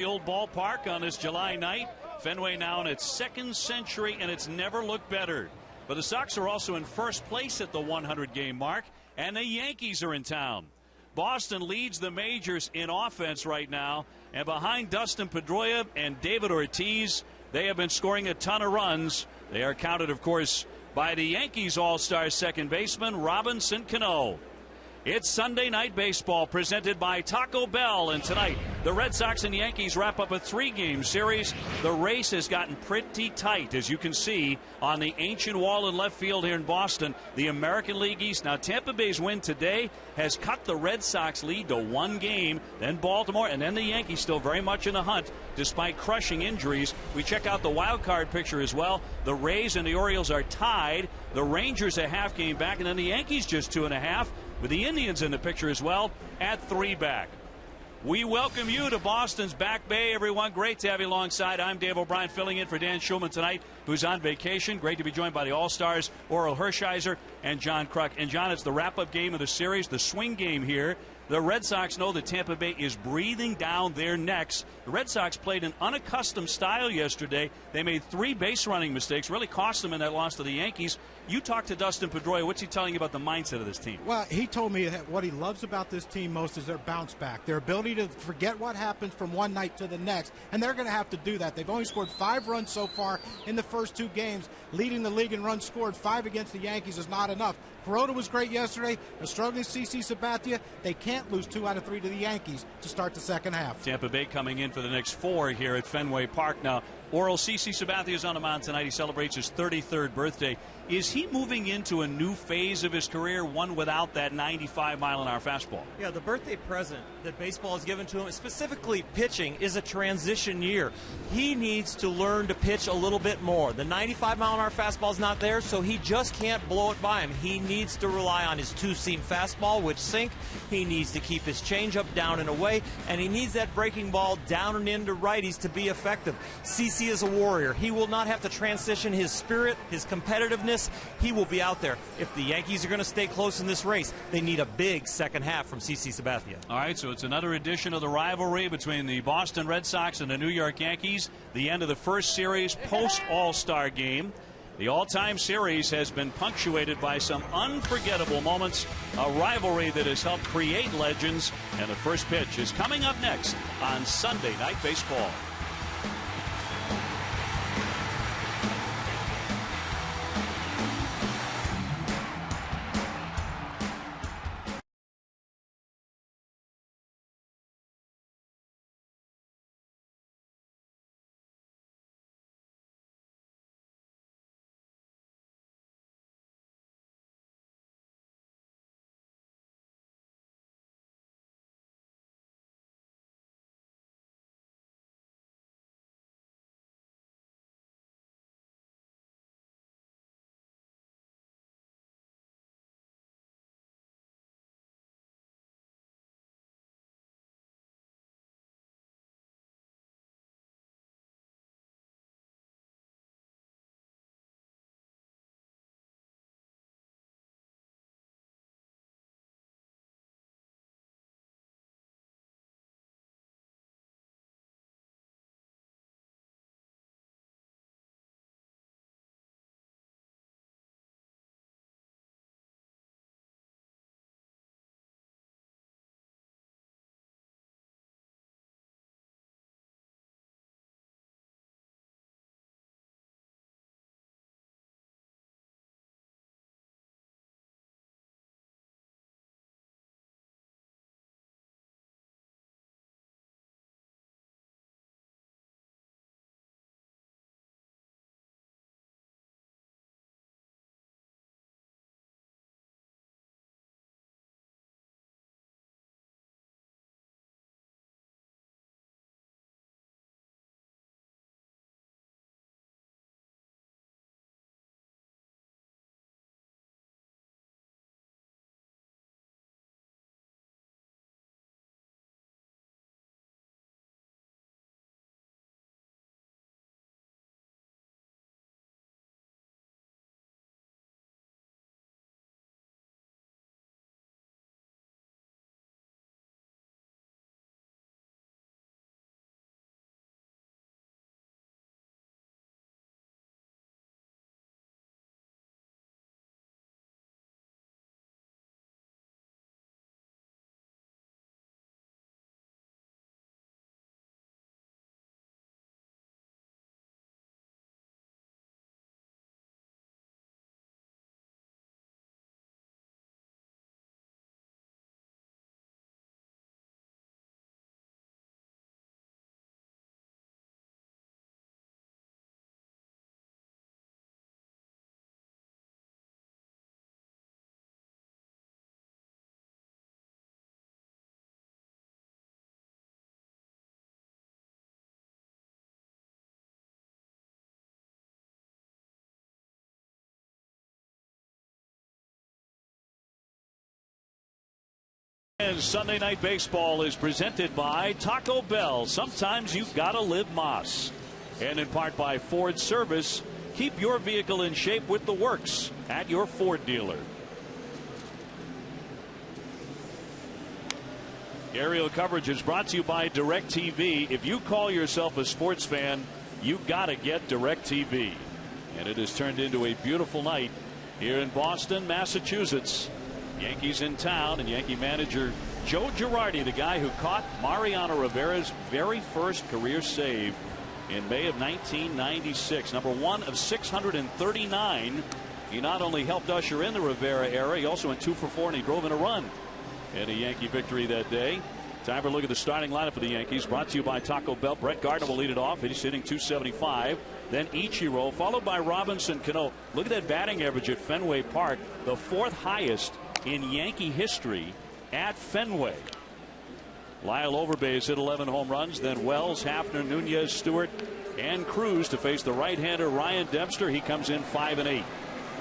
The old ballpark on this July night. Fenway now in its second century, and it's never looked better. But the Sox are also in first place at the 100-game mark, and the Yankees are in town. Boston leads the majors in offense right now, and behind Dustin Pedroia and David Ortiz, they have been scoring a ton of runs. They are counted, of course, by the Yankees all-star second baseman Robinson Cano. It's Sunday Night Baseball presented by Taco Bell, and tonight the Red Sox and Yankees wrap up a three-game series. The race has gotten pretty tight, as you can see on the ancient wall in left field here in Boston. The American League East. Now Tampa Bay's win today has cut the Red Sox lead to one game, then Baltimore, and then the Yankees still very much in the hunt despite crushing injuries. We check out the wild card picture as well. The Rays and the Orioles are tied. The Rangers a half game back, and then the Yankees just 2.5. With the Indians in the picture as well at 3 back. We welcome you to Boston's Back Bay, everyone. Great to have you alongside. I'm Dave O'Brien filling in for Dan Schulman tonight, who's on vacation. Great to be joined by the All-Stars, Orel Hershiser and John Kruk. And, John, it's the wrap-up game of the series, the swing game here. The Red Sox know that Tampa Bay is breathing down their necks. The Red Sox played an unaccustomed style yesterday. They made 3 base-running mistakes, really cost them in that loss to the Yankees. You talked to Dustin Pedroia. What's he telling you about the mindset of this team? Well, he told me that what he loves about this team most is their bounce back, their ability to forget what happens from one night to the next, and they're going to have to do that. They've only scored 5 runs so far in the first 2 games, leading the league in runs scored. 5 against the Yankees is not enough. Perota was great yesterday. They're struggling CC Sabathia. They can't lose 2 out of 3 to the Yankees to start the second half. Tampa Bay coming in for the next 4 here at Fenway Park. Now, Orel, CC Sabathia is on the mound tonight. He celebrates his 33rd birthday. Is he moving into a new phase of his career, one without that 95-mile-an-hour fastball? Yeah, the birthday present that baseball has given to him, specifically pitching, is a transition year. He needs to learn to pitch a little bit more. The 95-mile-an-hour fastball is not there, so he just can't blow it by him. He needs to rely on his two-seam fastball, which sink. He needs to keep his changeup down and away, and he needs that breaking ball down and into righties to be effective. CC is a warrior. He will not have to transition his spirit, his competitiveness. He will be out there. If the Yankees are going to stay close in this race, they need a big second half from CC Sabathia. All right, so it's another edition of the rivalry between the Boston Red Sox and the New York Yankees. The end of the first series post-All-Star game. The all-time series has been punctuated by some unforgettable moments, a rivalry that has helped create legends, and the first pitch is coming up next on Sunday Night Baseball. ESPN Sunday Night Baseball is presented by Taco Bell. Sometimes you've got to live Moss. And in part by Ford Service. Keep your vehicle in shape with the works at your Ford dealer. Aerial coverage is brought to you by DirecTV. If you call yourself a sports fan, you got to get DirecTV. And it has turned into a beautiful night here in Boston, Massachusetts. Yankees in town, and Yankee manager Joe Girardi, the guy who caught Mariano Rivera's very first career save in May of 1996. Number 1 of 639. He not only helped usher in the Rivera era, he also went 2 for 4, and he drove in a run in a Yankee victory that day. Time for a look at the starting lineup for the Yankees, brought to you by Taco Bell. Brett Gardner will lead it off. He's hitting .275. Then Ichiro, followed by Robinson Cano. Look at that batting average at Fenway Park, the 4th highest in Yankee history at Fenway. Lyle Overbay hit 11 home runs. Then Wells, Hafner, Nunez, Stewart, and Cruz to face the right-hander Ryan Dempster. He comes in 5-8.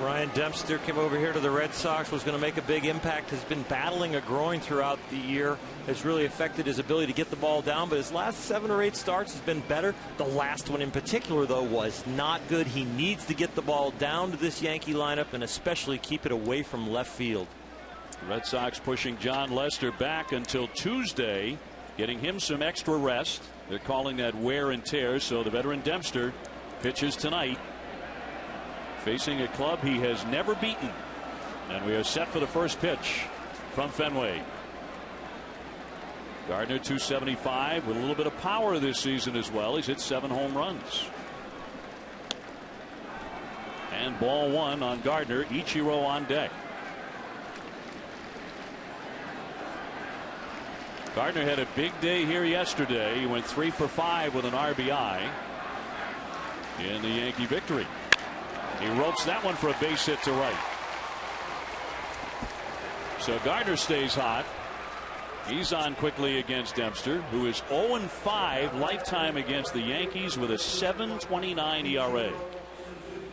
Ryan Dempster came over here to the Red Sox, was going to make a big impact, has been battling a groin throughout the year, has really affected his ability to get the ball down, but his last 7 or 8 starts has been better. The last one in particular, though, was not good. He needs to get the ball down to this Yankee lineup and especially keep it away from left field. Red Sox pushing John Lester back until Tuesday, getting him some extra rest. They're calling that wear and tear, so the veteran Dempster pitches tonight, facing a club he has never beaten. And we are set for the first pitch from Fenway. Gardner .275 with a little bit of power this season as well. He's hit 7 home runs. And ball 1 on Gardner. Ichiro on deck. Gardner had a big day here yesterday. He went 3 for 5 with an RBI in the Yankee victory. He ropes that one for a base hit to right. So Gardner stays hot. He's on quickly against Dempster, who is 0-5 lifetime against the Yankees with a 7.29 ERA.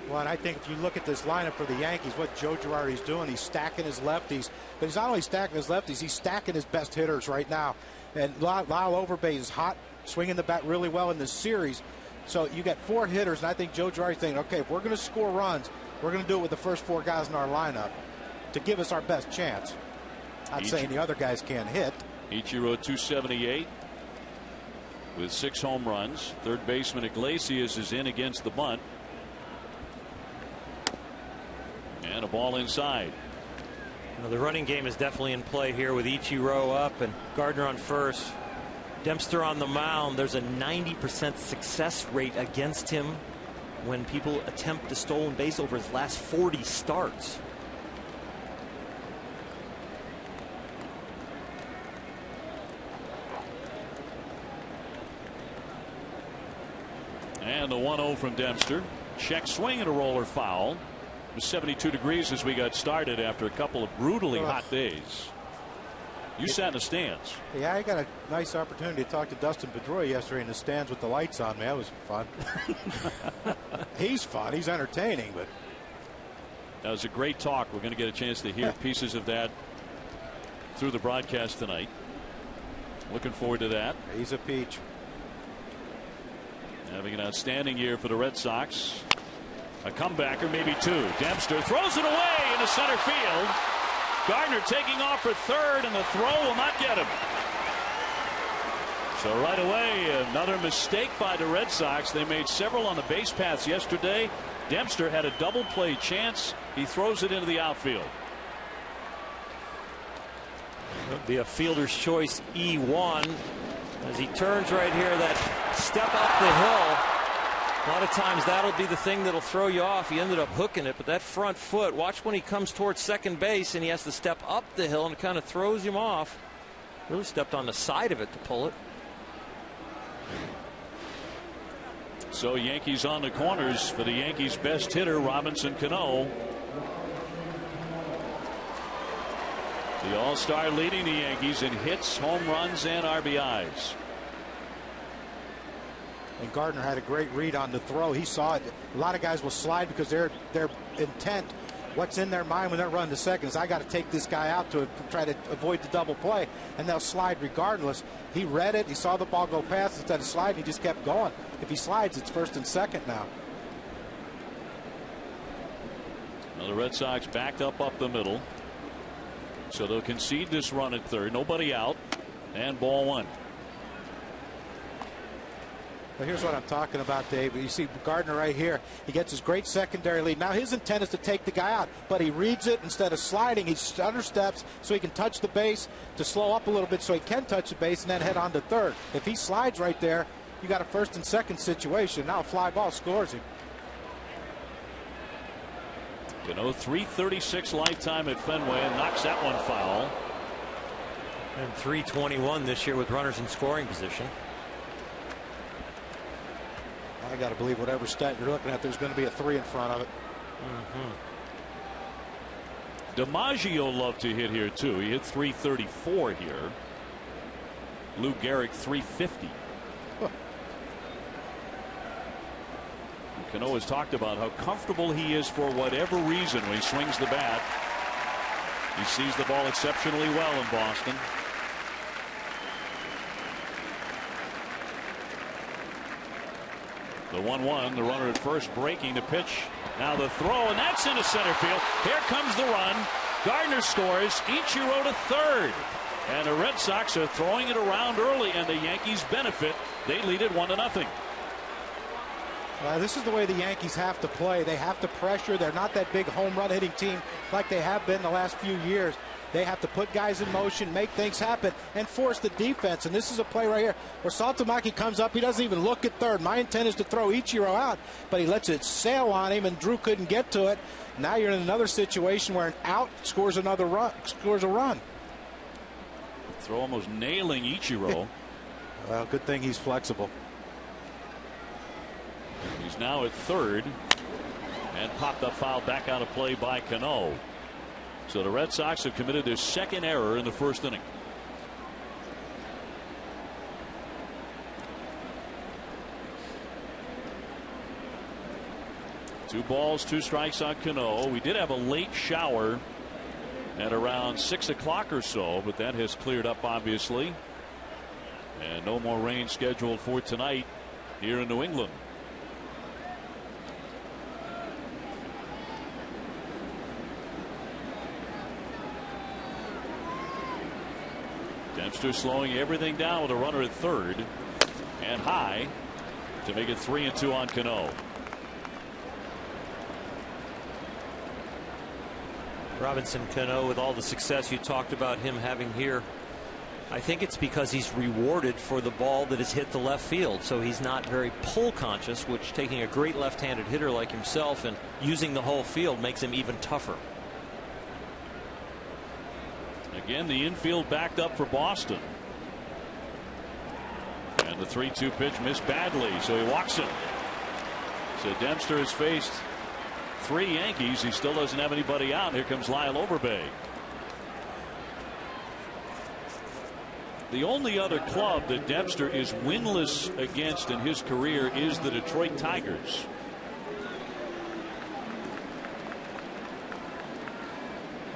Well, and I think if you look at this lineup for the Yankees, what Joe Girardi's doing, he's stacking his lefties. But he's not only stacking his lefties, he's stacking his best hitters right now. And Lyle Overbay is hot, swinging the bat really well in this series. So you got 4 hitters, and I think Joe Girardi's thinking, okay, if we're going to score runs, we're going to do it with the first 4 guys in our lineup to give us our best chance. Not saying the other guys can't hit. Ichiro .278 with 6 home runs. Third baseman Iglesias is in against the bunt. And a ball inside. You know, the running game is definitely in play here with Ichiro up and Gardner on first. Dempster on the mound. There's a 90% success rate against him when people attempt a stolen base over his last 40 starts. And the 1-0 from Dempster. Check swing and a roller foul. It was 72 degrees as we got started after a couple of brutally hot days. You sat in the stands. Yeah, I got a nice opportunity to talk to Dustin Pedroia yesterday in the stands with the lights on. Man, that was fun. He's fun. He's entertaining, but that was a great talk. We're going to get a chance to hear pieces of that through the broadcast tonight. Looking forward to that. He's a peach. Having an outstanding year for the Red Sox. A comebacker, maybe 2. Dempster throws it away into center field. Gardner taking off for third, and the throw will not get him. So right away, another mistake by the Red Sox. They made several on the base paths yesterday. Dempster had a double play chance. He throws it into the outfield. It'll be a fielder's choice E1 as he turns right here. That step up the hill. A lot of times that'll be the thing that'll throw you off. He ended up hooking it, but that front foot, watch when he comes towards second base and he has to step up the hill and it kind of throws him off. Really stepped on the side of it to pull it. So Yankees on the corners for the Yankees' best hitter, Robinson Cano. The All-Star leading the Yankees in hits, home runs, and RBIs. And Gardner had a great read on the throw. He saw it. A lot of guys will slide because they're intent what's in their mind when they're running to second is I got to take this guy out to try to avoid the double play, and they'll slide regardless. He read it. He saw the ball go past. Instead of sliding, he just kept going. If he slides, it's first and second now. Well, the Red Sox backed up the middle. So they'll concede this run at third. Nobody out. And ball one. Well, here's what I'm talking about, Dave. You see Gardner right here. He gets his great secondary lead. Now his intent is to take the guy out, but he reads it. Instead of sliding, he understeps so he can touch the base, to slow up a little bit so he can touch the base and then head on to third. If he slides right there, you got a first and second situation. Now a fly ball scores him. Cano, 336 lifetime at Fenway, and knocks that one foul. And 321 this year with runners in scoring position. I got to believe whatever stat you're looking at, there's going to be a 3 in front of it. DiMaggio loved to hit here too. He hit 334 here. Lou Gehrig 350. Cano has talked about how comfortable he is for whatever reason when he swings the bat. He sees the ball exceptionally well in Boston. The 1-1, the runner at first breaking the pitch. Now the throw, and that's into center field. Here comes the run. Gardner scores. Ichiro to third. And the Red Sox are throwing it around early, and the Yankees benefit. They lead it 1-0. This is the way the Yankees have to play. They have to pressure. They're not that big home run hitting team like they have been the last few years. They have to put guys in motion, make things happen, and force the defense. And this is a play right here where Saltamaki comes up. He doesn't even look at third. My intent is to throw Ichiro out, but he lets it sail on him, and Drew couldn't get to it. Now you're in another situation where an out scores another run, scores a run. Throw almost nailing Ichiro. Well, good thing he's flexible. He's now at third, and popped up foul back out of play by Cano. So the Red Sox have committed their second error in the first inning. Two balls, 2 strikes on Cano. We did have a late shower at around 6 o'clock or so, but that has cleared up obviously. And no more rain scheduled for tonight here in New England. Dempster slowing everything down with a runner at third and high to make it 3-2 on Cano. Robinson Cano, with all the success you talked about him having here, I think it's because he's rewarded for the ball that has hit the left field. So he's not very pull conscious, which taking a great left-handed hitter like himself and using the whole field makes him even tougher. Again, the infield backed up for Boston. And the 3-2 pitch missed badly, so he walks him. So Dempster has faced 3 Yankees. He still doesn't have anybody out. Here comes Lyle Overbay. The only other club that Dempster is winless against in his career is the Detroit Tigers.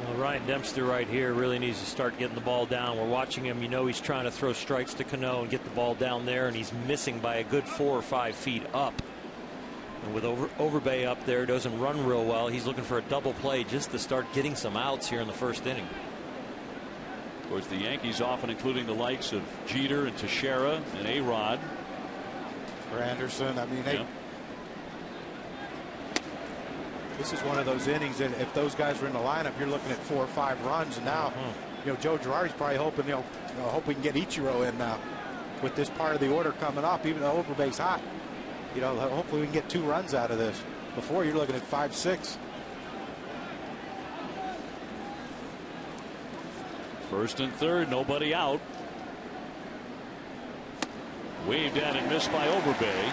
Well, Ryan Dempster right here really needs to start getting the ball down. We're watching him. You know he's trying to throw strikes to Cano and get the ball down there, and he's missing by a good 4 or 5 feet up. And with Overbay up there, doesn't run real well. He's looking for a double play just to start getting some outs here in the first inning. Of course, the Yankees often including the likes of Jeter and Teixeira and A-Rod. For Anderson, I mean, this is one of those innings that if those guys were in the lineup, you're looking at 4 or 5 runs. And now, Joe Girardi's probably hoping, hope we can get Ichiro in now with this part of the order coming up, even though Overbay's hot. Hopefully we can get 2 runs out of this. Before, you're looking at 5, 6. First and third, nobody out. Waved at and missed by Overbay,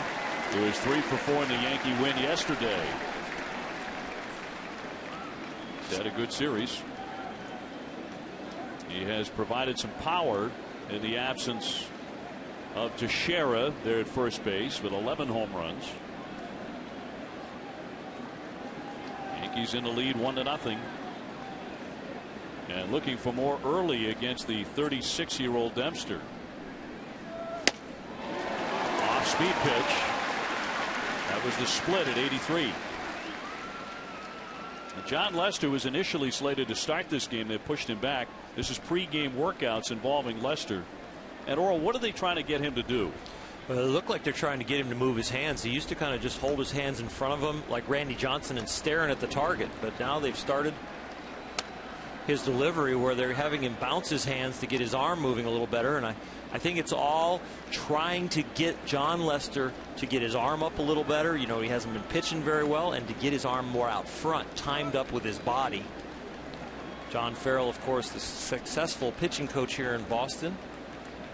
who was 3 for 4 in the Yankee win yesterday. He's had a good series. He has provided some power in the absence of Teixeira there at first base with 11 home runs. Yankees in the lead 1-0. And looking for more early against the 36-year-old Dempster. Off-speed pitch. That was the split at 83. John Lester was initially slated to start this game. They pushed him back. This is pre-game workouts involving Lester. And Oral, what are they trying to get him to do? Well, it looked like they're trying to get him to move his hands. He used to kind of just hold his hands in front of him like Randy Johnson and staring at the target. But now they've started his delivery where they're having him bounce his hands to get his arm moving a little better. And I think it's all trying to get John Lester to get his arm up a little better. You know, he hasn't been pitching very well, and to get his arm more out front, timed up with his body. John Farrell, of course, the successful pitching coach here in Boston,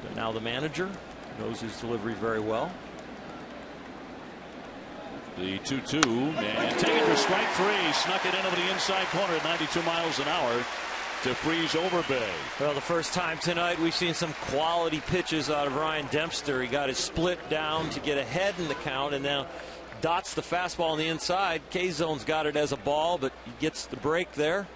but now the manager, knows his delivery very well. The 2-2 and taken for strike 3. Snuck it into the inside corner at 92 miles an hour to freeze Overbay. Well, the first time tonight we've seen some quality pitches out of Ryan Dempster. He got his split down to get ahead in the count, and now dots the fastball on the inside. K-Zone's got it as a ball, but he gets the break there.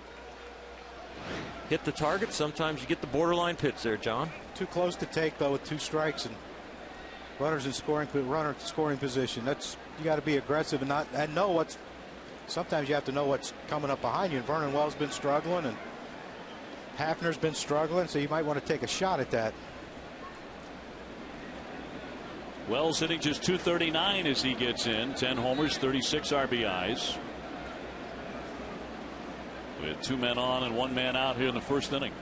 Hit the target. Sometimes you get the borderline pitch there, John. Too close to take, though, with 2 strikes and runners in scoring position. That's, you got to be aggressive and know what's. Sometimes you have to know what's coming up behind you. And Vernon Wells been struggling, and Hafner's been struggling, so you might want to take a shot at that. Wells hitting just .239 as he gets in. 10 homers, 36 RBIs. With 2 men on and 1 man out here in the first inning.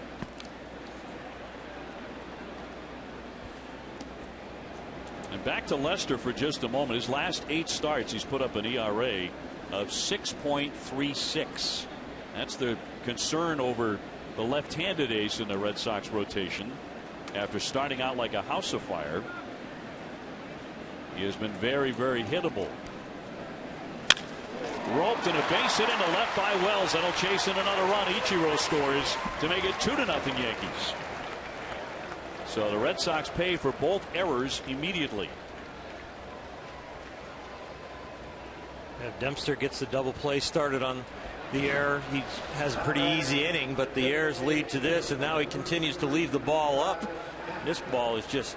And back to Lester for just a moment. His last 8 starts, he's put up an ERA of 6.36. That's the concern over the left-handed ace in the Red Sox rotation. After starting out like a house of fire, he has been very, very hittable. Roped and a base hit into left by Wells. That'll chase in another run. Ichiro scores to make it 2-0 Yankees. So the Red Sox pay for both errors immediately. If Dempster gets the double play started on the error, he has a pretty easy inning, but the errors lead to this, and now he continues to leave the ball up. This ball is just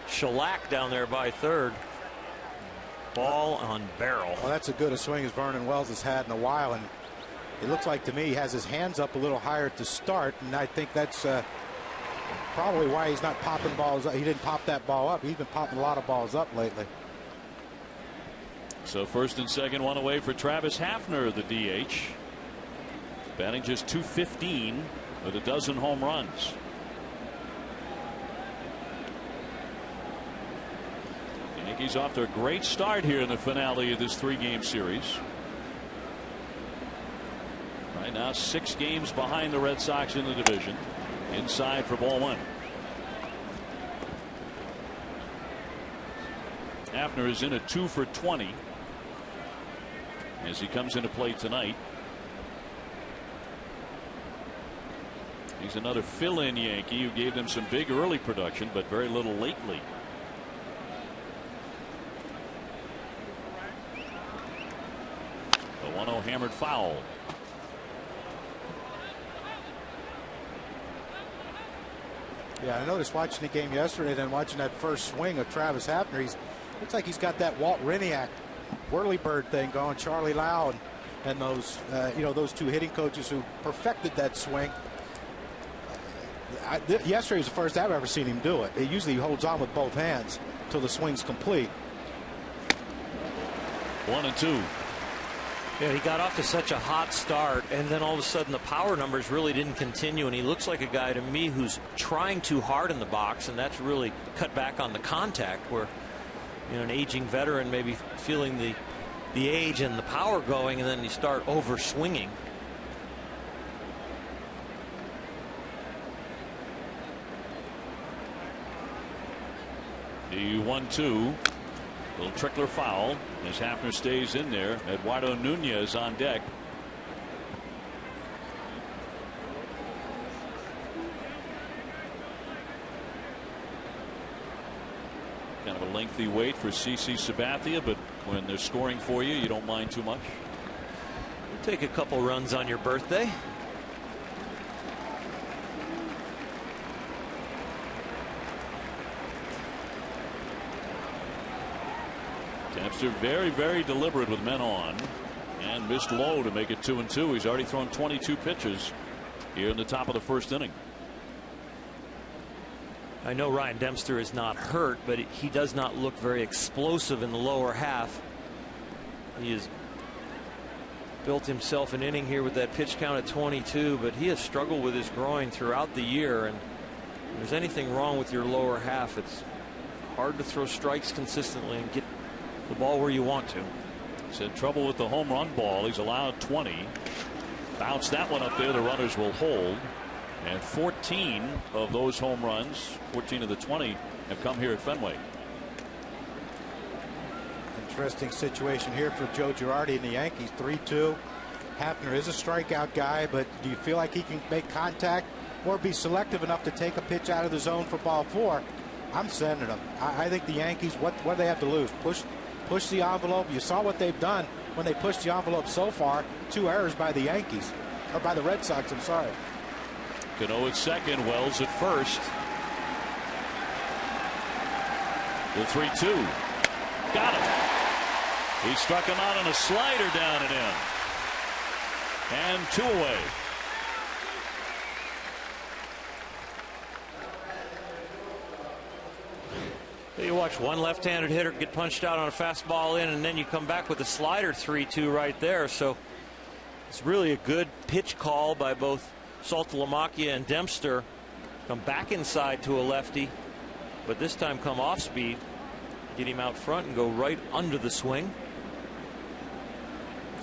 shellacked down there by third. Ball on barrel. Well, that's as good a swing as Vernon Wells has had in a while, and it looks like to me he has his hands up a little higher to start, and I think that's probably why he's not popping balls up. He didn't pop that ball up. He's been popping a lot of balls up lately. So first and second, one away for Travis Hafner, the DH. Batting just .215 with a dozen home runs. The Yankees off to a great start here in the finale of this 3-game series. Right now 6 games behind the Red Sox in the division. Inside for ball 1. Hafner is in a 2 for 20 as he comes into play tonight. He's another fill-in Yankee who gave them some big early production, but very little lately. The 1-0 hammered foul. Yeah, I noticed watching the game yesterday, then watching that first swing of Travis Hafner. Looks like he's got that Walt Reniak whirlybird thing going. Charlie Lau and those those 2 hitting coaches who perfected that swing. Yesterday was the first I've ever seen him do it. He usually holds on with both hands until the swing's complete. 1-2. Yeah, he got off to such a hot start, and then all of a sudden the power numbers really didn't continue, and he looks like a guy to me who's trying too hard in the box, and that's really cut back on the contact, where an aging veteran maybe feeling the age and the power going, and then you start over swinging. The 1-2. Little trickler foul as Hafner stays in there. Eduardo Nunez on deck. Kind of a lengthy wait for CC Sabathia, but when they're scoring for you, you don't mind too much. Take a couple runs on your birthday. Dempster very, very deliberate with men on, and missed low to make it 2-2. He's already thrown 22 pitches here in the top of the first inning. I know Ryan Dempster is not hurt, but he does not look very explosive in the lower half. He has built himself an inning here with that pitch count at 22, but he has struggled with his groin throughout the year, and if there's anything wrong with your lower half, it's hard to throw strikes consistently and get the ball where you want to. He's had trouble with the home run ball. He's allowed 20. Bounce that one up there. The runners will hold. And 14 of those home runs, 14 of the 20, have come here at Fenway. Interesting situation here for Joe Girardi and the Yankees. 3-2. Hafner is a strikeout guy, but do you feel like he can make contact or be selective enough to take a pitch out of the zone for ball 4? I'm sending him. I think the Yankees, what do they have to lose? Push the envelope. You saw what they've done when they pushed the envelope so far. 2 errors by the Yankees, or by the Red Sox, I'm sorry. Cano at second, Wells at first. The 3-2. Got him. He struck him out on a slider down and in. And 2 away. You watch one left-handed hitter get punched out on a fastball in, and then you come back with a slider 3-2 right there. So it's really a good pitch call by both Saltalamacchia and Dempster. Come back inside to a lefty, but this time come off speed, get him out front and go right under the swing.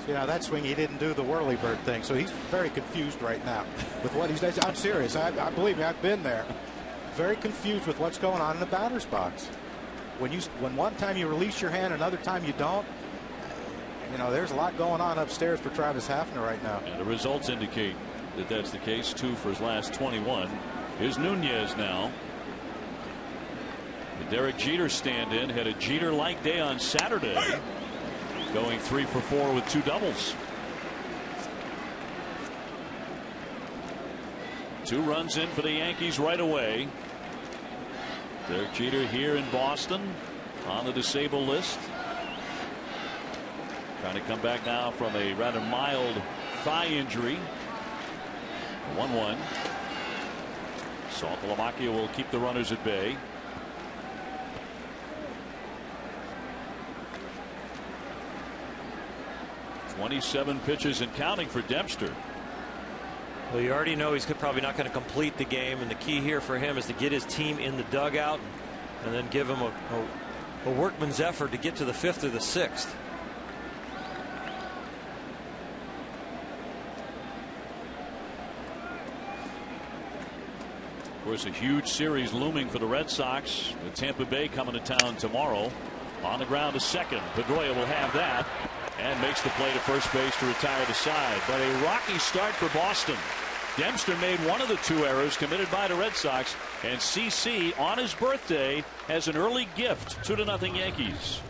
You know, that swing, he didn't do the whirly bird thing, so he's very confused right now with what he's doing. I'm serious. I believe me, I've been there. Very confused with what's going on in the batter's box. When one time you release your hand, another time you don't, you know, there's a lot going on upstairs for Travis Hafner right now. And the results indicate that that's the case. 2 for his last 21. Here's Nunez now. The Derek Jeter stand-in had a Jeter-like day on Saturday, going 3 for 4 with 2 doubles. 2 runs in for the Yankees right away. Derek Jeter here in Boston on the disabled list. Trying to come back now from a rather mild thigh injury. 1-1. Saltalamacchia will keep the runners at bay. .27 pitches and counting for Dempster. Well, you already know he's probably not going to complete the game, and the key here for him is to get his team in the dugout and then give him a workman's effort to get to the 5th or the 6th. Of course, a huge series looming for the Red Sox, with Tampa Bay coming to town tomorrow. On the ground to second. Pedroia will have that and makes the play to first base to retire the side. But a rocky start for Boston. Dempster made one of the 2 errors committed by the Red Sox, and CC on his birthday has an early gift. 2-0 Yankees.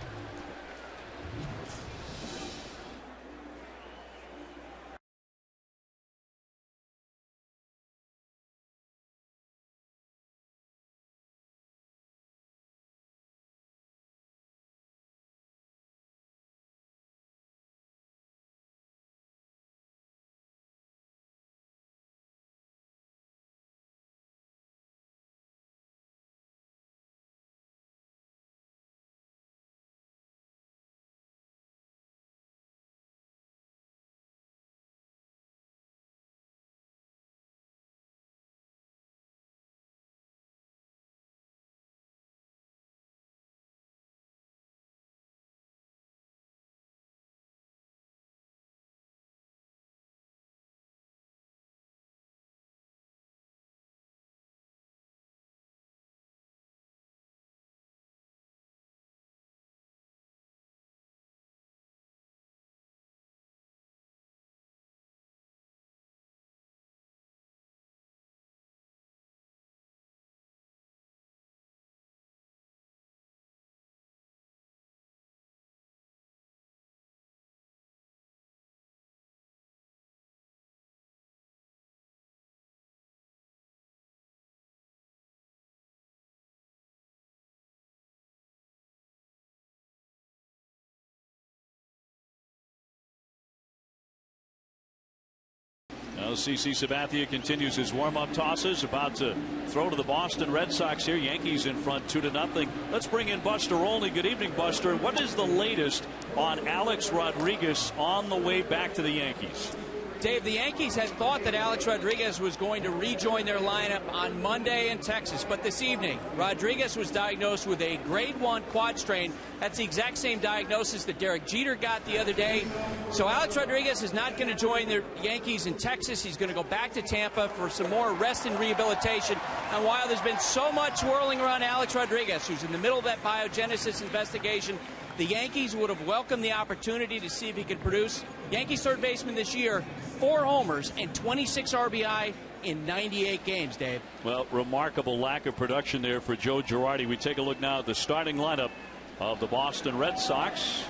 CC Sabathia continues his warm-up tosses, about to throw to the Boston Red Sox here. Yankees in front 2-0. Let's bring in Buster Olney. Good evening, Buster. What is the latest on Alex Rodriguez on the way back to the Yankees? Dave, the Yankees had thought that Alex Rodriguez was going to rejoin their lineup on Monday in Texas, but this evening, Rodriguez was diagnosed with a grade 1 quad strain. That's the exact same diagnosis that Derek Jeter got the other day. So Alex Rodriguez is not going to join the Yankees in Texas. He's going to go back to Tampa for some more rest and rehabilitation. And while there's been so much swirling around Alex Rodriguez, who's in the middle of that biogenesis investigation, the Yankees would have welcomed the opportunity to see if he could produce. Yankees third baseman this year, 4 homers and 26 RBI in 98 games, Dave. Well, remarkable lack of production there for Joe Girardi. We take a look now at the starting lineup of the Boston Red Sox.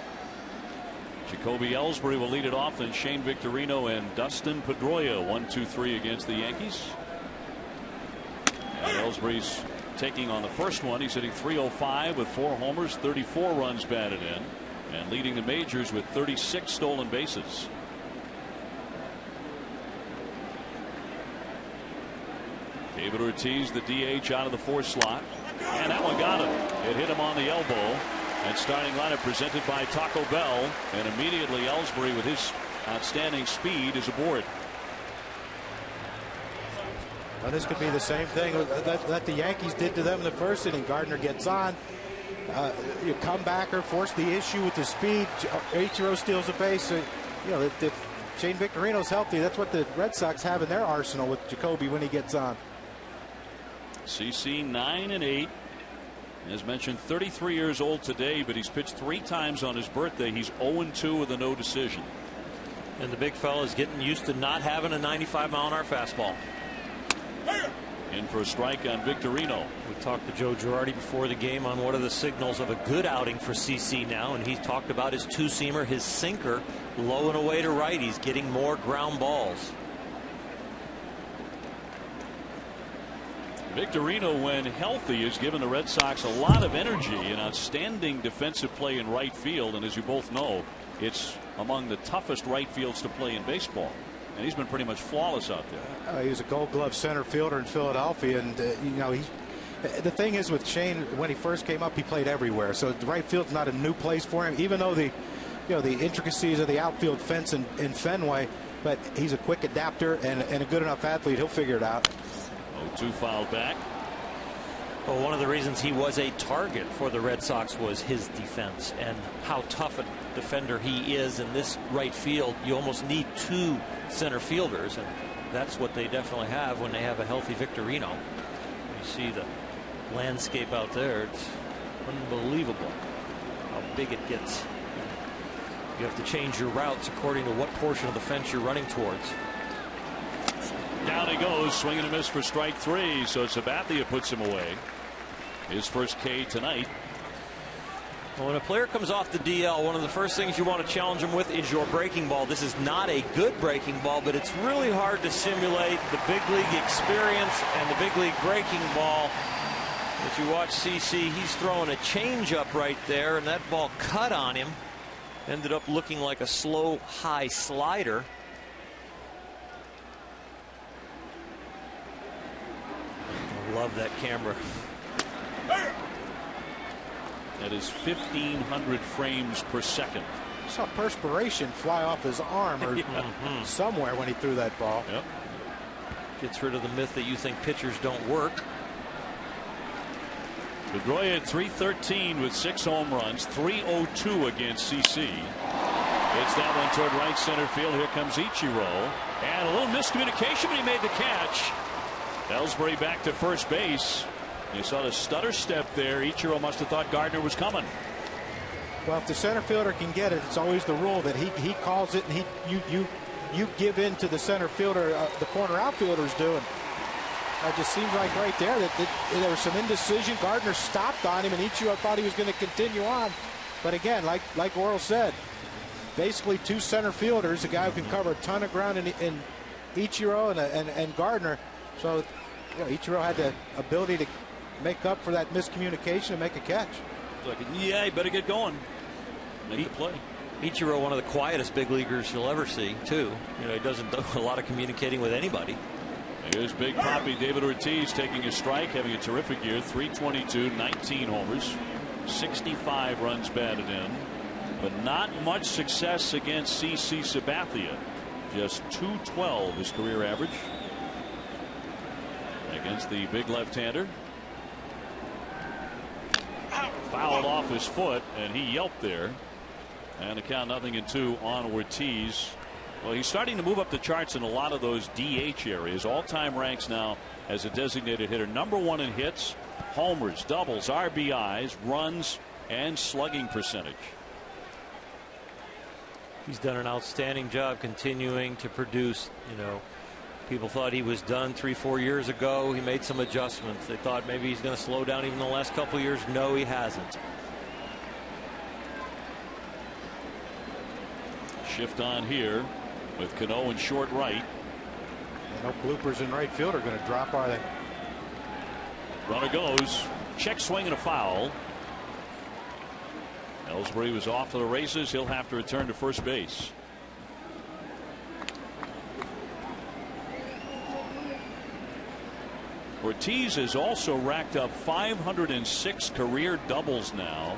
Jacoby Ellsbury will lead it off, then Shane Victorino and Dustin Pedroia. 1-2-3 against the Yankees. And Ellsbury's taking on the first one. He's hitting .305 with 4 homers, 34 runs batted in, and leading the majors with 36 stolen bases. David Ortiz, the DH, out of the 4 slot, and that one got him. It hit him on the elbow. And starting lineup presented by Taco Bell, and immediately Ellsbury, with his outstanding speed, is aboard. Well, this could be the same thing that the Yankees did to them in the first inning. Gardner gets on. You comebacker, force the issue with the speed. Ichiro steals a base. If Shane Victorino's healthy, that's what the Red Sox have in their arsenal with Jacoby when he gets on. CC 9-8. As mentioned, 33 years old today, but he's pitched 3 times on his birthday. He's 0-2 with a no decision. And the big fella is getting used to not having a 95-mile-an-hour fastball. In for a strike on Victorino. We talked to Joe Girardi before the game on what are the signals of a good outing for CC now, and he talked about his 2-seamer, his sinker, low and away to right. He's getting more ground balls. Victorino, when healthy, has given the Red Sox a lot of energy and outstanding defensive play in right field. And as you both know, it's among the toughest right fields to play in baseball. And he's been pretty much flawless out there. He was a Gold Glove center fielder in Philadelphia, and the thing is with Shane, when he first came up, he played everywhere. So the right field's not a new place for him, even though the intricacies of the outfield fence in Fenway. But he's a quick adapter and a good enough athlete. He'll figure it out. 0-2 fouled back. Well, one of the reasons he was a target for the Red Sox was his defense and how tough a defender he is in this right field. You almost need 2 center fielders, and that's what they definitely have when they have a healthy Victorino. You see the landscape out there. It's unbelievable how big it gets. You have to change your routes according to what portion of the fence you're running towards. Down he goes, swing and a miss for strike 3. So Sabathia puts him away. His first K tonight. Well, when a player comes off the DL, one of the first things you want to challenge him with is your breaking ball. This is not a good breaking ball, but it's really hard to simulate the big league experience and the big league breaking ball. If you watch CC, he's throwing a changeup right there, and that ball cut on him. Ended up looking like a slow, high slider. Love that camera. That is 1,500 frames per second. I saw perspiration fly off his arm or somewhere when he threw that ball. Yep. Gets rid of the myth that you think pitchers don't work. Pedroia at .313 with 6 home runs, .302 against CC. It's that one toward right center field. Here comes Ichiro, and a little miscommunication, but he made the catch. Ellsbury back to first base. You saw the stutter step there. Ichiro must have thought Gardner was coming. Well, if the center fielder can get it, it's always the rule that he calls it, and you give in to the center fielder. The corner outfielders do, and it just seems like right there that there was some indecision. Gardner stopped on him, and Ichiro thought he was going to continue on. But again, like Oral said, basically 2 center fielders, a guy who can cover a ton of ground in Ichiro and Gardner. So Ichiro had the ability to make up for that miscommunication and make a catch. Like, yeah, he better get going. Make the play. Ichiro, one of the quietest big leaguers you'll ever see, too. You know, he doesn't do a lot of communicating with anybody. Here's Big Papi David Ortiz taking a strike, having a terrific year. 322, 19 homers, 65 runs batted in, but not much success against CC Sabathia. Just 212 his career average against the big left-hander. Fouled off his foot, and he yelped there. And a count 0-2 on Ortiz. Well, he's starting to move up the charts in a lot of those DH areas. All-time ranks now as a designated hitter. #1 in hits, homers, doubles, RBIs, runs, and slugging percentage. He's done an outstanding job continuing to produce. You know, people thought he was done 3-4 years ago. He made some adjustments. They thought maybe he's going to slow down even the last couple of years. No, he hasn't. Shift on here with Cano in short right. No bloopers in right field are going to drop, are they? Runner goes. Check swing and a foul. Ellsbury was off to the races. He'll have to return to first base. Ortiz has also racked up 506 career doubles now.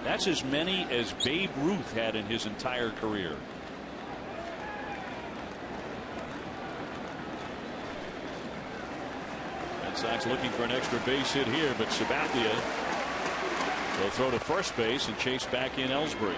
That's as many as Babe Ruth had in his entire career. Red Sox looking for an extra base hit here, but Sabathia will throw to first base and chase back in Ellsbury.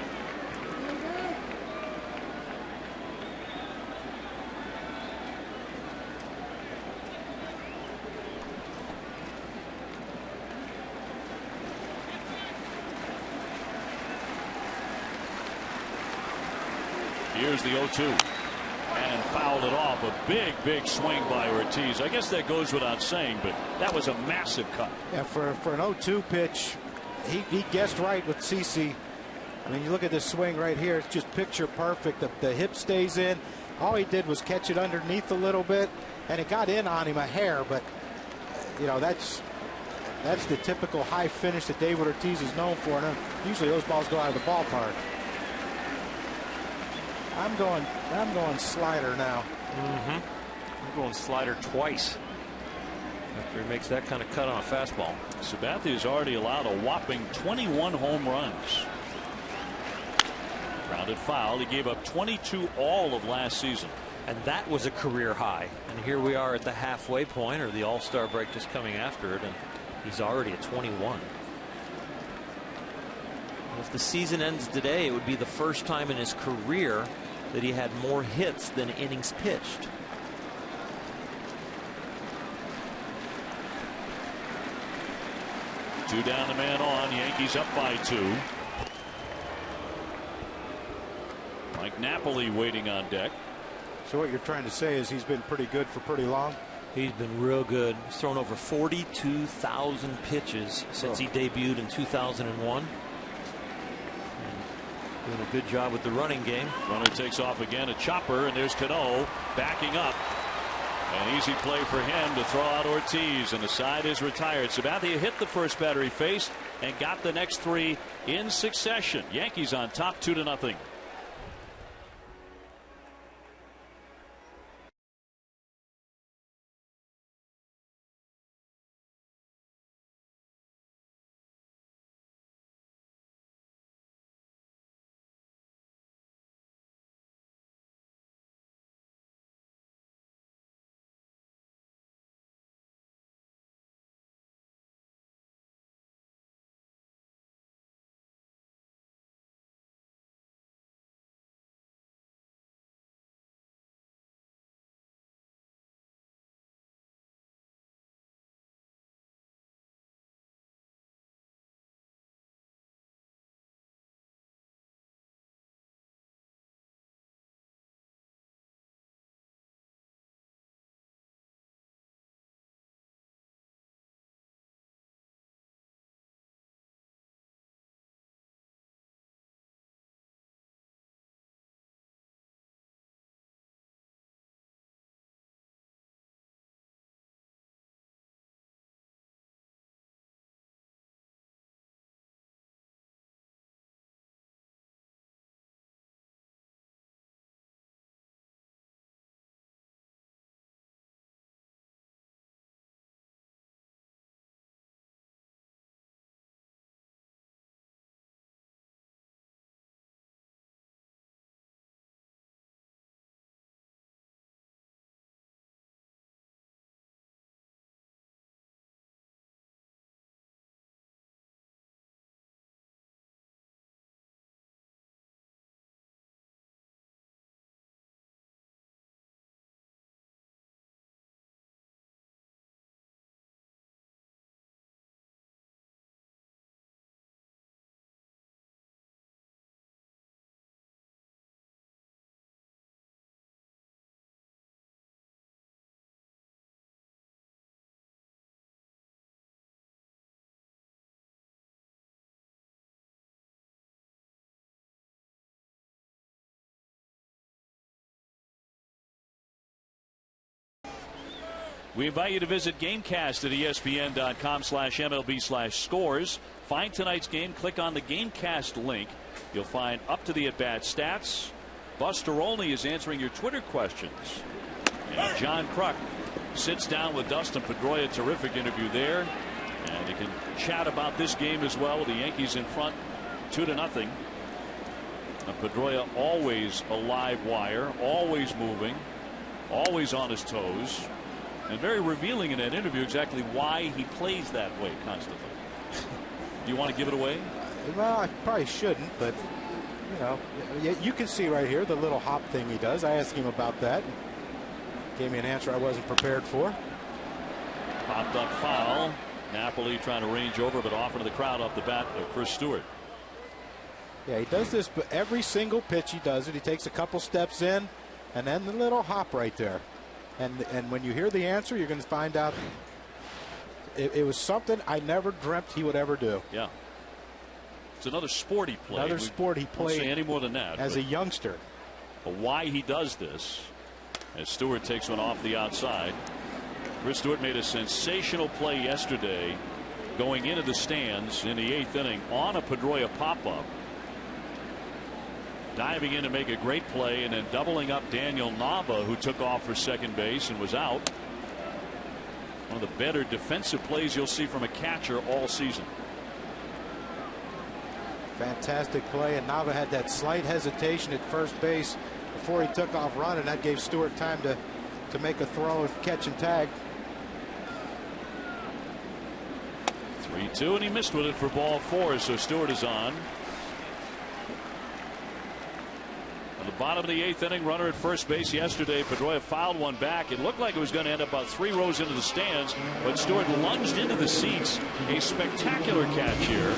Here's the 0-2 and fouled it off. A big swing by Ortiz. I guess that goes without saying, but that was a massive cut. Yeah, for an 0-2 pitch, he guessed right with CC. I mean, you look at this swing right here, it's just picture perfect. The hip stays in. All he did was catch it underneath a little bit, and it got in on him a hair, but you know, that's the typical high finish that David Ortiz is known for, and usually those balls go out of the ballpark. I'm going slider now. I'm going slider twice after he makes that kind of cut on a fastball. Sabathia has already allowed a whopping 21 home runs. Grounded foul. He gave up 22 all of last season. And that was a career high. And here we are at the halfway point, or the All-Star break just coming after it, and he's already at 21. If the season ends today, it would be the first time in his career that he had more hits than innings pitched. Two down, the man on. Yankees up by 2. Mike Napoli waiting on deck. So what you're trying to say is he's been pretty good for pretty long? He's been real good. He's thrown over 42,000 pitches since he debuted in 2001. Doing a good job with the running game. Runner takes off again. A chopper, and there's Cano backing up. An easy play for him to throw out Ortiz, and the side is retired. Sabathia hit the first batter he faced and got the next 3 in succession. Yankees on top 2-0. We invite you to visit Gamecast at ESPN.com/MLB/scores. Find tonight's game. Click on the Gamecast link. You'll find up to the at-bat stats. Buster Olney is answering your Twitter questions. And John Kruk sits down with Dustin Pedroia. Terrific interview there. And you can chat about this game as well with the Yankees in front 2-0. Pedroia always a live wire, always moving, always on his toes, and very revealing in that interview exactly why he plays that way constantly. Do you want to give it away? Well, I probably shouldn't, but you know, you can see right here the little hop thing he does. I asked him about that. Gave me an answer I wasn't prepared for. Popped up foul. Napoli trying to range over, but off into the crowd off the bat of Chris Stewart. Yeah, he does this, but every single pitch he does it. He takes a couple steps in, and then the little hop right there. And when you hear the answer, you're going to find out it was something I never dreamt he would ever do. Yeah. It's another sport he played. Another sport he played. Won't say any more than that. As a youngster. But why he does this, as Stewart takes one off the outside. Chris Stewart made a sensational play yesterday going into the stands in the 8th inning on a Pedroia pop-up. Diving in to make a great play and then doubling up Daniel Nava, who took off for second base and was out. One of the better defensive plays you'll see from a catcher all season. Fantastic play, and Nava had that slight hesitation at first base before he took off running. That gave Stewart time to make a throw and catch and tag. 3-2, and he missed with it for ball 4, so Stewart is on. At the bottom of the 8th inning, runner at first base yesterday. Pedroia fouled one back. It looked like it was going to end up about 3 rows into the stands, but Stewart lunged into the seats. A spectacular catch here.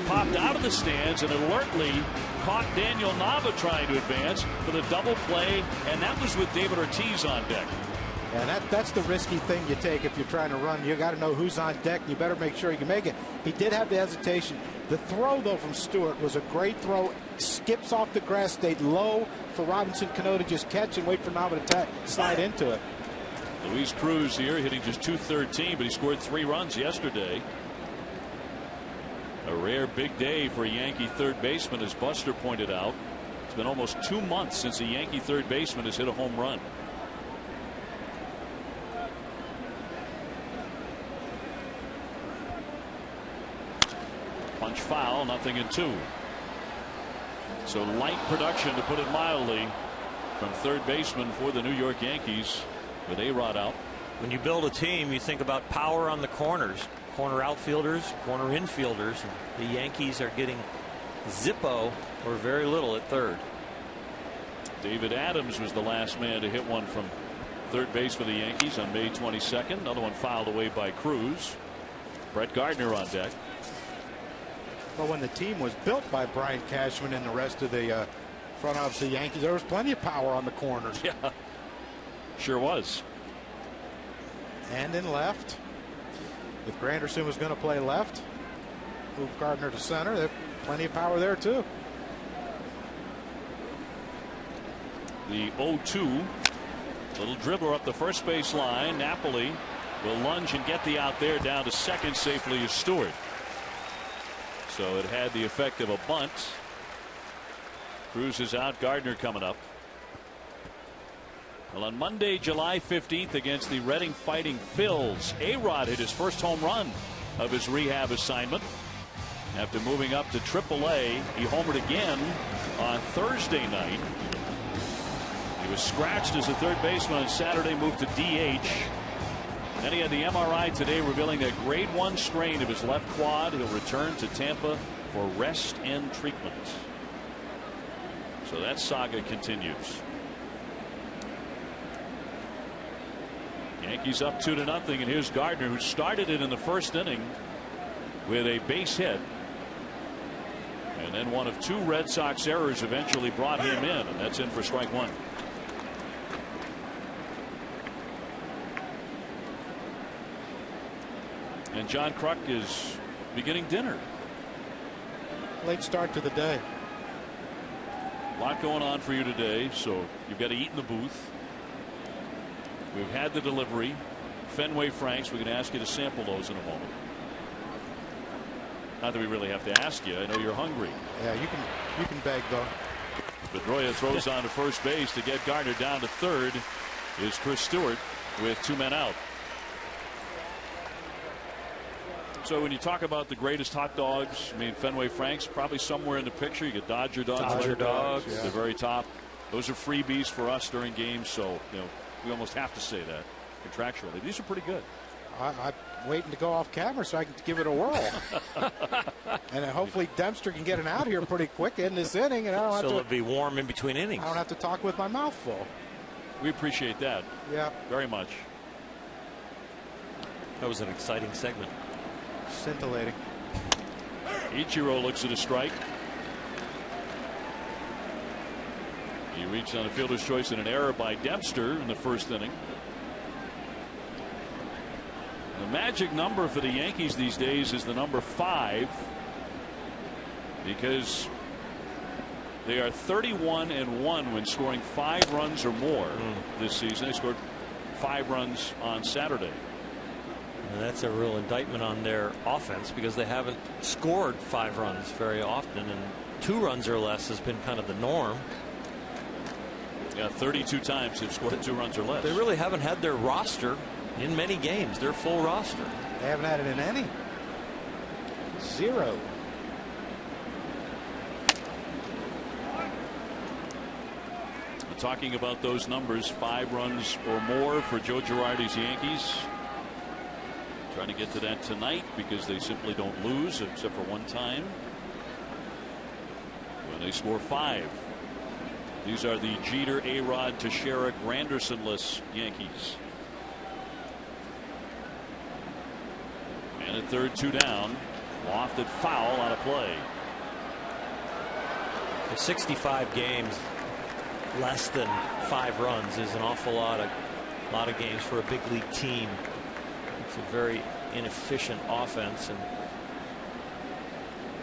Popped out of the stands and alertly caught Daniel Nava trying to advance for the double play, and that was with David Ortiz on deck. And that's the risky thing you take if you're trying to run. You got to know who's on deck. You better make sure you can make it. He did have the hesitation. The throw, though, from Stewart was a great throw. Skips off the grass, stayed low for Robinson Cano to just catch and wait for Nava to slide into it. Luis Cruz here hitting just .213, but he scored 3 runs yesterday. A rare big day for a Yankee third baseman, as Buster pointed out. It's been almost 2 months since a Yankee third baseman has hit a home run. Punch foul, 0-2. So light production, to put it mildly, from third baseman for the New York Yankees with A-Rod out. When you build a team, you think about power on the corners. Corner outfielders, corner infielders. The Yankees are getting zippo or very little at third. David Adams was the last man to hit one from third base for the Yankees on May 22nd. Another one fouled away by Cruz. Brett Gardner on deck. Well, when the team was built by Brian Cashman and the rest of the front office of the Yankees, there was plenty of power on the corners. Yeah, sure was. And in left. If Granderson was going to play left, move Gardner to center. There's plenty of power there, too. The 0-2. Little dribbler up the first base line. Napoli will lunge and get the out there. Down to second safely is Stewart. So it had the effect of a bunt. Cruz is out. Gardner coming up. Well, on Monday, July 15th, against the Reading Fighting Phils, A-Rod hit his first home run of his rehab assignment. After moving up to AAA, he homered again on Thursday night. He was scratched as a third baseman on Saturday, moved to DH. Then he had the MRI today revealing a grade 1 strain of his left quad. He'll return to Tampa for rest and treatment. So that saga continues. Yankees up 2-0, and here's Gardner, who started it in the first inning with a base hit. And then one of 2 Red Sox errors eventually brought him in, and that's in for strike 1. And John Kruk is beginning dinner. Late start to the day. A lot going on for you today, so you've got to eat in the booth. We've had the delivery. Fenway Franks. We're going to ask you to sample those in a moment. Not that we really have to ask you. I know you're hungry. Yeah, you can beg though. Pedroia throws on to first base to get Gardner down to third. Is Chris Stewart with 2 men out. So when you talk about the greatest hot dogs, I mean, Fenway Franks probably somewhere in the picture. You get Dodger dogs, Yeah. at the very top. Those are freebies for us during games, so we almost have to say that contractually. These are pretty good. I'm waiting to go off camera so I can give it a whirl. And hopefully Dempster can get an out here pretty quick in this inning, and I don't have to. It'll be warm in between innings. I don't have to talk with my mouth full. We appreciate that. Yeah, very much. That was an exciting segment. Scintillating. Ichiro looks at a strike. He reached on a fielder's choice and an error by Dempster in the first inning. The magic number for the Yankees these days is the number 5, because they are 31-1 when scoring 5 runs or more this season. They scored 5 runs on Saturday. And that's a real indictment on their offense, because they haven't scored 5 runs very often, and 2 runs or less has been kind of the norm. Yeah, 32 times they've scored 2 runs or less. They really haven't had their roster in many games, their full roster. They haven't had it in any. 0. Talking about those numbers, 5 runs or more for Joe Girardi's Yankees. Trying to get to that tonight because they simply don't lose except for one time when they score 5. These are the Jeter, A-Rod, Teixeira, Granderson-less Yankees. And at third, 2 down. Lofted foul on a play. For 65 games, less than 5 runs is an awful lot of games for a big league team. It's a very inefficient offense, and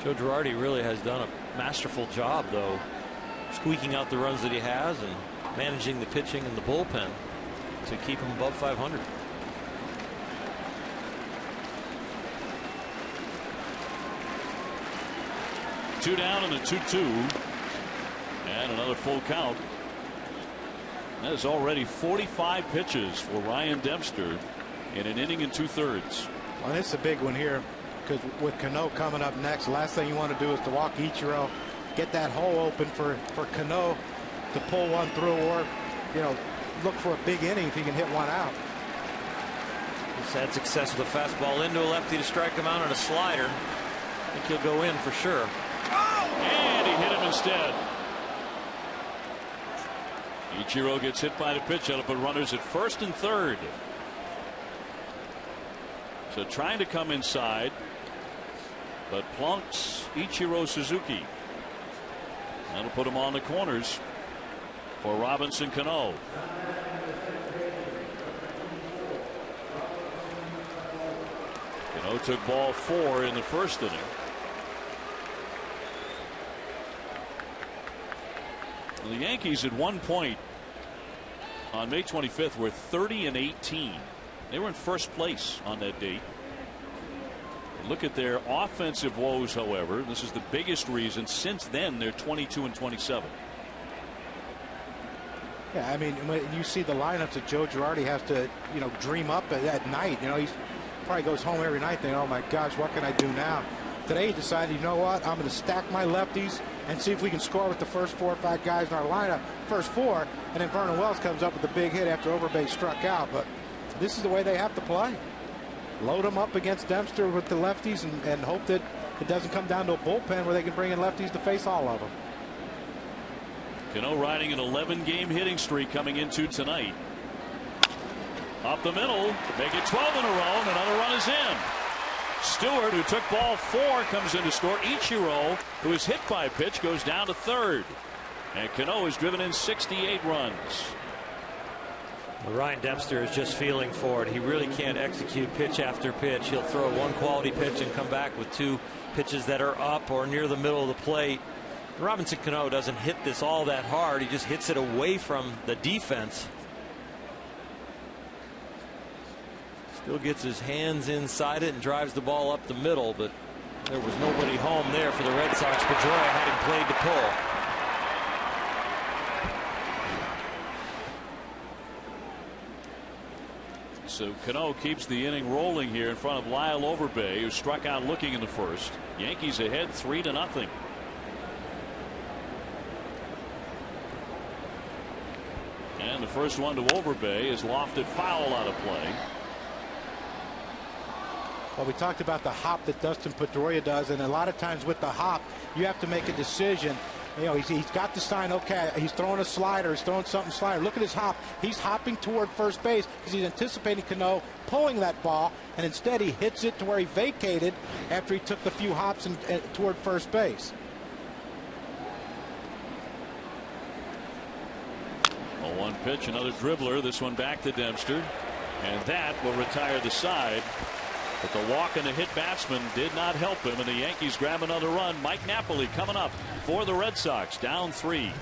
Joe Girardi really has done a masterful job, though, squeaking out the runs that he has and managing the pitching and the bullpen to keep him above 500. Two down and a 2-2, and another full count. That is already 45 pitches for Ryan Dempster in an inning and 2/3. Well, it's a big one here, because with Cano coming up next, the last thing you want to do is to walk Ichiro, get that hole open for Cano to pull one through, or look for a big inning if he can hit one out. He's had success with a fastball into a lefty to strike him out on a slider. I think he'll go in for sure. And he hit him instead. Ichiro gets hit by the pitch. That'll put runners at first and third. So trying to come inside, but plunks Ichiro Suzuki. That'll put him on the corners for Robinson Cano. Cano took ball 4 in the first inning. The Yankees at one point on May 25th were 30-18. They were in first place on that date. Look at their offensive woes, however. This is the biggest reason. Since then, they're 22-27. Yeah, I mean, when you see the lineups that Joe Girardi has to, dream up at night. He probably goes home every night thinking, oh my gosh, what can I do now? Today he decided, you know what, I'm going to stack my lefties and see if we can score with the first 4 or 5 guys in our lineup, first 4, and then Vernon Wells comes up with a big hit after Overbay struck out. But this is the way they have to play. Load them up against Dempster with the lefties and hope that it doesn't come down to a bullpen where they can bring in lefties to face all of them. Cano riding an 11-game hitting streak coming into tonight. Up the middle, make it 12 in a row, and another run is in. Stewart, who took ball 4, comes in to score. Ichiro, who is hit by a pitch, goes down to third. And Cano has driven in 68 runs. Well, Ryan Dempster is just feeling for it. He really can't execute pitch after pitch. He'll throw one quality pitch and come back with 2 pitches that are up or near the middle of the plate. Robinson Cano doesn't hit this all that hard. He just hits it away from the defense. Still gets his hands inside it and drives the ball up the middle, but there was nobody home there for the Red Sox. Pedroia had him played to pull. So Cano keeps the inning rolling here in front of Lyle Overbay, who struck out looking in the first. Yankees ahead 3-0. And the first one to Overbay is lofted foul out of play. Well, we talked about the hop that Dustin Pedroia does, and a lot of times with the hop, you have to make a decision. You know, he's got the sign, okay, he's throwing a slider, he's throwing something slider. Look at his hop. He's hopping toward first base because he's anticipating Cano pulling that ball, and instead he hits it to where he vacated after he took the few hops toward first base. Oh, one pitch, another dribbler, this one back to Dempster, and that will retire the side. But the walk and the hit batsman did not help him, and the Yankees grab another run. Mike Napoli coming up for the Red Sox, down 3.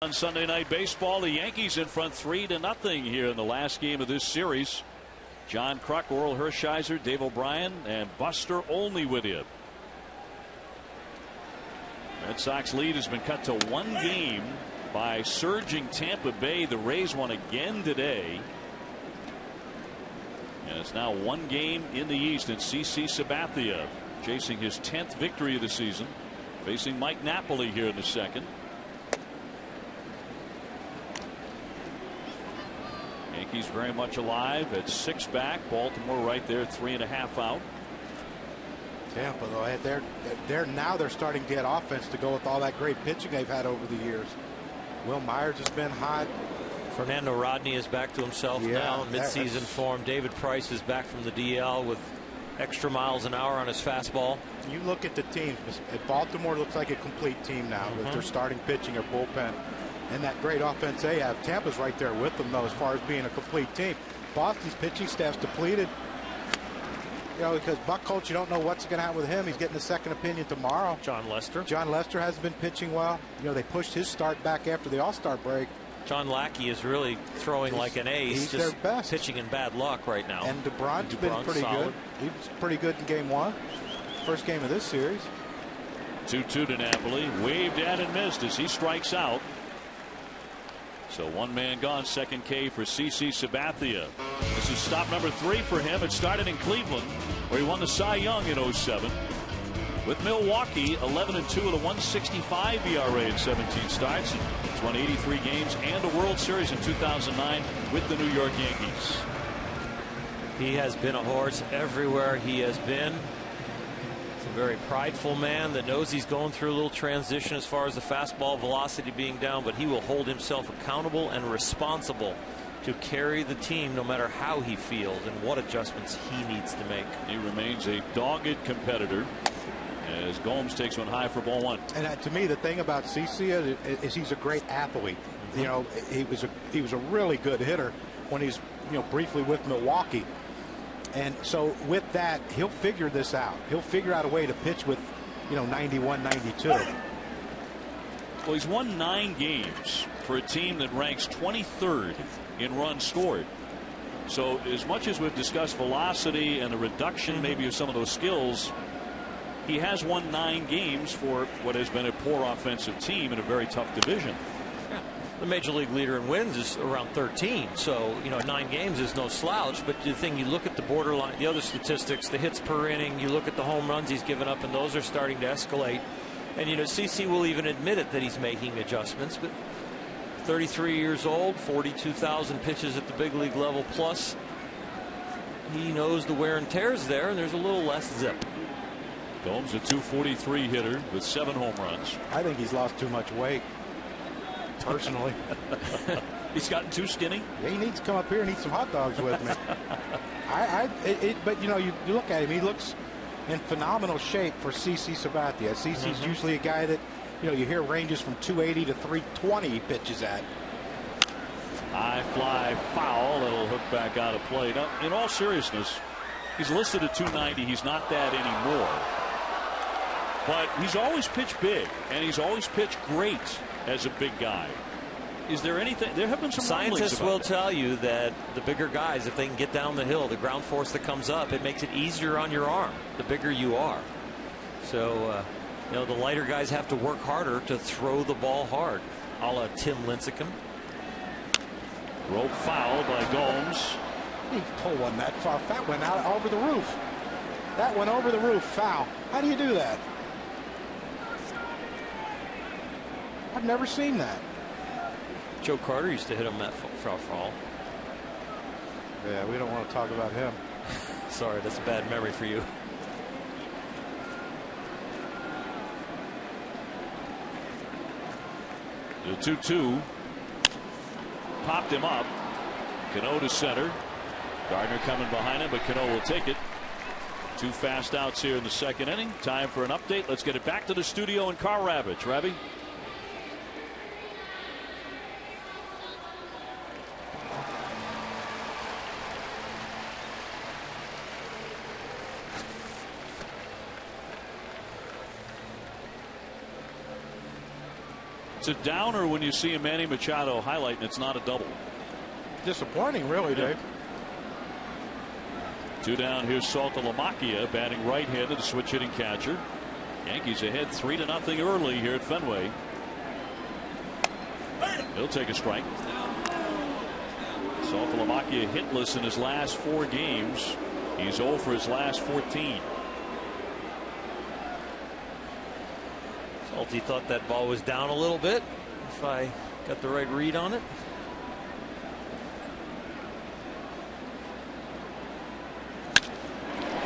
On Sunday Night Baseball, the Yankees in front 3-0 here in the last game of this series. John Kruk, Oral Hershiser, Dave O'Brien, and Buster Olney with you. Red Sox lead has been cut to 1 game by surging Tampa Bay. The Rays won again today. And it's now 1 game in the East, and CC Sabathia chasing his 10th victory of the season, facing Mike Napoli here in the second. Yankees very much alive at 6 back. Baltimore right there, 3.5 out. Tampa, though, they're starting to get offense to go with all that great pitching they've had over the years. Will Myers has been hot. Fernando Rodney is back to himself now in midseason form. David Price is back from the DL with extra miles an hour on his fastball. You look at the teams. Baltimore looks like a complete team now with their starting pitching, or bullpen, and that great offense they have. Tampa's right there with them, though, as far as being a complete team. Boston's pitching staff's depleted. You know, because Buckholz, you don't know what's going to happen with him. He's getting a second opinion tomorrow. John Lester hasn't been pitching well. You know, they pushed his start back after the All-Star break. John Lackey is really throwing like an ace. He's just their best. Pitching in bad luck right now. And DeBron's been pretty good. He was pretty good in game 1. First game of this series. 2-2 to Napoli. Waved at and missed as he strikes out. So one man gone, second K for CC Sabathia. This is stop number 3 for him. It started in Cleveland, where he won the Cy Young in 07. With Milwaukee, 11-2 with a 1.65 ERA in 17 starts. He's won 83 games and a World Series in 2009 with the New York Yankees. He has been a horse everywhere he has been. He's a very prideful man that knows he's going through a little transition as far as the fastball velocity being down, but he will hold himself accountable and responsible to carry the team no matter how he feels and what adjustments he needs to make. He remains a dogged competitor as Gomes takes one high for ball 1. And to me, the thing about CC is he's a great athlete. You know, he was a really good hitter when he's, you know, briefly with Milwaukee. And so with that, he'll figure this out. He'll figure out a way to pitch with, you know, 91, 92. Well, he's won 9 games for a team that ranks 23rd in runs scored. So as much as we've discussed velocity and the reduction maybe of some of those skills, he has won 9 games for what has been a poor offensive team in a very tough division. Yeah. The major league leader in wins is around 13. So, you know, 9 games is no slouch. But the thing, you look at the borderline, the other statistics, the hits per inning, you look at the home runs he's given up, and those are starting to escalate. And, you know, CC will even admit it that he's making adjustments. But 33 years old, 42,000 pitches at the big league level plus. He knows the wear and tear is there, and there's a little less zip. Gomes, a 243 hitter with 7 home runs. I think he's lost too much weight, personally. He's gotten too skinny. Yeah, he needs to come up here and eat some hot dogs with me. But you know, you look at him, he looks in phenomenal shape for CC Sabathia. CC's usually a guy that, you know, you hear ranges from 280 to 320 he pitches at. High fly foul. That'll hook back out of play. Now, in all seriousness, he's listed at 290. He's not that anymore. But he's always pitched big, and he's always pitched great as a big guy. Is there anything? There have been some scientists will tell you that the bigger guys, if they can get down the hill, the ground force that comes up, it makes it easier on your arm the bigger you are. So, you know, the lighter guys have to work harder to throw the ball hard, a la Tim Lincecum. Rope foul by Gomes. He pulled one that far. That went out over the roof. That went over the roof. Foul. How do you do that? I've never seen that. Joe Carter used to hit him that foul. Yeah, we don't want to talk about him. Sorry, that's a bad memory for you. The 2-2 popped him up. Cano to center. Gardner coming behind him, but Cano will take it. 2 fast outs here in the second inning. Time for an update. Let's get it back to the studio in Carl Ravitch. Ravi. It's a downer when you see a Manny Machado highlight and it's not a double. Disappointing, really, Dave. 2 down. Here's Sabathia batting right-handed, the switch hitting catcher. Yankees ahead 3-0 early here at Fenway. He'll take a strike. Sabathia hitless in his last 4 games. He's 0 for his last 14. Salty thought that ball was down a little bit, if I got the right read on it.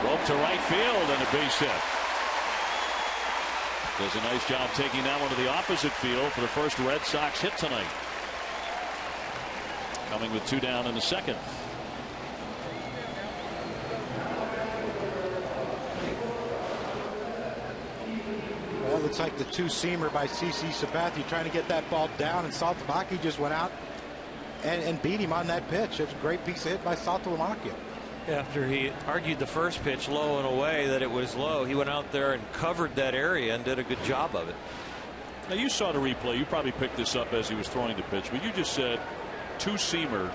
Rope to right field and a base hit. Does a nice job taking that one to the opposite field for the first Red Sox hit tonight. Coming with 2 down in the second. Well, it looks like the 2-seamer by CC Sabathia trying to get that ball down, and Sabathia just went out and beat him on that pitch. It's a great piece of hit by Sabathia. After he argued the first pitch low and away that it was low, he went out there and covered that area and did a good job of it. Now, you saw the replay. You probably picked this up as he was throwing the pitch, but you just said 2-seamer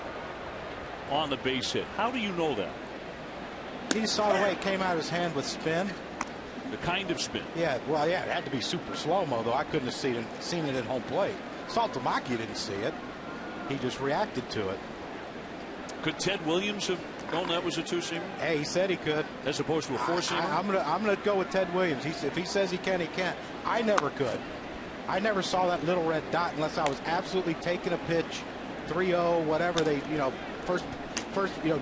on the base hit. How do you know that? He just saw the way it came out of his hand with spin. The kind of spin. Yeah, well, yeah, it had to be super slow-mo, though. I couldn't have seen it at home plate. Sabathia didn't see it. he just reacted to it. Could Ted Williams have known that was a two-seamer? Hey, he said he could. As opposed to a four-seamer? I'm gonna go with Ted Williams. If he says he can, he can. I never could. I never saw that little red dot unless I was absolutely taking a pitch, 3-0, whatever they, first,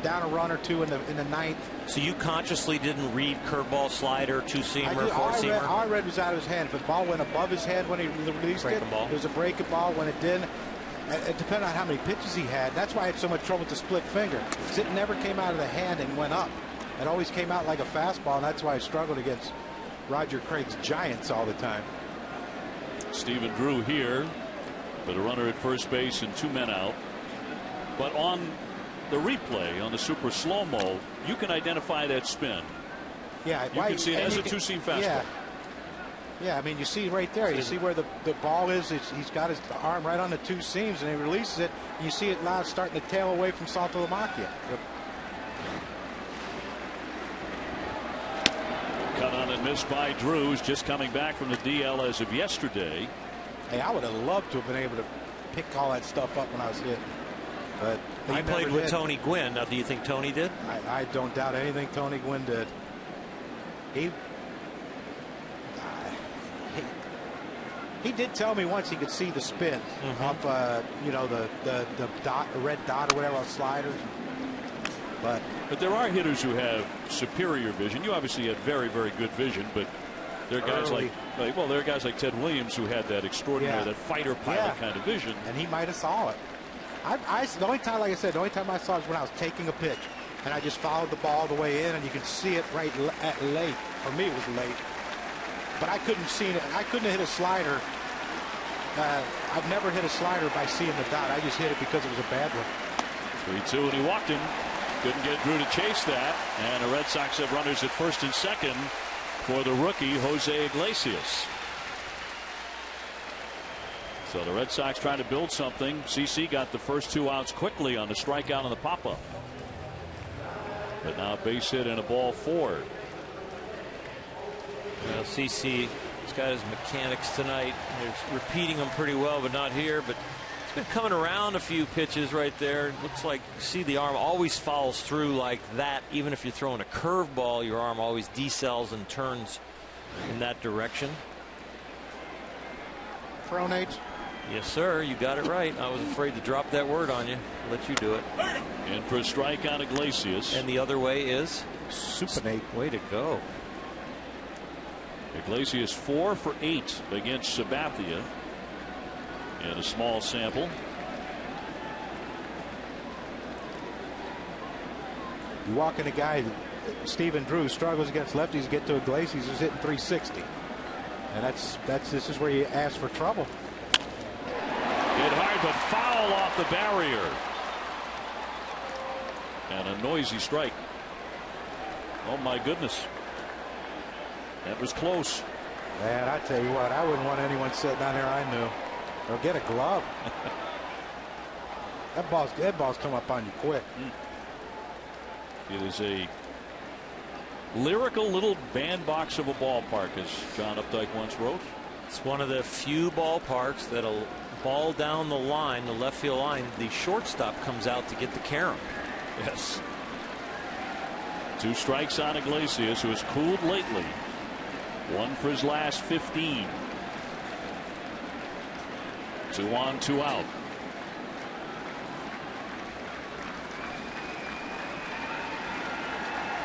down a run or two in the ninth. So you consciously didn't read curveball, slider, two-seamer, four-seamer? All I read was out of his hand. If the ball went above his head when he released it, it was a breaking ball. When it didn't, it depended on how many pitches he had. That's why I had so much trouble with the split finger, because it never came out of the hand and went up. It always came out like a fastball, and that's why I struggled against Roger Craig's Giants all the time. Stephen Drew here, but a runner at first base and 2 men out. But on the replay, on the super slow-mo, you can identify that spin. Yeah, you can see it as a two-seam fastball. Yeah, I mean, you see right there. You see where the ball is. He's got his arm right on the two seams, and he releases it. And you see it now starting to tail away from Saltalamacchia. Yep. Cut on and missed by Drews, just coming back from the DL as of yesterday. Hey, I would have loved to have been able to pick all that stuff up when I was hitting. But he played with Tony Gwynn. Now, do you think Tony did? I don't doubt anything Tony Gwynn did. He did tell me once he could see the spin off, the red dot or whatever on sliders. But there are hitters who have superior vision. You obviously had very, very good vision, but there are guys there are guys like Ted Williams who had that extraordinary, that fighter pilot kind of vision. And he might have saw it. The only time, like I said, the only time I saw it was when I was taking a pitch, and I just followed the ball the way in, and you can see it right at late. For me, it was late. But I couldn't see it. I couldn't have hit a slider. I've never hit a slider by seeing the dot. I just hit it because it was a bad one. 3-2, and he walked him. Couldn't get Drew to chase that. And the Red Sox have runners at first and second for the rookie, Jose Iglesias. So the Red Sox trying to build something. CC got the first 2 outs quickly on the strikeout on the pop-up. But now a base hit and a ball 4. Well, CC has got his mechanics tonight. He's repeating them pretty well, but not here. But he's been coming around a few pitches right there. It looks like, you see, the arm always follows through like that. Even if you're throwing a curveball, your arm always decels and turns in that direction. Pronate. Yes, sir. You got it right. I was afraid to drop that word on you. Let you do it. And for a strike on Iglesias. And the other way is supinate. Way to go. Iglesias 4 for 8 against Sabathia in a small sample. You walk in a guy, Stephen Drew, struggles against lefties, get to Iglesias, who's hitting 360, and this is where you ask for trouble. Hit hard, but foul off the barrier, and a noisy strike. Oh my goodness. That was close. Man, I tell you what, I wouldn't want anyone sitting down there I knew. Or get a glove. that ball's come up on you quick. It is a lyrical little bandbox of a ballpark, as John Updike once wrote. It's one of the few ballparks that'll ball down the line, the left field line, the shortstop comes out to get the carom. Yes. 2 strikes on Iglesias, who has cooled lately. 1 for his last 15. 2 on, 2 out.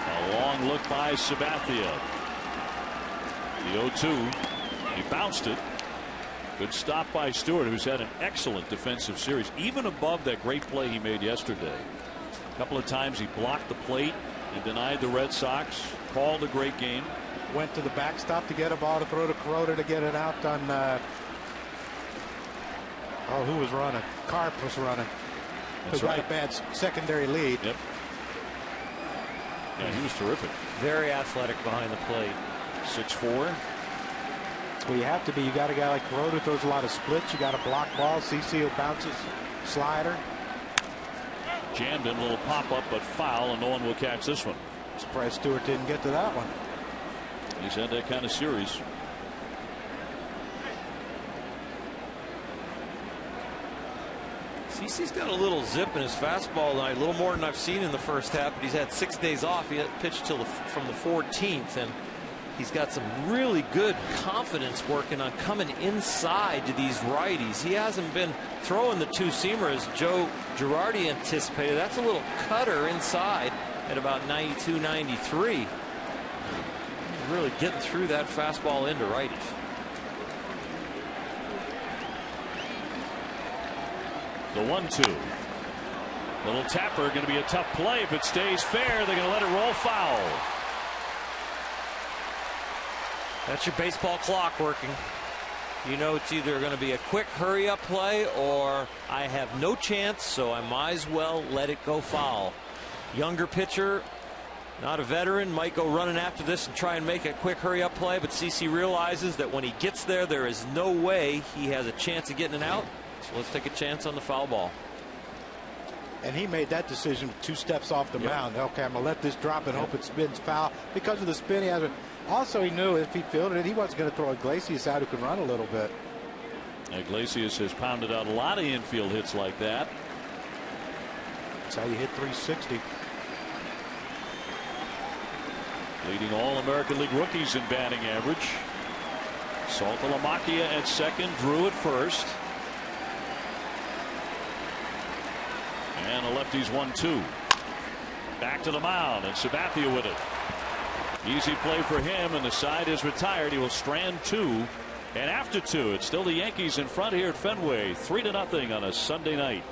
A long look by Sabathia. The 0-2. He bounced it. Good stop by Stewart, who's had an excellent defensive series, even above that great play he made yesterday. A couple of times he blocked the plate and denied the Red Sox. Called a great game. Went to the backstop to get a ball to throw to Kuroda to get it out on. Who was running? Karp was running. That's who right. got a bad secondary lead. Yep. Yeah, he was terrific. Very athletic behind the plate. 6'4". Well, you have to be. You got a guy like Kuroda who throws a lot of splits. You got a block ball. CC who bounces slider. Jammed in, a little pop-up, but foul, and no one will catch this one. Surprised Stewart didn't get to that one. He's had that kind of series. CC's got a little zip in his fastball tonight, a little more than I've seen in the first half, but he's had 6 days off. He hadn't pitched from the 14th, and he's got some really good confidence working on coming inside to these righties. He hasn't been throwing the two-seamer as Joe Girardi anticipated. That's a little cutter inside at about 92, 93. He's really getting through that fastball into righties. The 1-2. Little tapper, going to be a tough play. If it stays fair, they're going to let it roll foul. That's your baseball clock working. You know it's either going to be a quick hurry-up play or I have no chance, so I might as well let it go foul. Younger pitcher, not a veteran, might go running after this and try and make a quick hurry-up play, but CC realizes that when he gets there, there is no way he has a chance of getting it out. So let's take a chance on the foul ball. And he made that decision 2 steps off the mound. Okay, I'm going to let this drop and hope it spins foul. Because of the spin he has. Also, he knew if he fielded it, he wasn't going to throw Iglesias out who can run a little bit. Iglesias has pounded out a lot of infield hits like that. That's how you hit 360. Leading All-American League rookies in batting average. Saltalamacchia at second, Drew at first. And a lefty's 1-2. Back to the mound, and Sabathia with it. Easy play for him, and the side is retired. He will strand 2. And after 2, it's still the Yankees in front here at Fenway, 3-0 on a Sunday night.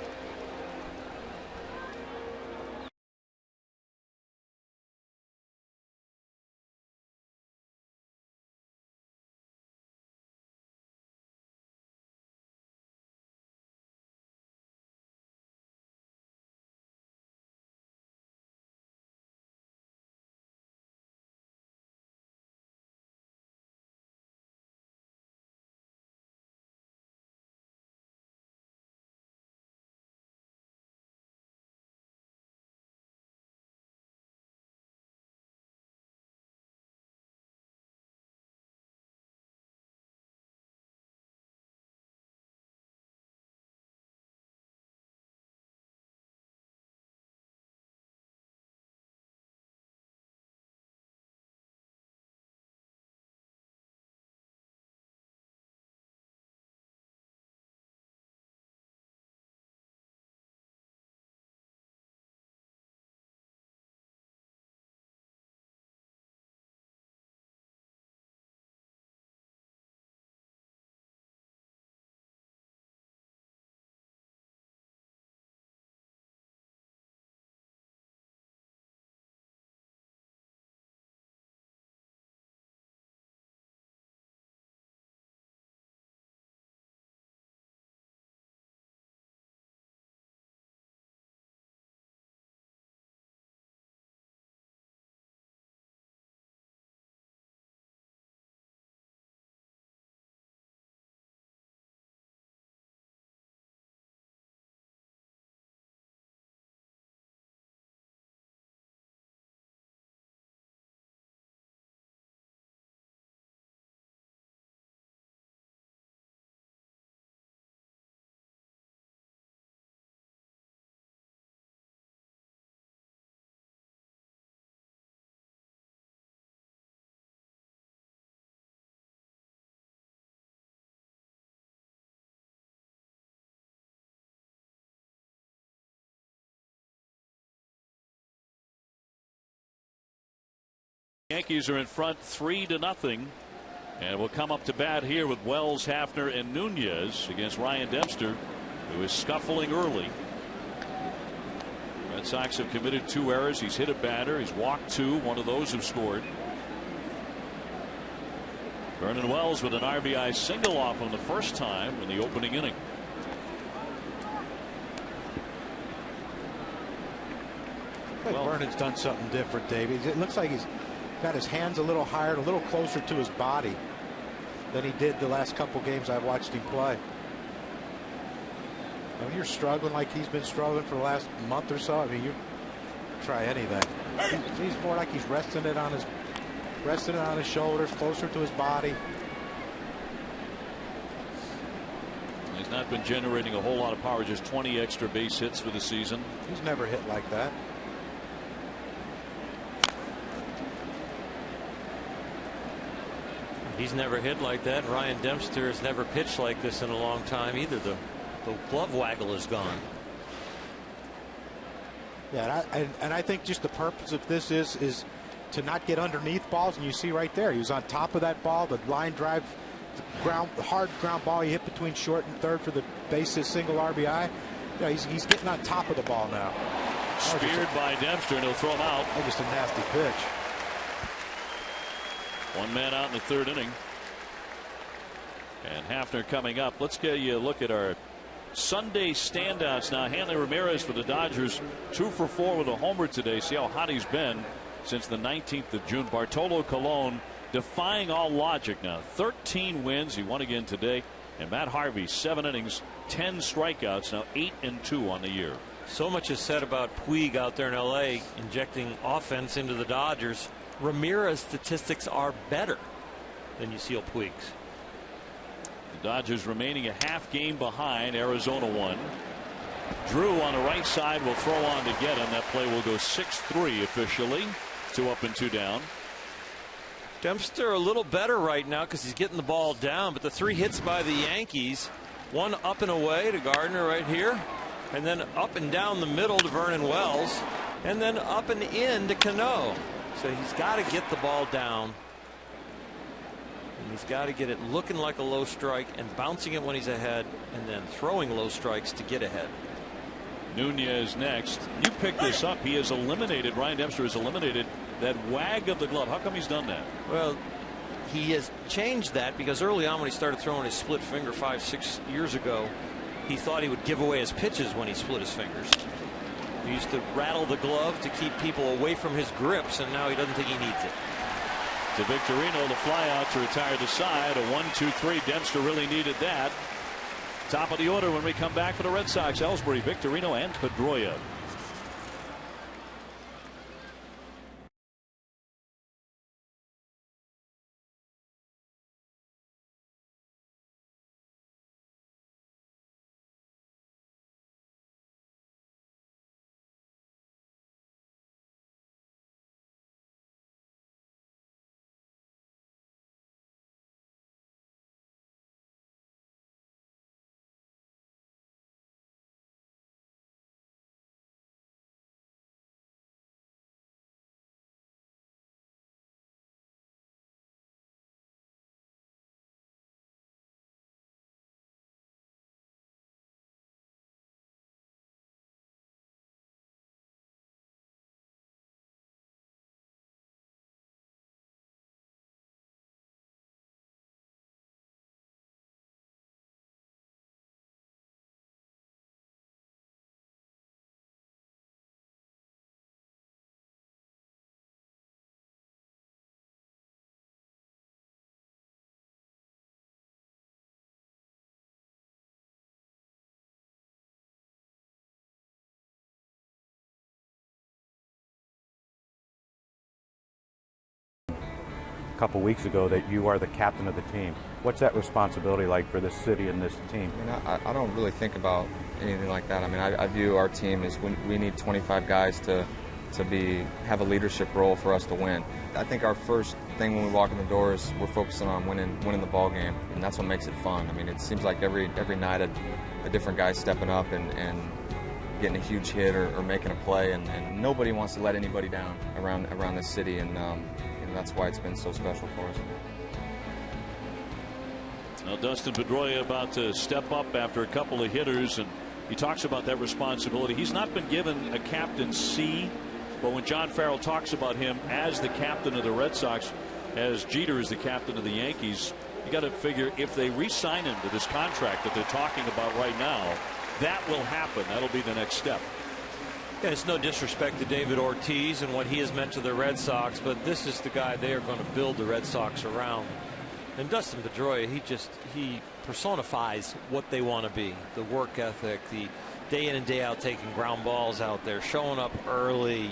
Yankees are in front 3-0, and will come up to bat here with Wells, Hafner, and Nunez against Ryan Dempster, who is scuffling early. Red Sox have committed 2 errors. He's hit a batter. He's walked 2. One of those have scored. Vernon Wells with an RBI single off him the first time in the opening inning. Well, Vernon's done something different, Davey. It looks like he's got his hands a little higher, a little closer to his body than he did the last couple games I've watched him play. And when you're struggling like he's been struggling for the last month or so, I mean, you try anything. He's more like he's resting it on his shoulders, closer to his body. He's not been generating a whole lot of power, just 20 extra base hits for the season. He's never hit like that. He's never hit like that. Ryan Dempster has never pitched like this in a long time either. The glove waggle is gone. Yeah, and I think just the purpose of this is to not get underneath balls, and you see right there, he was on top of that ball. The line drive, the hard ground ball he hit between short and third for the bases single RBI. Yeah, he's getting on top of the ball now. Speared by Dempster, and he'll throw him out. That was just a nasty pitch. One man out in the third inning. And Hafner coming up. Let's get you a look at our Sunday standouts now. Hanley Ramirez for the Dodgers, 2 for 4 with a homer today. See how hot he's been since the 19th of June. Bartolo Colon defying all logic now. 13 wins. He won again today. And Matt Harvey, 7 innings, 10 strikeouts, now 8-2 on the year. So much is said about Puig out there in LA injecting offense into the Dodgers. Ramirez statistics are better than Yasiel Puig's. The Dodgers remaining a half game behind. Arizona 1. Drew on the right side will throw on to get him. That play will go 6-3 officially. 2 up and 2 down. Dempster a little better right now because he's getting the ball down, but the 3 hits by the Yankees, one up and away to Gardner right here, and then up and down the middle to Vernon Wells, and then up and in to Cano. So he's got to get the ball down, and he's got to get it looking like a low strike and bouncing it when he's ahead, and then throwing low strikes to get ahead. Nunez next. You picked this up. He has eliminated, Ryan Dempster has eliminated that wag of the glove. How come he's done that? Well, he has changed that because early on when he started throwing his split finger 5-6 years ago, he thought he would give away his pitches when he split his fingers. He used to rattle the glove to keep people away from his grips, and now he doesn't think he needs it. To Victorino, the fly out to retire the side. A 1-2-3. Dempster really needed that. Top of the order when we come back for the Red Sox. Ellsbury, Victorino, and Pedroia. Couple weeks ago that you are the captain of the team. What's that responsibility like for this city and this team? I mean, I don't really think about anything like that. I mean, I view our team as we need 25 guys to have a leadership role for us to win. I think our first thing when we walk in the door is we're focusing on winning the ball game, and that's what makes it fun. I mean, it seems like every night a different guy stepping up and getting a huge hit or making a play, and nobody wants to let anybody down around this city, and that's why it's been so special for us. Now Dustin Pedroia about to step up after a couple of hitters, and he talks about that responsibility. He's not been given a captaincy, but when John Farrell talks about him as the captain of the Red Sox, as Jeter is the captain of the Yankees, you got to figure if they re-sign him to this contract that they're talking about right now, that will happen. That'll be the next step. Yeah, it's no disrespect to David Ortiz and what he has meant to the Red Sox, but this is the guy they are going to build the Red Sox around. And Dustin Pedroia, he personifies what they want to be. The work ethic, the day in and day out taking ground balls out there, showing up early,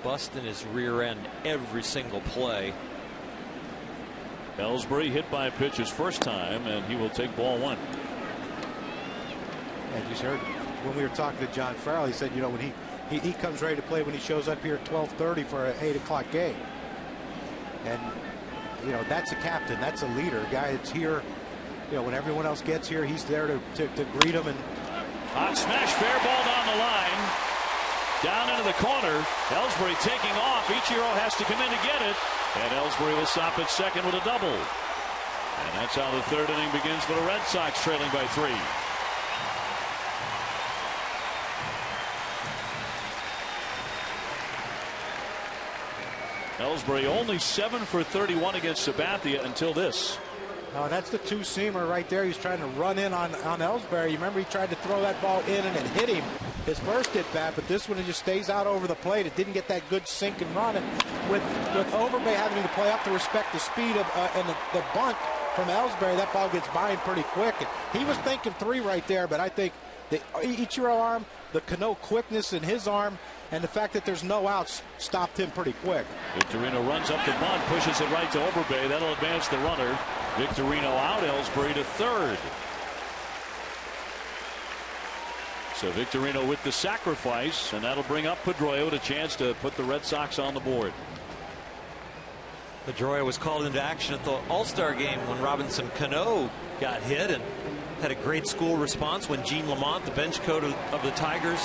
busting his rear end every single play. Ellsbury hit by a pitch his first time, and he will take ball 1. And you heard when we were talking to John Farrell, he said, you know, when he comes ready to play when he shows up here at 12:30 for an 8 o'clock game. And, you know, that's a captain. That's a leader. A guy that's here, you know, when everyone else gets here, he's there to greet them. And hot smash, fair ball down the line. Down into the corner. Ellsbury taking off. Ichiro has to come in to get it. And Ellsbury will stop at second with a double. And that's how the third inning begins for the Red Sox, trailing by 3. Ellsbury only 7 for 31 against Sabathia until this. Oh, that's the two-seamer right there. He's trying to run in on Ellsbury. You remember he tried to throw that ball in and it hit him. His first at bat, but this one it just stays out over the plate. It didn't get that good sink and run. And with Overbay having to play up to respect the speed of and the bunt from Ellsbury, that ball gets by him pretty quick. And he was thinking 3 right there, but I think the Ichiro arm, the Cano quickness in his arm, and the fact that there's no outs stopped him pretty quick. Victorino runs up the bunt, pushes it right to Overbay. That'll advance the runner. Victorino out, Ellsbury to third. So Victorino with the sacrifice, and that'll bring up Pedroia with a chance to put the Red Sox on the board. Pedroia was called into action at the All-Star game when Robinson Cano got hit and had a great school response when Gene Lamont, the bench coach of the Tigers,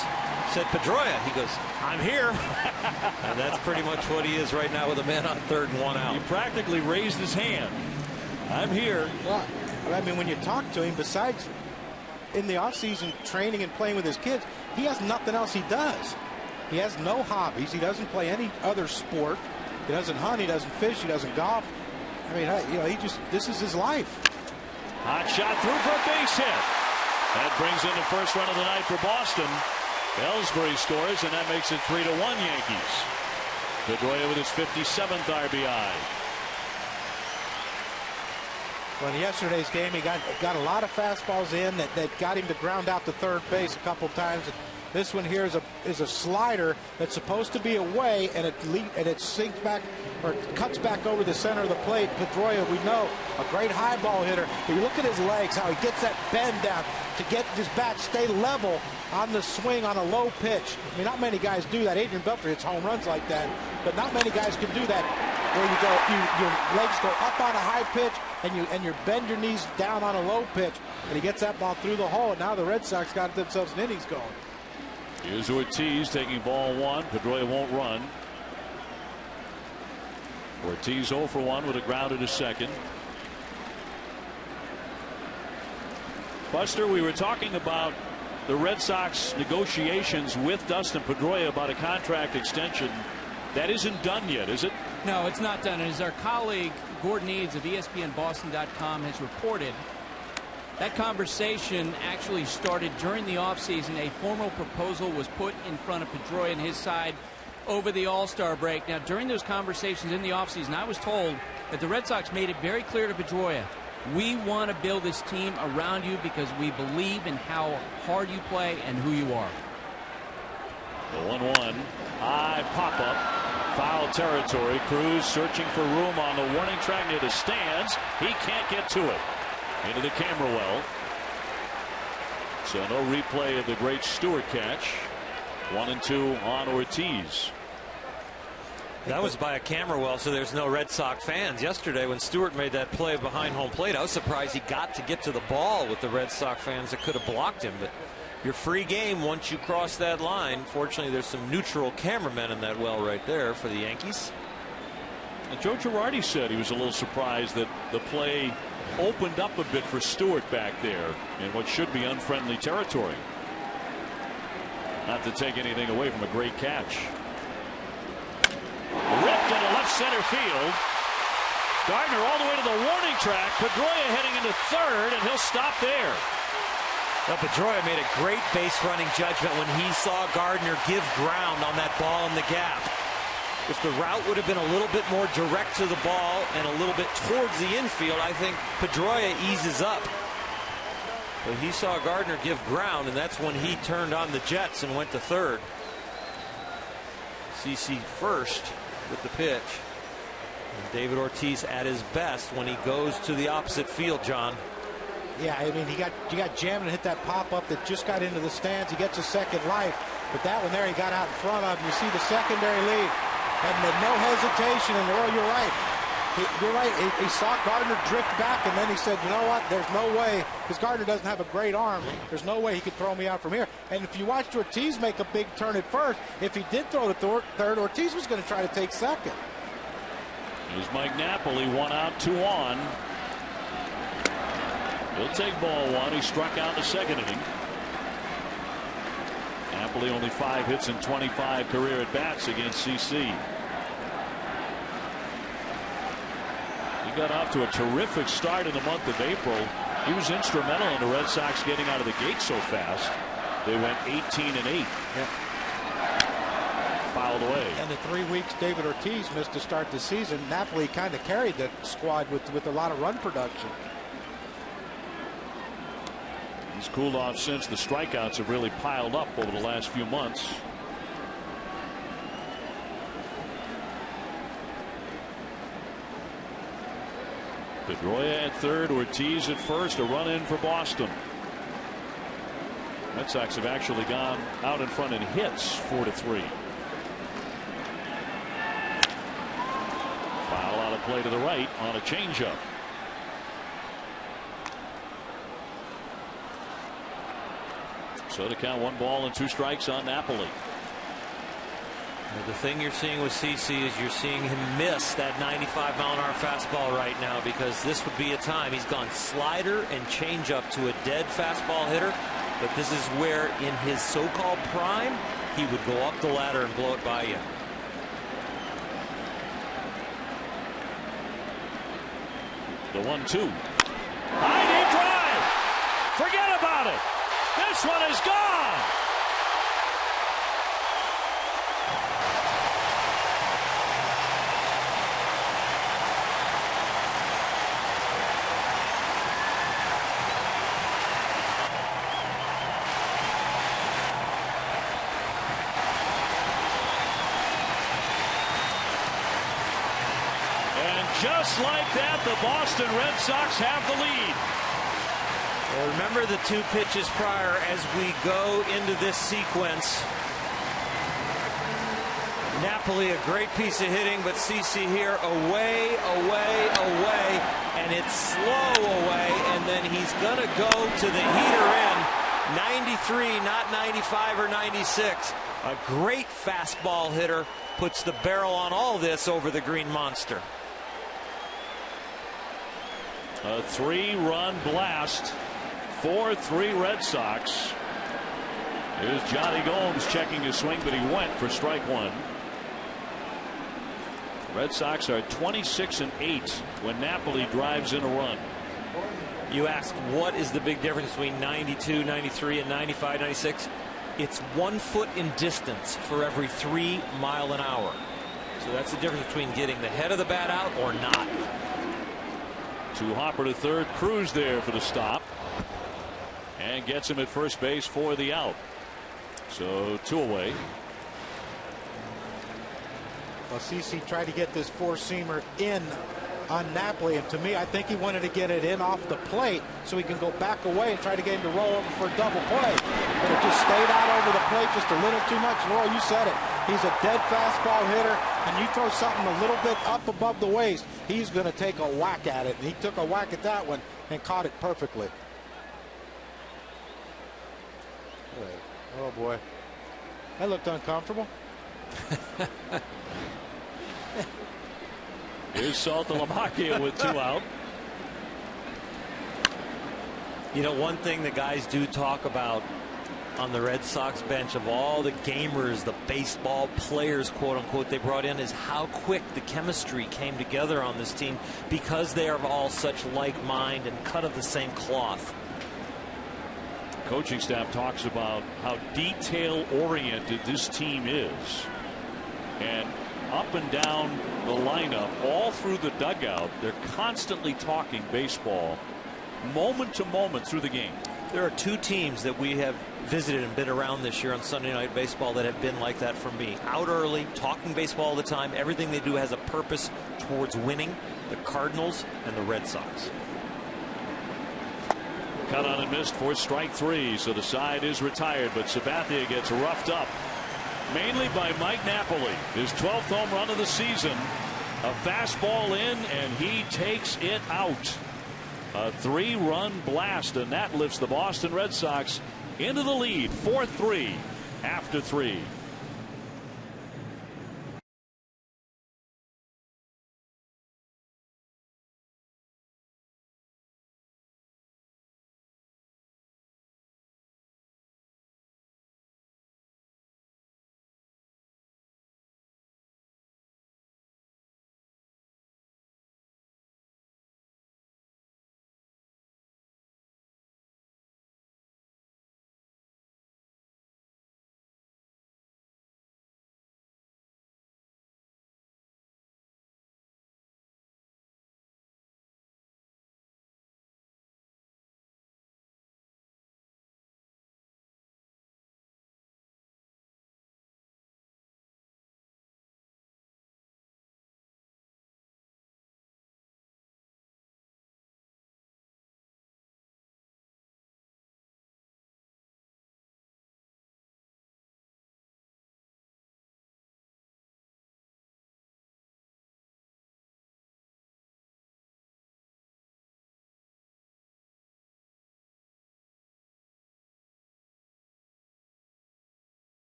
said Pedroia. He goes, I'm here. And that's pretty much what he is right now with a man on third and 1 out. He practically raised his hand. I'm here. Well, I mean, when you talk to him, besides in the offseason training and playing with his kids, he has nothing else he does. He has no hobbies. He doesn't play any other sport. He doesn't hunt. He doesn't fish. He doesn't golf. I mean, you know, this is his life. Hot shot through for a base hit. That brings in the first run of the night for Boston. Ellsbury scores, and that makes it 3-1 Yankees. Pedroia with his 57th RBI. Well, in yesterday's game, he got a lot of fastballs in that got him to ground out to third base a couple times. This one here is a slider that's supposed to be away, and it sinks back or cuts back over the center of the plate. Pedroia, we know, a great high ball hitter. If you look at his legs, how he gets that bend down to get his bat stay level on the swing on a low pitch. I mean, not many guys do that. Adrian Beltre hits home runs like that, but not many guys can do that. Where your legs go up on a high pitch and you bend your knees down on a low pitch, and he gets that ball through the hole. And now the Red Sox got themselves an innings going. Here's Ortiz taking ball 1. Pedroia won't run. Ortiz 0 for 1 with a grounded to second. Buster, we were talking about the Red Sox negotiations with Dustin Pedroia about a contract extension. That isn't done yet, is it? No, it's not done. And as our colleague Gordon Eads of ESPNBoston.com has reported, that conversation actually started during the offseason. A formal proposal was put in front of Pedroia and his side over the All-Star break. Now, during those conversations in the offseason, I was told that the Red Sox made it very clear to Pedroia, we want to build this team around you because we believe in how hard you play and who you are. The 1-1. High pop-up. Foul territory. Cruz searching for room on the warning track near the stands. He can't get to it. Into the camera well. So no replay of the great Stewart catch. 1-2 on Ortiz. That was by a camera well, so there's no Red Sox fans. Yesterday when Stewart made that play behind home plate, I was surprised he got to get to the ball with the Red Sox fans that could have blocked him. But your free game once you cross that line. Fortunately, there's some neutral cameramen in that well right there for the Yankees. And Joe Girardi said he was a little surprised that the play opened up a bit for Stewart back there in what should be unfriendly territory. Not to take anything away from a great catch. Ripped into left center field. Gardner all the way to the warning track. Pedroia heading into third, and he'll stop there. Well, Pedroia made a great base running judgment when he saw Gardner give ground on that ball in the gap. If the route would have been a little bit more direct to the ball and a little bit towards the infield, I think Pedroia eases up. But he saw Gardner give ground, and that's when he turned on the jets and went to third. CC first with the pitch. And David Ortiz at his best when he goes to the opposite field, John. Yeah, I mean, you got jammed and hit that pop-up that just got into the stands. He gets a second life. But that one there, he got out in front of him. You see the secondary lead. And no hesitation. And, Earl, you're right. You're right. He saw Gardner drift back, and then he said, you know what, there's no way, because Gardner doesn't have a great arm, there's no way he could throw me out from here. And if you watched Ortiz make a big turn at first, if he did throw to third, Ortiz was going to try to take second. Here's Mike Napoli, 1 out, 2 on. He'll take ball 1. He struck out in the second inning. Napoli only 5 hits and 25 career at bats against CC. He got off to a terrific start in the month of April. He was instrumental in the Red Sox getting out of the gate so fast. They went 18-8. Yeah. Fouled away. And the 3 weeks David Ortiz missed to start the season, Napoli kind of carried the squad with a lot of run production. He's cooled off since. The strikeouts have really piled up over the last few months. Pedroia at third, Ortiz at first, a run in for Boston. Red Sox have actually gone out in front in hits 4-3. Foul out of play to the right on a changeup. So to count 1 ball and 2 strikes on Napoli. The thing you're seeing with CC is you're seeing him miss that 95-mile-an-hour fastball right now, because this would be a time. He's gone slider and changeup to a dead fastball hitter, but this is where in his so-called prime he would go up the ladder and blow it by you. The 1-2. High deep drive. Forget about it. This one is gone. Just like that, the Boston Red Sox have the lead. Well, remember the 2 pitches prior as we go into this sequence. Napoli, a great piece of hitting, but CC here away, and it's slow away, and then he's going to go to the heater in. 93, not 95 or 96. A great fastball hitter puts the barrel on all this over the Green Monster. A 3-run blast, 4-3 Red Sox. Here's Johnny Gomes checking his swing, but he went for strike 1. Red Sox are 26-8 when Napoli drives in a run. You asked what is the big difference between 92, 93, and 95, 96? It's 1 foot in distance for every 3 miles an hour. So that's the difference between getting the head of the bat out or not. To Hopper to third, Cruz there for the stop, and gets him at first base for the out. So 2 away. Well, CC tried to get this 4-seamer in on Napoli, and to me, I think he wanted to get it in off the plate so he can go back away and try to get him to roll over for a double play. But it just stayed out over the plate just a little too much. Laurel, you said it. He's a dead fastball hitter, and you throw something a little bit up above the waist, he's going to take a whack at it. And he took a whack at that one and caught it perfectly. Oh, boy. That looked uncomfortable. Here's Saltalamacchia with 2 out. You know, one thing the guys do talk about on the Red Sox bench, of all the gamers, the baseball players, quote unquote, they brought in, is how quick the chemistry came together on this team, because they are all such like mind and cut of the same cloth. Coaching staff talks about how detail oriented this team is, and up and down the lineup, all through the dugout, they're constantly talking baseball moment to moment through the game. There are 2 teams that we have visited and been around this year on Sunday Night Baseball that have been like that for me. Out early, talking baseball all the time. Everything they do has a purpose towards winning. The Cardinals and the Red Sox. Cut on and missed for strike 3. So the side is retired, but Sabathia gets roughed up mainly by Mike Napoli. His 12th home run of the season. A fastball in, and he takes it out. A 3-run blast, and that lifts the Boston Red Sox into the lead, 4-3 after 3.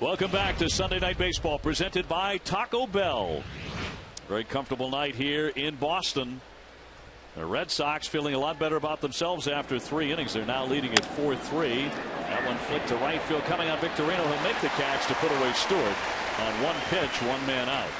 Welcome back to Sunday Night Baseball, presented by Taco Bell. Very comfortable night here in Boston. The Red Sox feeling a lot better about themselves after 3 innings. They're now leading at 4-3. That one flipped to right field, coming on Victorino. He'll make the catch to put away Stewart on 1 pitch, 1 man out.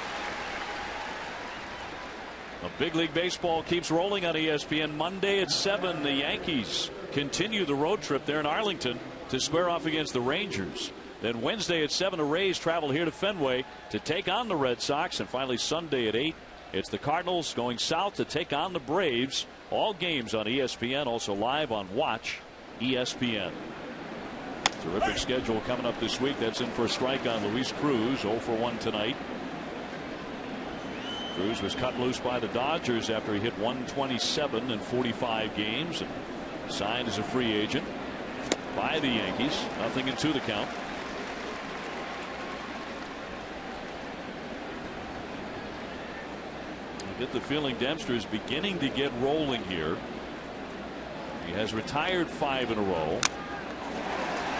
Big League Baseball keeps rolling on ESPN. Monday at 7, the Yankees continue the road trip there in Arlington to square off against the Rangers. Then Wednesday at 7, the Rays travel here to Fenway to take on the Red Sox. And finally Sunday at 8, it's the Cardinals going south to take on the Braves. All games on ESPN, also live on Watch ESPN. Terrific schedule coming up this week. That's in for a strike on Luis Cruz, 0 for 1 tonight. Cruz was cut loose by the Dodgers after he hit 127 in 45 games and signed as a free agent by the Yankees. 0-2 the count. Get the feeling Dempster is beginning to get rolling here. He has retired 5 in a row.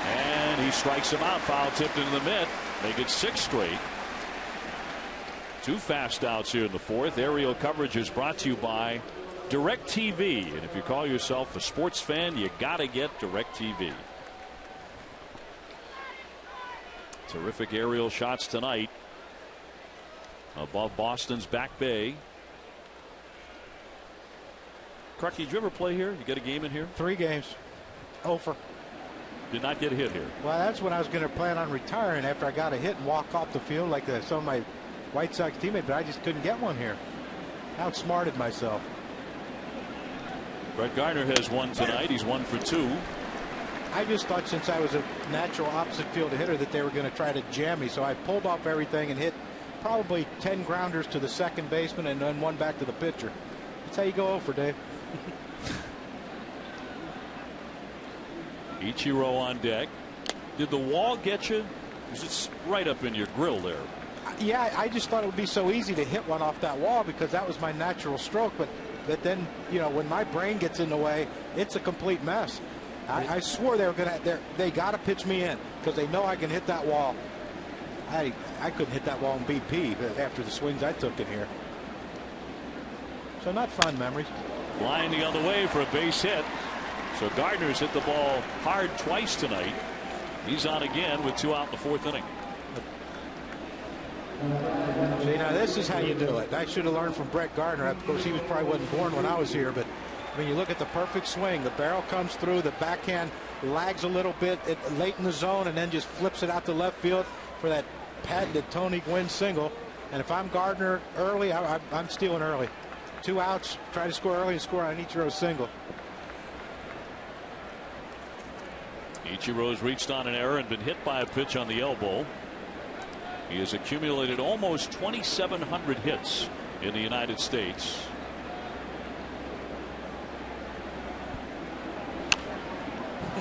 And he strikes him out. Foul tipped into the mitt. Make it 6 straight. 2 fast outs here in the 4th. Aerial coverage is brought to you by DirecTV. And if you call yourself a sports fan, you got to get DirecTV. Terrific aerial shots tonight above Boston's back bay. Crucky, did you ever play here? You get a game in here? 3 games. Over. Did not get a hit here. Well, that's when I was going to plan on retiring after I got a hit and walk off the field like some of my White Sox teammates, but I just couldn't get one here. Outsmarted myself. Brett Gardner has 1 tonight. He's 1 for 2. I just thought since I was a natural opposite field hitter that they were going to try to jam me, so I pulled off everything and hit probably 10 grounders to the second baseman and then 1 back to the pitcher. That's how you go over, Dave. Ichiro on deck. Did the wall get you? Because it's right up in your grill there. Yeah, I just thought it would be so easy to hit one off that wall because that was my natural stroke. But then, you know, when my brain gets in the way, it's a complete mess. I swore they got to pitch me in because they know I can hit that wall. I couldn't hit that wall in BP after the swings I took in here. So not fun memories. Line the other way for a base hit. So Gardner's hit the ball hard twice tonight. He's on again with 2 out in the 4th inning. See, now this is how you do it. I should have learned from Brett Gardner. Of course, he probably wasn't born when I was here, but when you look at the perfect swing, the barrel comes through, the backhand lags a little bit late in the zone, and then just flips it out to left field for that patented Tony Gwynn single. And if I'm Gardner early, I'm stealing early. 2 outs, try to score early and score on Ichiro's single. Ichiro's reached on an error and been hit by a pitch on the elbow. He has accumulated almost 2,700 hits in the United States.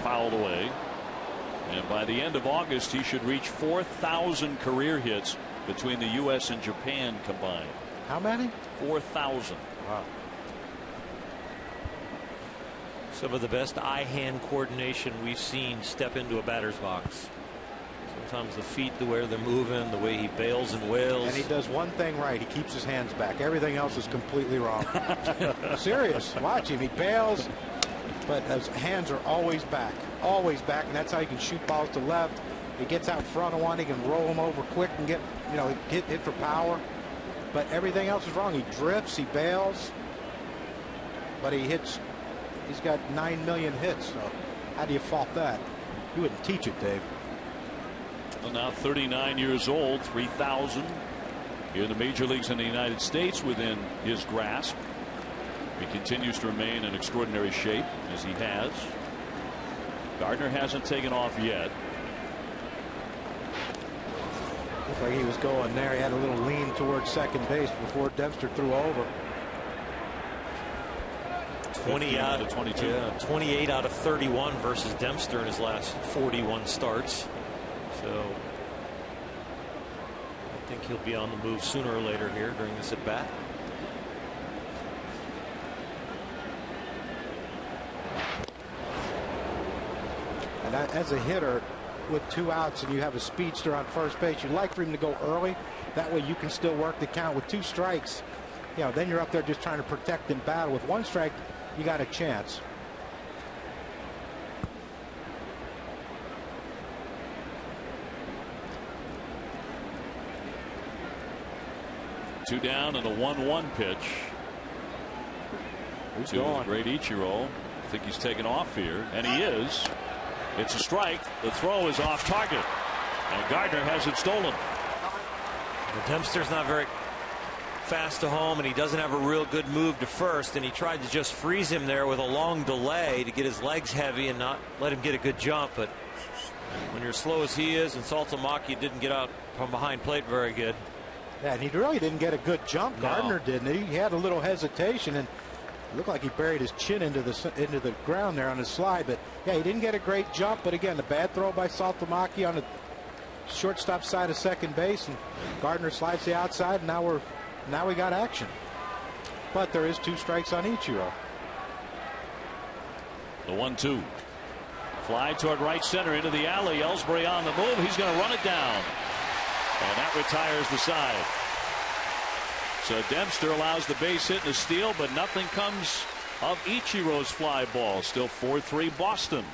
Fouled away. And by the end of August, he should reach 4,000 career hits between the U.S. and Japan combined. How many? 4,000. Wow. Some of the best eye-hand coordination we've seen step into a batter's box. Sometimes the feet, the way they're moving, the way he bails and wails. And he does one thing right. He keeps his hands back. Everything else is completely wrong. Serious. Watch him. He bails, but his hands are always back. Always back, and that's how he can shoot balls to left. He gets out in front of one. He can roll them over quick and get hit for power. But everything else is wrong. He drifts. He bails. But he hits. He's got 9 million hits. So how do you fault that? You wouldn't teach it, Dave. Well, now 39 years old, 3,000 here in the major leagues in the United States within his grasp. He continues to remain in extraordinary shape as he has. Gardner hasn't taken off yet. Looked like he was going there. He had a little lean towards second base before Dempster threw over. 20 out of 22. Yeah, 28 out of 31 versus Dempster in his last 41 starts. So I think he'll be on the move sooner or later here during this at bat. And as a hitter with 2 outs and you have a speedster on first base, you'd like for him to go early. That way you can still work the count. With 2 strikes, you know, then you're up there just trying to protect and battle. With 1 strike, you got a chance. Two down and a 1-1 pitch. Who's to going? Great Ichiro. I think he's taken off here, and he is. It's a strike. The throw is off target, and Gardner has it stolen. The Dempster's not very fast to home, and he doesn't have a real good move to first, and he tried to just freeze him there with a long delay to get his legs heavy and not let him get a good jump. But when you're slow as he is, and Saltamaki didn't get out from behind plate very good. Yeah, and he really didn't get a good jump. No. Gardner didn't. He had a little hesitation, and it looked like he buried his chin into the ground there on his slide. But yeah, he didn't get a great jump. But again, the bad throw by Saltamaki on the shortstop side of second base, and Gardner slides the outside. And now we got action. But there is 2 strikes on Ichiro. The 1-2. Fly toward right center into the alley. Ellsbury on the move. He's going to run it down. And that retires the side. So Dempster allows the base hit and a steal, but nothing comes of Ichiro's fly ball. Still 4-3 Boston.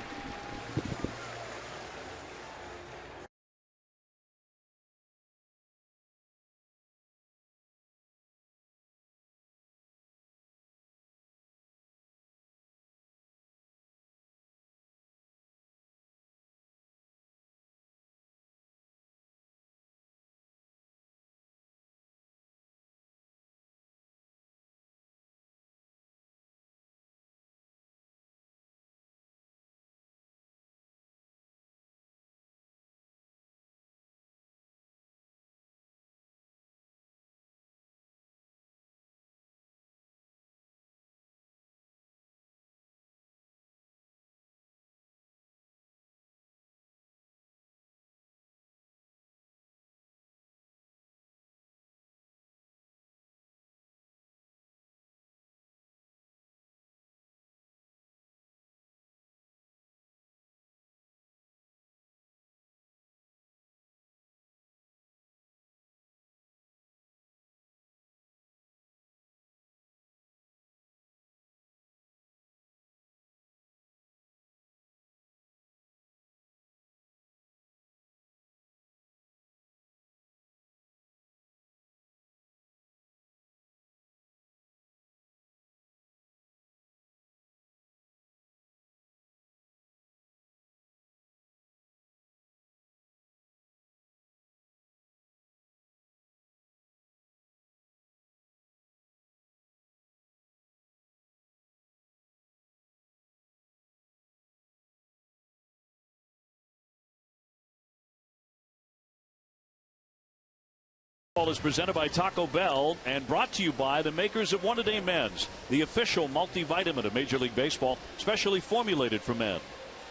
Ball is presented by Taco Bell and brought to you by the makers of One A Day Men's, the official multivitamin of Major League Baseball, specially formulated for men.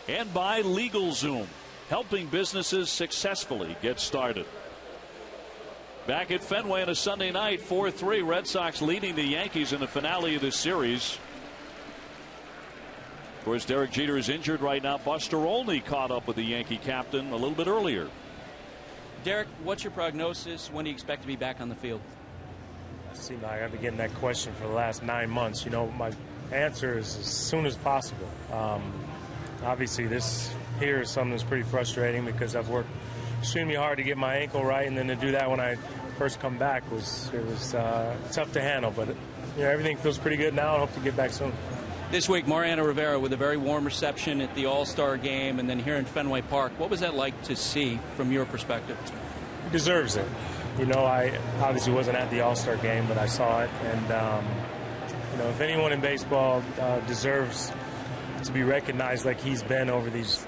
And by LegalZoom, helping businesses successfully get started. Back at Fenway on a Sunday night, 4-3, Red Sox leading the Yankees in the finale of this series. Of course, Derek Jeter is injured right now. Buster Olney caught up with the Yankee captain a little bit earlier. Derek, what's your prognosis? When do you expect to be back on the field? I seem like I've been getting that question for the last 9 months. You know, my answer is as soon as possible. Obviously, this here is something that's pretty frustrating because I've worked extremely hard to get my ankle right, and then to do that when I first come back was tough to handle. But you know, everything feels pretty good now. I hope to get back soon. This week, Mariano Rivera with a very warm reception at the All-Star game and then here in Fenway Park. What was that like to see from your perspective? He deserves it. You know, I obviously wasn't at the All-Star game, but I saw it. And, you know, if anyone in baseball deserves to be recognized like he's been over these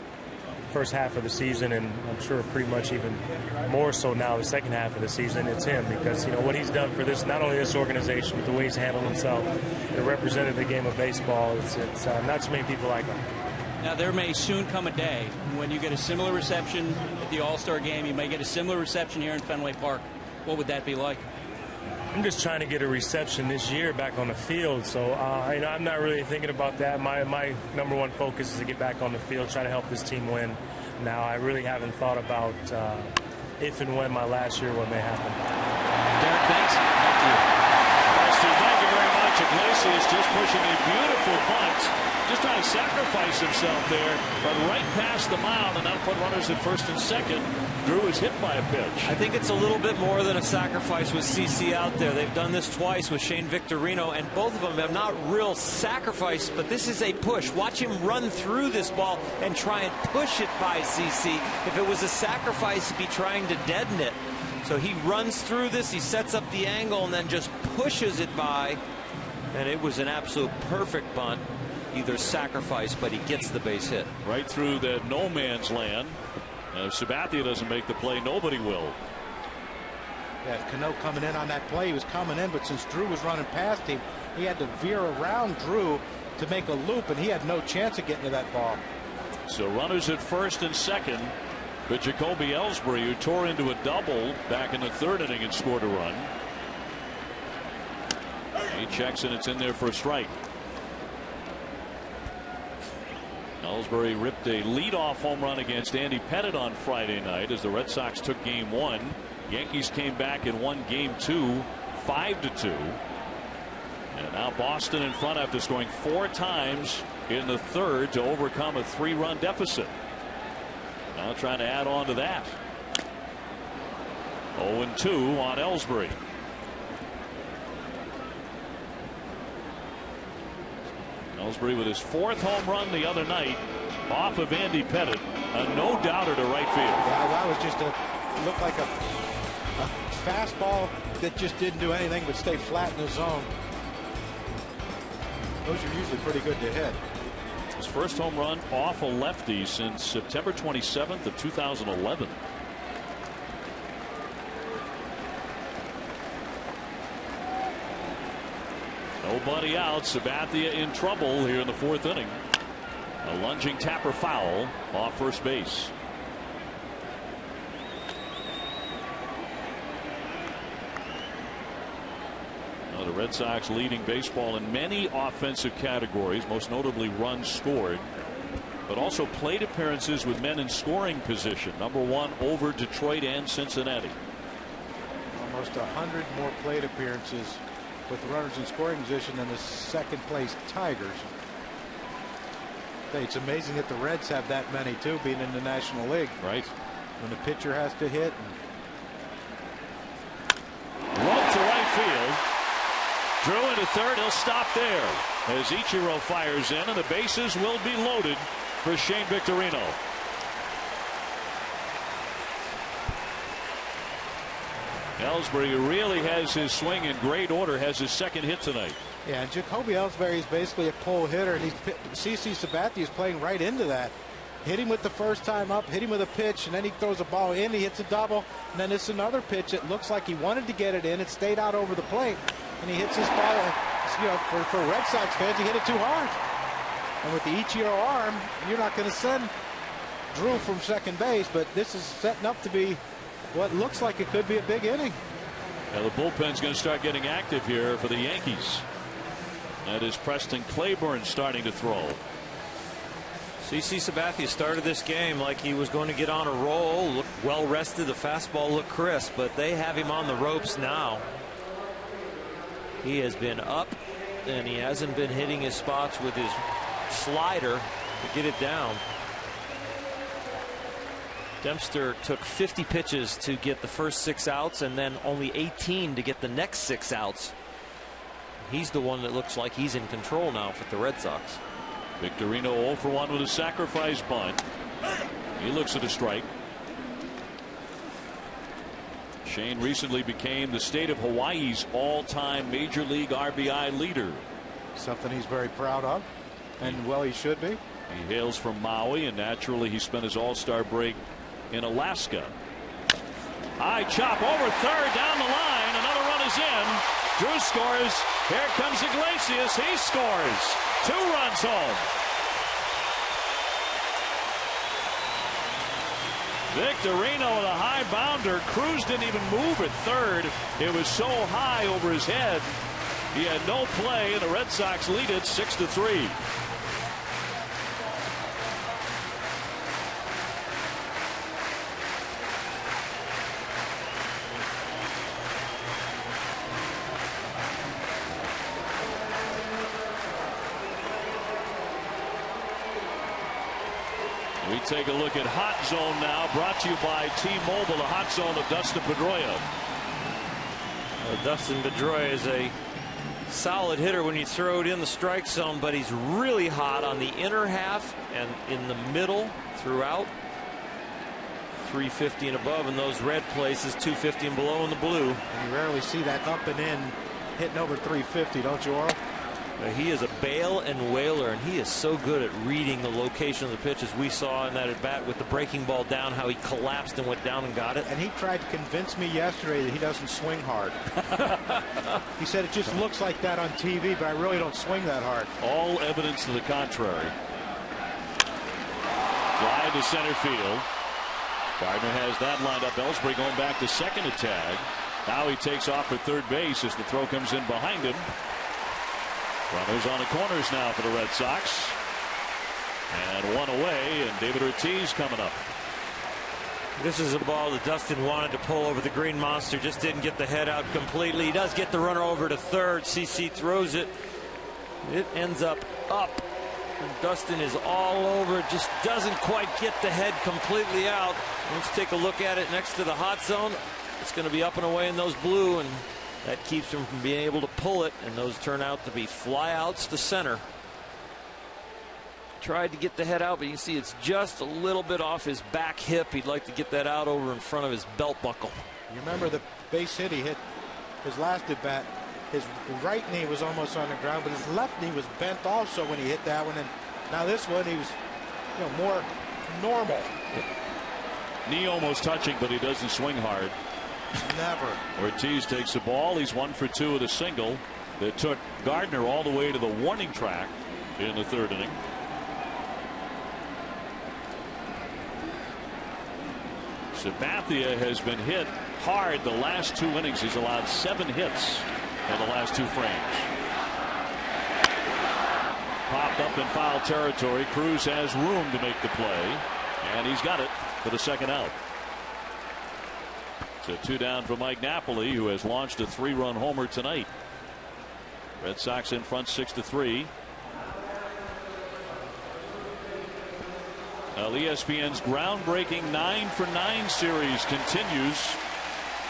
first half of the season, and I'm sure pretty much even more so now the second half of the season, it's him, because you know what he's done for this, not only this organization, but the way he's handled himself and represented the game of baseball. It's not too many people like him. Now there may soon come a day when you get a similar reception at the All-Star game. You may get a similar reception here in Fenway Park. What would that be like? I'm just trying to get a reception this year back on the field, so you know, I'm not really thinking about that. My number one focus is to get back on the field, try to help this team win. Now, I really haven't thought about if and when my last year what may happen. Derek, thanks. Back to you. Steve, thank you very much. Iglesias just pushing a beautiful punt. Just trying to sacrifice himself there, but right past the mound, and now put runners at first and second. Drew is hit by a pitch. I think it's a little bit more than a sacrifice with CC out there. They've done this twice with Shane Victorino, and both of them have not real sacrifice, but this is a push. Watch him run through this ball and try and push it by CC. If it was a sacrifice, he'd be trying to deaden it. So he runs through this, he sets up the angle, and then just pushes it by. And it was an absolute perfect bunt. Either sacrifice, but he gets the base hit. Right through that no man's land. If Sabathia doesn't make the play, nobody will. Yeah, Cano coming in on that play. He was coming in, but since Drew was running past him, he had to veer around Drew to make a loop, and he had no chance of getting to that ball. So runners at first and second, but Jacoby Ellsbury, who tore into a double back in the third inning and scored a run. He checks, and it's in there for a strike. Ellsbury ripped a leadoff home run against Andy Pettitte on Friday night as the Red Sox took game one. Yankees came back and won game two 5-2. And now Boston in front after scoring 4 times in the third to overcome a 3-run deficit. Now trying to add on to that. 0-2 on Ellsbury. Ellsbury with his 4th home run the other night off of Andy Pettitte. A no-doubter to right field. Yeah, that was just looked like a fastball that just didn't do anything but stay flat in the zone. Those are usually pretty good to hit. His first home run off a lefty since September 27th of 2011. Nobody out. Sabathia in trouble here in the 4th inning. A lunging Tapper foul off first base. Well, the Red Sox leading baseball in many offensive categories, most notably runs scored, but also plate appearances with men in scoring position. Number 1 over Detroit and Cincinnati. Almost 100 more plate appearances with the runners in scoring position than the second place Tigers. It's amazing that the Reds have that many too, being in the National League. Right. When the pitcher has to hit. Rolled to right field. Drew into third. He'll stop there as Ichiro fires in, and the bases will be loaded for Shane Victorino. Ellsbury really has his swing in great order, has his 2nd hit tonight. Yeah, and Jacoby Ellsbury is basically a pull hitter, and CC Sabathia is playing right into that. hit him with the first time up, hit him with a pitch, and then he throws a ball in, he hits a double, and then it's another pitch that looks like he wanted to get it in. It stayed out over the plate, and he hits his ball. You know, for Red Sox fans, he hit it too hard. And with the Ichiro arm, you're not going to send Drew from second base, but this is setting up to be what looks like it could be a big inning. Now the bullpen's going to start getting active here for the Yankees. That is Preston Claiborne starting to throw. CC Sabathia started this game like he was going to get on a roll, looked well rested, the fastball looked crisp, but they have him on the ropes now. He has been up, and he hasn't been hitting his spots with his slider to get it down. Dempster took 50 pitches to get the first 6 outs, and then only 18 to get the next 6 outs. He's the one that looks like he's in control now for the Red Sox. Victorino 0 for 1 with a sacrifice bunt. He looks at a strike. Shane recently became the state of Hawaii's all-time Major League RBI leader. Something he's very proud of, and well, he should be. He hails from Maui, and naturally he spent his all-star break in Alaska. High chop over third, down the line. Another run is in. Drew scores. Here comes Iglesias. He scores. 2 runs home. Victorino with a high bounder. Cruz didn't even move at third. It was so high over his head. He had no play, and the Red Sox lead it 6-3. We take a look at Hot Zone now, brought to you by T-Mobile, the Hot Zone of Dustin Pedroia. Dustin Pedroia is a solid hitter when you throw it in the strike zone, but he's really hot on the inner half and in the middle throughout. 350 and above in those red places, 250 and below in the blue. And you rarely see that up and in hitting over 350, don't you, Oral? He is a bail and wailer, and he is so good at reading the location of the pitches. We saw in that at bat with the breaking ball down how he collapsed and went down and got it. And he tried to convince me yesterday that he doesn't swing hard. He said it just looks like that on TV, but I really don't swing that hard. All evidence to the contrary. Fly to center field. Gardner has that lined up. Ellsbury going back to second to tag. Now he takes off for third base as the throw comes in behind him. Runners on the corners now for the Red Sox. And 1 away, and David Ortiz coming up. This is a ball that Dustin wanted to pull over the Green Monster, just didn't get the head out completely. He does get the runner over to third. CC throws it. It ends up. And Dustin is all over, just doesn't quite get the head completely out. Let's take a look at it next to the hot zone. It's going to be up and away in those blue, and that keeps him from being able to pull it, and those turn out to be flyouts to center. Tried to get the head out, but you can see it's just a little bit off his back hip. He'd like to get that out over in front of his belt buckle. You remember the base hit he hit his last at bat. His right knee was almost on the ground, but his left knee was bent also when he hit that one. And now this one, he was, more normal. Knee almost touching, but he doesn't swing hard. Never. Ortiz takes the ball. He's 1 for 2 with a single that took Gardner all the way to the warning track in the third inning. Sabathia has been hit hard the last 2 innings. He's allowed 7 hits in the last 2 frames. Popped up in foul territory. Cruz has room to make the play, and he's got it for the second out. So 2 down for Mike Napoli, who has launched a 3-run homer tonight. Red Sox in front 6-3. ESPN's groundbreaking 9 for 9 series continues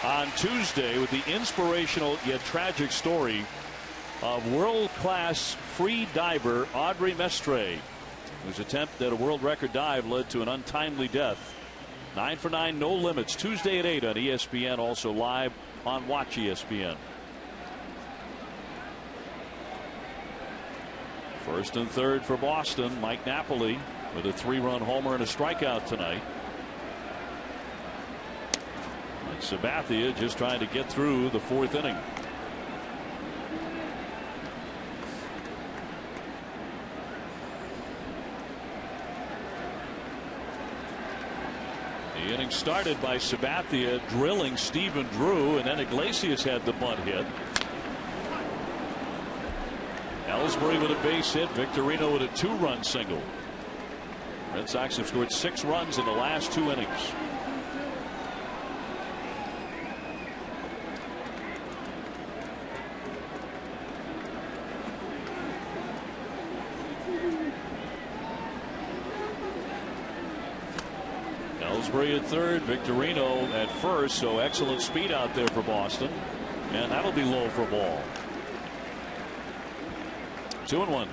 on Tuesday with the inspirational yet tragic story of world-class free diver Audrey Mestre, whose attempt at a world record dive led to an untimely death. 9 for 9, no limits, Tuesday at 8 on ESPN, also live on Watch ESPN. First and third for Boston. Mike Napoli with a 3-run homer and a strikeout tonight. And Sabathia just trying to get through the 4th inning. The inning started by Sabathia drilling Stephen Drew, and then Iglesias had the bunt hit. Ellsbury with a base hit. Victorino with a 2-run single. Red Sox have scored 6 runs in the last 2 innings. Ellsbury at third, Victorino at first, so excellent speed out there for Boston, and that'll be low for a ball. 2-1.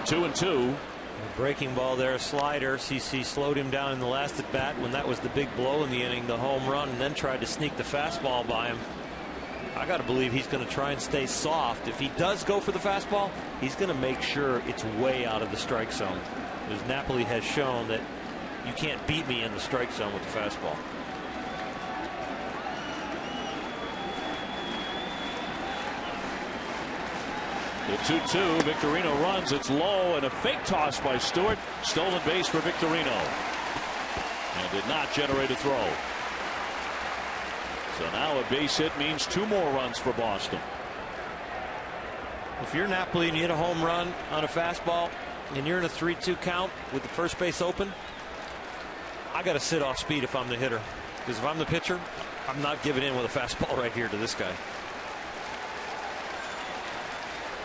Two and two. Breaking ball there, slider. CC slowed him down in the last at bat when that was the big blow in the inning, the home run, and then tried to sneak the fastball by him. I got to believe he's going to try and stay soft. If he does go for the fastball, he's going to make sure it's way out of the strike zone, because Napoli has shown that you can't beat me in the strike zone with the fastball. The 2-2. Victorino runs. It's low, and a fake toss by Stewart. Stolen base for Victorino, and did not generate a throw. So now a base hit means 2 more runs for Boston. If you're Napoli and you hit a home run on a fastball and you're in a 3-2 count with the first base open, I got to sit off speed if I'm the hitter, because if I'm the pitcher, I'm not giving in with a fastball right here to this guy.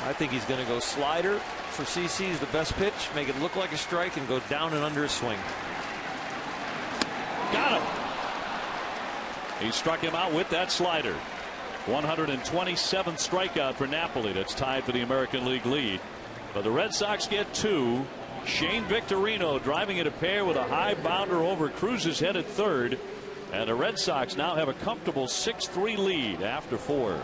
I think he's going to go slider for CC is the best pitch, make it look like a strike, and go down and under a swing. Got him. He struck him out with that slider. 127th strikeout for Napoli. That's tied for the American League lead. But the Red Sox get 2. Shane Victorino driving it a pair with a high bounder over Cruz's head at third. And the Red Sox now have a comfortable 6-3 lead after 4.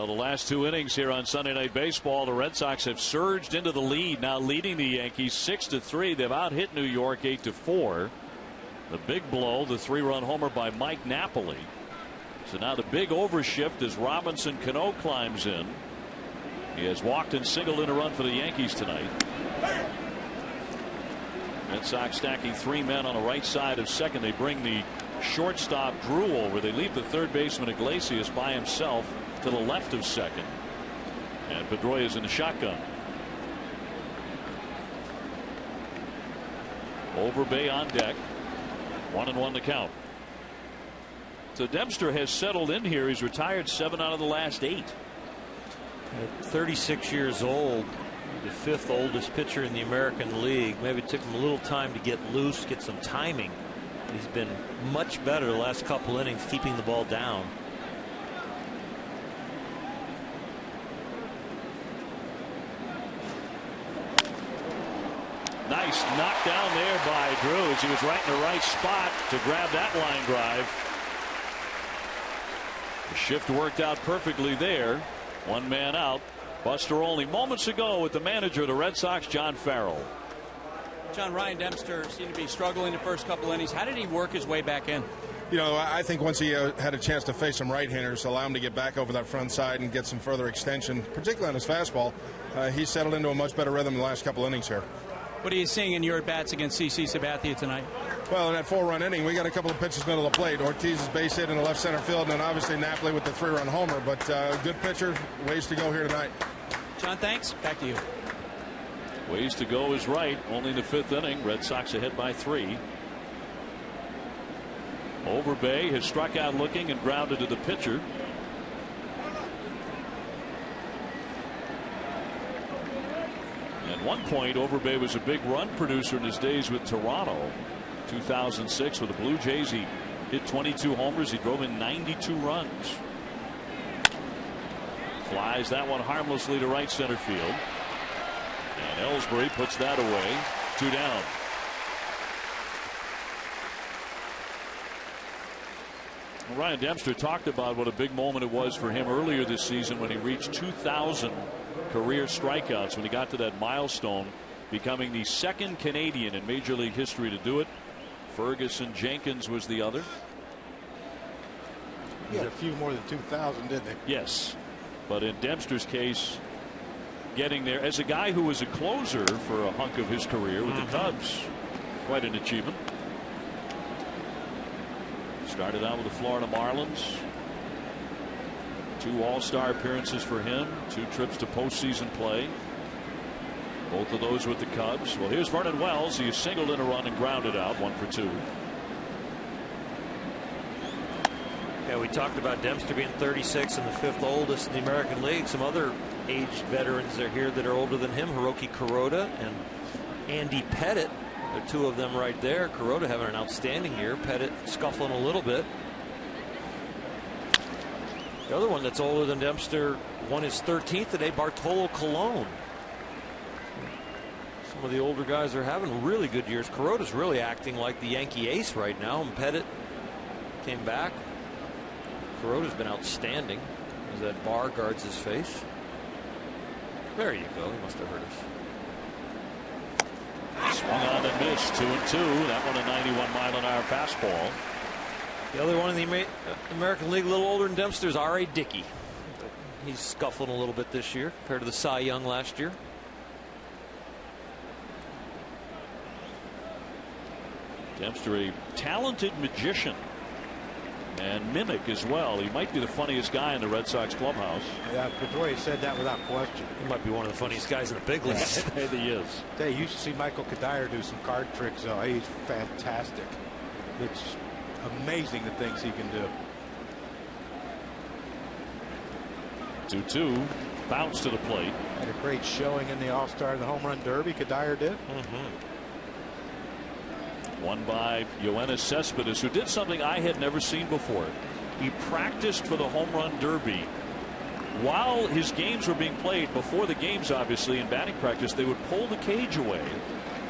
Well, the last 2 innings here on Sunday Night Baseball, the Red Sox have surged into the lead, now leading the Yankees 6-3. They've out-hit New York 8-4. The big blow, the 3-run homer by Mike Napoli. So now the big overshift as Robinson Cano climbs in. He has walked and singled in a run for the Yankees tonight. Red Sox stacking 3 men on the right side of second. They bring the shortstop Drew over. They leave the third baseman Iglesias by himself to the left of second. And Pedroia is in the shotgun. Overbay on deck. 1-1 to count. So Dempster has settled in here. He's retired 7 out of the last 8. At 36 years old, the 5th oldest pitcher in the American League. Maybe it took him a little time to get loose, get some timing. He's been much better the last couple innings, keeping the ball down. Nice knockdown there by Drew as he was right in the right spot to grab that line drive. The shift worked out perfectly there. 1 man out. Buster Olney moments ago with the manager of the Red Sox, John Farrell. John, Ryan Dempster seemed to be struggling the first couple innings. How did he work his way back in? You know, I think once he had a chance to face some right-handers, allow him to get back over that front side and get some further extension, particularly on his fastball, he settled into a much better rhythm in the last couple innings here. What are you seeing in your at-bats against CC Sabathia tonight? Well, in that 4-run inning, we got a couple of pitches middle of the plate. Ortiz's base hit in the left center field, and then obviously Napoli with the 3-run homer. But good pitcher, ways to go here tonight. John, thanks. Back to you. Ways to go is right. Only in the 5th inning. Red Sox ahead by 3. Overbay has struck out looking and grounded to the pitcher. At one point, Overbay was a big run producer in his days with Toronto. 2006 with the Blue Jays, he hit 22 homers. He drove in 92 runs. Flies that one harmlessly to right center field. And Ellsbury puts that away. 2 down. Ryan Dempster talked about what a big moment it was for him earlier this season when he reached 2,000 career strikeouts, when he got to that milestone, becoming the 2nd Canadian in Major League history to do it. Ferguson Jenkins was the other. He had a few more than 2,000, didn't he? Yes. But in Dempster's case, getting there as a guy who was a closer for a hunk of his career with the Cubs, quite an achievement. Started out with the Florida Marlins. 2 All-Star appearances for him, 2 trips to postseason play. Both of those with the Cubs. Well, here's Vernon Wells. He singled in a run and grounded out, 1 for 2. Yeah, we talked about Dempster being 36 and the 5th oldest in the American League. Some other aged veterans are here that are older than him. Hiroki Kuroda and Andy Pettit. There are 2 of them right there. Kuroda having an outstanding year. Pettit scuffling a little bit. The other one that's older than Dempster won his 13th today, Bartolo Colon. Some of the older guys are having really good years. Kuroda's really acting like the Yankee ace right now, and Pettit came back. Kuroda's been outstanding as that bar guards his face. There you go. He must have heard us. Swung on and missed. 2-2. That one a 91-mile-an-hour fastball. The other one in the American League, a little older than Dempster, is R.A. Dickey. He's scuffling a little bit this year compared to the Cy Young last year. Dempster, a talented magician and mimic as well. He might be the funniest guy in the Red Sox clubhouse. Yeah, Pedroia said that without question. He might be one of the funniest guys in the big leagues. He is. Hey, you should see Michael Kadire do some card tricks, though. He's fantastic. It's amazing the things he can do. 2-2. Bounce to the plate. Had a great showing in the All-Star and the Home Run Derby. Kadire did. Won by Yoenis Cespedes, who did something I had never seen before. He practiced for the Home Run Derby while his games were being played. Before the games, obviously, in batting practice, they would pull the cage away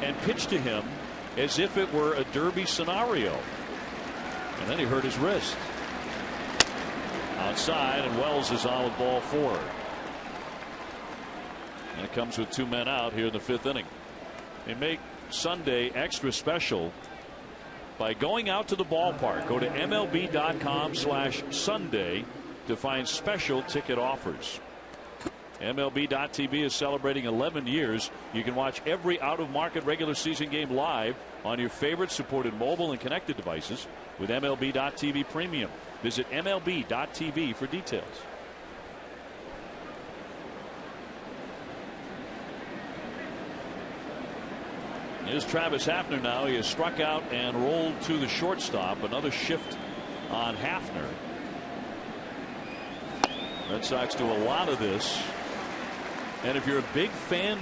and pitch to him as if it were a derby scenario. And then he hurt his wrist. outside, and Wells is on with ball 4. And it comes with 2 men out here in the 5th inning. They make Sunday extra special by going out to the ballpark. Go to MLB.com/Sunday to find special ticket offers. MLB.TV is celebrating 11 years. You can watch every out-of-market regular season game live on your favorite supported mobile and connected devices with MLB.TV Premium. Visit MLB.TV for details. Here's Travis Hafner now. He has struck out and rolled to the shortstop. Another shift on Hafner. Red Sox do a lot of this. And if you're a big fan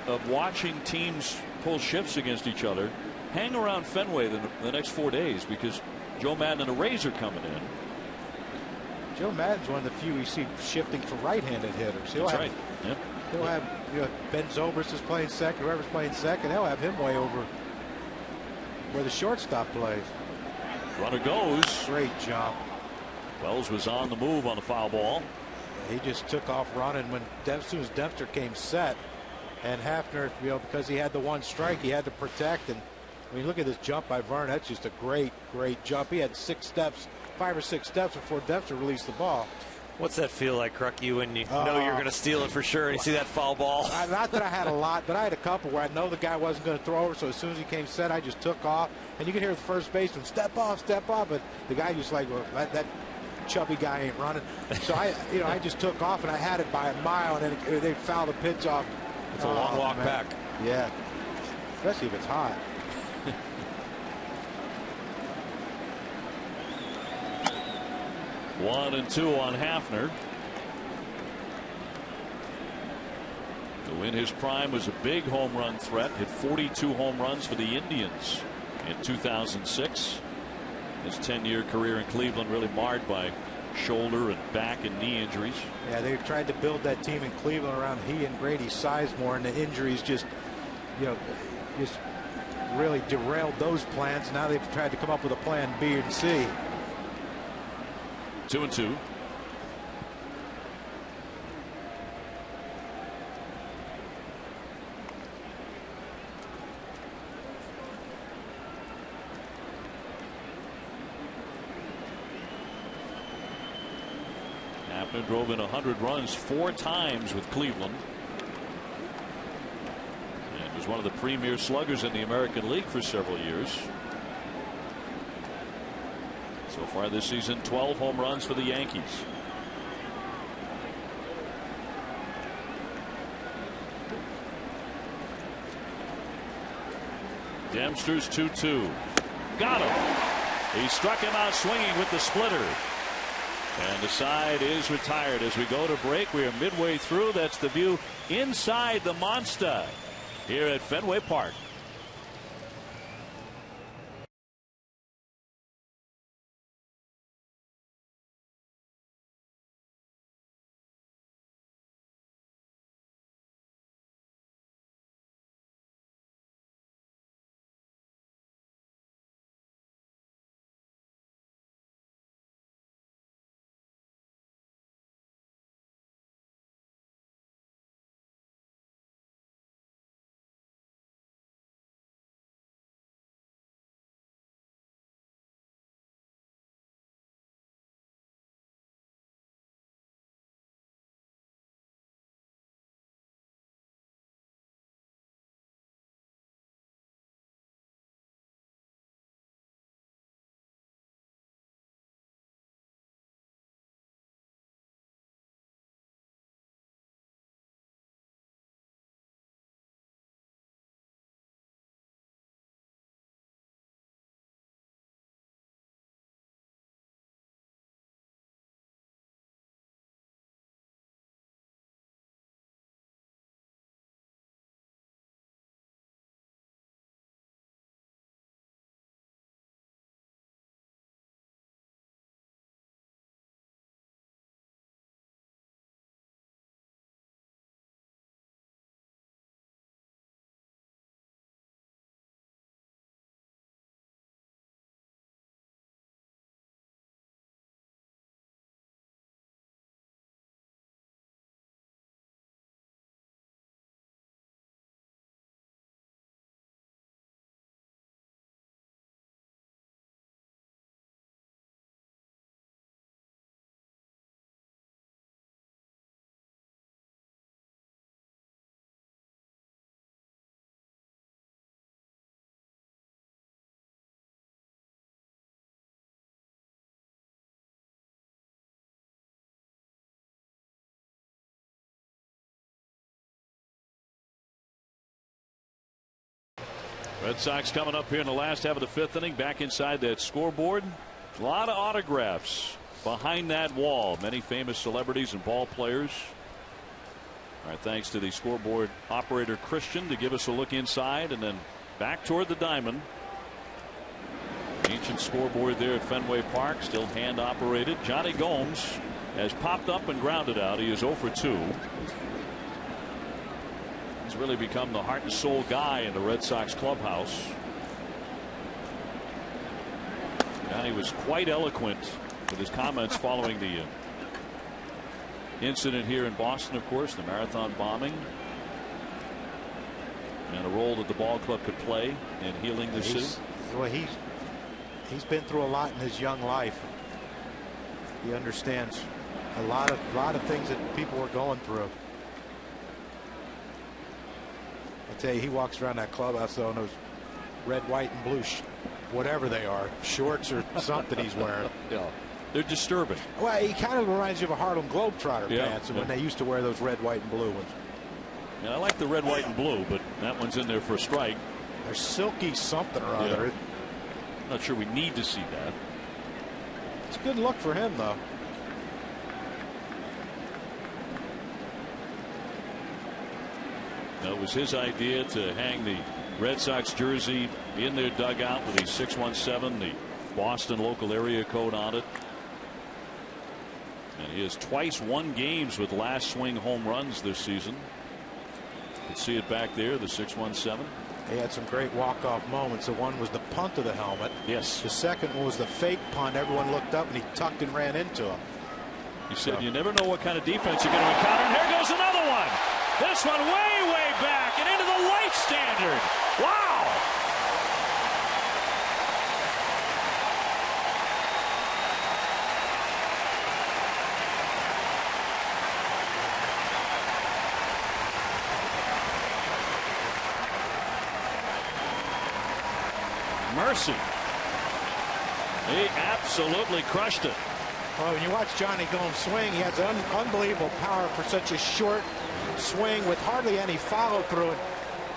of watching teams pull shifts against each other, hang around Fenway the next 4 days, because Joe Madden and the Rays are coming in. Joe Madden's one of the few we see shifting for right-handed hitters. That's right. Yep. He'll have, Ben Zobrist is playing second, whoever's playing second, he'll have him way over where the shortstop plays. Runner goes. Great jump. Wells was on the move on the foul ball. He just took off running when as soon as Dempster came set, and Hafner, because he had the 1 strike, he had to protect. And when you look at this jump by Vern, that's just a great jump. He had 5 or 6 steps before Dempster released the ball. What's that feel like, Crucky, when you know you're going to steal it for sure and you see that foul ball? Not that I had a lot, but I had a couple where I know the guy wasn't going to throw over, so as soon as he came set, I just took off. And you can hear the first baseman, step off, but the guy just like, well, that chubby guy ain't running. So I just took off, and I had it by a mile, and then they fouled the pitch off. It's a long walk back. Yeah, especially if it's hot. 1-2 on Hafner, who in his prime was a big home run threat. Hit 42 home runs for the Indians in 2006. His 10-year career in Cleveland really marred by shoulder and back and knee injuries. Yeah, they tried to build that team in Cleveland around he and Grady Sizemore, and the injuries just really derailed those plans. Now they've tried to come up with a plan B and C. 2-2. Hafner drove in 100 runs 4 times with Cleveland, and was one of the premier sluggers in the American League for several years. So far this season, 12 home runs for the Yankees. Dempster's 2-2. Got him. He struck him out swinging with the splitter. And the side is retired. As we go to break, we are midway through. That's the view inside the Monster here at Fenway Park. Red Sox coming up here in the last half of the fifth inning, back inside that scoreboard. A lot of autographs behind that wall. Many famous celebrities and ball players. All right, thanks to the scoreboard operator Christian to give us a look inside and then back toward the diamond. Ancient scoreboard there at Fenway Park, still hand operated. Johnny Gomes has popped up and grounded out. He is 0 for 2. He's really become the heart and soul guy in the Red Sox clubhouse. Johnny was quite eloquent with his comments following the incident here in Boston, of course, the marathon bombing, and a role that the ball club could play in healing the city. Well, he's been through a lot in his young life. He understands a lot of things that people were going through. I tell you, he walks around that clubhouse though in those red, white, and blue, whatever they are, shorts or something he's wearing. Yeah, they're disturbing. Well, he kind of reminds you of a Harlem Globetrotter pants when they used to wear those red, white, and blue ones. Yeah, I like the red, white, and blue, but that one's in there for a strike. They're silky something or other. Not sure we need to see that. It's a good look for him, though. It was his idea to hang the Red Sox jersey in their dugout with the 617, the Boston local area code on it. And he has twice won games with last swing home runs this season. You can see it back there, the 617. He had some great walk-off moments. The one was the punt to the helmet. Yes. The second one was the fake punt. Everyone looked up and he tucked and ran into him. He said, you never know what kind of defense you're going to encounter. And here goes another one. This one way back and into the light standard. Wow. Mercy. He absolutely crushed it. Well, when you watch Johnny Gomes swing, he has unbelievable power for such a short swing with hardly any follow through.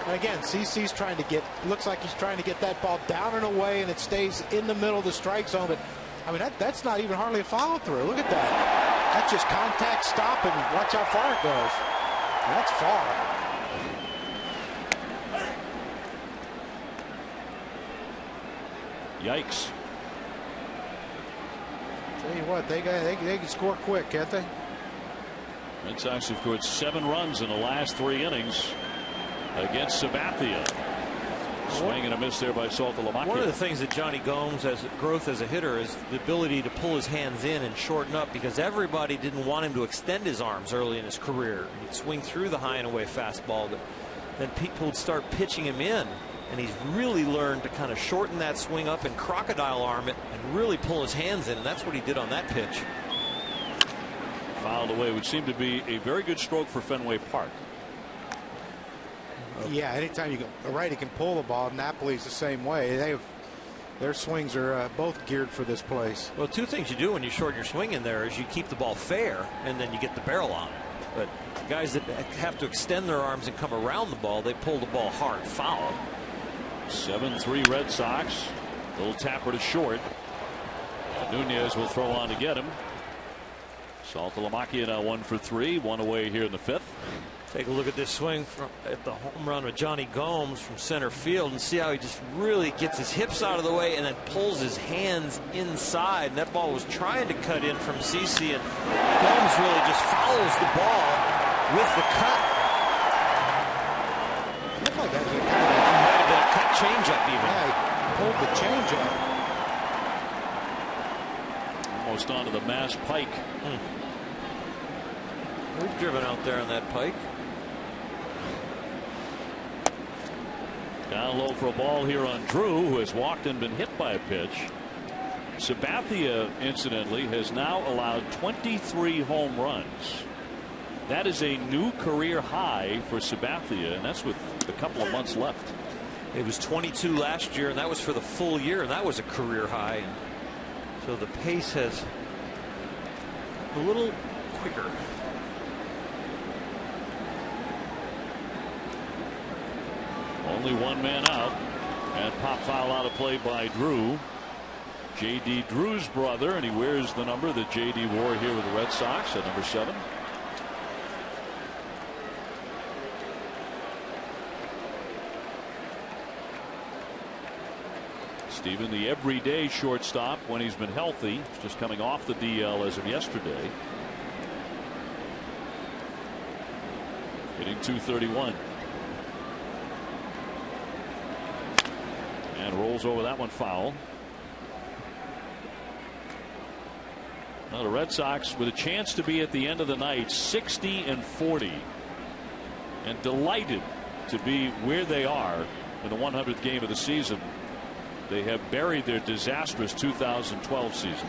And again, CC's trying to get, looks like he's trying to get that ball down and away, and it stays in the middle of the strike zone. But I mean, that's not even hardly a follow through. Look at that. That's just contact, stop, and watch how far it goes. That's far. Yikes. Tell you what, they can score quick, can't they? Red Sox have scored 7 runs in the last 3 innings against Sabathia. Swing and a miss there by Sabathia. One of the things that Johnny Gomes has growth as a hitter is the ability to pull his hands in and shorten up, because everybody didn't want him to extend his arms early in his career. He'd swing through the high and away fastball, but then people would start pitching him in. And he's really learned to kind of shorten that swing up and crocodile arm it and really pull his hands in. And that's what he did on that pitch. Fouled away, which seemed to be a very good stroke for Fenway Park. Yeah, anytime you go right, he can pull the ball. Napoli's the same way. Their swings are both geared for this place. Well, 2 things you do when you shorten your swing in there is you keep the ball fair, and then you get the barrel on it. But guys that have to extend their arms and come around the ball, they pull the ball hard, foul. 7-3 Red Sox. Little tapper to short. Nunez will throw on to get him. Sabathia now 1 for 3, 1 away here in the 5th. Take a look at this swing at the home run with Johnny Gomes from center field, and see how he just really gets his hips out of the way and then pulls his hands inside. And that ball was trying to cut in from CC, and Gomes really just follows the ball with the cut. Looked like that. Might have been a cut changeup even. Yeah, he pulled the changeup. Almost onto the Mass Pike. We've driven out there on that pike. Down low for a ball here on Drew, who has walked and been hit by a pitch. Sabathia, incidentally, has now allowed 23 home runs. That is a new career high for Sabathia, and that's with a couple of months left. It was 22 last year, and that was for the full year, and that was a career high. And so the pace has a little quicker. Only 1 man out. And pop foul out of play by Drew. J.D. Drew's brother, and he wears the number that J.D. wore here with the Red Sox at number 7. Steven, the everyday shortstop when he's been healthy, just coming off the DL as of yesterday. Hitting .231. And rolls over that one foul. Now the Red Sox with a chance to be at the end of the night 60-40 and delighted to be where they are in the 100th game of the season. They have buried their disastrous 2012 season.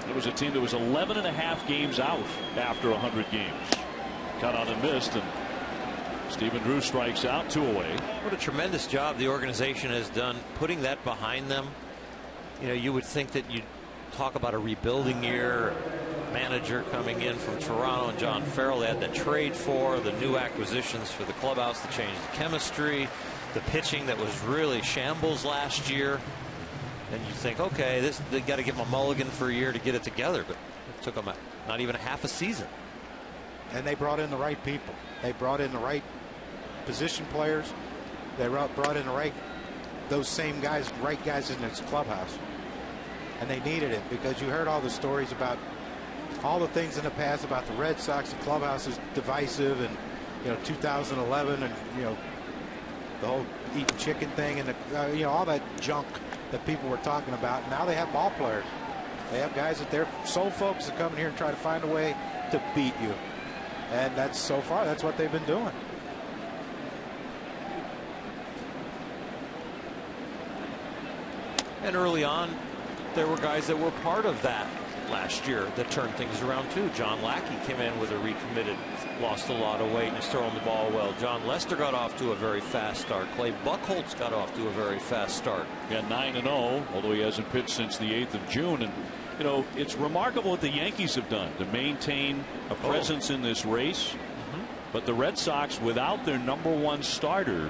It was a team that was 11.5 games out after 100 games. Cut on and missed, and Stephen Drew strikes out, 2 away. What a tremendous job the organization has done putting that behind them. You know, you would think that you'd talk about a rebuilding year, manager coming in from Toronto and John Farrell. They had the trade for the new acquisitions for the clubhouse to change the chemistry, the pitching that was really shambles last year. And you think, okay, they got to give them a mulligan for a year to get it together, but it took them not even a half a season. And they brought in the right people. They brought in the right position players. They brought in those same guys, right guys in this clubhouse. And they needed it, because you heard all the stories about all the things in the past about the Red Sox. The clubhouse is divisive, and 2011, and the whole eating chicken thing, and all that junk that people were talking about. Now they have ball players. They have guys that their sole focus is to come in here and try to find a way to beat you. And that's what they've been doing. And early on, there were guys that were part of that last year that turned things around too. John Lackey came in with a recommitted, lost a lot of weight, and is throwing the ball well. John Lester got off to a very fast start. Clay Buchholz got off to a very fast start. Yeah, 9-0, although he hasn't pitched since the 8th of June. And it's remarkable what the Yankees have done to maintain a presence in this race. But the Red Sox, without their #1 starter,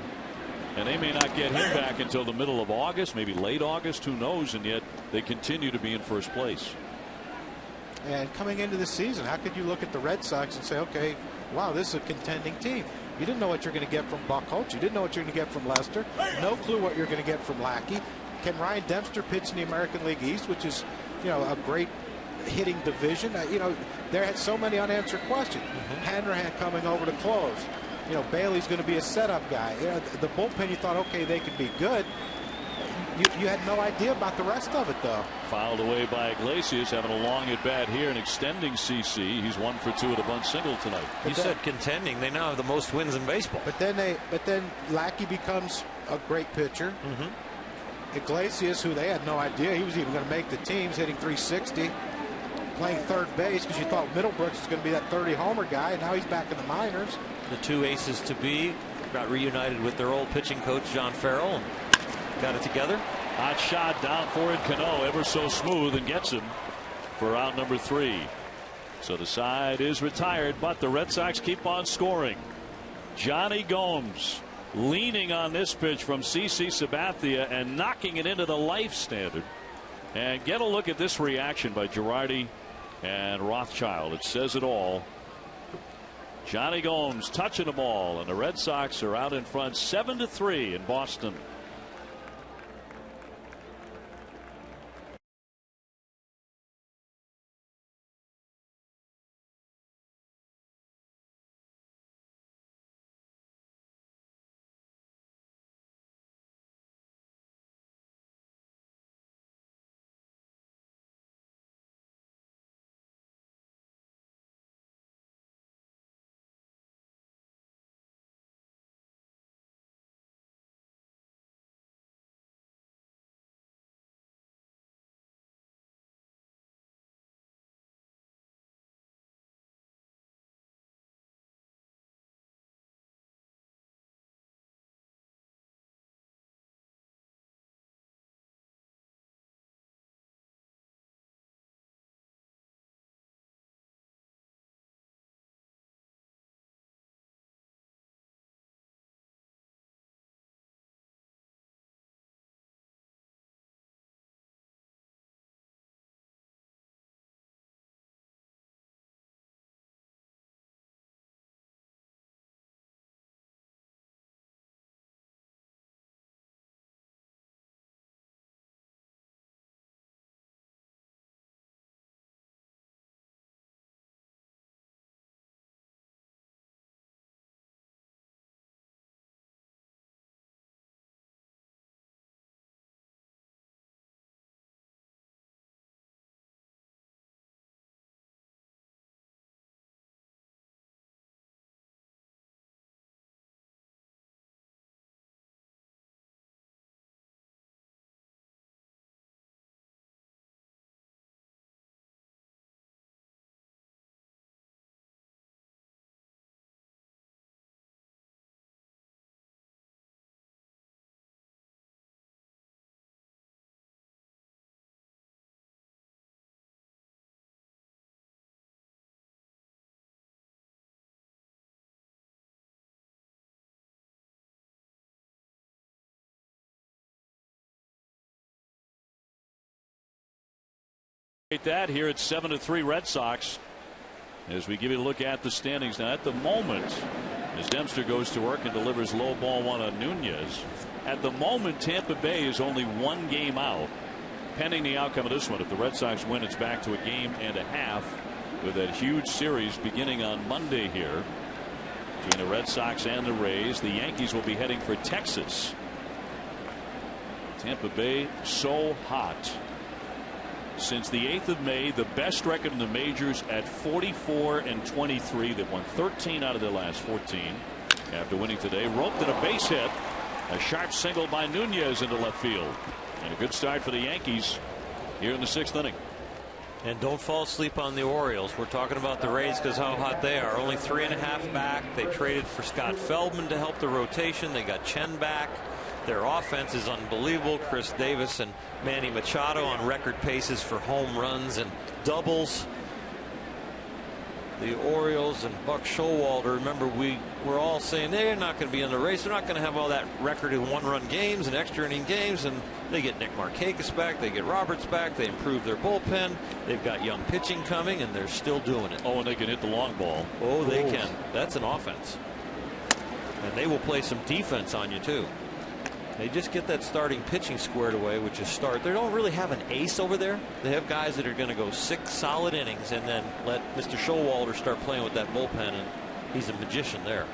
and they may not get him back until the middle of August, maybe late August, who knows, and yet they continue to be in first place. And coming into the season, how could you look at the Red Sox and say, okay, wow, this is a contending team? You didn't know what you're going to get from Buchholz. You didn't know what you're going to get from Lester. No clue what you're going to get from Lackey. Can Ryan Dempster pitch in the American League East, which is, a great hitting division? There had so many unanswered questions. Hanrahan coming over to close. Bailey's going to be a setup guy. The bullpen, you thought, okay, they could be good. You had no idea about the rest of it, though. Fouled away by Iglesias, having a long at bat here and extending CC. He's 1 for 2 at a bunt single tonight. You said contending. They now have the most wins in baseball. But then Lackey becomes a great pitcher. Iglesias, who they had no idea he was even going to make the teams, hitting .360, playing third base, because you thought Middlebrooks was going to be that 30 homer guy, and now he's back in the minors. The two aces to be got reunited with their old pitching coach John Farrell and got it together. Hot shot down for it. Cano ever so smooth and gets him for out number 3. So the side is retired, but the Red Sox keep on scoring. Johnny Gomes leaning on this pitch from CC Sabathia and knocking it into the life standard. And get a look at this reaction by Girardi and Rothschild. It says it all. Johnny Gomes touching the ball, and the Red Sox are out in front 7-3 in Boston. That here it's 7-3 Red Sox. As we give you a look at the standings now, at the moment, as Dempster goes to work and delivers low ball one on Nunez. At the moment, Tampa Bay is only 1 game out, pending the outcome of this one. If the Red Sox win, it's back to a game and a half, with that huge series beginning on Monday here between the Red Sox and the Rays. The Yankees will be heading for Texas. Tampa Bay so hot. Since the 8th of May, the best record in the majors at 44-23. They've won 13 out of their last 14. After winning today, roped in a base hit. A sharp single by Nunez into left field. And a good start for the Yankees here in the 6th inning. And don't fall asleep on the Orioles. We're talking about the Rays because how hot they are. Only 3.5 back. They traded for Scott Feldman to help the rotation. They got Chen back. Their offense is unbelievable. Chris Davis and Manny Machado on record paces for home runs and doubles. The Orioles and Buck Showalter, remember, we were all saying they're not going to be in the race. They're not going to have all that record in 1-run games and extra inning games. And they get Nick Markakis back. They get Roberts back. They improve their bullpen. They've got young pitching coming, and they're still doing it. Oh, and they can hit the long ball. Oh, they can. That's an offense. And they will play some defense on you, too. They just get that starting pitching squared away, which is start. They don't really have an ace over there. They have guys that are going to go 6 solid innings and then let Mr. Showalter start playing with that bullpen, and he's a magician there.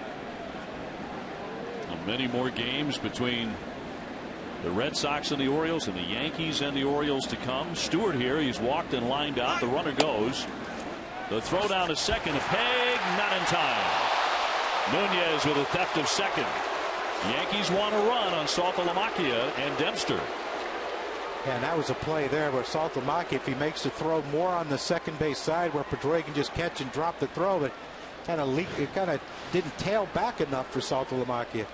Many more games between the Red Sox and the Orioles, and the Yankees and the Orioles to come. Stewart here, he's walked and lined out. The runner goes. The throw down to second of Haig, not in time. Nunez with a theft of second. Yankees want to run on Saltalamacchia and Dempster. Yeah, and that was a play there where Saltalamacchia, if he makes the throw more on the second base side where Pedroia can just catch and drop the throw, but kind of didn't tail back enough for Saltalamacchia.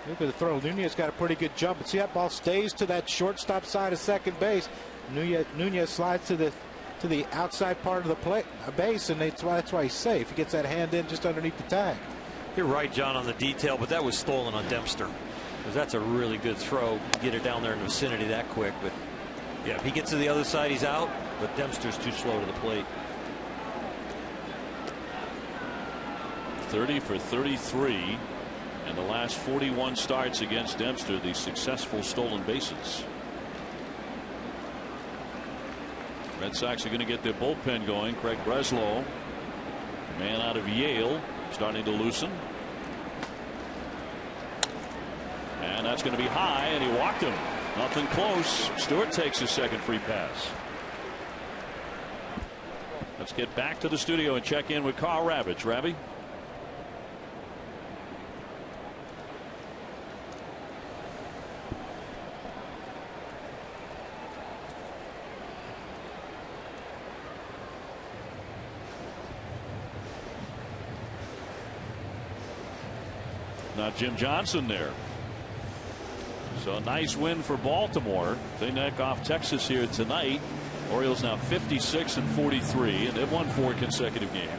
Look at the throw. Nunez got a pretty good jump. But see, that ball stays to that shortstop side of second base. Nunez slides to the outside part of the base, and that's why he's safe. He gets that hand in just underneath the tag. You're right, John, on the detail, but that was stolen on Dempster. Because that's a really good throw. Get it down there in the vicinity that quick. But yeah, if he gets to the other side, he's out. But Dempster's too slow to the plate. 30 for 33 in the last 41 starts against Dempster. The successful stolen bases. Red Sox are going to get their bullpen going. Craig Breslow, man out of Yale, starting to loosen. And that's going to be high, and he walked him. Nothing close. Stewart takes his second free pass. Let's get back to the studio and check in with Carl Ravitch. Ravi. Now Jim Johnson there. So a nice win for Baltimore. They knock off Texas here tonight. Orioles now 56-43, and they've won 4 consecutive games.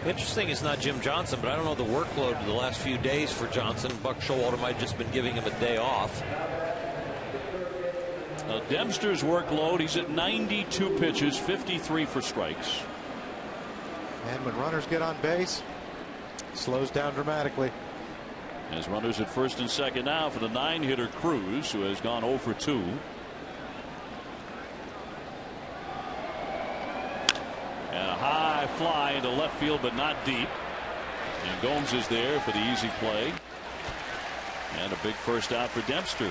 Interesting, it's not Jim Johnson, but I don't know the workload the last few days for Johnson. Buck Showalter might have just been giving him a day off. Dempster's workload, he's at 92 pitches, 53 for strikes. And when runners get on base, it slows down dramatically. As runners at first and second now for the 9-hitter Cruz, who has gone 0 for 2. And a high fly into left field, but not deep. And Gomes is there for the easy play. And a big first out for Dempster.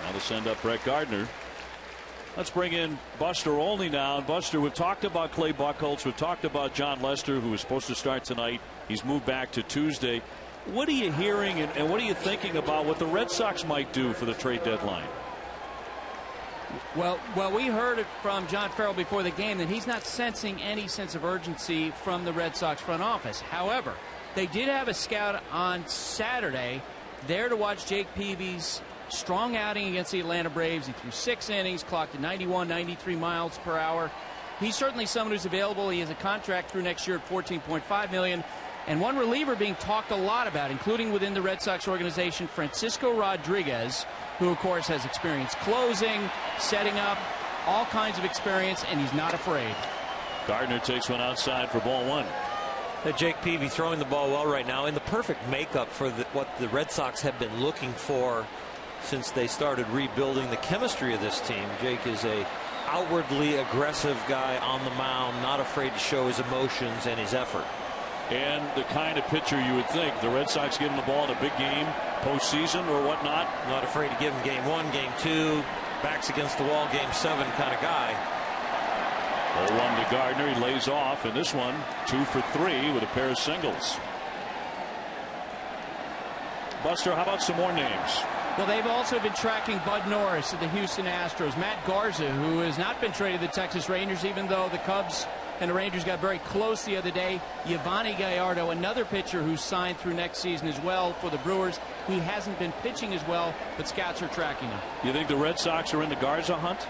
Now to send up Brett Gardner. Let's bring in Buster Olney now. Buster, we've talked about Clay Buchholz. We've talked about John Lester, who was supposed to start tonight. He's moved back to Tuesday. What are you hearing and what are you thinking about what the Red Sox might do for the trade deadline? Well, we heard it from John Farrell before the game that he's not sensing any sense of urgency from the Red Sox front office. However, they did have a scout on Saturday there to watch Jake Peavy's strong outing against the Atlanta Braves. He threw 6 innings, clocked at 91, 93 miles per hour. He's certainly someone who's available. He has a contract through next year at $14.5 million. And one reliever being talked a lot about, including within the Red Sox organization, Francisco Rodriguez, who, of course, has experience closing, setting up. all kinds of experience, and he's not afraid. Gardner takes one outside for ball one. Jake Peavy throwing the ball well right now in the perfect makeup for what the Red Sox have been looking for since they started rebuilding the chemistry of this team. Jake is a outwardly aggressive guy on the mound, not afraid to show his emotions and his effort. And the kind of pitcher you would think the Red Sox give him the ball in a big game, postseason or whatnot. Not afraid to give him game 1, game 2, backs against the wall, game 7 kind of guy. 0-1 to Gardner. He lays off in this one, 2 for 3 with a pair of singles. Buster, how about some more names? Well, they've also been tracking Bud Norris of the Houston Astros, Matt Garza, who has not been traded to the Texas Rangers, even though the Cubs and the Rangers got very close the other day. Yovani Gallardo, another pitcher who's signed through next season as well for the Brewers. He hasn't been pitching as well, but scouts are tracking him. You think the Red Sox are in the Garza hunt?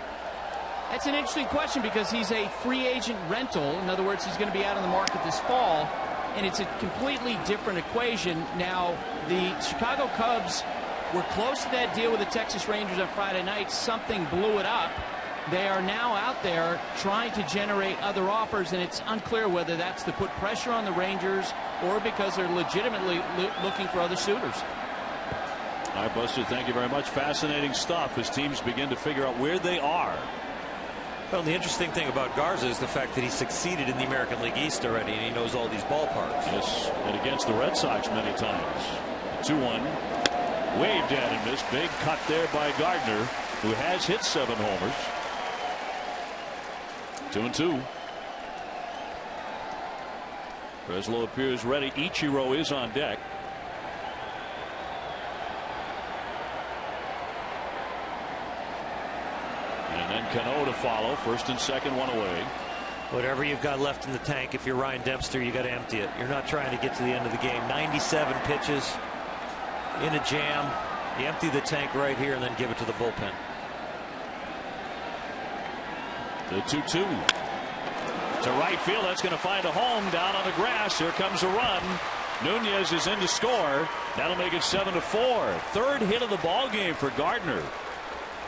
That's an interesting question because he's a free agent rental. In other words, he's going to be out on the market this fall, and it's a completely different equation. Now, the Chicago Cubs were close to that deal with the Texas Rangers on Friday night. Something blew it up. They are now out there trying to generate other offers, and it's unclear whether that's to put pressure on the Rangers or because they're legitimately looking for other suitors. All right, Buster, thank you very much. Fascinating stuff as teams begin to figure out where they are. Well, the interesting thing about Garza is the fact that he succeeded in the American League East already, and he knows all these ballparks. Yes, and against the Red Sox many times. 2-1. Waved at him. This big cut there by Gardner, who has hit 7 homers. 2-2. Breslow appears ready. Ichiro is on deck. And then Cano to follow. First and second, one away. Whatever you've got left in the tank, if you're Ryan Dempster, you got to empty it. You're not trying to get to the end of the game. 97 pitches in a jam. You empty the tank right here and then give it to the bullpen. The 2-2 to right field. That's going to find a home down on the grass. Here comes a run. Nunez is in to score. That'll make it 7-4. Third hit of the ball game for Gardner.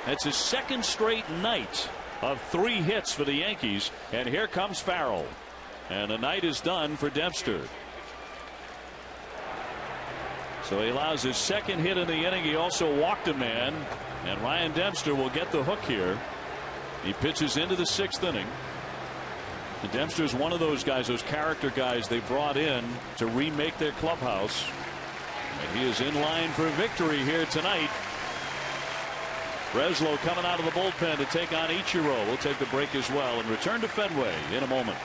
That's his second straight night of 3 hits for the Yankees. And here comes Farrell. And the night is done for Dempster. So he allows his second hit in the inning. He also walked a man. And Ryan Dempster will get the hook here. He pitches into the 6th inning. And Dempster is one of those guys, those character guys they brought in to remake their clubhouse. And he is in line for victory here tonight. Breslow coming out of the bullpen to take on Ichiro. We'll take the break as well and return to Fenway in a moment.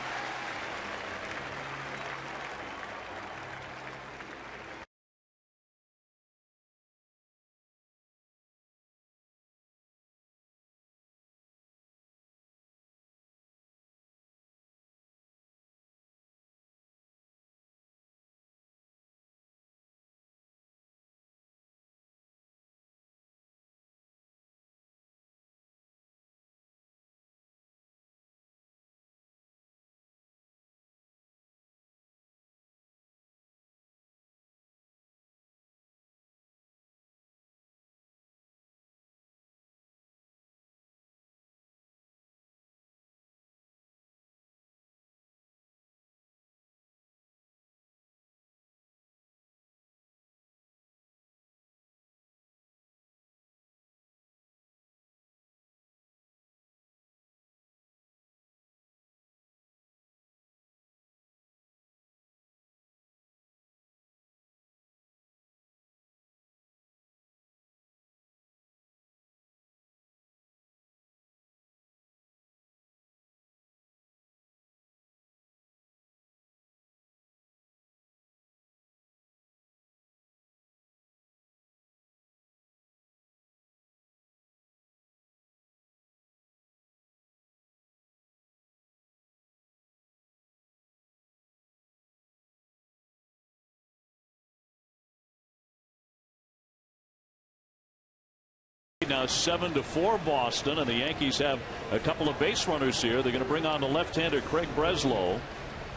Now 7-4 Boston, and the Yankees have a couple of base runners here. They're going to bring on the left-hander Craig Breslow,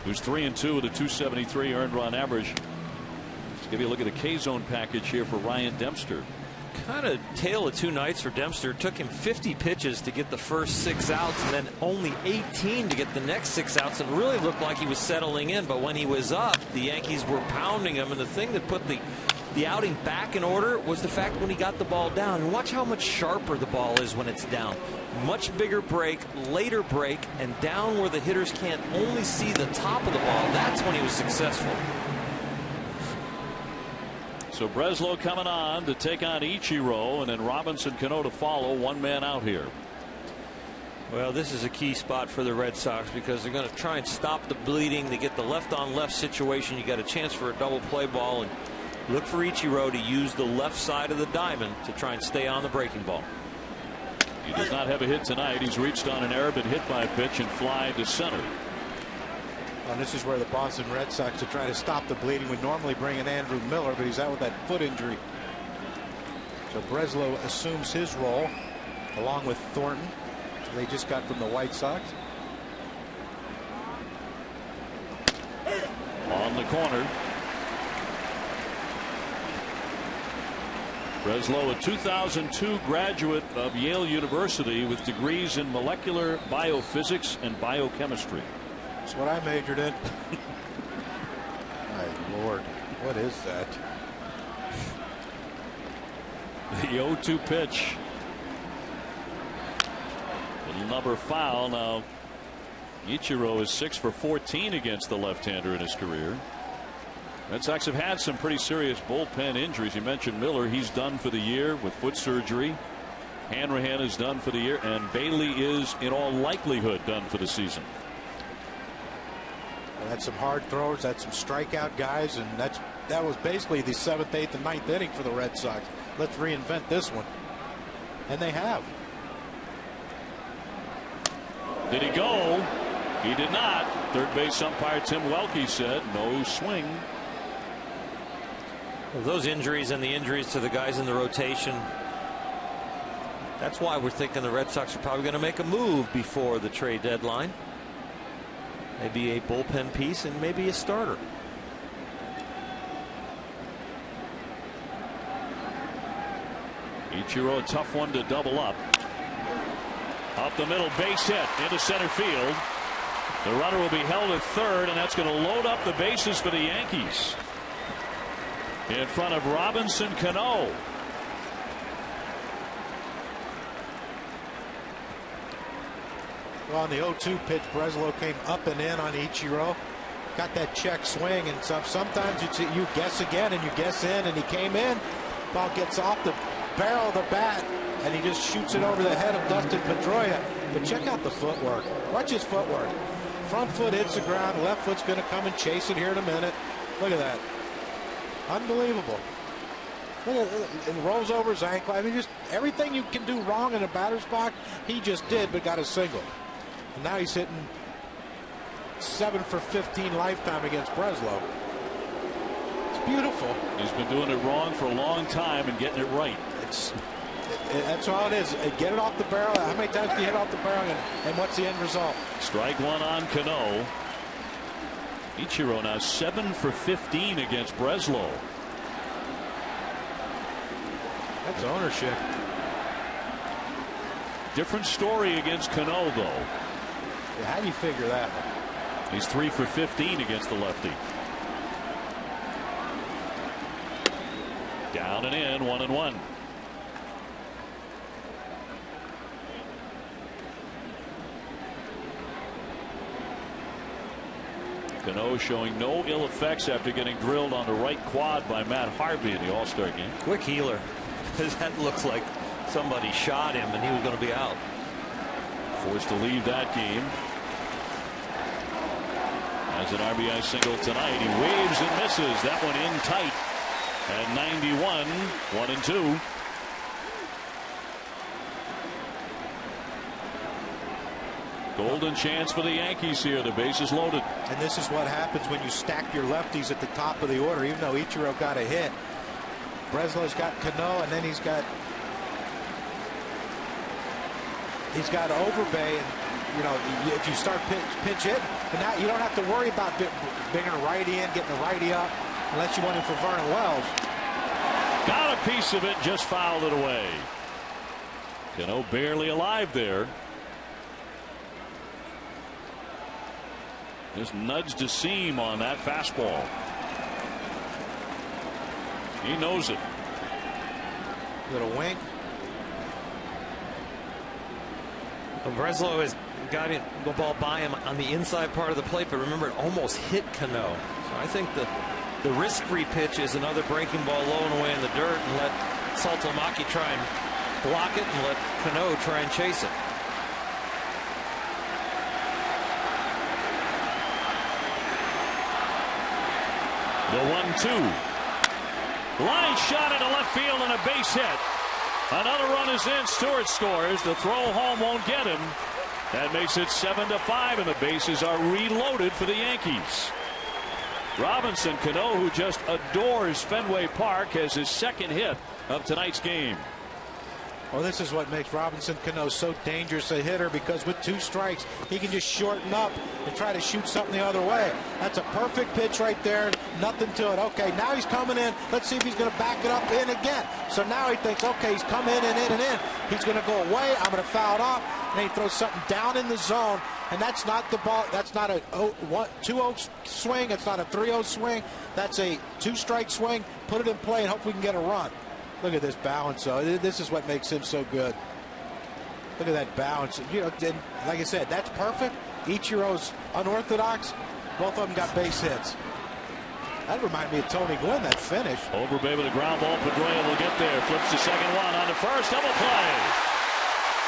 who's 3-2 with a .273 earned run average. Let's give you a look at the K-zone package here for Ryan Dempster. kind of tale of two nights for Dempster. It took him 50 pitches to get the first 6 outs and then only 18 to get the next 6 outs. It really looked like he was settling in, but when he was up, the Yankees were pounding him, and the thing that put the outing back in order was the fact when he got the ball down. And watch how much sharper the ball is when it's down. Much bigger break, later break, and down where the hitters can't only see the top of the ball. That's when he was successful. So Breslow coming on to take on Ichiro, and then Robinson Cano to follow. One man out here. Well, this is a key spot for the Red Sox because they're going to try and stop the bleeding. They get the left-on-left situation. You got a chance for a double play ball, and look for Ichiro to use the left side of the diamond to try and stay on the breaking ball. He does not have a hit tonight. He's reached on an error, been hit by a pitch and fly to center. And this is where the Boston Red Sox, to try to stop the bleeding, would normally bring in Andrew Miller, but he's out with that foot injury. So Breslow assumes his role along with Thornton. They just got from the White Sox. On the corner. Breslow, a 2002 graduate of Yale University with degrees in molecular biophysics and biochemistry. That's what I majored in. My Lord, what is that? The 0-2 pitch. Little number foul. Now Ichiro is 6 for 14 against the left-hander in his career. Red Sox have had some pretty serious bullpen injuries. You mentioned Miller. He's done for the year with foot surgery. Hanrahan is done for the year, and Bailey is in all likelihood done for the season. Had some hard throwers, had some strikeout guys, and that was basically the 7th, 8th, and 9th inning for the Red Sox. Let's reinvent this one, and they have. Did he go? He did not. Third base umpire Tim Welke said no swing. Well, those injuries and the injuries to the guys in the rotation. That's why we're thinking the Red Sox are probably going to make a move before the trade deadline. Maybe a bullpen piece and maybe a starter. Ichiro, a tough one to double up. Up the middle, base hit into center field. The runner will be held at third, and that's going to load up the bases for the Yankees. In front of Robinson Cano. Well, on the 0-2 pitch, Breslow came up and in on Ichiro. Got that check swing, and sometimes you guess again, and you guess in, and he came in. Ball gets off the barrel of the bat, and he just shoots it over the head of Dustin Pedroia. But check out the footwork. Watch his footwork. Front foot hits the ground. Left foot's going to come and chase it here in a minute. Look at that. Unbelievable. Look at it. It rolls over his ankle. I mean, just everything you can do wrong in a batter's box, he just did, but got a single. And now he's hitting 7 for 15 lifetime against Breslow. It's beautiful. He's been doing it wrong for a long time and getting it right. That's all it is. Get it off the barrel. How many times do you hit off the barrel, and what's the end result? Strike one on Cano. Ichiro now 7 for 15 against Breslow. That's ownership. Different story against Cano, though. Yeah, how do you figure that one? He's 3 for 15 against the lefty. Down and in, 1-1. Cano showing no ill effects after getting drilled on the right quad by Matt Harvey in the All-Star game. Quick healer, because that looks like somebody shot him and he was going to be out. Forced to leave that game. As an RBI single tonight, he waves and misses. That one in tight. And 91, 1-2. Golden chance for the Yankees here. The base is loaded. And this is what happens when you stack your lefties at the top of the order. Even though Ichiro got a hit, Breslow's got Cano, and then he's got Overbay. And you know, if you start pinch hit, and now you don't have to worry about bringing a righty in, getting the righty up, unless you want him for Vernon Wells. Got a piece of it, just fouled it away. Cano barely alive there. Just nudged a seam on that fastball. He knows it. Little wink. Breslow has got the ball by him on the inside part of the plate, but remember, it almost hit Cano. So I think the risk-free pitch is another breaking ball low and away in the dirt, and let Saltalamacchia try and block it, and let Cano try and chase it. The 1-2. Line shot into left field and a base hit. Another run is in. Stewart scores. The throw home won't get him. That makes it 7-5, and the bases are reloaded for the Yankees. Robinson Cano, who just adores Fenway Park, has his second hit of tonight's game. Well, this is what makes Robinson Cano so dangerous a hitter, because with 2 strikes, he can just shorten up and try to shoot something the other way. That's a perfect pitch right there. Nothing to it. Okay, now he's coming in. Let's see if he's going to back it up in again. So now he thinks, okay, he's come in and in and in. He's going to go away. I'm going to foul it off. And then he throws something down in the zone. And that's not the ball. That's not a 2-0 swing. It's not a 3-0 swing. That's a 2-strike swing. Put it in play and hope we can get a run. Look at this balance, though. This is what makes him so good. Look at that balance. You know, like I said, that's perfect. Ichiro's unorthodox. Both of them got base hits. That reminded me of Tony Gwynn, that finish. Overbay with a ground ball. Pedroia will get there. Flips to second, one on the first. Double play.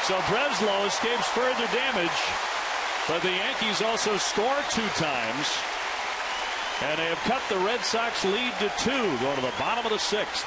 So Breslow escapes further damage. But the Yankees also score 2 times. And they have cut the Red Sox lead to 2. Going to the bottom of the 6th.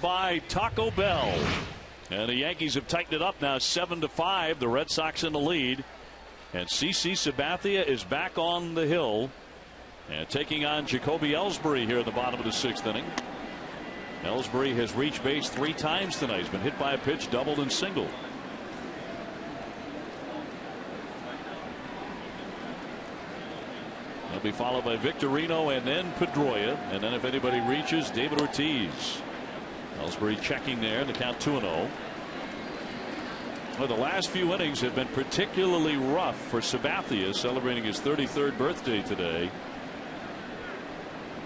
By Taco Bell, and the Yankees have tightened it up now 7-5. The Red Sox in the lead, and CC Sabathia is back on the hill and taking on Jacoby Ellsbury here in the bottom of the 6th inning. Ellsbury has reached base 3 times tonight. He's been hit by a pitch, doubled and singled. He'll be followed by Victorino and then Pedroia, and then if anybody reaches, David Ortiz. Ellsbury checking there, the count 2-0. Well, the last few innings have been particularly rough for Sabathia, celebrating his 33rd birthday today.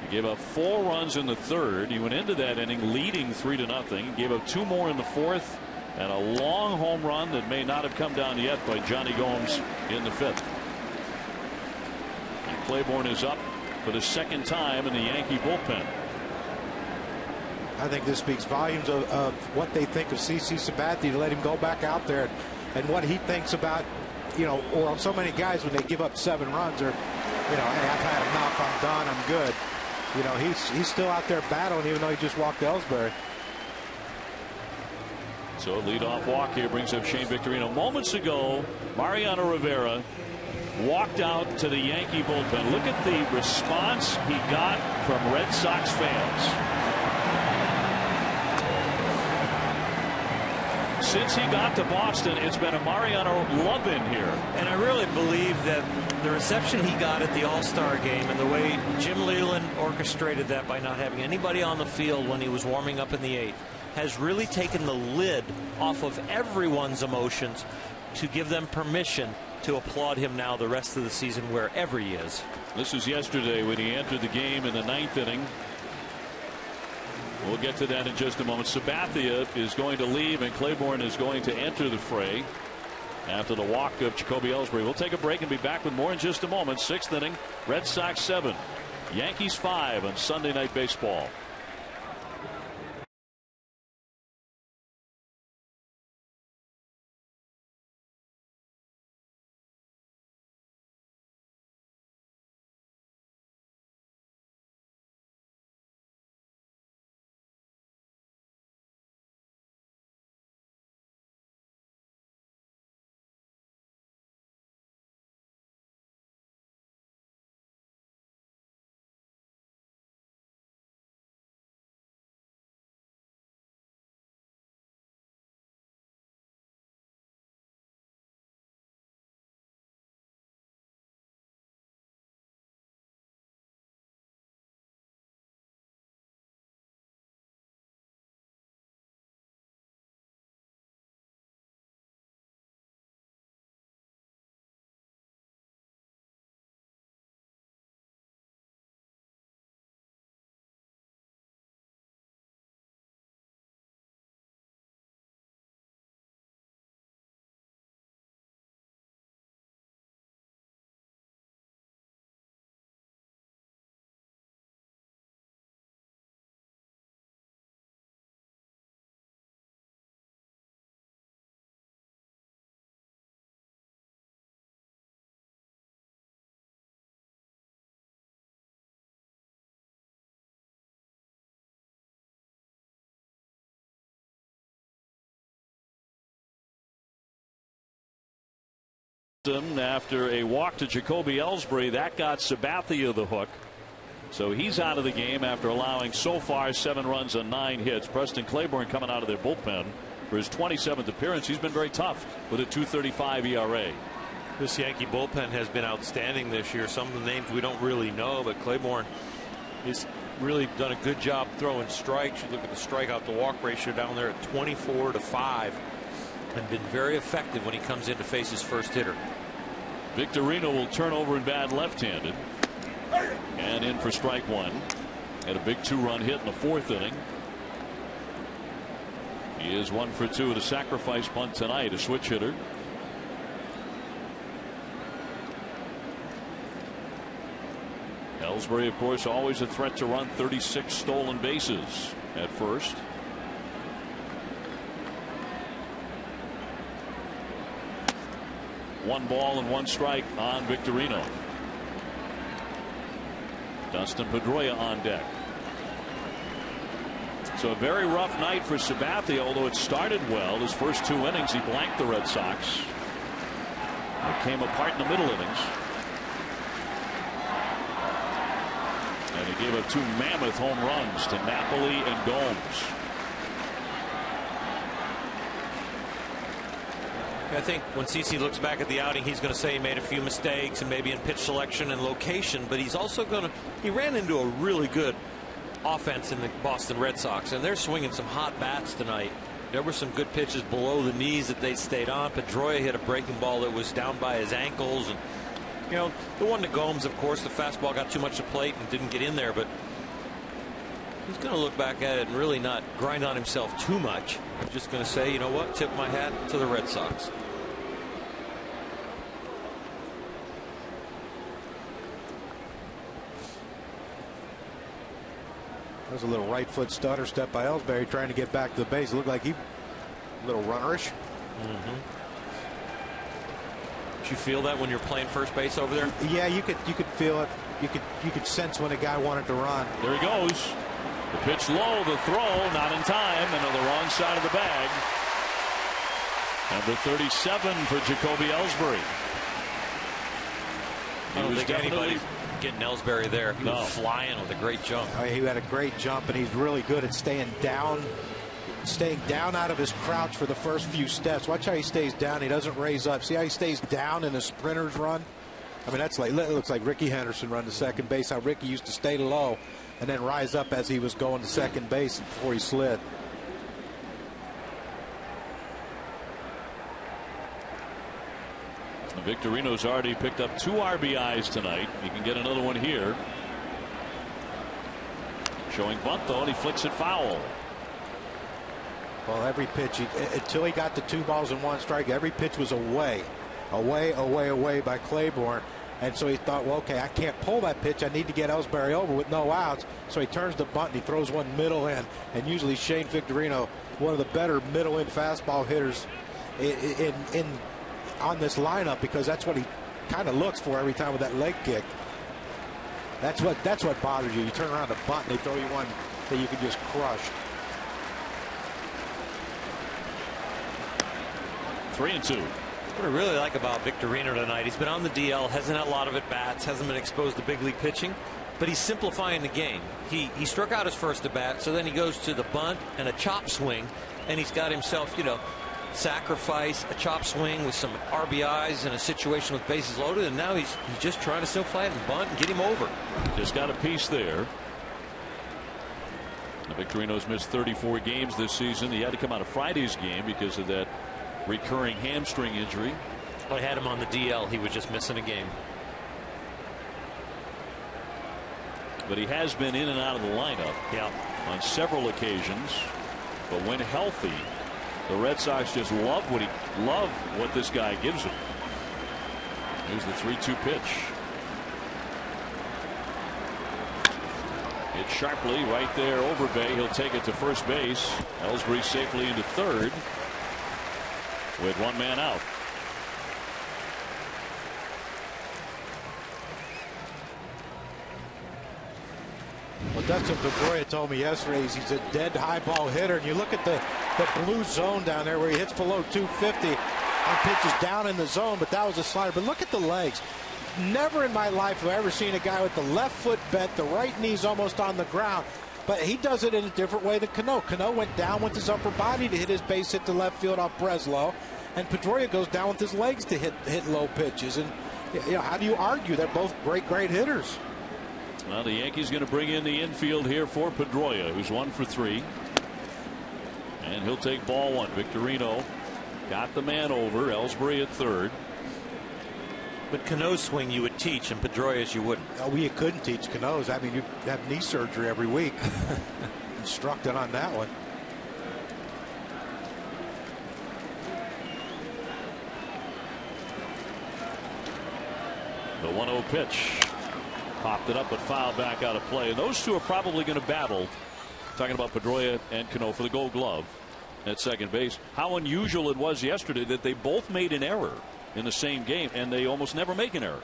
He gave up 4 runs in the 3rd. He went into that inning leading 3-0. Gave up 2 more in the 4th, and a long home run that may not have come down yet by Johnny Gomes in the 5th. And Claiborne is up for the 2nd time in the Yankee bullpen. I think this speaks volumes of what they think of CC Sabathia to let him go back out there, and what he thinks about, or so many guys when they give up 7 runs, or, hey, I've had enough, I'm done, I'm good. He's still out there battling, even though he just walked Ellsbury. So a leadoff walk here brings up Shane Victorino. Moments ago, Mariano Rivera walked out to the Yankee bullpen. Look at the response he got from Red Sox fans. Since he got to Boston, it's been a Mariano love-in here. And I really believe that the reception he got at the All-Star game and the way Jim Leland orchestrated that by not having anybody on the field when he was warming up in the 8th has really taken the lid off of everyone's emotions to give them permission to applaud him now the rest of the season wherever he is. This was yesterday when he entered the game in the 9th inning. We'll get to that in just a moment. Sabathia is going to leave, and Claiborne is going to enter the fray after the walk of Jacoby Ellsbury. We'll take a break and be back with more in just a moment. 6th inning, Red Sox 7, Yankees 5 on Sunday Night Baseball. After a walk to Jacoby Ellsbury, that got Sabathia the hook. So he's out of the game after allowing so far 7 runs and 9 hits. Preston Claiborne coming out of their bullpen for his 27th appearance. He's been very tough with a 2.35 ERA. This Yankee bullpen has been outstanding this year. Some of the names we don't really know, but Claiborne has really done a good job throwing strikes. You look at the strikeout to walk ratio down there at 24-5, and been very effective when he comes in to face his first hitter. Victorino will turn over in bad left-handed and in for strike 1. Had a big 2-run hit in the 4th inning. He is 1 for 2 with a sacrifice bunt tonight, a switch hitter. Ellsbury, of course, always a threat to run. 36 stolen bases at first. One ball and 1 strike on Victorino. Dustin Pedroia on deck. So a very rough night for Sabathia, although it started well. His first 2 innings, he blanked the Red Sox. It came apart in the middle innings. And he gave up 2 mammoth home runs to Napoli and Gomes. I think when CC looks back at the outing, he's going to say he made a few mistakes and maybe in pitch selection and location, but he's also going to, he ran into a really good offense in the Boston Red Sox, and they're swinging some hot bats tonight There were some good pitches below the knees that they stayed on. Pedroia hit a breaking ball that was down by his ankles, and you know, the one to Gomes, of course, the fastball got too much to plate and didn't get in there, but he's going to look back at it and really not grind on himself too much. I'm just going to say, you know what, tip my hat to the Red Sox. There's a little right foot stutter step by Ellsbury trying to get back to the base. It looked like he a little runnerish. Did you feel that when you're playing first base over there? Yeah, you could feel it. You could sense when a guy wanted to run. There he goes. The pitch low, the throw not in time, and on the wrong side of the bag. Number 37 for Jacoby Ellsbury. I don't think anybody's getting Ellsbury there. He was flying with a great jump. He had a great jump, and he's really good at staying down out of his crouch for the first few steps. Watch how he stays down. He doesn't raise up. See how he stays down in a sprinter's run? I mean, that's like, it looks like Ricky Henderson run to second base. How Ricky used to stay low and then rise up as he was going to second base before he slid. Victorino's already picked up 2 RBIs tonight. He can get another one here. Showing bunt though, and he flicks it foul. Well, every pitch, until he got the 2 balls and 1 strike, every pitch was away by Claiborne. And so he thought, well, okay, I can't pull that pitch. I need to get Ellsbury over with no outs. So he turns the bunt and he throws one middle in. And usually Shane Victorino, one of the better middle in fastball hitters on this lineup, because that's what he kind of looks for every time with that leg kick. That's what bothers you. You turn around the bunt and they throw you one that you can just crush. 3-2. What I really like about Victorino tonight, he's been on the DL, hasn't had a lot of at-bats, hasn't been exposed to big league pitching, but he's simplifying the game. He struck out his first at-bat, so then he goes to the bunt and a chop swing, and he's got himself, you know, sacrifice, a chop swing with some RBIs in a situation with bases loaded, and now he's just trying to simplify it and bunt and get him over. Just got a piece there. Now, Victorino's missed 34 games this season. He had to come out of Friday's game because of that recurring hamstring injury. I had him on the DL. He was just missing a game. But he has been in and out of the lineup on several occasions. But when healthy, the Red Sox just love what this guy gives them. Here's the 3-2 pitch. Hit sharply right there over Bay. He'll take it to first base. Ellsbury safely into third with 1 man out. Well, Dustin Pedroia told me yesterday he's a dead high ball hitter, and you look at the blue zone down there where he hits below 250 on pitches down in the zone, but that was a slider. But look at the legs. Never in my life have I ever seen a guy with the left foot bent, the right knee's almost on the ground. But he does it in a different way than Cano. Cano went down with his upper body to hit his base hit to left field off Breslow, and Pedroia goes down with his legs to hit low pitches. And you know, how do you argue? They're both great hitters. Well, the Yankees going to bring in the infield here for Pedroia, who's 1 for 3. And he'll take ball 1. Victorino got the man over. Ellsbury at third. But Cano's swing you would teach, and Pedroia's you wouldn't. Oh, we couldn't teach Cano's. I mean, you have knee surgery every week. Instructed on that one. The 1-0 pitch. Popped it up but fouled back out of play. And those two are probably going to battle. Talking about Pedroia and Cano for the Gold Glove at second base. How unusual it was yesterday that they both made an error in the same game, and they almost never make an error.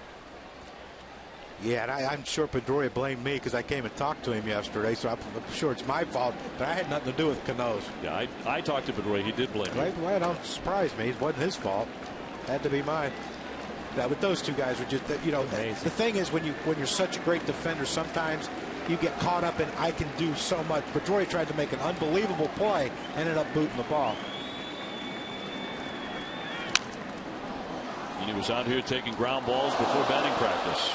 Yeah, and I'm sure Pedroia blamed me because I came and talked to him yesterday, so I'm sure it's my fault, but I had nothing to do with Cano's. Yeah, I talked to Pedroia. He did blame me. Well, don't surprise me. It wasn't his fault. Had to be mine. Yeah, but those two guys were just, you know, amazing. The thing is, when you're such a great defender, sometimes you get caught up in I can do so much. Pedroia tried to make an unbelievable play, ended up booting the ball. And he was out here taking ground balls before batting practice.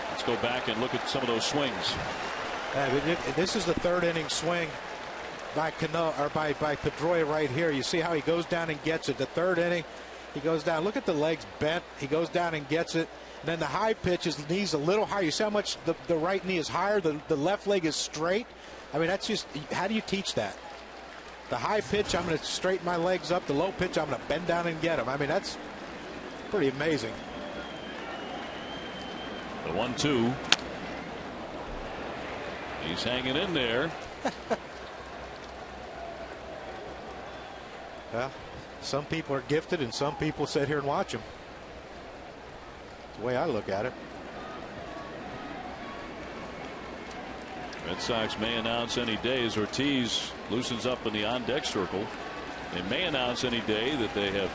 Let's go back and look at some of those swings. This is the 3rd inning swing by Pedroia right here. You see how he goes down and gets it. The third inning, he goes down. Look at the legs bent. He goes down and gets it. And then the high pitch, his knee's a little higher. You see how much the right knee is higher? The left leg is straight. I mean, that's just, how do you teach that? The high pitch, I'm going to straighten my legs up. The low pitch, I'm going to bend down and get him. I mean, that's pretty amazing. The 1-2. He's hanging in there. Well, some people are gifted and some people sit here and watch him. That's the way I look at it. Red Sox may announce any day as Ortiz loosens up in the on-deck circle. They may announce any day that they have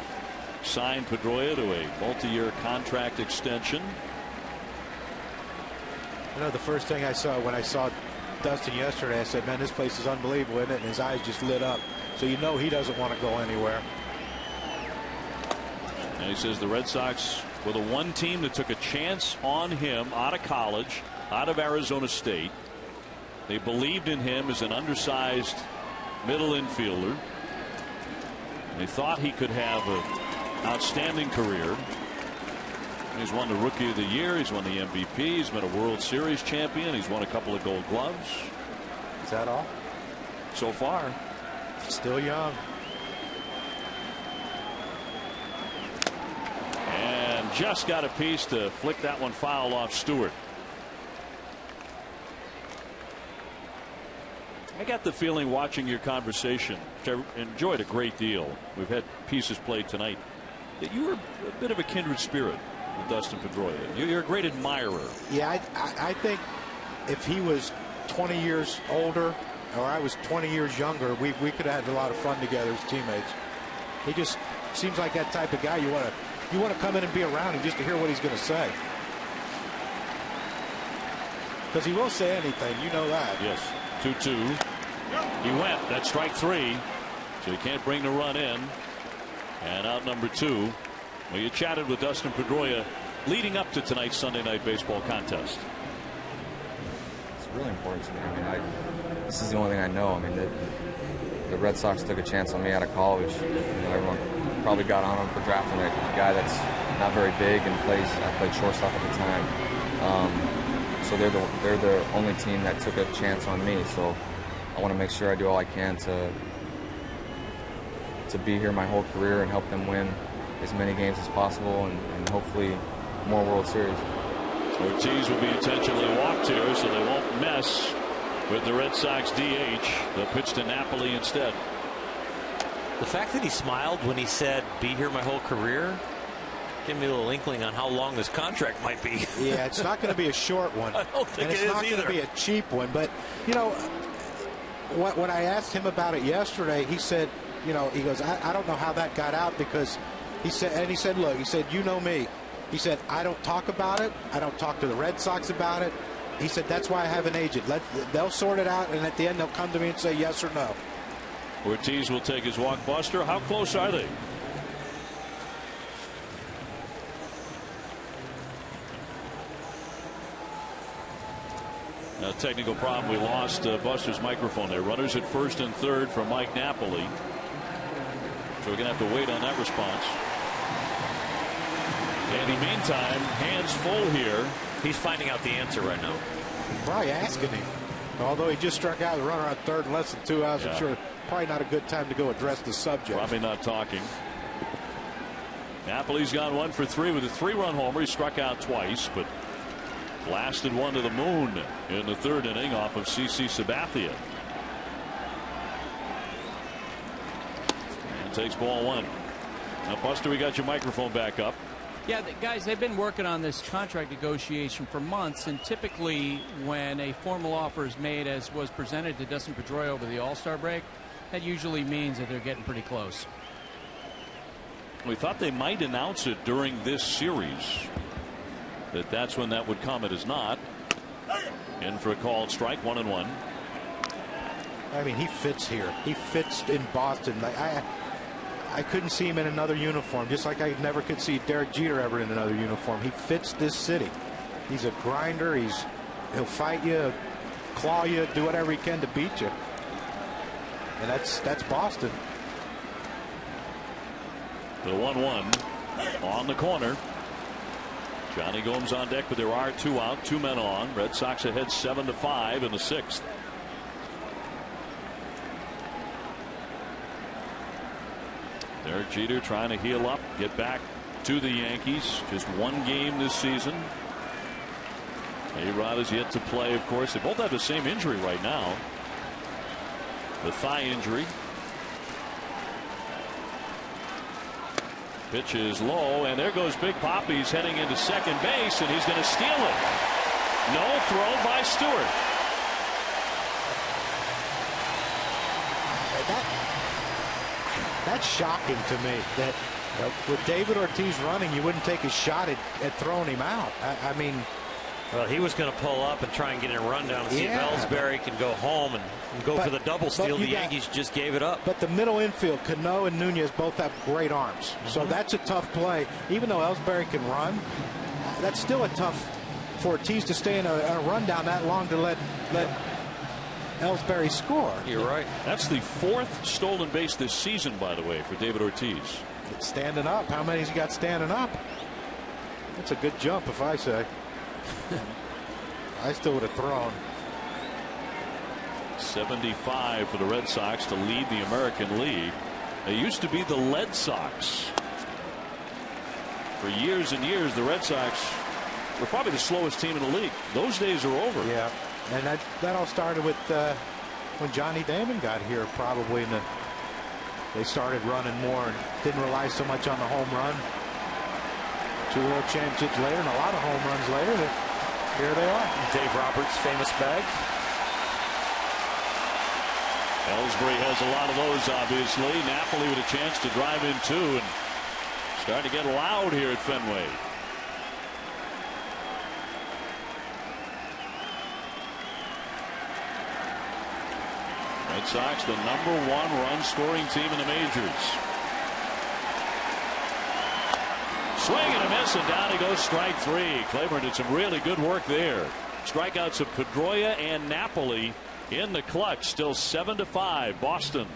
signed Pedroia to a multi-year contract extension. You know, the first thing I saw when I saw Dustin yesterday, I said, man, this place is unbelievable, isn't it? And his eyes just lit up. So you know he doesn't want to go anywhere. And he says the Red Sox were the one team that took a chance on him out of college, out of Arizona State. They believed in him as an undersized middle infielder. They thought he could have an outstanding career. He's won the Rookie of the Year. He's won the MVP. He's been a World Series champion. He's won a couple of Gold Gloves. Is that all? So far. Still young. And just got a piece to flick that one foul off Stewart. I got the feeling watching your conversation, which I enjoyed a great deal. We've had pieces played tonight, that you were a bit of a kindred spirit with Dustin Pedroia. You're a great admirer. Yeah, I think if he was 20 years older or I was 20 years younger, we could have had a lot of fun together as teammates. He just seems like that type of guy you want to come in and be around him just to hear what he's going to say. Because he will say anything, you know that. Yes. 2-2. He went. That's strike three. So he can't bring the run in. And out number two. Well, you chatted with Dustin Pedroia leading up to tonight's Sunday Night Baseball contest. It's really important to me. I mean, this is the only thing I know. I mean, the Red Sox took a chance on me out of college. You know, everyone probably got on him for drafting a guy that's not very big and I played shortstop at the time. So they're the only team that took a chance on me. So I want to make sure I do all I can to be here my whole career and help them win as many games as possible and hopefully more World Series. Ortiz will be intentionally walked here, so they won't mess with the Red Sox DH. They'll pitch to Napoli instead. The fact that he smiled when he said, "Be here my whole career," give me a little inkling on how long this contract might be. Yeah, it's not going to be a short one. I don't think and it's not going to be a cheap one. But, you know, when I asked him about it yesterday, he said, you know, he goes, I don't know how that got out because he said, look, he said, you know me. He said, I don't talk about it. I don't talk to the Red Sox about it. He said, that's why I have an agent. They'll sort it out, and at the end they'll come to me and say yes or no. Ortiz will take his walk. Buster, how close are they? A technical problem. We lost Buster's microphone there. Runners at first and third for Mike Napoli. So we're going to have to wait on that response. In the meantime, hands full here. He's finding out the answer right now. Probably asking him. Although he just struck out the runner on third in less than 2 hours, Yeah. I'm sure probably not a good time to go address the subject. Probably not talking. Napoli's gone 1 for 3 with a 3-run homer. He struck out twice, but blasted one to the moon in the third inning off of CC Sabathia. And takes ball one. Now, Buster, we got your microphone back up. Yeah, guys, they've been working on this contract negotiation for months, and typically when a formal offer is made, as was presented to Dustin Pedroia over the All-Star break, that usually means that they're getting pretty close. We thought they might announce it during this series, that's when that would come. It is not. In for a called strike, 1-1. I mean, he fits here. He fits in Boston. I couldn't see him in another uniform, just like I never could see Derek Jeter ever in another uniform. He fits this city. He's a grinder. He'll fight you, claw you, do whatever he can to beat you. And that's Boston. The 1-1 on the corner. Johnny Gomes on deck, but there are 2 out, 2 men on. Red Sox ahead 7-5 in the 6th. Derek Jeter trying to heal up, get back to the Yankees. Just 1 game this season. A-Rod is yet to play, of course. They both have the same injury right now. The thigh injury. Pitch is low, and there goes Big Poppy. He's heading into second base, and he's going to steal it. No throw by Stewart. That's shocking to me that with David Ortiz running, you wouldn't take a shot at throwing him out. I mean, well, he was going to pull up and try and get a rundown and see if Ellsbury can go home and go for the double steal. The Yankees just gave it up. But the middle infield, Cano and Nunez both have great arms. So that's a tough play. Even though Ellsbury can run, that's still a tough for Ortiz to stay in a rundown that long to let Ellsbury score. You're right. That's the 4th stolen base this season, by the way, for David Ortiz. Standing up. How many has he got standing up? That's a good jump, if I say. I still would have thrown. 75 for the Red Sox to lead the American League. They used to be the Lead Sox. For years and years, the Red Sox were probably the slowest team in the league. Those days are over. Yeah, and that all started with when Johnny Damon got here, probably. They started running more and didn't rely so much on the home run. 2 World Championships later and a lot of home runs later, here they are. Dave Roberts' famous bag. Ellsbury has a lot of those, obviously. Napoli with a chance to drive in 2 and starting to get loud here at Fenway. Red Sox, the #1 run scoring team in the majors. Swing and a miss, and down he goes, strike 3. Claiborne did some really good work there. Strikeouts of Pedroia and Napoli in the clutch. Still 7-5 Boston.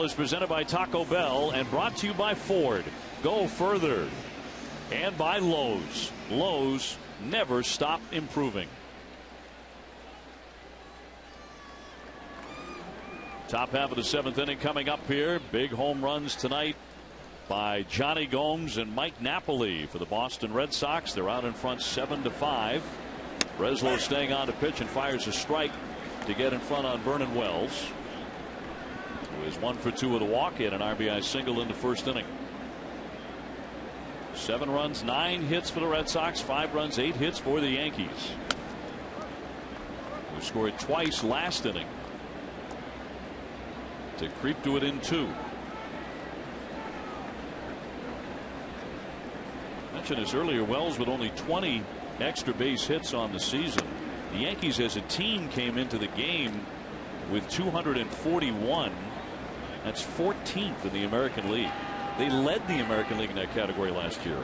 Is presented by Taco Bell and brought to you by Ford. Go further. And by Lowe's. Lowe's never stop improving. Top half of the 7th inning coming up here. Big home runs tonight by Johnny Gomes and Mike Napoli for the Boston Red Sox. They're out in front 7-5. Breslow staying on to pitch and fires a strike to get in front on Vernon Wells, who is 1 for 2 with a walk in an RBI single in the first inning. 7 runs, 9 hits for the Red Sox, 5 runs, 8 hits for the Yankees, who scored twice last inning to creep to it in 2. I mentioned this earlier, Wells with only 20 extra base hits on the season. The Yankees as a team came into the game with 241. That's 14th in the American League. They led the American League in that category last year.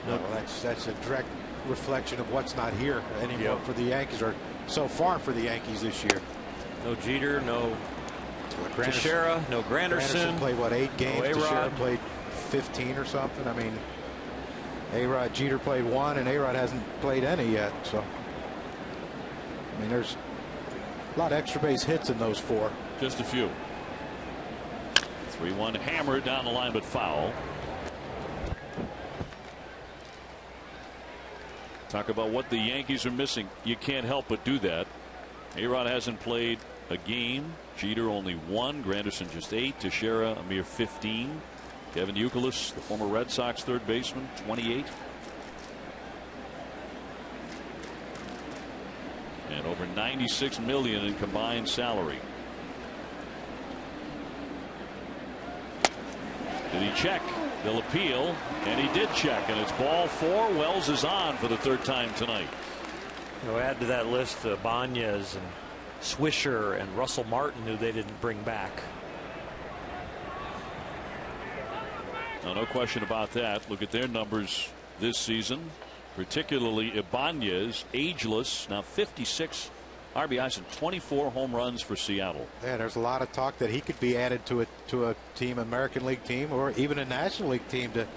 Well, that's a direct reflection of what's not here anymore for the Yankees, or so far for the Yankees this year. No Jeter, no Teixeira, no Granderson. Played what, 8 games? No Teixeira played 15 or something. I mean, A-Rod, Jeter played 1, and A-Rod hasn't played any yet. So, I mean, there's a lot of extra base hits in those 4. Just a few. 3-1 hammer down the line, but foul. Talk about what the Yankees are missing. You can't help but do that. A-Rod hasn't played a game. Jeter only 1. Granderson just 8. Teixeira a mere 15. Kevin Youkilis, the former Red Sox third baseman, 28. And over $96 million in combined salary. Did he check? They'll appeal, and he did check, and it's ball 4. Wells is on for the 3rd time tonight. You know, add to that list Banez and Swisher and Russell Martin, who they didn't bring back. No question about that. Look at their numbers this season, particularly Ibanez, ageless, now 56 RBIs and 24 home runs for Seattle. Yeah, there's a lot of talk that he could be added to a team, American League team, or even a National League team, to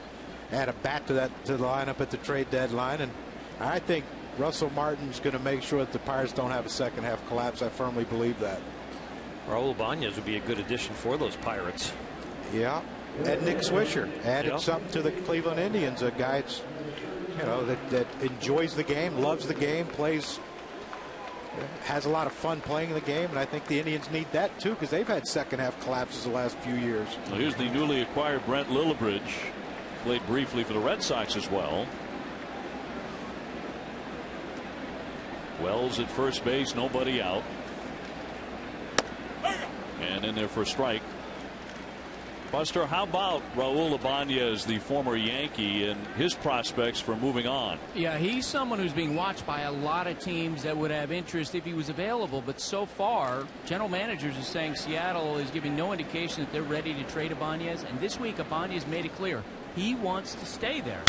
add a bat to the lineup at the trade deadline. And I think Russell Martin's going to make sure that the Pirates don't have a second half collapse. I firmly believe that. Raul Ibanez would be a good addition for those Pirates. Yeah, and Nick Swisher added something to the Cleveland Indians. A guy that's, you know, that enjoys the game, loves the game, plays, has a lot of fun playing the game, and I think the Indians need that too, because they've had second half collapses the last few years. Well, here's the newly acquired Brent Lillibridge, played briefly for the Red Sox as well. Wells at first base, nobody out, and in there for a strike. Buster, how about Raul Ibanez, the former Yankee, and his prospects for moving on? Yeah, he's someone who's being watched by a lot of teams that would have interest if he was available. But so far, general managers are saying Seattle is giving no indication that they're ready to trade Ibanez. And this week, Ibanez made it clear he wants to stay there.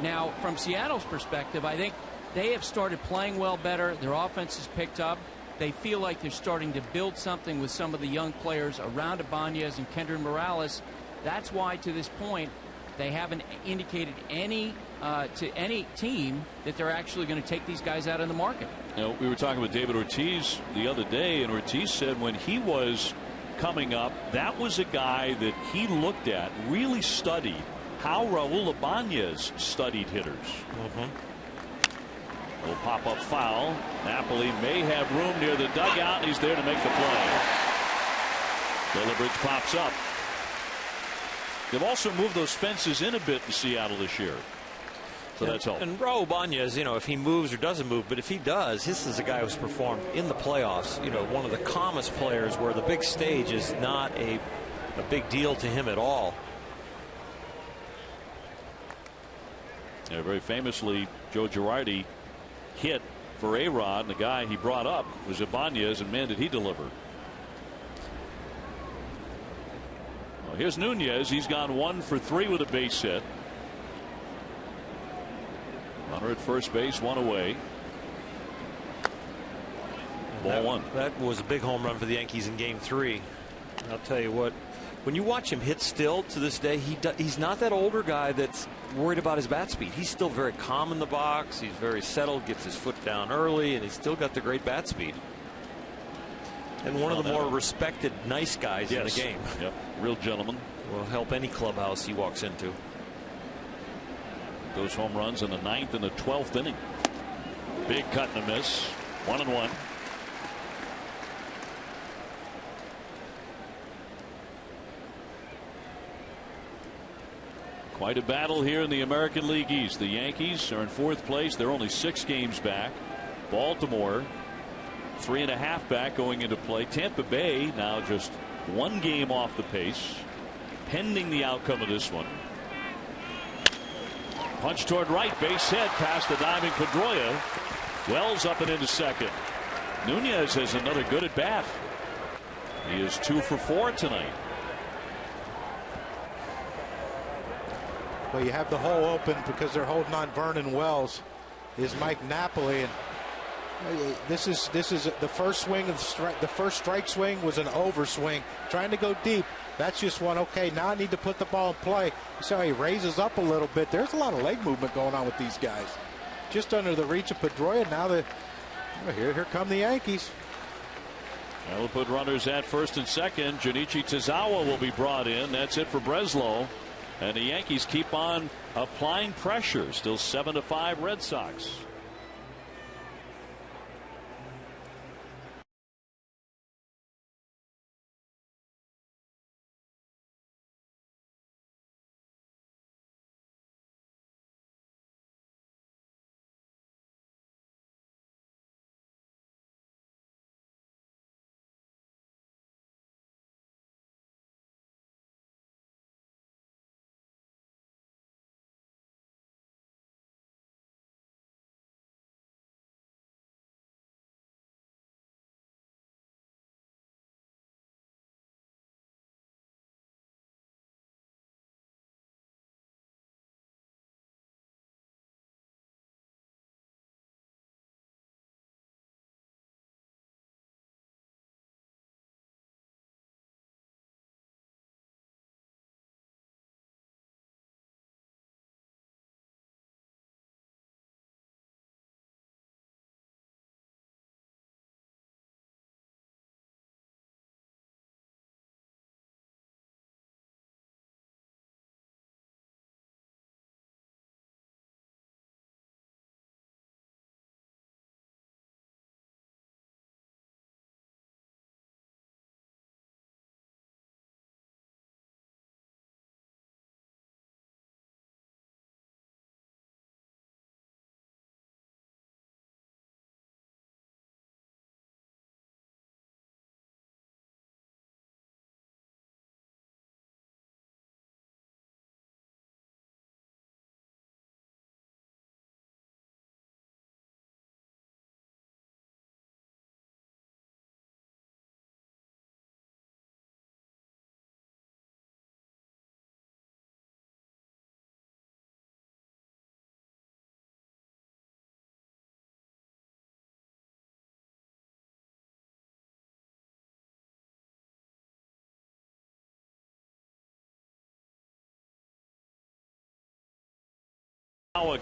Now, from Seattle's perspective, I think they have started playing well better. Their offense has picked up. They feel like they're starting to build something with some of the young players around Ibanez and Kendrys Morales. That's why, to this point, they haven't indicated to any team that they're actually going to take these guys out of the market. You know, we were talking with David Ortiz the other day, and Ortiz said when he was coming up, that was a guy that he looked at, really studied how Raul Ibanez studied hitters. Will pop up foul. Napoli may have room near the dugout, and he's there to make the play. Lillibridge pops up. They've also moved those fences in a bit in Seattle this year, so that's all. And Raul Ibanez, you know, if he moves or doesn't move, but if he does, this is a guy who's performed in the playoffs. You know, one of the calmest players, where the big stage is not a big deal to him at all. Yeah, very famously, Joe Girardi hit for A-Rod, and the guy he brought up was Ibanez, and man, did he deliver. Well, here's Nunez. He's gone 1 for 3 with a base hit. Runner at first base, 1 away. Ball 1. That was a big home run for the Yankees in Game 3. I'll tell you what, when you watch him hit still to this day, he's not that older guy that's worried about his bat speed. He's still very calm in the box. He's very settled, gets his foot down early, and he's still got the great bat speed. And one of the more respected nice guys in the game. Yep, real gentleman. Will help any clubhouse he walks into. Those home runs in the 9th and the 12th inning. Big cut and a miss. 1-1. Quite a battle here in the American League East. The Yankees are in 4th place. They're only 6 games back. Baltimore 3.5 back going into play. Tampa Bay now just 1 game off the pace, pending the outcome of this one. Punch toward right, base hit past the diving Pedroia. Wells up and into second. Nunez has another good at bat. He is 2 for 4 tonight. Well, you have the hole open because they're holding on Vernon Wells. Is Mike Napoli, and this is the first swing of the first strike swing was an overswing, trying to go deep. That's just one. Okay, now I need to put the ball in play. You see how he raises up a little bit. There's a lot of leg movement going on with these guys. Just under the reach of Pedroia. Now here come the Yankees. We'll put runners at first and second. Junichi Tozawa will be brought in. That's it for Breslow. And the Yankees keep on applying pressure. Still 7-5 Red Sox.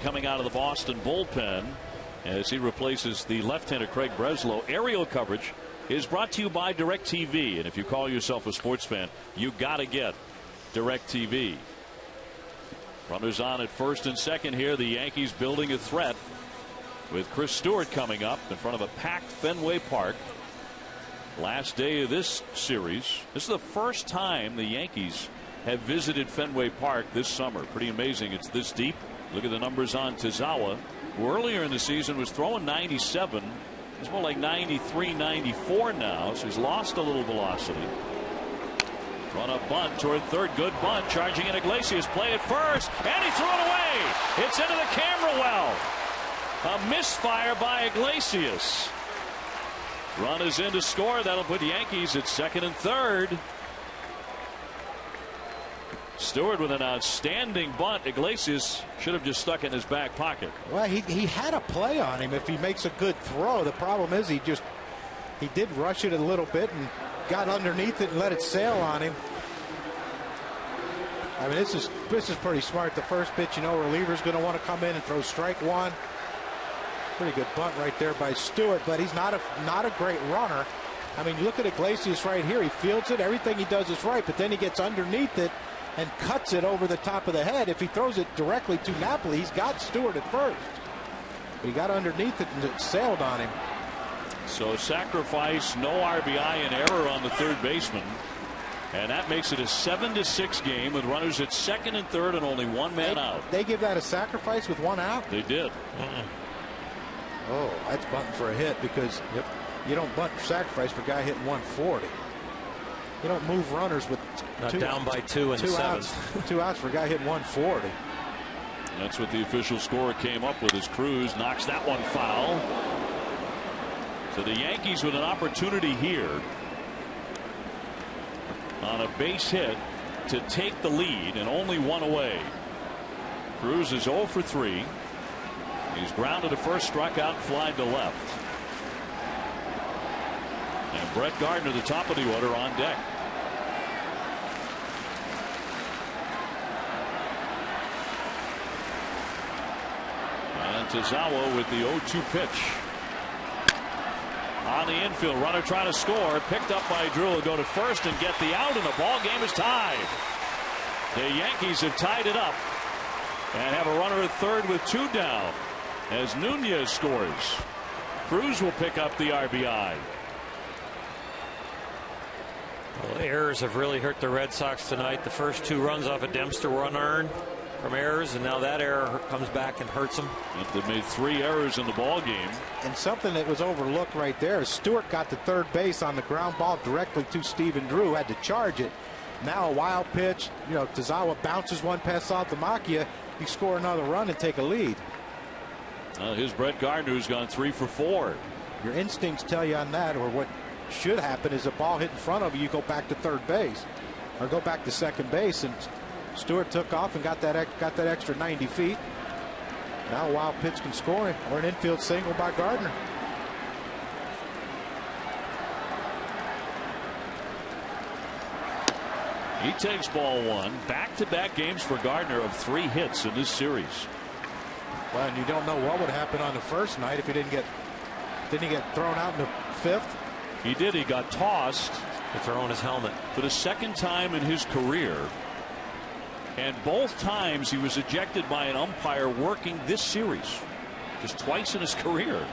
Coming out of the Boston bullpen as he replaces the left-hander Craig Breslow. Aerial coverage is brought to you by DirecTV, and if you call yourself a sports fan, you got to get DirecTV. Runners on at first and second here. The Yankees building a threat with Chris Stewart coming up in front of a packed Fenway Park. Last day of this series. This is the first time the Yankees have visited Fenway Park this summer. Pretty amazing it's this deep. Look at the numbers on Tozawa, who earlier in the season was throwing 97. It's more like 93, 94 now, so he's lost a little velocity. Run up bunt toward third. Good bunt. Charging in Iglesias. Play at first. And he threw it away. It's into the camera well. A misfire by Iglesias. Run is in to score. That'll put Yankees at second and third. Stewart with an outstanding bunt. Iglesias should have just stuck it in his back pocket. Well, he had a play on him if he makes a good throw. The problem is he did rush it a little bit and got underneath it and let it sail on him. I mean, this is pretty smart. The first pitch, you know, reliever's going to want to come in and throw strike one. Pretty good bunt right there by Stewart, but he's not a great runner. I mean, you look at Iglesias right here. He fields it. Everything he does is right, but then he gets underneath it and cuts it over the top of the head. If he throws it directly to Napoli, he's got Stewart at first. But he got underneath it and it sailed on him. So sacrifice, no RBI, and error on the third baseman. And that makes it a 7-6 game with runners at second and third and only one man out. They give that a sacrifice with one out? They did. Oh, that's bunting for a hit because you don't bunt for sacrifice for a guy hitting 140. You don't move runners with down by 2 and 7. Outs, 2 outs for a guy hitting 140. That's what the official score came up with as Cruz knocks that one foul. So the Yankees with an opportunity here on a base hit to take the lead and only one away. Cruz is 0 for 3. He's grounded to first, struck out, flied to left. And Brett Gardner, the top of the order, on deck. And Tazawa with the 0-2 pitch. On the infield, runner trying to score, picked up by Drew, will go to first and get the out, and the ball game is tied. The Yankees have tied it up and have a runner at third with 2 down as Nunez scores. Cruz will pick up the RBI. Well, errors have really hurt the Red Sox tonight. The first 2 runs off of Dempster were unearned from errors, and now that error comes back and hurts them. They made 3 errors in the ball game. And something that was overlooked right there is Stewart got to third base on the ground ball directly to Stephen Drew, had to charge it. Now a wild pitch, Tazawa bounces one past Saltalamacchia. You score another run and take a lead. Here's Brett Gardner, who's gone 3 for 4. Your instincts tell you on that, or what should happen is a ball hit in front of you, you go back to third base or go back to second base, and Stewart took off and got that extra 90 feet. Now a wild pitch can score him, or an infield single by Gardner. He takes ball 1. Back-to-back games for Gardner of 3 hits in this series. Well, and you don't know what would happen on the first night if he didn't he get thrown out in the 5th? He did. He got tossed. To throw on his helmet for the 2nd time in his career. And both times he was ejected by an umpire working this series. Just twice in his career.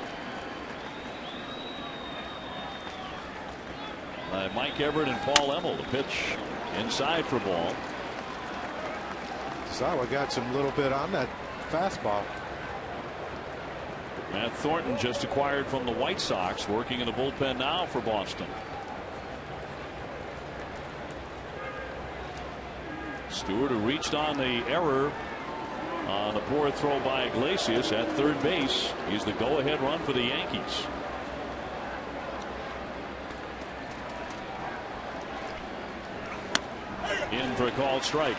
Mike Everett and Paul Emmel, the pitch inside for ball. Tazawa got some little bit on that fastball. Matt Thornton just acquired from the White Sox, working in the bullpen now for Boston. Stewart, who reached on the error on the poor throw by Iglesias at third base, is the go-ahead run for the Yankees. In for a called strike.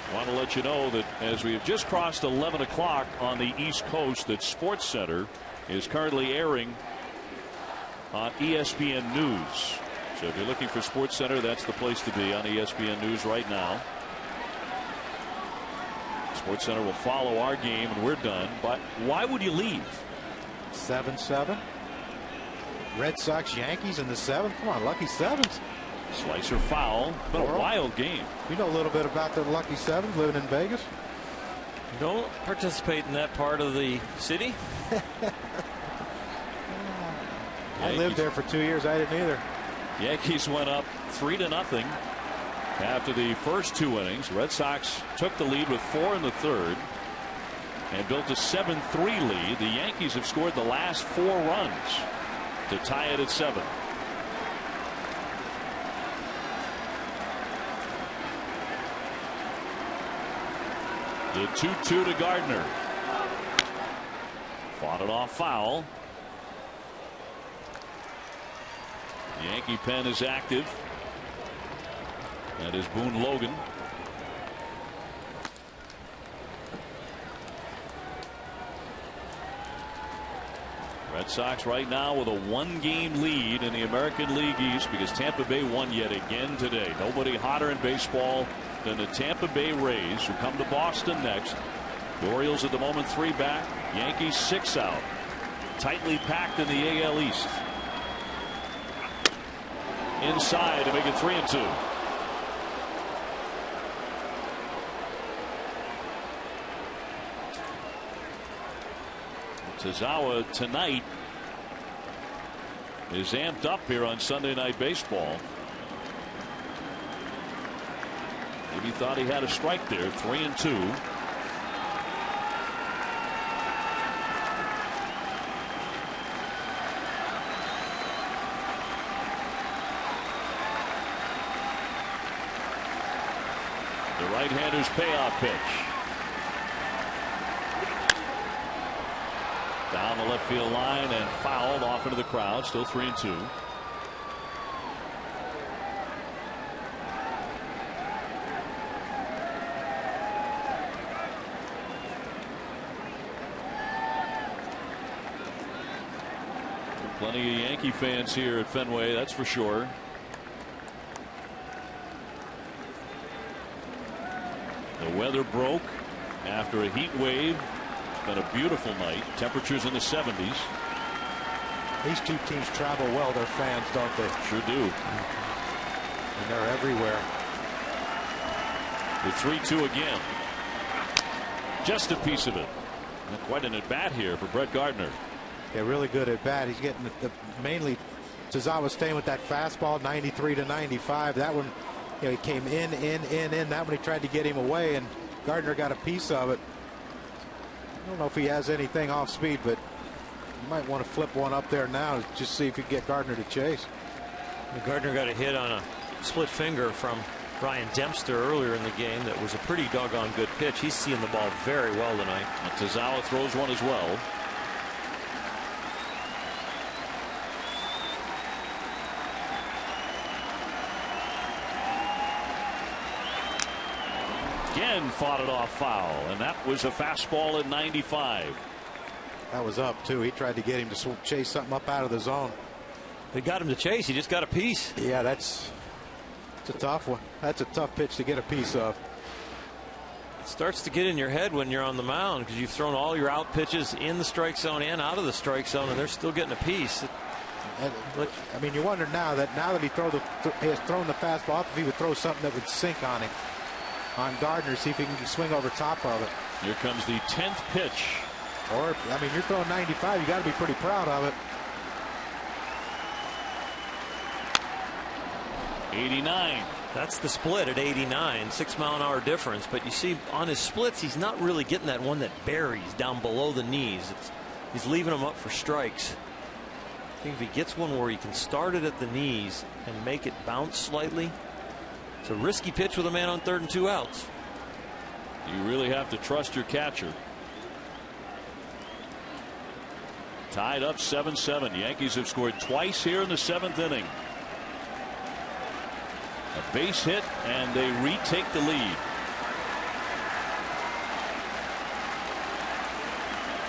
I want to let you know that as we have just crossed 11 o'clock on the East Coast, that SportsCenter is currently airing on ESPN News. So if you're looking for SportsCenter, that's the place to be on ESPN News right now. SportsCenter will follow our game and we're done. But why would you leave? 7-7. Red Sox Yankees in the 7th. Come on, lucky 7s. Slicer foul. Been a wild game. You know a little bit about the lucky 7s living in Vegas? Don't participate in that part of the city. I lived there for 2 years. I didn't either. Yankees went up 3-0 after the first 2 innings. Red Sox took the lead with 4 in the 3rd and built a 7-3 lead. The Yankees have scored the last 4 runs to tie it at 7. The 2-2 to Gardner. Fought it off foul. The Yankee pen is active. That is Boone Logan. Red Sox right now with a 1-game lead in the American League East because Tampa Bay won yet again today. Nobody hotter in baseball than the Tampa Bay Rays, who come to Boston next. The Orioles at the moment 3 back. Yankees 6 out. tightly packed in the AL East. Inside to make it 3-2. Tazawa tonight is amped up here on Sunday Night Baseball. Maybe thought he had a strike there. 3-2. The right-hander's payoff pitch. Down the left field line and fouled off into the crowd. Still 3-2. Plenty of Yankee fans here at Fenway, that's for sure. The weather broke after a heat wave. It's been a beautiful night. Temperatures in the 70s. These two teams travel well, their fans, don't they? Sure do. And they're everywhere. The 3-2 again. Just a piece of it. Not quite an at-bat here for Brett Gardner. Yeah, really good at bat. He's getting mainly Tazawa staying with that fastball, 93 to 95. That one, he came in. That one he tried to get him away, and Gardner got a piece of it. I don't know if he has anything off speed, but you might want to flip one up there now, just see if you can get Gardner to chase. Gardner got a hit on a split finger from Ryan Dempster earlier in the game. That was a pretty doggone good pitch. He's seeing the ball very well tonight. And Tazawa throws one as well. Again fought it off foul, and that was a fastball at 95. That was up too. He tried to get him to chase something up out of the zone. They got him to chase. He just got a piece. Yeah, that's a tough one. That's a tough pitch to get a piece of. It starts to get in your head when you're on the mound because you've thrown all your out pitches in the strike zone and out of the strike zone, and they're still getting a piece. I mean, you wonder now that he has thrown the fastball up, if he would throw something that would sink on him, on Gardner, see if he can swing over top of it. Here comes the 10th pitch. Or, I mean, you're throwing 95. You got to be pretty proud of it. 89. That's the split at 89, 6-mile-an-hour difference. But you see, on his splits, he's not really getting that one that buries down below the knees. He's leaving them up for strikes. I think if he gets one where he can start it at the knees and make it bounce slightly, it's a risky pitch with a man on 3rd and 2 outs. You really have to trust your catcher. Tied up 7-7. Yankees have scored twice here in the 7th inning. A base hit, and they retake the lead.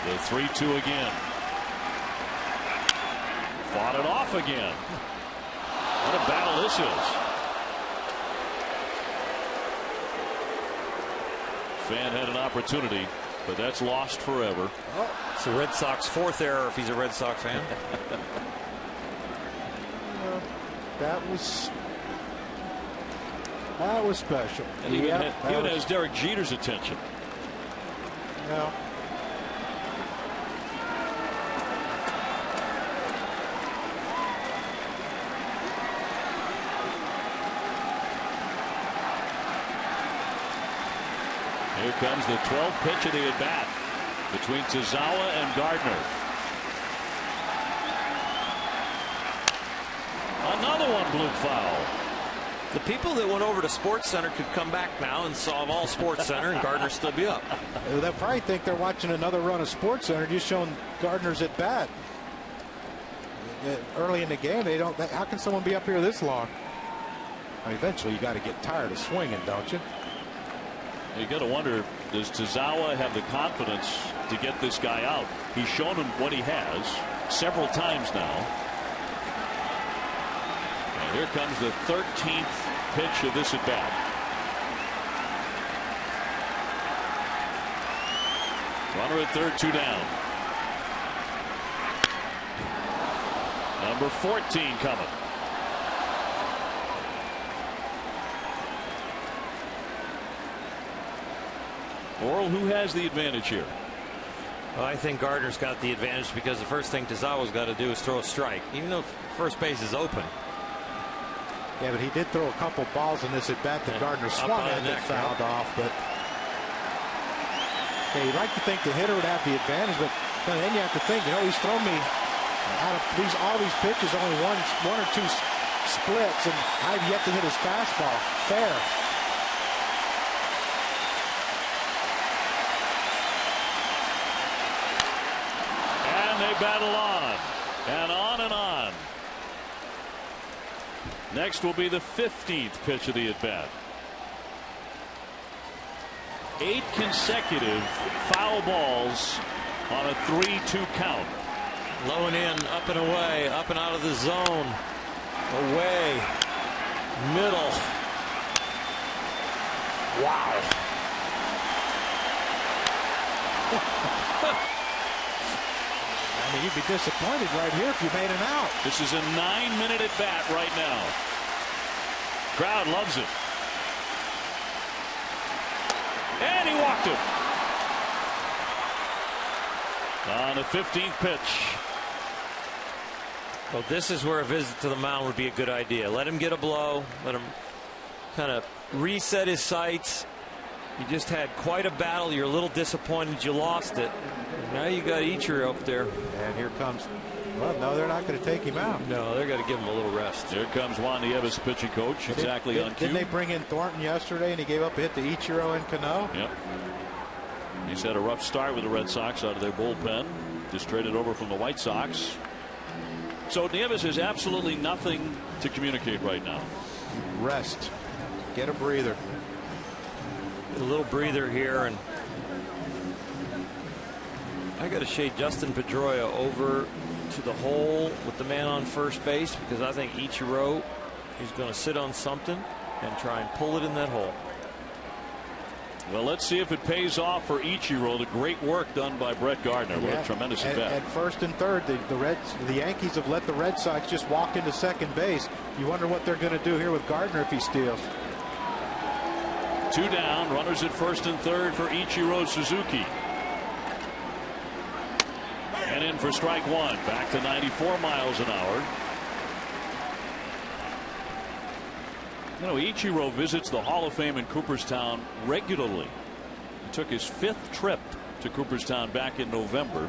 The 3-2 again. Fought it off again. What a battle this is. Fan had an opportunity, but that's lost forever. Oh, it's the Red Sox 4th error if he's a Red Sox fan. That was special. And he even has Derek Jeter's attention. No. Here comes the 12th pitch of the at-bat between Tazawa and Gardner. Another one blew foul. The people that went over to Sports Center could come back now and solve all Sports Center, and Gardner still be up. They'll probably think they're watching another run of Sports Center, just showing Gardner's at bat. Early in the game, they don't. How can someone be up here this long? I mean, eventually, you got to get tired of swinging, don't you? You got to wonder, does Tazawa have the confidence to get this guy out? He's shown him what he has several times now. And here comes the 13th pitch of this at bat. Runner at 3rd, 2 down. Number 14 coming. Oral, who has the advantage here? Well, I think Gardner's got the advantage because the first thing Tazawa's got to do is throw a strike, even though first base is open. Yeah, but he did throw a couple balls in this at bat that Gardner swung at that fouled off. But yeah, you'd like to think the hitter would have the advantage, but then you have to think, he's thrown me out of all these pitches, only one or two splits, and I've yet to hit his fastball. Fair. They battle on and on and on. Next will be the 15th pitch of the at-bat. 8 consecutive foul balls on a 3-2 count. Low and in, up and away, up and out of the zone, away, middle. Wow. I mean, you'd be disappointed right here if you made an out. This is a 9-minute at bat right now. Crowd loves it. And he walked him. On the 15th pitch. Well, this is where a visit to the mound would be a good idea. Let him get a blow. Let him kind of reset his sights. You just had quite a battle. You're a little disappointed you lost it. Now you got Ichiro up there. And here comes. Well, no, they're not going to take him out. No, they're going to give him a little rest. Here comes Juan Nieves, pitching coach, exactly on cue. Didn't they bring in Thornton yesterday, and he gave up a hit to Ichiro and Cano? Yep. He's had a rough start with the Red Sox out of their bullpen. Just traded over from the White Sox. So Nieves has absolutely nothing to communicate right now. Rest. Get a breather. A little breather here, and I got to shade Dustin Pedroia over to the hole with the man on first base, because I think Ichiro is going to sit on something and try and pull it in that hole. Well, let's see if it pays off for Ichiro. The great work done by Brett Gardner. What a tremendous at bat. At first and third, the Yankees have let the Red Sox just walk into second base. You wonder what they're going to do here with Gardner if he steals. 2 down, runners at first and third for Ichiro Suzuki. And in for strike 1. Back to 94 miles an hour. Ichiro visits the Hall of Fame in Cooperstown regularly. He took his 5th trip to Cooperstown back in November.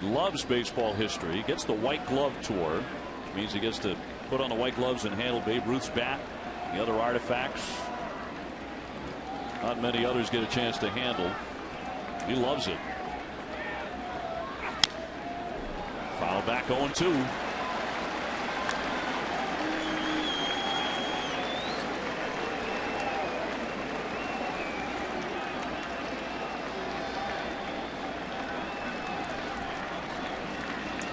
He loves baseball history. He gets the white glove tour. It means he gets to put on the white gloves and handle Babe Ruth's bat, the other artifacts. Not many others get a chance to handle. He loves it. Foul back 0-2.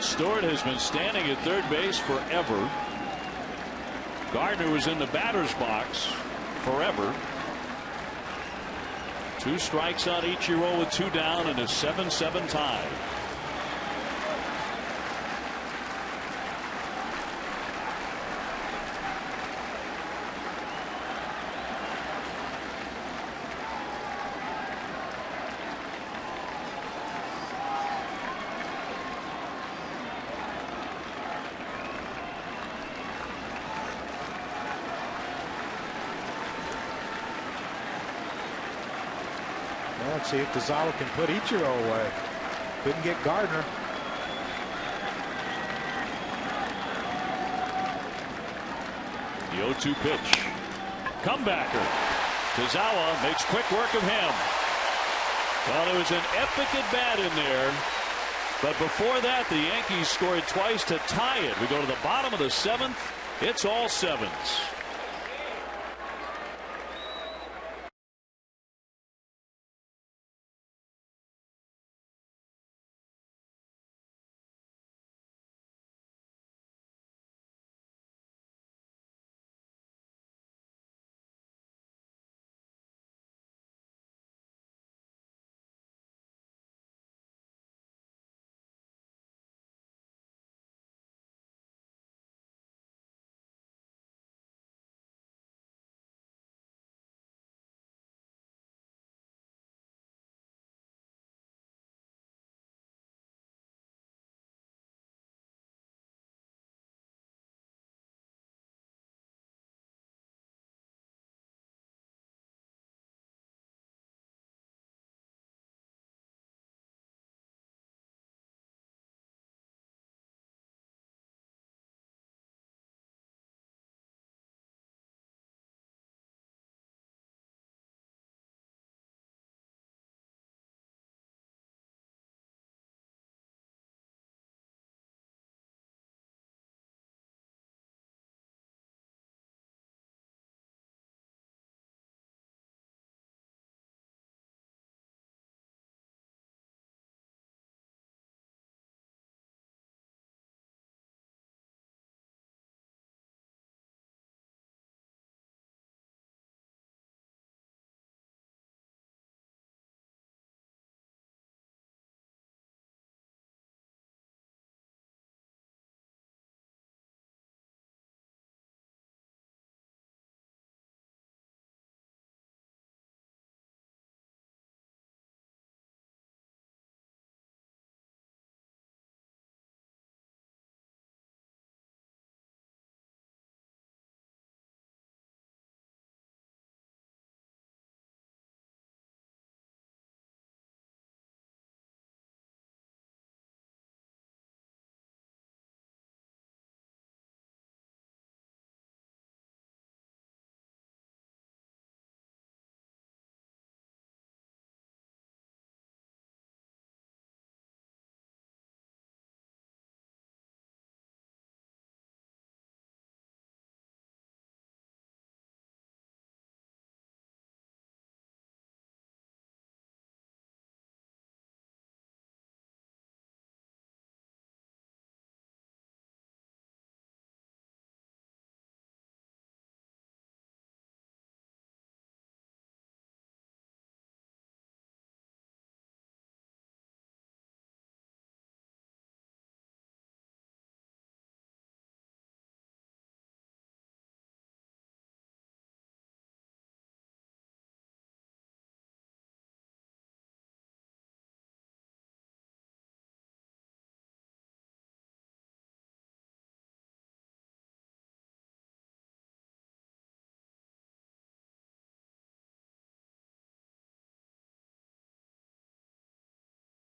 Stewart has been standing at third base forever. Gardner was in the batter's box forever. 2 strikes on Ichiro with 2 down and a 7-7 tie. Let's see if Tazawa can put Ichiro away. Couldn't get Gardner. The 0-2 pitch. Comebacker. Tazawa makes quick work of him. Well, there was an epic at bat in there. But before that, the Yankees scored twice to tie it. We go to the bottom of the 7th. It's all 7s.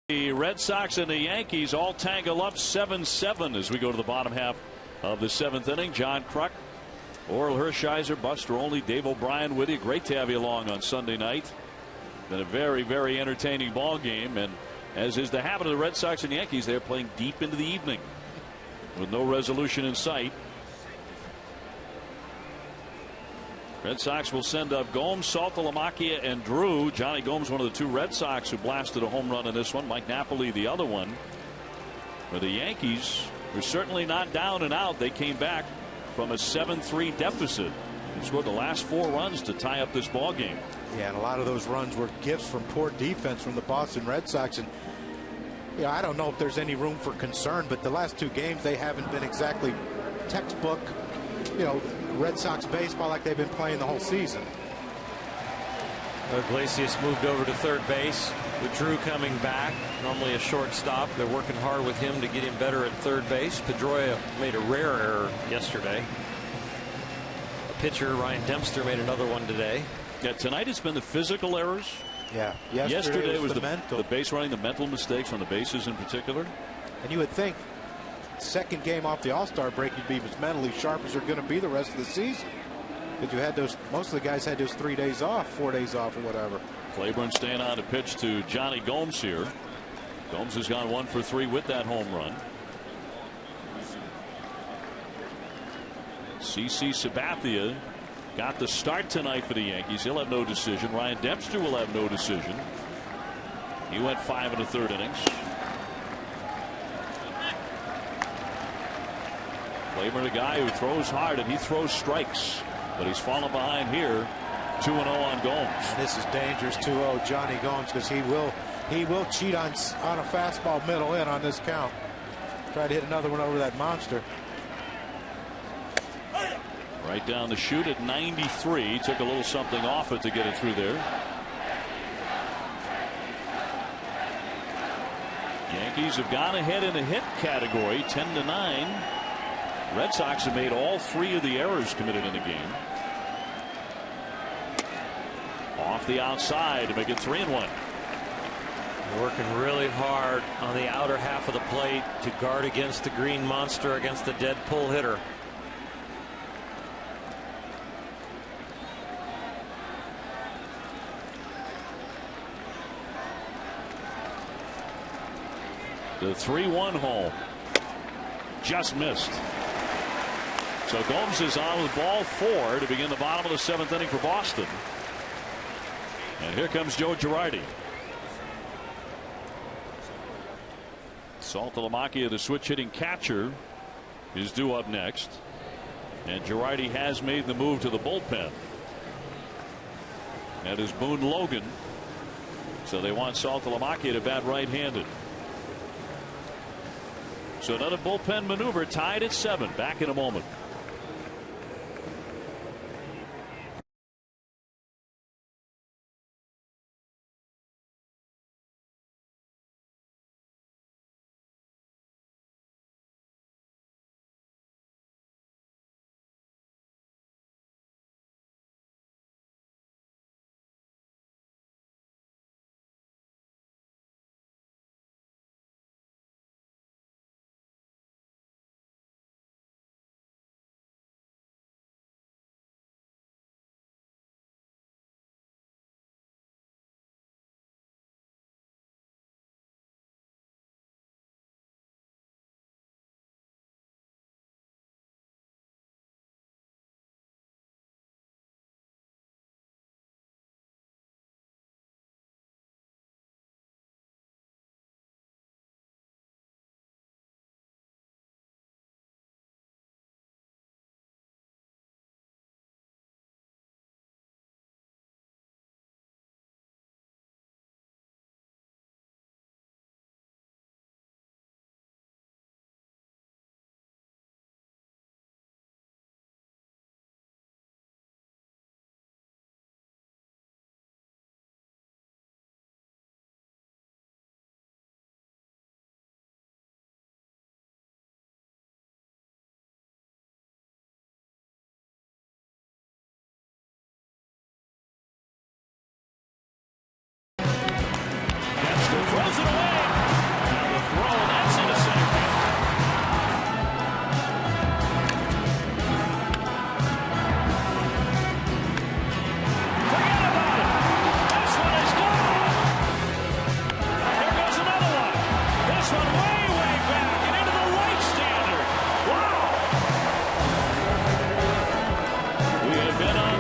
The Red Sox and the Yankees all tangle up 7-7 as we go to the bottom half of the 7th inning. John Kruk, Orel Hershiser, Buster Olney, Dave O'Brien with you. Great to have you along on Sunday night. Been a very, very entertaining ball game, and as is the habit of the Red Sox and Yankees, they're playing deep into the evening with no resolution in sight. Red Sox will send up Gomes, Saltalamacchia, and Drew. Johnny Gomes, one of the 2 Red Sox who blasted a home run in this one. Mike Napoli, the other one. For the Yankees, were certainly not down and out. They came back from a 7-3 deficit and scored the last 4 runs to tie up this ball game. Yeah, and a lot of those runs were gifts from poor defense from the Boston Red Sox. And I don't know if there's any room for concern, but the last 2 games they haven't been exactly textbook, Red Sox baseball like they've been playing the whole season. Iglesias moved over to third base with Drew coming back. Normally a shortstop. They're working hard with him to get him better at third base. Pedroia made a rare error yesterday. A pitcher, Ryan Dempster, made another one today. Yeah, tonight it's been the physical errors. Yeah, yesterday was the mental. The base running, the mental mistakes on the bases in particular. And you would think second game off the All-Star break you'd be as mentally sharp as they're going to be the rest of the season. Because you had most of the guys had those 3 days off, 4 days off, or whatever. Claiborne staying on to pitch to Johnny Gomes here. Gomes has gone 1 for 3 with that home run. CC Sabathia got the start tonight for the Yankees. He'll have no decision. Ryan Dempster will have no decision. He went 5 1/3 innings. Claiborne, a guy who throws hard, and he throws strikes. But he's fallen behind here. 2-0 on Gomes. And this is dangerous. 2-0 Johnny Gomes, because he will cheat on a fastball middle in on this count. Try to hit another one over that monster. Right down the chute at 93. Took a little something off it to get it through there. Yankees have gone ahead in the hit category 10-9. Red Sox have made all 3 of the errors committed in the game. Off the outside to make it 3-1. Working really hard on the outer half of the plate to guard against the green monster, against the dead pull hitter. The 3-1 home. Just missed. So Gomes is on with ball 4 to begin the bottom of the 7th inning for Boston. And here comes Joe Girardi. Saltalamacchia, the switch hitting catcher, is due up next. And Girardi has made the move to the bullpen. That is Boone Logan. So they want Saltalamacchia to bat right-handed. So another bullpen maneuver, tied at 7. Back in a moment.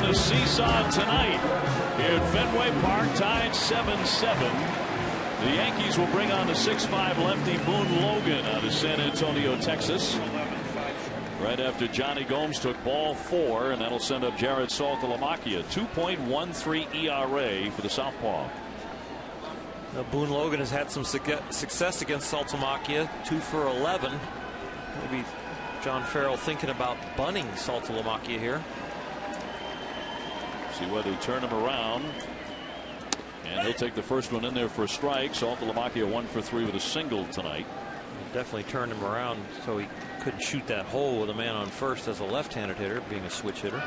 a seesaw tonight here at Fenway Park, tied 7-7. The Yankees will bring on the 6'5" lefty Boone Logan out of San Antonio, Texas. Right after Johnny Gomes took ball 4, and that'll send up Jared Saltalamacchia. 2.13 ERA for the southpaw. Now, Boone Logan has had some success against Saltalamacchia, 2 for 11. Maybe John Farrell thinking about bunning Saltalamacchia here. See whether they turn him around. And he'll take the first one in there for a strike. Saltalamacchia 1 for 3 with a single tonight. Definitely turned him around so he couldn't shoot that hole with a man on first as a left-handed hitter, being a switch hitter.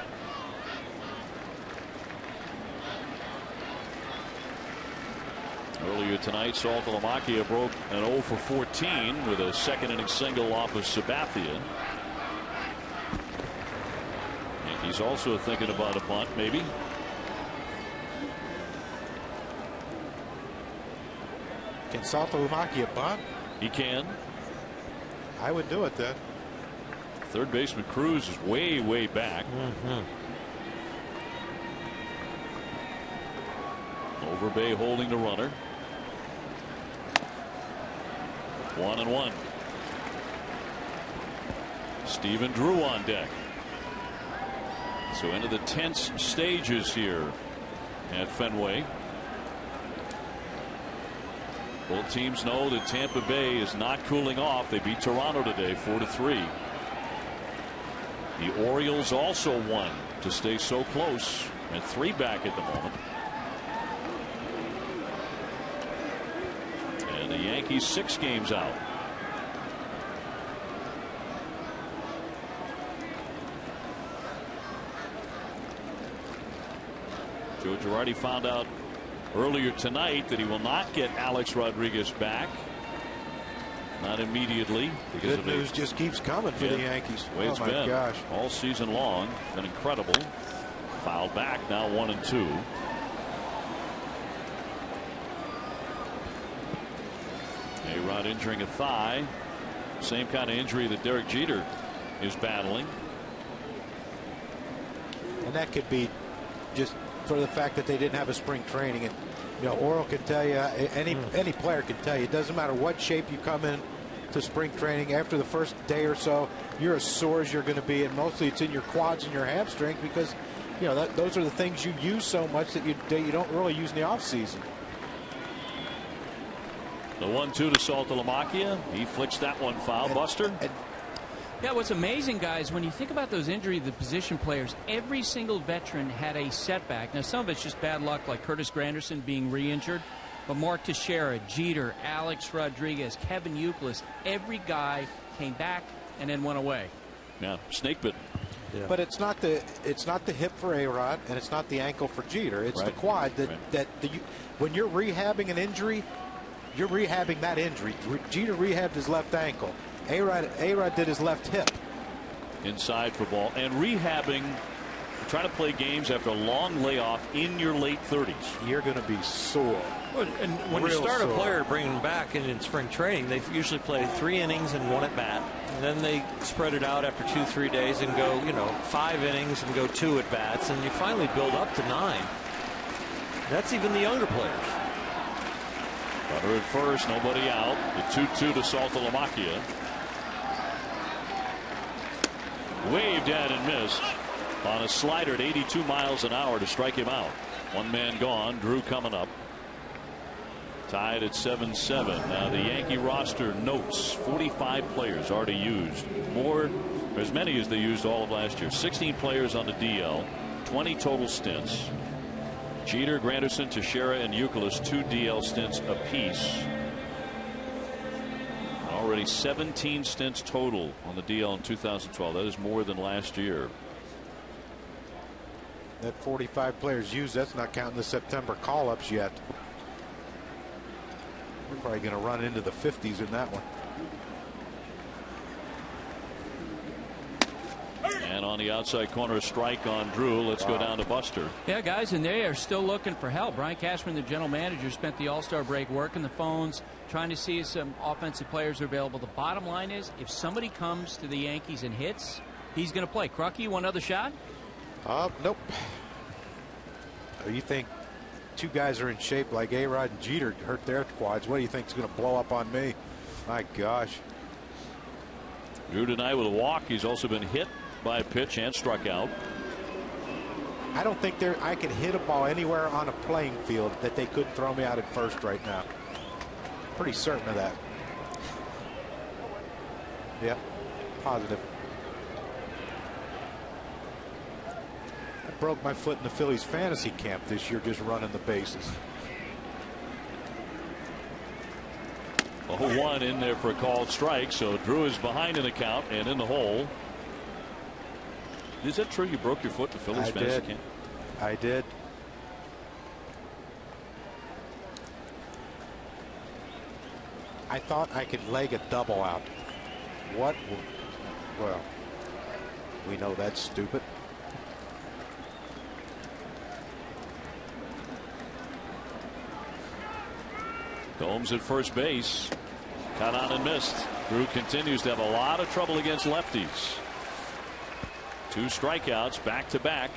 Earlier tonight, Saltalamacchia broke an 0 for 14 with a second inning single off of Sabathia. Yankees also thinking about a bunt, maybe. Can Saltalamacchia bunt? He can. I would do it then. Third baseman Cruz is way back. Overbay holding the runner. 1-1. Stephen Drew on deck. So into the tense stages here at Fenway. Both teams know that Tampa Bay is not cooling off. They beat Toronto today 4-3. The Orioles also won to stay so close at 3 back at the moment. And the Yankees 6 games out. Joe Girardi found out earlier tonight that he will not get Alex Rodriguez back. Not immediately. Because Good news just keeps coming for the Yankees. The way it's been gosh. all season long. Been incredible. Fouled back, now 1-2. A-Rod injuring a thigh. Same kind of injury that Derek Jeter is battling. And that could be just for the fact that they didn't have a spring training. And you know, Oral can tell you, any player can tell you, it doesn't matter what shape you come in to spring training, after the first day or so, you're as sore as you're going to be, and mostly it's in your quads and your hamstrings, because you know those are the things you use so much that you don't really use in the off season. The 1-2 to Saltalamacchia. He flicks that one foul. Buster. Yeah, what's amazing, guys, when you think about those injuries, the position players, every single veteran had a setback. Now, some of it's just bad luck, like Curtis Granderson being re-injured. But Mark Teixeira, Jeter, Alex Rodriguez, Kevin Youkilis, every guy came back and then went away. Yeah, snake bitten. Yeah. But it's not the hip for A-Rod, and it's not the ankle for Jeter. It's the quad when you're rehabbing an injury, you're rehabbing that injury. Jeter rehabbed his left ankle. A-Rod did his left hip. Inside for ball. And rehabbing, trying to play games after a long layoff in your late 30s. You're going to be sore. Well, and when you start a player bringing them back in spring training, they usually play 3 innings and 1 at bat. And then they spread it out after 2-3 days and go, 5 innings and go 2 at bats. And you finally build up to 9. That's even the younger players. Runner at first, nobody out. The 2-2 to Saltalamacchia. Waved at and missed on a slider at 82 miles an hour to strike him out. One man gone. Drew coming up. Tied at 7-7. Now the Yankee roster notes 45 players already used. As many as they used all of last year. 16 players on the DL. 20 total stints. Jeter, Granderson, Teixeira, and Youkilis 2 DL stints apiece. Already 17 stints total on the DL in 2012. That is more than last year. That 45 players used, that's not counting the September call-ups yet. We're probably going to run into the 50s in that one. And on the outside corner, a strike on Drew. Let's go down to Buster. Yeah, guys, and they are still looking for help. Brian Cashman, the general manager, spent the All-Star break working the phones, trying to see if some offensive players are available. The bottom line is, if somebody comes to the Yankees and hits, he's going to play. Crucky, one other shot? Nope. You think two guys are in shape like A-Rod and Jeter hurt their quads. What do you think is going to blow up on me? My gosh. Drew tonight with a walk. He's also been hit by a pitch and struck out. I don't think I could hit a ball anywhere on a playing field that they couldn't throw me out at first right now. Pretty certain of that. Yeah, positive. I broke my foot in the Phillies fantasy camp this year just running the bases. 0-1 in there for a called strike, so Drew is behind in the count and in the hole. Is that true? You broke your foot in the Phillies fantasy camp? I did. I thought I could leg a double out. What? Well, we know that's stupid. Gomes at first base. Cut on and missed. Drew continues to have a lot of trouble against lefties. 2 strikeouts back to back.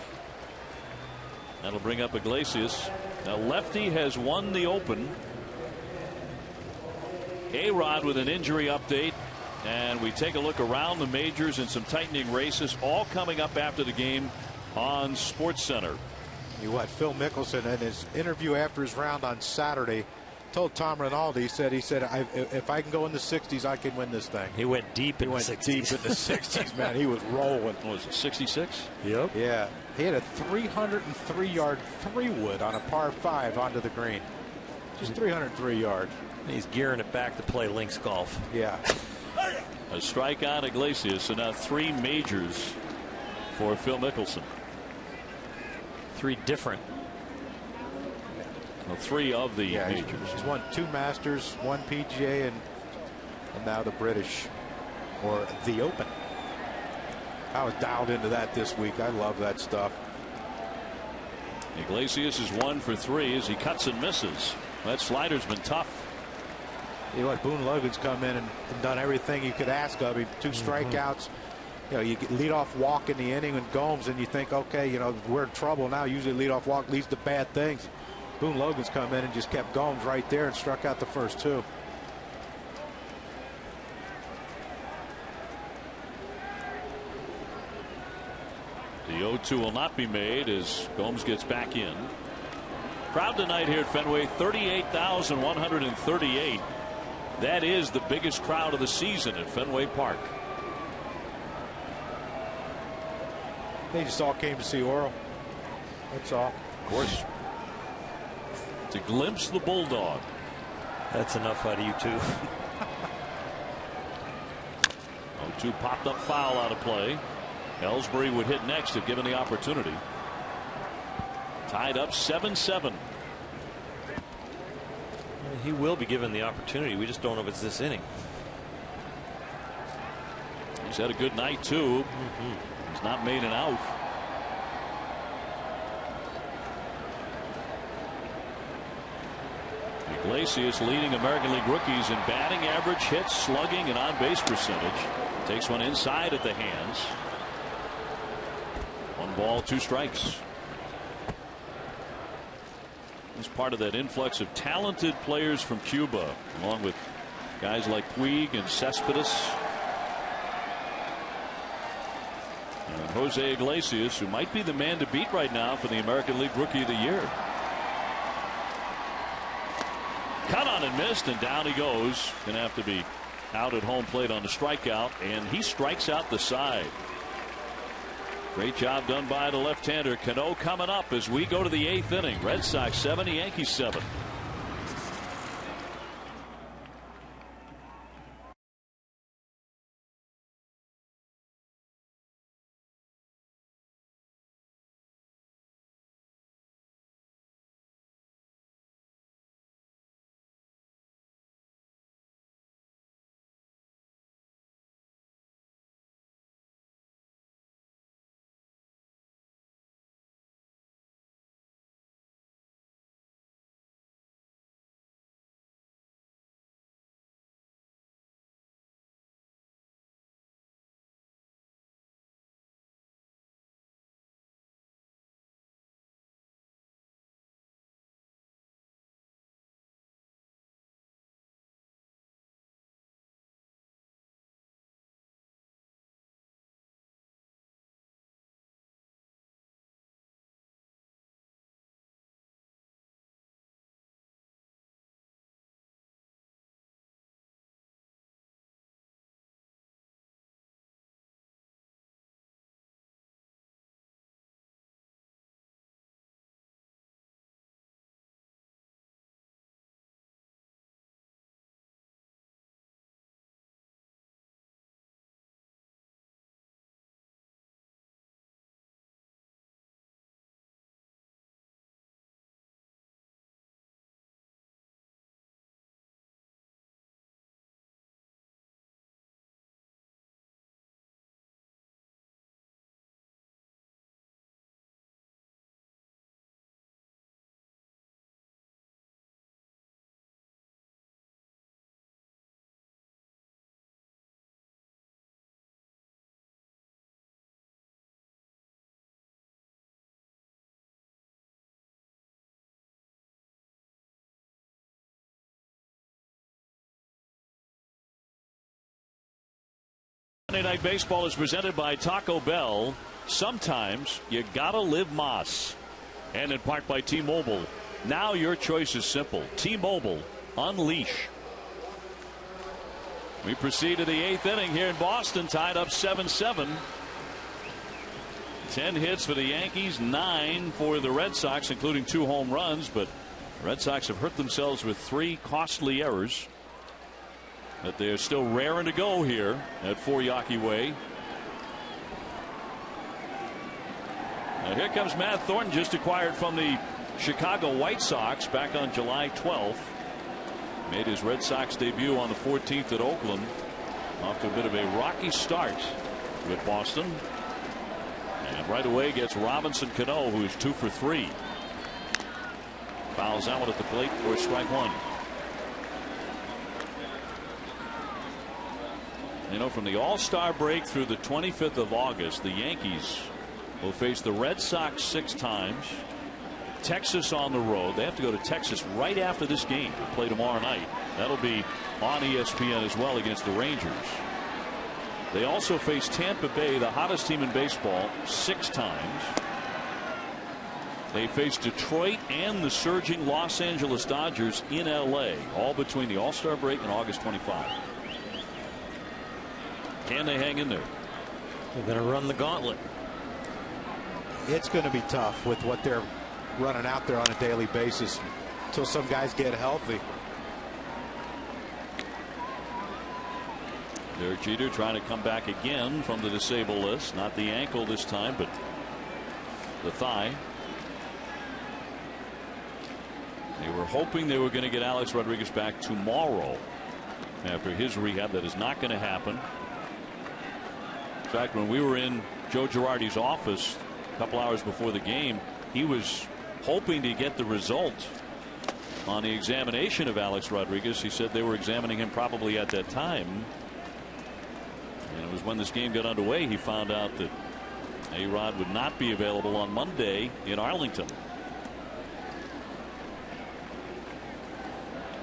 That'll bring up Iglesias. Now lefty has won the Open. A-Rod with an injury update. And we take a look around the majors and some tightening races, all coming up after the game on SportsCenter. Phil Mickelson in his interview after his round on Saturday told Tom Rinaldi, he said if I can go in the 60s, I can win this thing. He went deep in the 60s. Deep in the 60s, man. He was rolling. What was it, 66? Yep. Yeah. He had a 303-yard 3-wood on a par 5 onto the green. Just 303 yards. He's gearing it back to play links golf. Yeah. A strike on Iglesias, so now 3 majors for Phil Mickelson. 3 different. Well, 3 of the majors. He's won 2 Masters, 1 PGA, and now the British, or the Open. I was dialed into that this week. I love that stuff. Iglesias is 1 for 3 as he cuts and misses. That slider's been tough. Boone Logan's come in and done everything you could ask of him. 2 strikeouts. You get leadoff walk in the inning and Gomes, and you think, okay, we're in trouble now. Usually leadoff walk leads to bad things. Boone Logan's come in and just kept Gomes right there and struck out the first 2. The 0-2 will not be made as Gomes gets back in. Crowd tonight here at Fenway, 38,138. That is the biggest crowd of the season at Fenway Park. They just all came to see Oral. That's all. Of course. To glimpse the Bulldog. That's enough out of you two. 0-2 popped up foul out of play. Ellsbury would hit next if given the opportunity. Tied up 7-7. He will be given the opportunity. We just don't know if it's this inning. He's had a good night too. He's not made an out. Iglesias leading American League rookies in batting average, hits, slugging, and on base percentage. Takes one inside at the hands. 1 ball, 2 strikes. He's part of that influx of talented players from Cuba, along with guys like Puig and Cespedes. And Jose Iglesias, who might be the man to beat right now for the American League Rookie of the Year. Cut on and missed, and down he goes. Going to have to be out at home plate on the strikeout, and he strikes out the side. Great job done by the left-hander. Cano coming up as we go to the 8th inning. Red Sox 7, Yankees 7. Monday Night Baseball is presented by Taco Bell. Sometimes you gotta live Moss. And in part by T-Mobile. Now your choice is simple. T-Mobile, unleash. We proceed to the 8th inning here in Boston, tied up 7-7. 10 hits for the Yankees, 9 for the Red Sox, including 2 home runs. But the Red Sox have hurt themselves with 3 costly errors. But they're still raring to go here at 4 Yawkey Way. Now here comes Matt Thornton, just acquired from the Chicago White Sox back on July 12th. Made his Red Sox debut on the 14th at Oakland. Off to a bit of a rocky start with Boston. And right away gets Robinson Cano, who's 2 for 3. Fouls out at the plate for strike 1. You know, from the All-Star break through the 25th of August, the Yankees will face the Red Sox 6 times. Texas on the road. They have to go to Texas right after this game to play tomorrow night. That'll be on ESPN as well against the Rangers. They also face Tampa Bay, the hottest team in baseball, 6 times. They face Detroit and the surging Los Angeles Dodgers in LA, all between the All-Star break and August 25. Can they hang in there? They're going to run the gauntlet. It's going to be tough with what they're running out there on a daily basis until some guys get healthy. Derek Jeter trying to come back again from the disabled list. Not the ankle this time, but the thigh. They were hoping they were going to get Alex Rodriguez back tomorrow after his rehab. That is not going to happen. In fact, when we were in Joe Girardi's office a couple hours before the game, he was hoping to get the result on the examination of Alex Rodriguez. He said they were examining him probably at that time. And it was when this game got underway he found out that A-Rod would not be available on Monday in Arlington.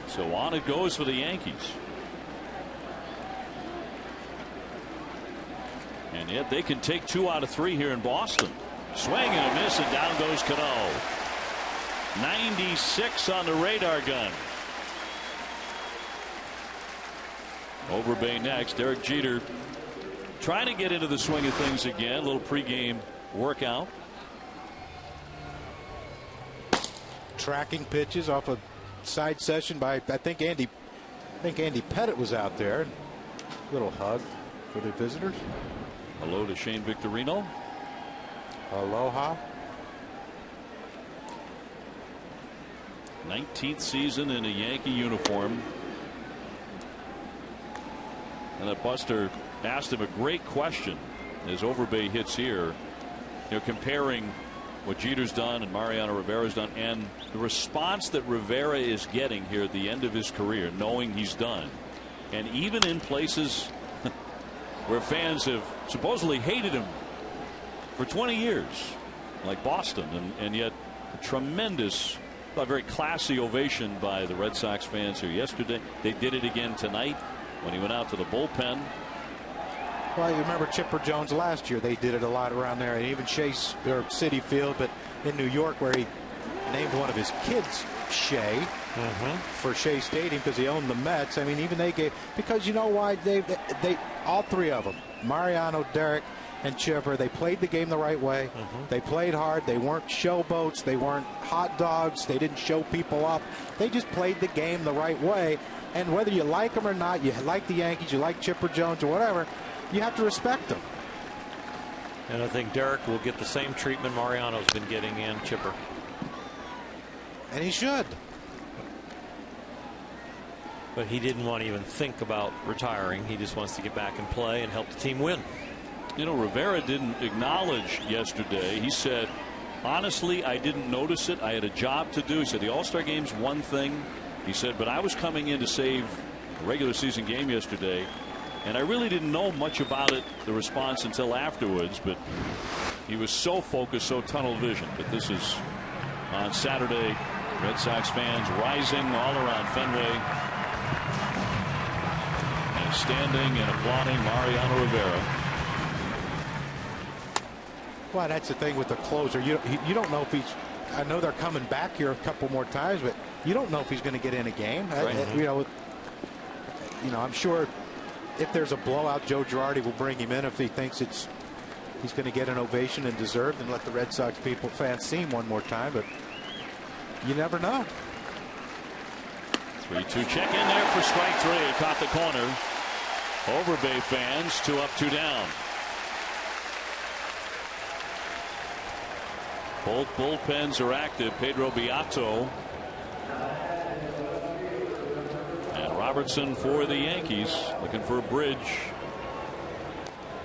So on it goes for the Yankees. And yet they can take 2 out of 3 here in Boston. Swing and a miss, and down goes Cano. 96 on the radar gun. Overbay next. Derek Jeter trying to get into the swing of things again. A little pregame workout. Tracking pitches off a side session by I think Andy Pettit was out there. Little hug for the visitors. Hello to Shane Victorino. Aloha. 19th season in a Yankee uniform. And that Buster asked him a great question as Overbay hits here. You know, comparing what Jeter's done and Mariano Rivera's done and the response that Rivera is getting here at the end of his career, knowing he's done. And even in places where fans have supposedly hated him for 20 years, like Boston, and yet a tremendous, a very classy ovation by the Red Sox fans here yesterday. They did it again tonight when he went out to the bullpen. Well, you remember Chipper Jones last year. They did it a lot around there, and even Chase or Citi Field, but in New York, where he named one of his kids Shea for Shea Stadium because he owned the Mets. I mean, even they gave, because you know why? They all 3 of them, Mariano, Derek, and Chipper, they played the game the right way. They played hard. They weren't showboats. They weren't hot dogs. They didn't show people up. They just played the game the right way. And whether you like them or not, you like the Yankees, you like Chipper Jones or whatever, you have to respect them. And I think Derek will get the same treatment Mariano's been getting in Chipper. And he should. But he didn't want to even think about retiring. He just wants to get back and play and help the team win. You know, Rivera didn't acknowledge yesterday. He said, honestly, I didn't notice it. I had a job to do. He said the All-Star game's one thing. He said, but I was coming in to save a regular season game yesterday, and I really didn't know much about it, the response, until afterwards. But he was so focused, so tunnel vision. But this is on Saturday. Red Sox fans rising all around Fenway. And standing and applauding Mariano Rivera. Well, that's the thing with the closer. You don't know if he's. I know they're coming back here a couple more times, but you don't know if he's going to get in a game. Right. I'm sure if there's a blowout, Joe Girardi will bring him in if he thinks he's going to get an ovation and deserved, and let the Red Sox fans see him one more time. But you never know. 3-2 check in there for strike 3. Caught the corner. Over Bay fans, 2 up, 2 down. Both bullpens are active. Pedro Beato and Robertson for the Yankees, looking for a bridge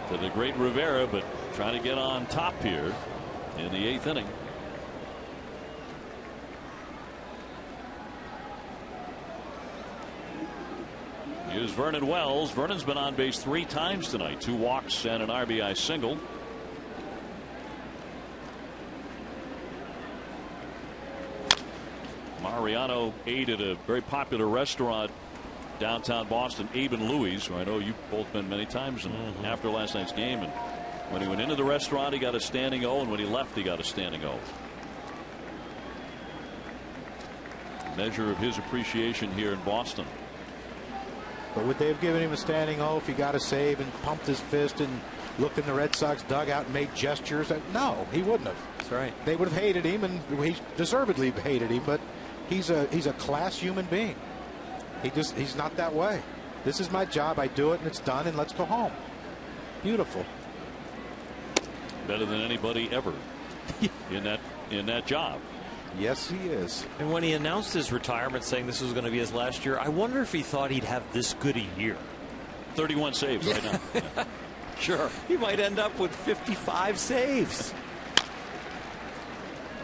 to the great Rivera, but trying to get on top here in the 8th inning. Here's Vernon Wells. Vernon's been on base 3 times tonight, 2 walks and an RBI single. Mariano ate at a very popular restaurant downtown Boston, Abe and Louie's, where I know you've both been many times. And after last night's game, and when he went into the restaurant, he got a standing O, and when he left, he got a standing O. Measure of his appreciation here in Boston. But would they have given him a standing O if he got a save and pumped his fist and looked in the Red Sox dugout and made gestures? No, he wouldn't have. That's right. They would have hated him, and he deservedly hated him. But he's a class human being. He's not that way. This is my job. I do it, and it's done, and let's go home. Beautiful. Better than anybody ever in that job. Yes, he is. And when he announced his retirement, saying this was going to be his last year, I wonder if he thought he'd have this good a year. 31 saves right now. Yeah. Sure. He might end up with 55 saves.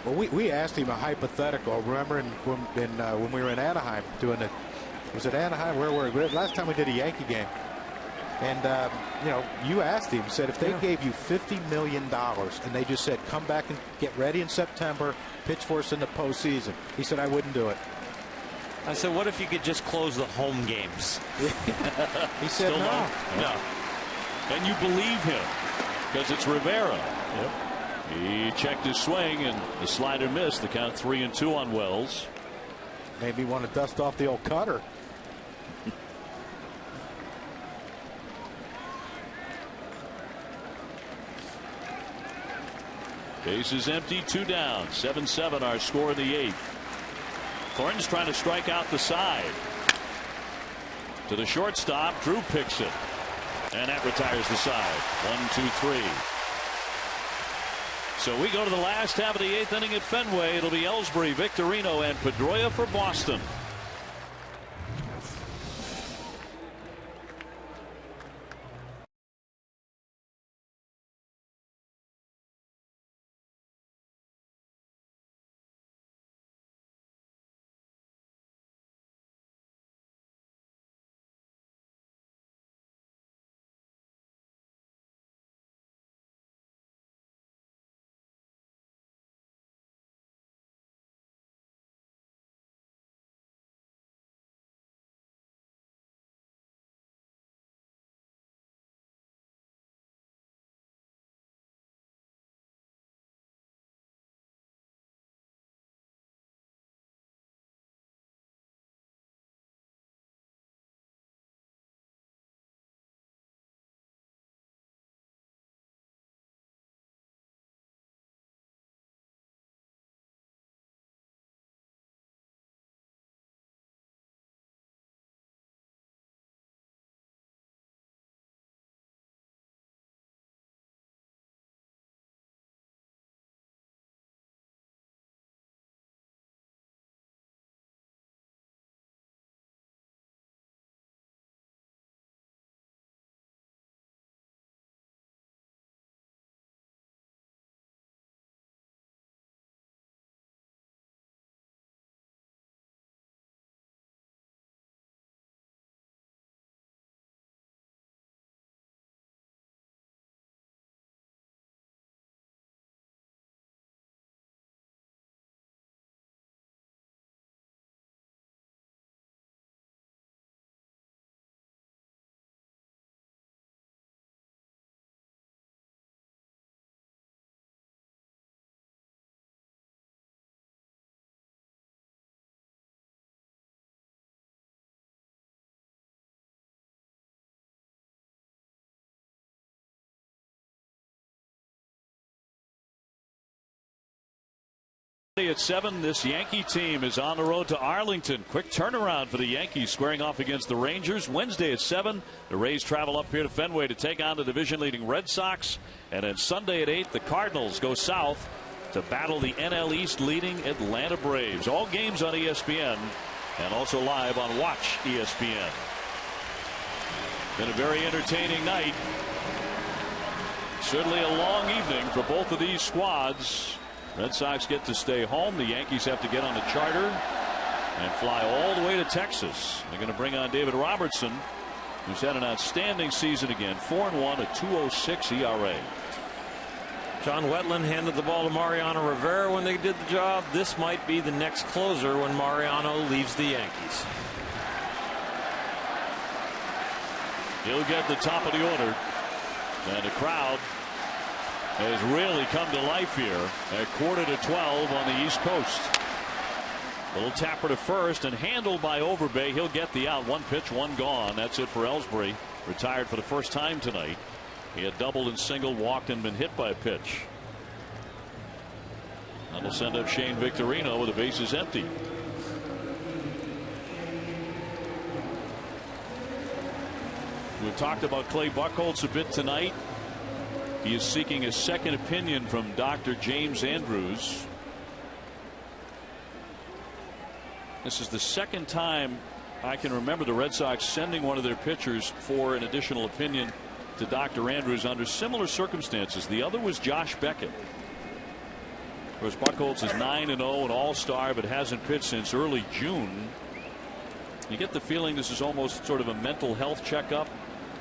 Well, we asked him a hypothetical. Remember when we were in Anaheim doing it? Was it Anaheim? Where were we? Last time we did a Yankee game. And, you asked him, said if they gave you $50 million and they just said, come back and get ready in September, pitch for us in the postseason. He said, I wouldn't do it. I said, what if you could just close the home games? He said, no. No. And you believe him because it's Rivera. Yep. He checked his swing and the slider missed. The count 3-2 on Wells. Maybe want to dust off the old cutter. Base is empty, 2 down, 7-7 our score in the 8th. Thornton's trying to strike out the side. To the shortstop, Drew picks it. And that retires the side. 1-2-3. So we go to the last half of the 8th inning at Fenway. It'll be Ellsbury, Victorino, and Pedroia for Boston. at 7. This Yankee team is on the road to Arlington. Quick turnaround for the Yankees, squaring off against the Rangers. Wednesday at 7. The Rays travel up here to Fenway to take on the division-leading Red Sox. And then Sunday at 8, the Cardinals go south to battle the NL East leading Atlanta Braves. All games on ESPN and also live on Watch ESPN. Been a very entertaining night. Certainly a long evening for both of these squads. Red Sox get to stay home. The Yankees have to get on a charter and fly all the way to Texas. They're going to bring on David Robertson, who's had an outstanding season again. 4-1, a 2.06 ERA. John Wetland handed the ball to Mariano Rivera when they did the job. This might be the next closer when Mariano leaves the Yankees. He'll get the top of the order. And the crowd has really come to life here at 11:45 on the East Coast. Little tapper to first and handled by Overbay. He'll get the out. 1 pitch, 1 gone. That's it for Ellsbury. Retired for the first time tonight. He had doubled and singled, walked, and been hit by a pitch. That'll send up Shane Victorino with the bases empty. We've talked about Clay Buchholz a bit tonight. He is seeking a second opinion from Dr. James Andrews. This is the second time I can remember the Red Sox sending one of their pitchers for an additional opinion to Dr. Andrews under similar circumstances. The other was Josh Beckett. Of course, Buchholz is 9-0, an all-star, but hasn't pitched since early June. You get the feeling this is almost sort of a mental health checkup.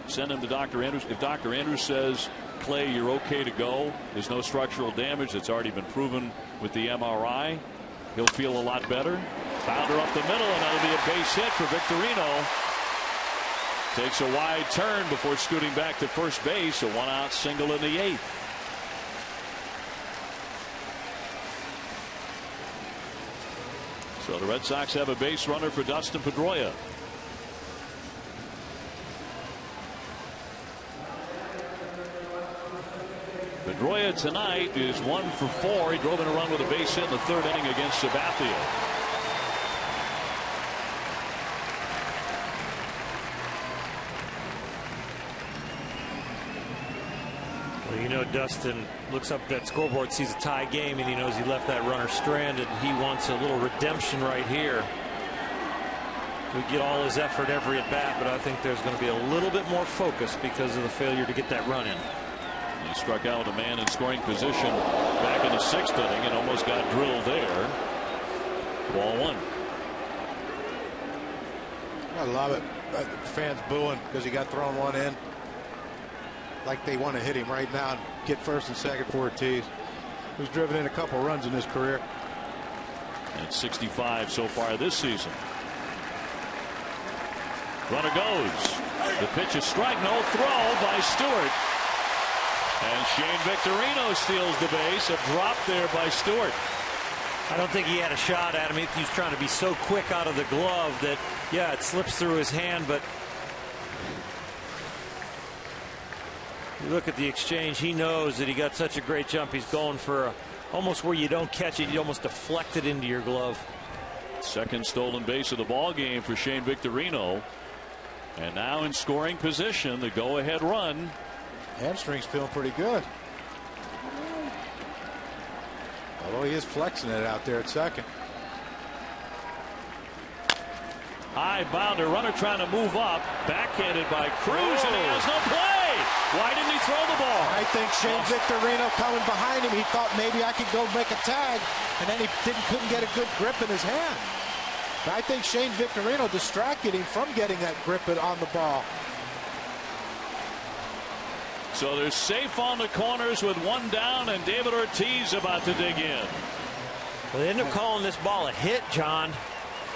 Send him to Dr. Andrews. If Dr. Andrews says, Clay, you're okay to go, there's no structural damage that's already been proven with the MRI, he'll feel a lot better. Bounder up the middle, and that'll be a base hit for Victorino. Takes a wide turn before scooting back to first base. A 1-out single in the 8th. So the Red Sox have a base runner for Dustin Pedroia. Pedroia tonight is 1 for 4. He drove in a run with a base hit in the 3rd inning against Sabathia. Well, you know, Dustin looks up that scoreboard, sees a tie game, and he knows he left that runner stranded. He wants a little redemption right here. We get all his effort every at bat, but I think there's going to be a little bit more focus because of the failure to get that run in. He struck out with a man in scoring position back in the 6th inning and almost got drilled there. Ball 1. I love it. Fans booing because he got thrown one in. Like they want to hit him right now and get first and second for Ortiz, who's driven in a couple runs in his career. And 65 so far this season. Runner goes. The pitch is strike, no throw by Stewart. And Shane Victorino steals the base. A drop there by Stewart. I don't think he had a shot at him. He was trying to be so quick out of the glove that, yeah, it slips through his hand, but you look at the exchange, he knows that he got such a great jump. He's going for almost where you don't catch it, you almost deflect it into your glove. Second stolen base of the ball game for Shane Victorino. And now in scoring position, the go-ahead run. Hamstring's feeling pretty good. Although he is flexing it out there at second. High bounder, runner trying to move up. Backhanded by Cruz, and he has no play. Why didn't he throw the ball? I think Shane Victorino coming behind him. He thought maybe I could go make a tag, and then he couldn't get a good grip in his hand. But I think Shane Victorino distracted him from getting that grip on the ball. So they're safe on the corners with 1 down, and David Ortiz about to dig in. Well, they end up calling this ball a hit, John.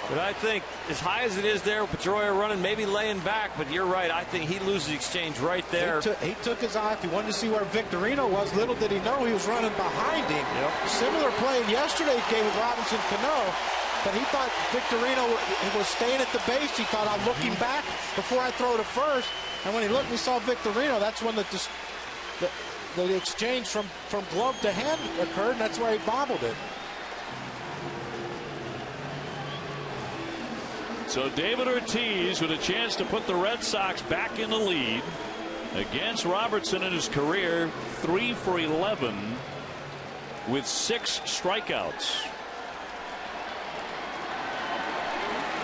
But I think as high as it is there, Pedroia running, maybe laying back, but you're right. I think he loses the exchange right there. He took his eye. If he wanted to see where Victorino was, little did he know he was running behind him. Yep. Similar play in yesterday's game with Robinson Cano, but he thought Victorino was staying at the base. He thought, I'm looking back before I throw to first. And when he looked, he saw Victorino. That's when the exchange from glove to hand occurred, and that's where he bobbled it. So David Ortiz with a chance to put the Red Sox back in the lead against Robertson in his career 3 for 11 with 6 strikeouts.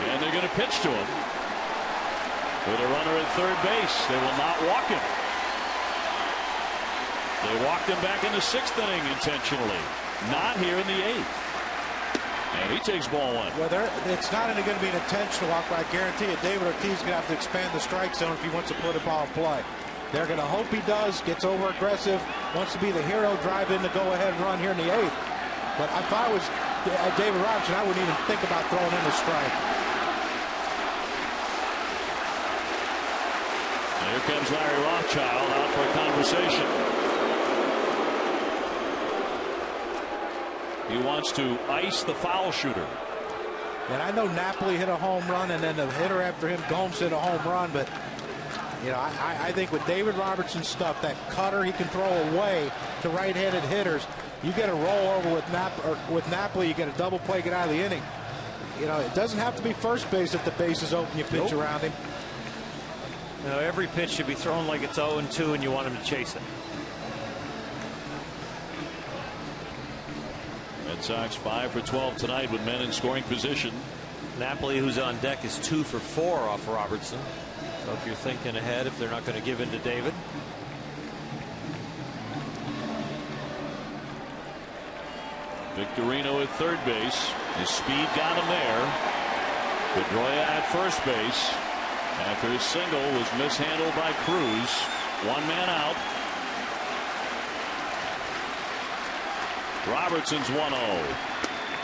And they're going to pitch to him with a runner at third base. They will not walk him. They walked him back in the 6th inning intentionally. Not here in the 8th. And he takes ball 1. Well, it's not only going to be an intentional walk, but I guarantee you David Ortiz is going to have to expand the strike zone if he wants to put a ball in play. They're going to hope he does, gets over aggressive, wants to be the hero, drive in the go-ahead run here in the 8th. But if I was David Robertson, I wouldn't even think about throwing in a strike. Here comes Larry Rothschild out for a conversation. He wants to ice the foul shooter. And I know Napoli hit a home run, and then the hitter after him, Gomes, hit a home run. But, you know, I think with David Robertson's stuff, that cutter he can throw away to right-handed hitters, you get a rollover with Napoli, you get a double play, get out of the inning. You know, it doesn't have to be first base if the base is open, you pitch around him. You know, every pitch should be thrown like it's 0-2 and you want him to chase it. Red Sox 5 for 12 tonight with men in scoring position. Napoli, who's on deck, is 2 for 4 off Robertson. So if you're thinking ahead, if they're not going to give in to David. Victorino at third base. His speed got him there. Pedroia at first base. After his single was mishandled by Cruz. 1 man out. Robertson's 1-0.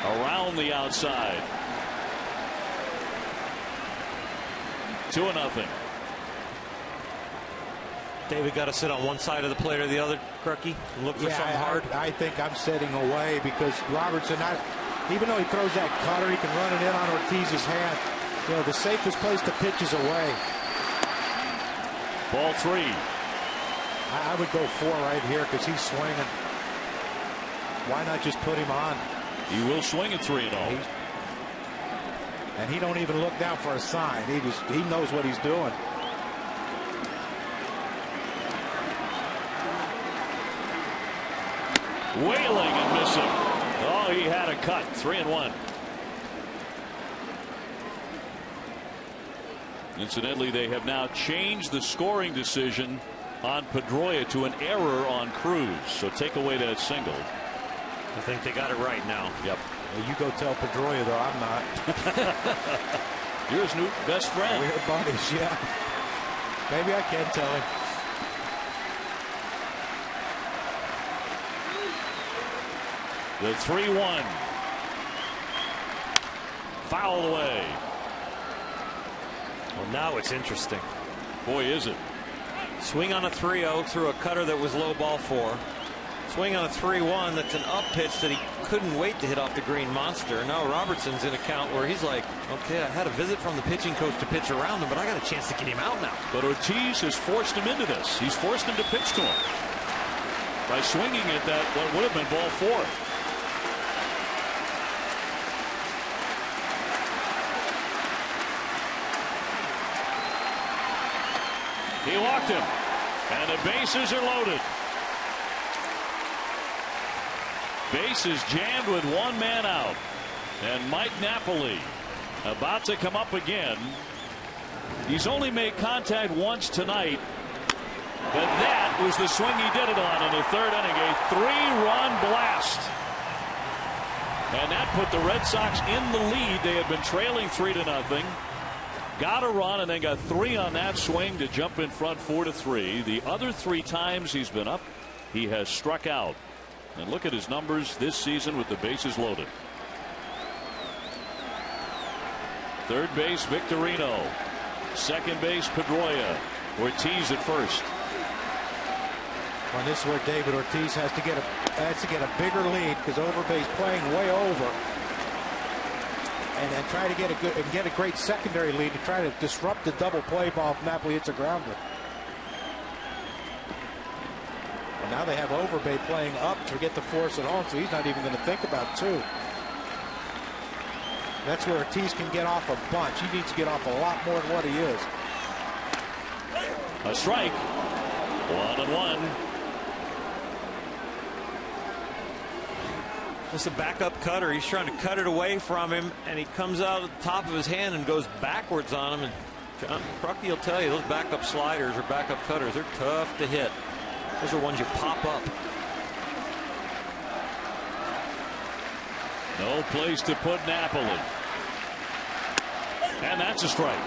Around the outside. 2-0. David got to sit on one side of the plate or the other, Crucky, and look for something hard. I think I'm setting away because Robertson, even though he throws that cutter, he can run it in on Ortiz's hand. You know, the safest place to pitch is away. Ball 3. I would go 4 right here because he's swinging. Why not just put him on? He will swing at 3-0. And he don't even look down for a sign. He knows what he's doing. Wailing and missing. Oh, he had a cut. 3-1. Incidentally, they have now changed the scoring decision on Pedroia to an error on Cruz. So take away that single. I think they got it right now. Yep. Well, you go tell Pedroia, though. I'm not. You're his new best friend. We're buddies, yeah. Maybe I can tell him. The 3-1. Foul away. Well, now it's interesting. Boy, is it. Swing on a 3-0 through a cutter that was low ball 4. Swing on a 3-1 that's an up pitch that he couldn't wait to hit off the green monster. Now Robertson's in a count where he's like, okay, I had a visit from the pitching coach to pitch around him, but I got a chance to get him out now. But Ortiz has forced him into this. He's forced him to pitch to him by swinging at that what would have been ball 4. He walked him, and the bases are loaded. Bases jammed with 1 man out, and Mike Napoli about to come up again. He's only made contact once tonight, but that was the swing he did it on in the 3rd inning. A 3-run blast, and that put the Red Sox in the lead. They had been trailing 3-0. Got a run and then got 3 on that swing to jump in front 4-3. The other 3 times he's been up, he has struck out. And look at his numbers this season with the bases loaded. Third base, Victorino. Second base, Pedroia. Ortiz at first. Well, this is where David Ortiz has to get a bigger lead because Overbay's playing way over. And then try to get a great secondary lead to try to disrupt the double play ball if Napoli hits a grounder. Well, now they have Overbay playing up to get the force at home, so he's not even going to think about 2. That's where Ortiz can get off a bunch. He needs to get off a lot more than what he is. A strike. 1-1. This is a backup cutter. He's trying to cut it away from him, and he comes out at the top of his hand and goes backwards on him. And John Crucky will tell you, those backup sliders or backup cutters, they're tough to hit. Those are ones you pop up. No place to put Napoli. And that's a strike.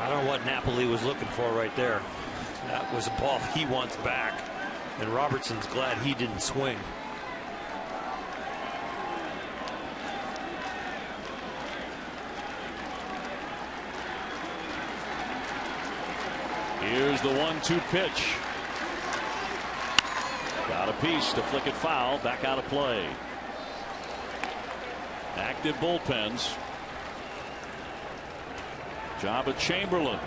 I don't know what Napoli was looking for right there. That was a ball he wants back, and Robertson's glad he didn't swing. Here's the 1-2 pitch. Got a piece to flick it foul. Back out of play. Active bullpens. Job of Chamberlain.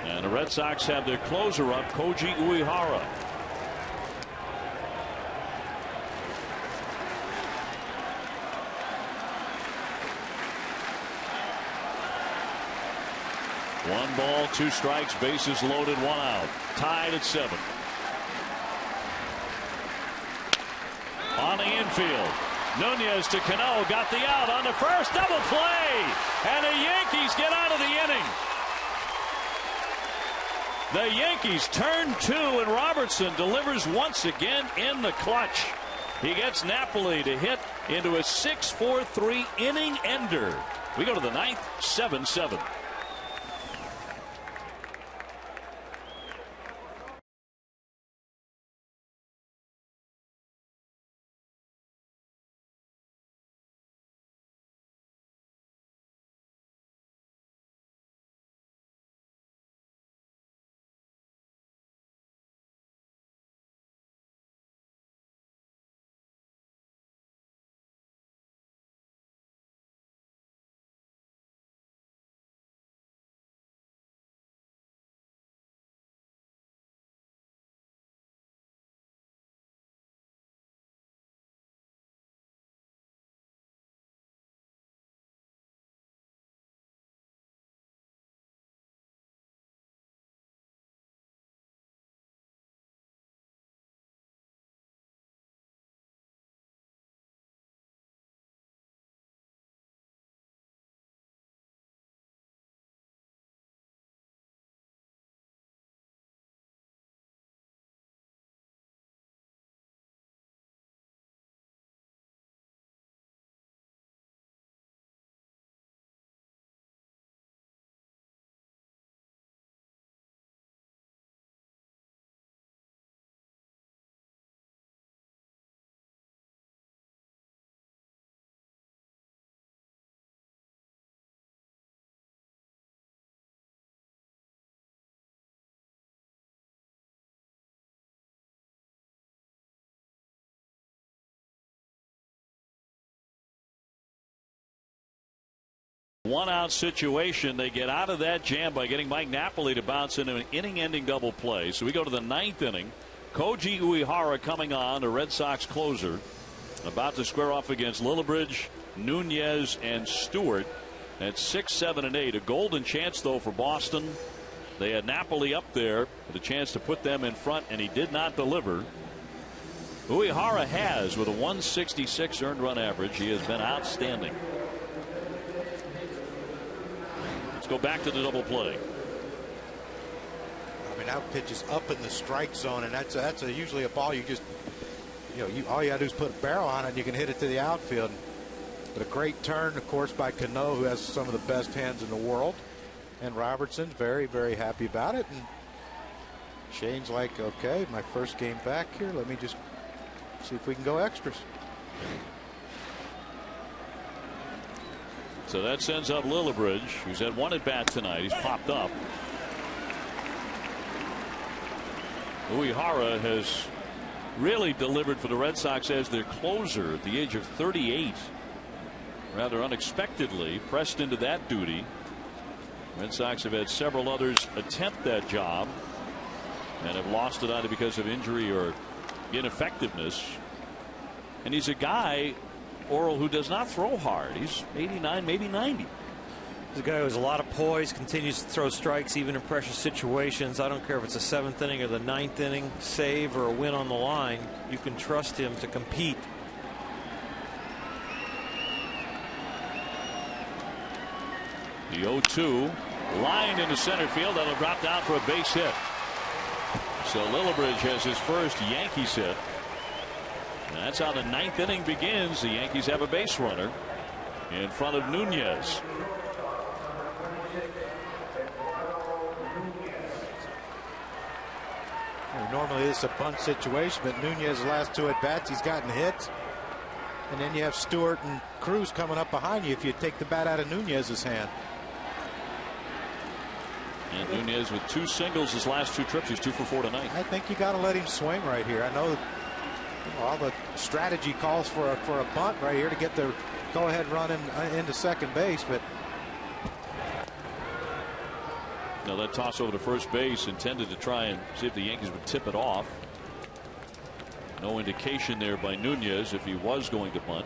And the Red Sox have their closer up, Koji Uehara. One ball, 2 strikes, bases loaded, 1 out. Tied at 7. On the infield. Nunez to Cano, got the out on the first, double play, and the Yankees get out of the inning. The Yankees turn 2, and Robertson delivers once again in the clutch. He gets Napoli to hit into a 6-4-3 inning ender. We go to the 9th, 7-7. One out situation. They get out of that jam by getting Mike Napoli to bounce into an inning-ending double play. So we go to the 9th inning. Koji Uehara coming on, the Red Sox closer, about to square off against Lillibridge, Nunez, and Stewart at 6, 7, and 8. A golden chance, though, for Boston. They had Napoli up there with a chance to put them in front, and he did not deliver. Uehara has, with a 166 earned run average, he has been outstanding. Let's go back to the double play. I mean, that pitch is up in the strike zone, and that's usually a ball you just, all you got to do is put a barrel on it, and you can hit it to the outfield. But a great turn, of course, by Cano, who has some of the best hands in the world. And Robertson's very, very happy about it. And Shane's like, okay, my first game back here. Let me just see if we can go extras. So that sends up Lillibridge, who's had 1 at bat tonight. He's popped up. Uehara has really delivered for the Red Sox as their closer at the age of 38. Rather unexpectedly pressed into that duty. Red Sox have had several others attempt that job. and have lost it either because of injury or ineffectiveness. And he's a guy, Oral, who does not throw hard. He's 89, maybe 90. He's a guy who has a lot of poise, continues to throw strikes even in pressure situations. I don't care if it's the 7th inning or the 9th inning, save or a win on the line. You can trust him to compete. The 0-2 line into center field. That'll drop down for a base hit. So Lillibridge has his first Yankees hit. And that's how the 9th inning begins. The Yankees have a base runner in front of Nunez. Normally this is a bunt situation, but Nunez's last 2 at-bats, he's gotten hits. And then you have Stewart and Cruz coming up behind you if you take the bat out of Nunez's hand. And Nunez with 2 singles his last 2 trips. He's 2 for 4 tonight. I think you got to let him swing right here. I know all the strategy calls for a bunt right here to get the go-ahead run into second base, but now that toss over to first base intended to try and see if the Yankees would tip it off. No indication there by Nunez if he was going to bunt.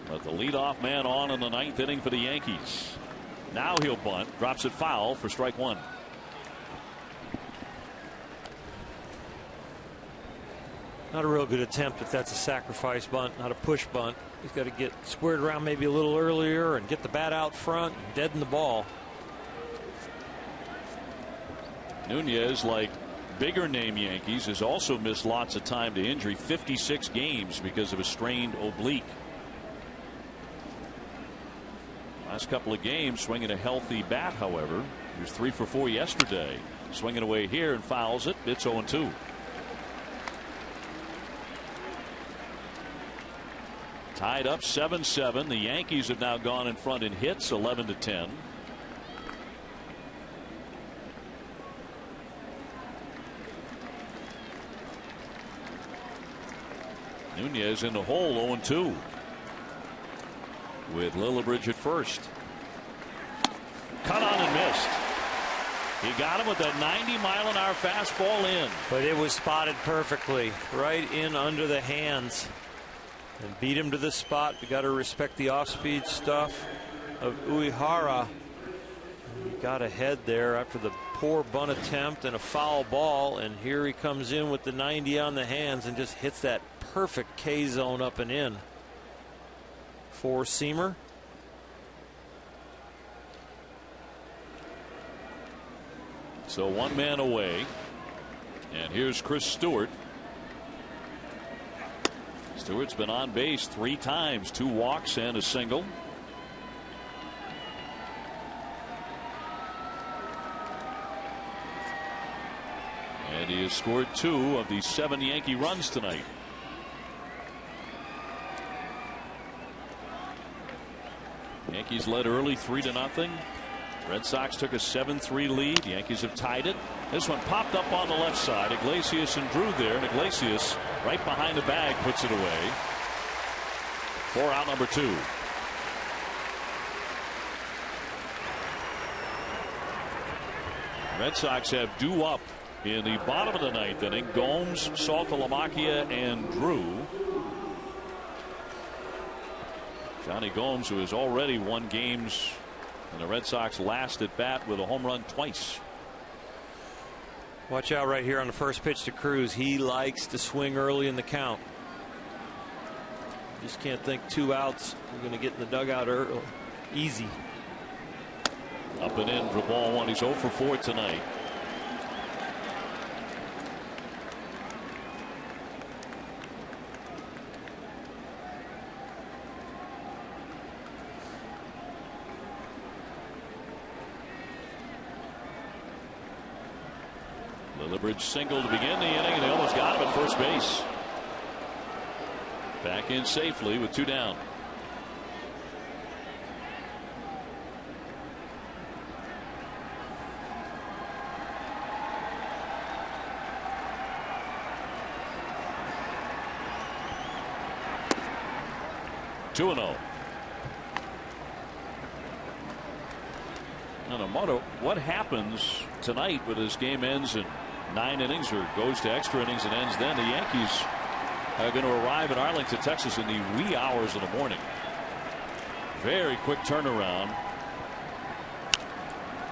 But the leadoff man on in the 9th inning for the Yankees. Now he'll bunt, drops it foul for strike 1. Not a real good attempt if that's a sacrifice bunt, not a push bunt. He's got to get squared around maybe a little earlier and get the bat out front and deaden the ball. Nunez, like bigger name Yankees, has also missed lots of time to injury. 56 games because of a strained oblique. Last couple of games swinging a healthy bat, however. He was 3 for 4 yesterday. Swinging away here and fouls it. It's 0-2. Tied up 7-7. The Yankees have now gone in front in hits 11-10. Nunez in the hole 0-2. With Lillibridge at first. Cut on and missed. He got him with a 90-mile-an-hour fastball in. But it was spotted perfectly, right in under the hands. And beat him to the spot. You got to respect the off-speed stuff of Uehara. He got ahead there after the poor bunt attempt and a foul ball. And here he comes in with the 90 on the hands and just hits that perfect K zone up and in. Four-seamer. So 1 man away. And here's Chris Stewart. Stewart's been on base 3 times, 2 walks and a single. And he has scored 2 of the 7 Yankee runs tonight. Yankees led early 3-0. Red Sox took a 7-3 lead. Yankees have tied it. This one popped up on the left side. Iglesias and Drew there, and Iglesias right behind the bag puts it away. For out number 2. Red Sox have due up in the bottom of the 9th inning. Gomes, Saltalamacchia, and Drew. Johnny Gomes, who has already won games in the Red Sox last at bat with a home run twice. Watch out right here on the first pitch to Cruz. He likes to swing early in the count. Just can't think 2 outs. We're going to get in the dugout early. Easy. Up and in for ball 1. He's 0 for 4 tonight. Lillibridge single to begin the inning, and they almost got him at first base. Back in safely with 2 down. Amato, what happens tonight when this game ends in 9 innings or goes to extra innings and ends then? The Yankees are going to arrive in Arlington, Texas in the wee hours of the morning. Very quick turnaround.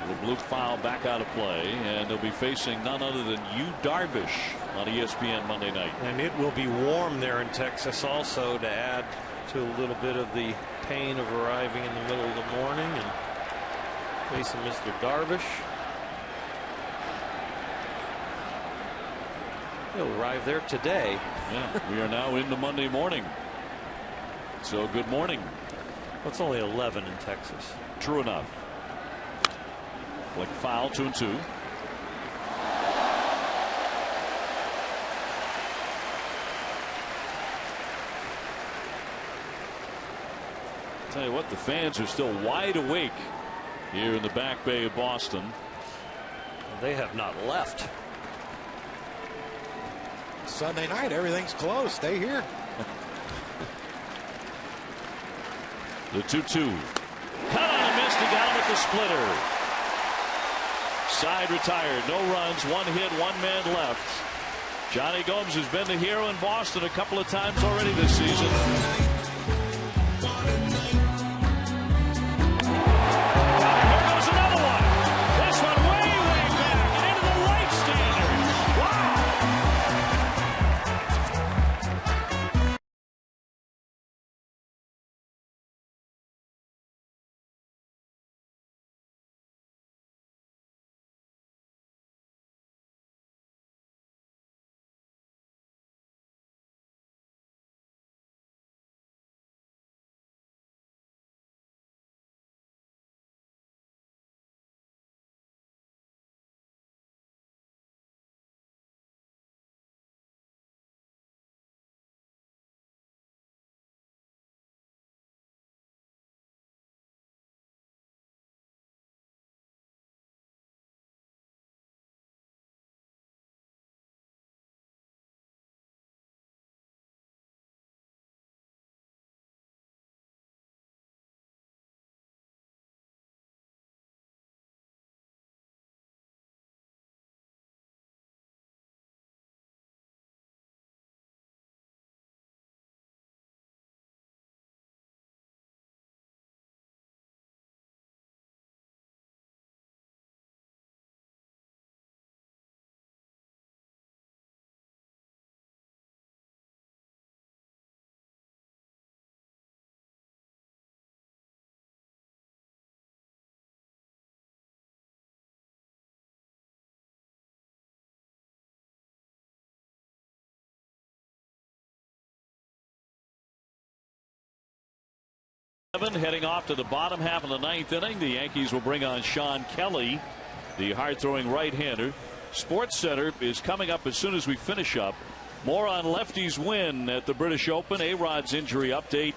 The blue foul back out of play, and they'll be facing none other than Yu Darvish on ESPN Monday night. And it will be warm there in Texas also, to add to a little bit of the pain of arriving in the middle of the morning and facing Mr. Darvish. He'll arrive there today. Yeah, we are now into Monday morning. So good morning. Well, it's only 11 in Texas. True enough. Flick foul, 2-2. Tell you what, the fans are still wide awake here in the back bay of Boston. They have not left. Sunday night, everything's closed. Stay here. The 2-2. Cut on a miss. He got him at the splitter. Side retired. No runs. 1 hit. 1 man left. Johnny Gomes has been the hero in Boston a couple of times already this season. Heading off to the bottom half of the 9th inning, the Yankees will bring on Sean Kelly, the hard-throwing right-hander. Sports Center is coming up as soon as we finish up. More on lefties win at the British Open, A-Rod's injury update,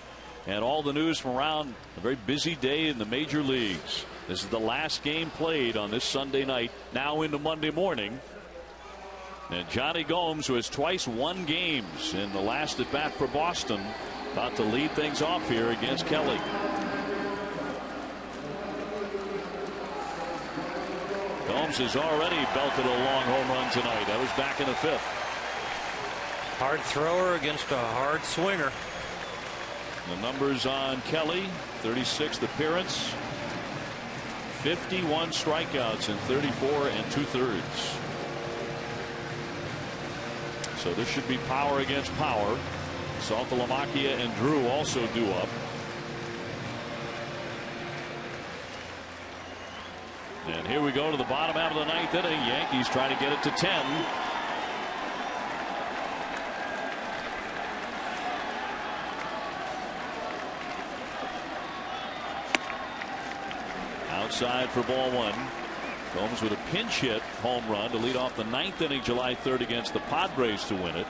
and all the news from around a very busy day in the major leagues. This is the last game played on this Sunday night, now into Monday morning. And Johnny Gomes, who has twice won games in the last at bat for Boston, about to lead things off here against Kelly. Gomes has already belted a long home run tonight. That was back in the 5th. Hard thrower against a hard swinger. The numbers on Kelly: 36th appearance, 51 strikeouts in 34 2/3. So this should be power against power. Saltalamacchia and Drew also due up. And here we go to the bottom half of the 9th inning. Yankees trying to get it to 10. Outside for ball 1. Gomes with a pinch hit home run to lead off the 9th inning July 3rd against the Padres to win it.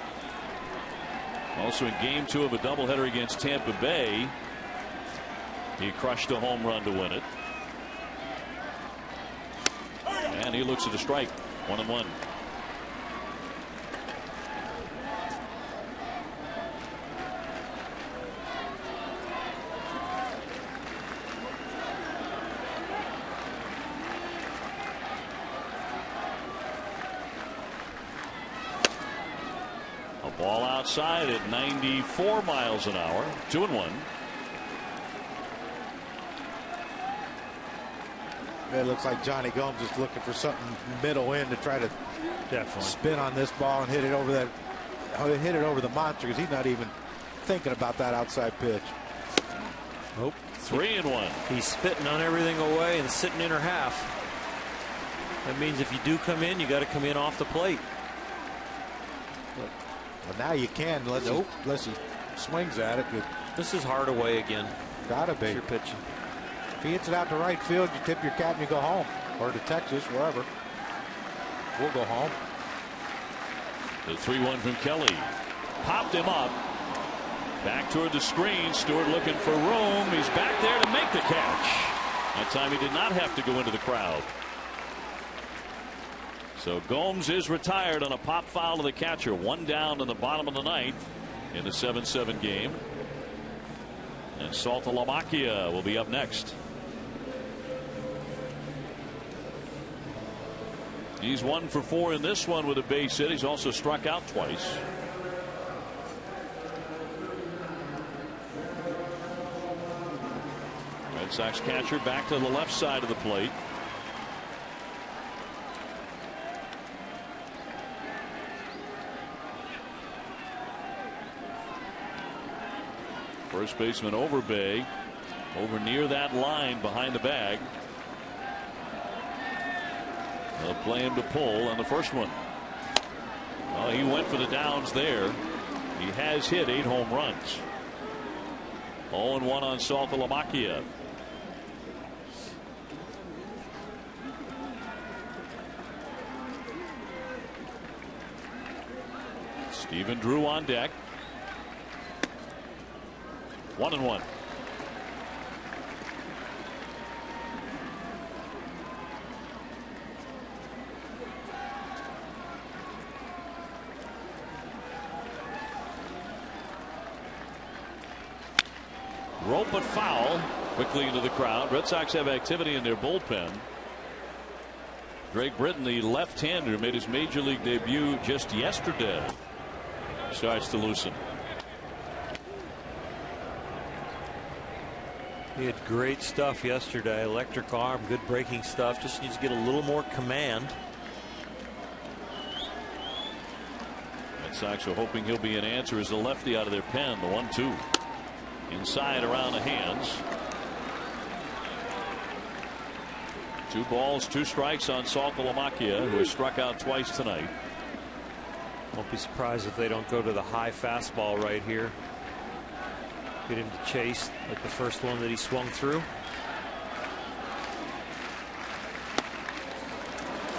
Also in game 2 of a doubleheader against Tampa Bay, he crushed a home run to win it. And he looks at a strike. 1-1. Ball outside at 94 miles an hour. 2-1. It looks like Johnny Gomes is looking for something middle in to try to spin on this ball and hit it over the monster, because he's not even thinking about that outside pitch. Nope. 3-1. He's spitting on everything away and sitting in her half. That means if you do come in, you got to come in off the plate. Well, now you can, unless he swings at it. This is Hardaway again. Gotta be. You're pitching. If he hits it out to right field, you tip your cap and you go home, or to Texas, wherever. We'll go home. The 3-1 from Kelly. Popped him up. Back toward the screen. Stewart looking for room. He's back there to make the catch. That time he did not have to go into the crowd. So Gomes is retired on a pop foul to the catcher. 1 down in the bottom of the ninth in the 7-7 game. And Saltalamacchia will be up next. He's 1 for 4 in this one with a base hit. He's also struck out twice. Red Sox catcher back to the left side of the plate. First baseman Overbay over near that line behind the bag. They'll play him to pull on the first one. Well, he went for the downs there. He has hit 8 home runs. 0-1 on Saltalamacchia. Stephen Drew on deck. 1-1. Rope but foul. Quickly into the crowd. Red Sox have activity in their bullpen. Drake Britton, the left-hander, made his major league debut just yesterday. Starts to loosen. He had great stuff yesterday. Electric arm, good breaking stuff. Just needs to get a little more command. Red Sox are hoping he'll be an answer as the lefty out of their pen. The 1-2. Inside around the hands. 2 balls, 2 strikes on Saltalamacchia, who has struck out twice tonight. Won't be surprised if they don't go to the high fastball right here. Get him to chase like the first one that he swung through.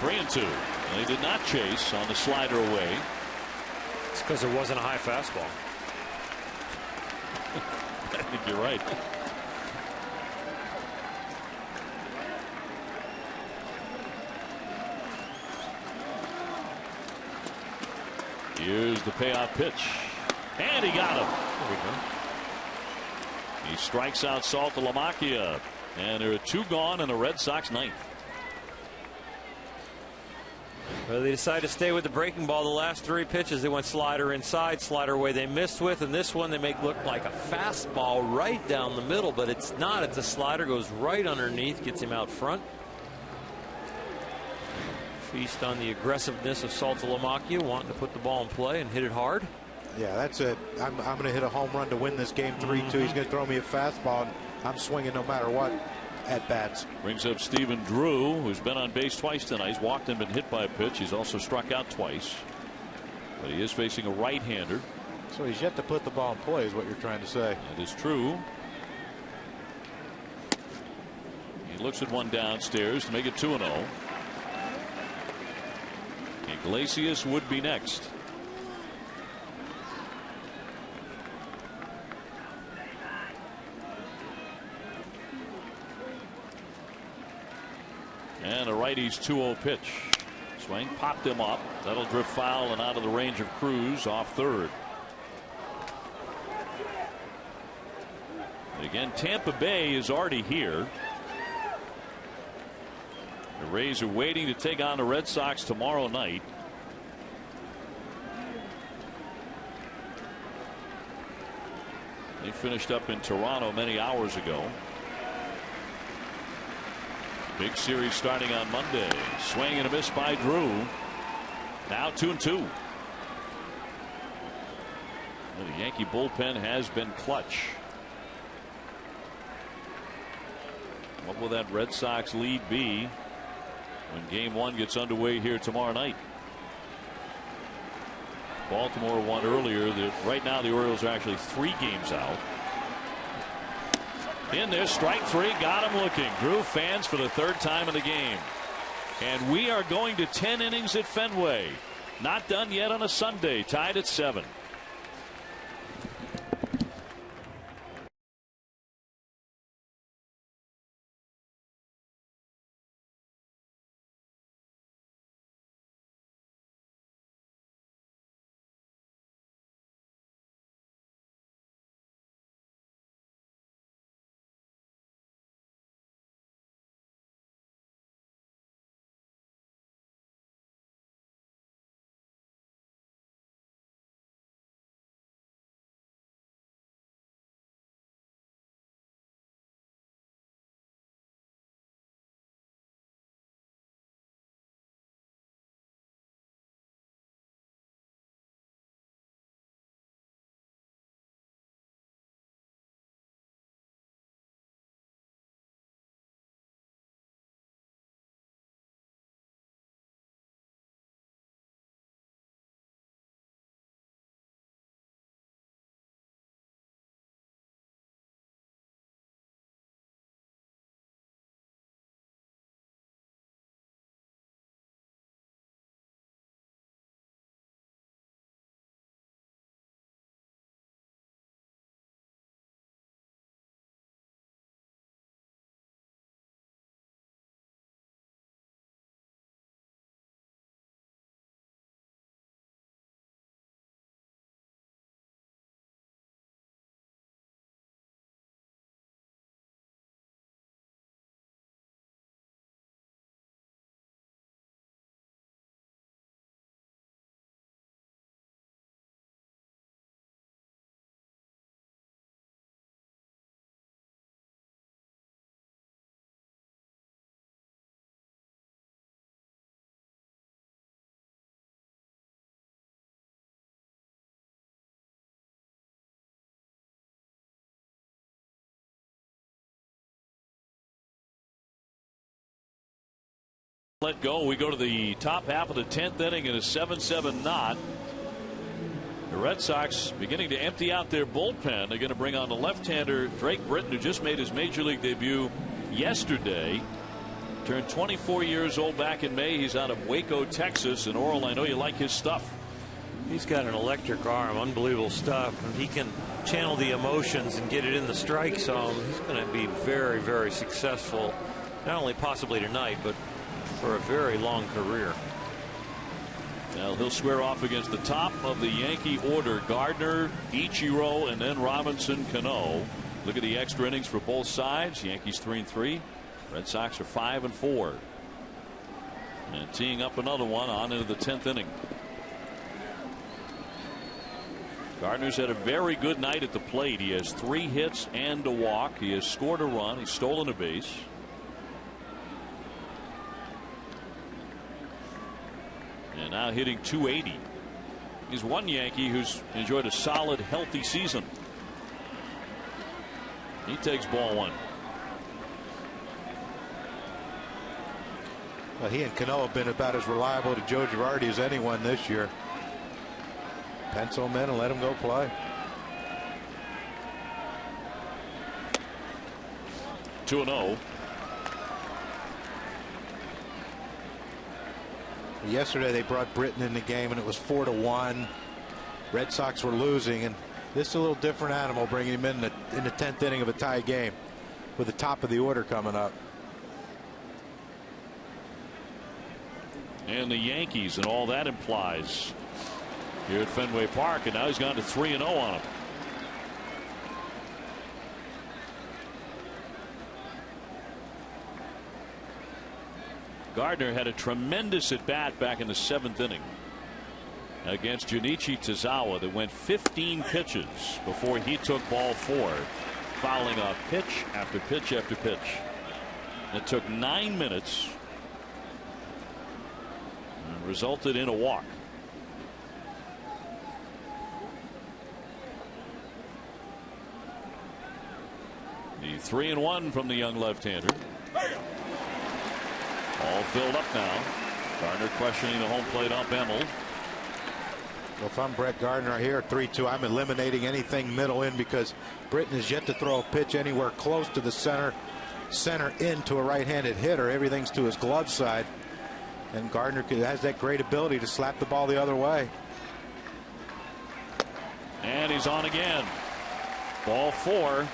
3-2. They did not chase on the slider away. It's because there wasn't a high fastball. I think you're right. Here's the payoff pitch. And he got him. There we go. He strikes out Saltalamacchia. And there are 2 gone in the Red Sox ninth. Well, they decided to stay with the breaking ball the last 3 pitches. They went slider inside, slider away they missed with, and this one they make look like a fastball right down the middle, but it's not. It's a slider, goes right underneath, gets him out front. Feast on the aggressiveness of Saltalamacchia, wanting to put the ball in play and hit it hard. Yeah, that's it. I'm going to hit a home run to win this game 3-2. He's going to throw me a fastball, and I'm swinging no matter what at bats. Brings up Stephen Drew, who's been on base twice tonight. He's walked and been hit by a pitch. He's also struck out twice. But he is facing a right-hander. So he's yet to put the ball in play, is what you're trying to say. That is true. He looks at one downstairs to make it 2-0. Iglesias would be next. And a righty's 2-0 pitch. Swing popped him up. That'll drift foul and out of the range of Cruz off third. Again, Tampa Bay is already here. The Rays are waiting to take on the Red Sox tomorrow night. They finished up in Toronto many hours ago. Big series starting on Monday. Swing and a miss by Drew. Now 2-2. The Yankee bullpen has been clutch. What will that Red Sox lead be when Game 1 gets underway here tomorrow night? Baltimore won earlier. Right now the Orioles are actually 3 games out. In there, strike 3, got him looking. Drew fans for the 3rd time in the game. And we are going to 10 innings at Fenway. Not done yet on a Sunday, tied at 7. Let go. We go to the top half of the 10th inning in a 7-7 knot. The Red Sox beginning to empty out their bullpen. They're going to bring on the left-hander Drake Britton, who just made his major league debut yesterday. Turned 24 years old back in May. He's out of Waco, Texas. And Oral, I know you like his stuff. He's got an electric arm, unbelievable stuff. And he can channel the emotions and get it in the strike zone. He's going to be very, very successful, not only possibly tonight, but for a very long career. Well, he'll square off against the top of the Yankee order: Gardner, Ichiro, and then Robinson, Cano. Look at the extra innings for both sides. Yankees 3-3. Red Sox are 5-4. And teeing up another one on into the 10th inning. Gardner's had a very good night at the plate. He has 3 hits and a walk. He has scored a run. He's stolen a base. And now hitting .280. He's one Yankee who's enjoyed a solid, healthy season. He takes ball 1. Well, he and Cano have been about as reliable to Joe Girardi as anyone this year. Pencil him in and let him go play. 2-0. Yesterday they brought Britton in the game and it was 4-1. Red Sox were losing, and this is a little different animal, bringing him in the 10th inning of a tie game with the top of the order coming up. And the Yankees and all that implies here at Fenway Park, and now he's gone to 3-0 on him. Gardner had a tremendous at bat back in the 7th inning. against Junichi Tozawa that went 15 pitches before he took ball 4, fouling off pitch after pitch after pitch. It took 9 minutes and resulted in a walk. The 3-1 from the young left-hander. All filled up now. Gardner questioning the home plate ump Emmel. Well, if I'm Brett Gardner here at 3-2, I'm eliminating anything middle in because Britton has yet to throw a pitch anywhere close to the center into a right-handed hitter. Everything's to his glove side, and Gardner has that great ability to slap the ball the other way. And he's on again. Ball 4.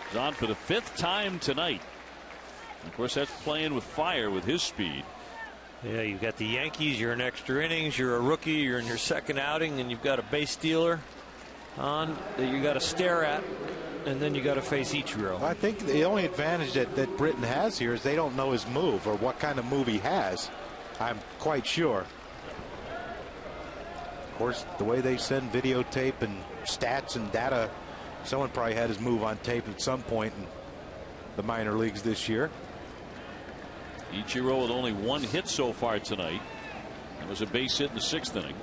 He's on for the 5th time tonight. Of course, that's playing with fire with his speed. Yeah, you've got the Yankees, you're in extra innings, you're a rookie, you're in your second outing, and you've got a base stealer on that you got to stare at, and then you got to face Ichiro. I think the only advantage that Britton has here is they don't know his move or what kind of move he has. I'm quite sure. Of course, the way they send videotape and stats and data, someone probably had his move on tape at some point in the minor leagues this year. Ichiro with only 1 hit so far tonight. That was a base hit in the 6th inning.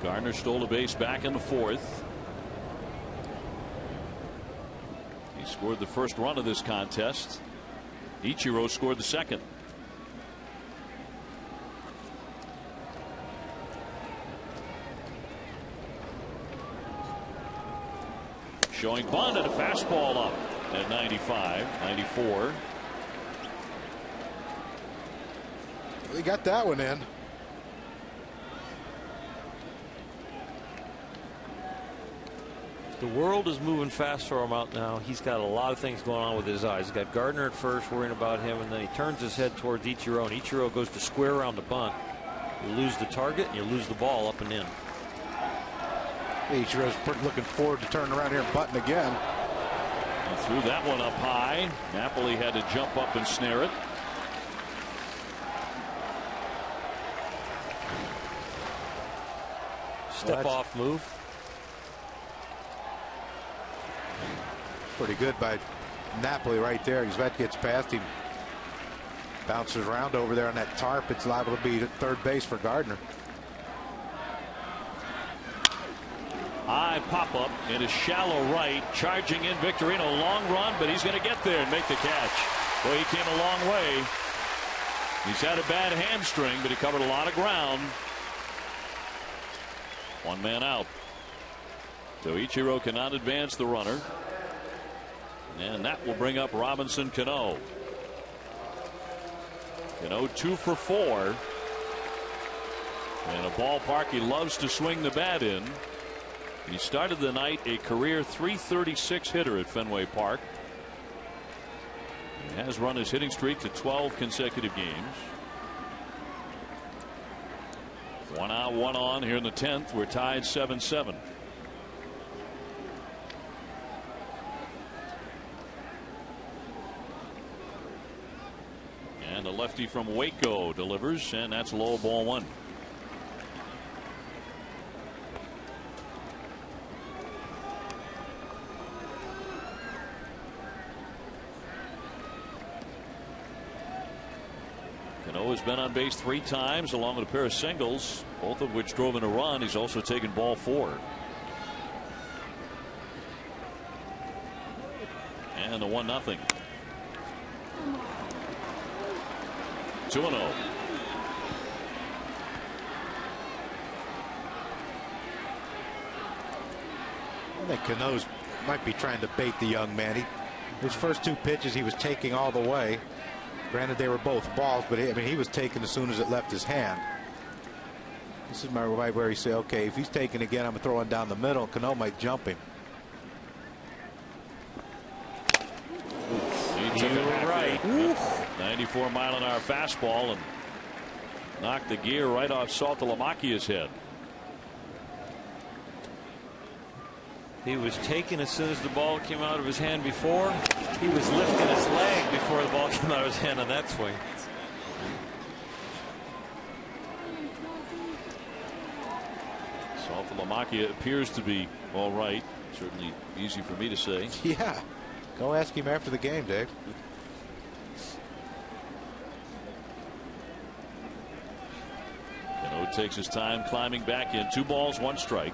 Gardner stole a base back in the 4th. He scored the first run of this contest. Ichiro scored the second. Showing bunt and a fastball up at 95, 94. They got that one in. The world is moving fast for him out now. He's got a lot of things going on with his eyes. He's got Gardner at first worrying about him, and then he turns his head towards Ichiro, and Ichiro goes to square around the bunt. You lose the target, and you lose the ball up and in. Ichiro's looking forward to turning around here and butting again. He threw that one up high. Napoli had to jump up and snare it. Step off move. Pretty good by Napoli right there. Gzvet gets past him. Bounces around over there on that tarp. It's liable to be at third base for Gardner. High pop up in a shallow right, charging in Victorino. Long run, but he's going to get there and make the catch. Boy, he came a long way. He's had a bad hamstring, but he covered a lot of ground. 1 man out. So Ichiro cannot advance the runner. And that will bring up Robinson Cano. Cano 2 for 4. In a ballpark he loves to swing the bat in. He started the night a career .336 hitter at Fenway Park. He has run his hitting streak to 12 consecutive games. 1 out, 1 on here in the 10th. We're tied 7-7. And a lefty from Waco delivers, and that's low, ball 1. Cano has been on base 3 times along with a pair of singles, both of which drove in a run. He's also taken ball 4. And the 1-0. 2-0. I think Cano's might be trying to bait the young man. His first 2 pitches he was taking all the way. Granted, they were both balls, but he was taken as soon as it left his hand. This is where he say, okay, if he's taken again, I'm throwing down the middle. Cano might jump him. He took it right. 94-mile-an-hour fastball and knocked the gear right off Saltalamacchia's head. He was taken as soon as the ball came out of his hand before. He was lifting his leg before the ball came out of his hand on that swing. Sabathia appears to be all right. Certainly easy for me to say. Yeah. Go ask him after the game, Dave. Cano takes his time climbing back in. 2 balls, 1 strike.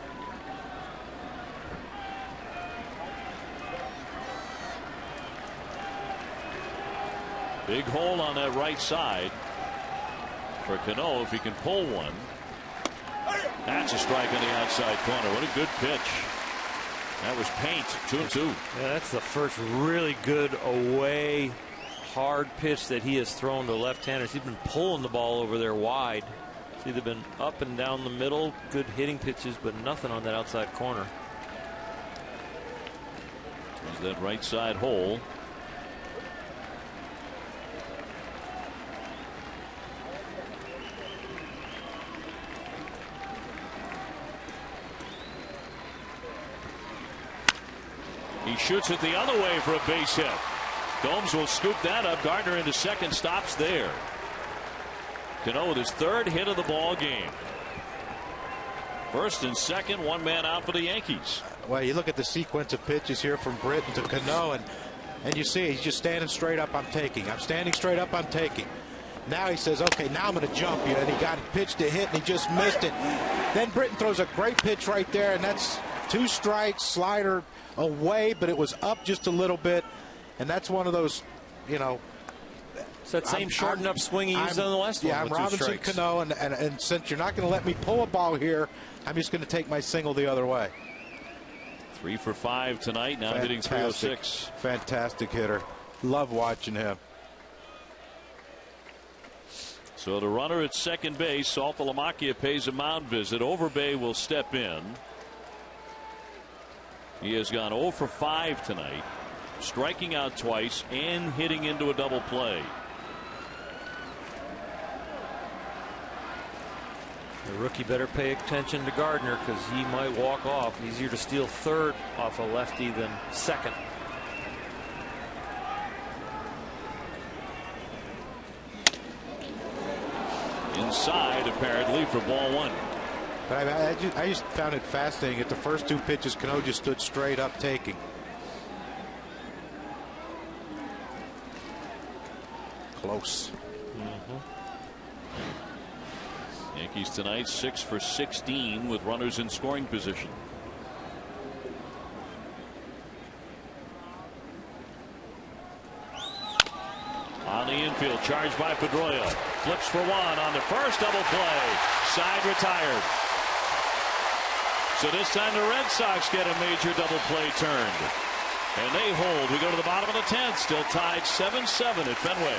Big hole on that right side for Cano if he can pull one. That's a strike on the outside corner. What a good pitch. That was paint. 2-2. Yeah, that's the first really good away hard pitch that he has thrown to left-handers. He's been pulling the ball over there wide. It's either been up and down the middle, good hitting pitches, but nothing on that outside corner. There's that right side hole. He shoots it the other way for a base hit. Gomes will scoop that up. Gardner into second, stops there. Cano with his 3rd hit of the ball game. First and second, 1 man out for the Yankees. Well, you look at the sequence of pitches here from Britton to Cano, and you see he's just standing straight up. I'm taking. I'm standing straight up. I'm taking. Now he says, okay, now I'm going to jump you. And he got a pitch to hit, and he just missed it. Then Britton throws a great pitch right there, and that's 2 strikes, slider away, but it was up just a little bit. And that's one of those, you know. It's that same shortened up swing he used on the last one. Yeah, I'm Robinson Cano, and since you're not going to let me pull a ball here, I'm just going to take my single the other way. 3 for 5 tonight, now hitting .306. Fantastic hitter. Love watching him. So the runner at second base, Sabathia pays a mound visit. Overbay will step in. He has gone 0 for 5 tonight, striking out twice and hitting into a double play. The rookie better pay attention to Gardner because he might walk off. Easier to steal 3rd off a lefty than 2nd. Inside, apparently, for ball 1. But I just found it fascinating. At the first 2 pitches, Cano just stood straight up taking. Close. Yankees tonight 6 for 16 with runners in scoring position. On the infield, charged by Pedroia. Flips for 1 on the first double play. Side retired. So this time the Red Sox get a major double play turned. And they hold. We go to the bottom of the 10th. Still tied 7-7 at Fenway.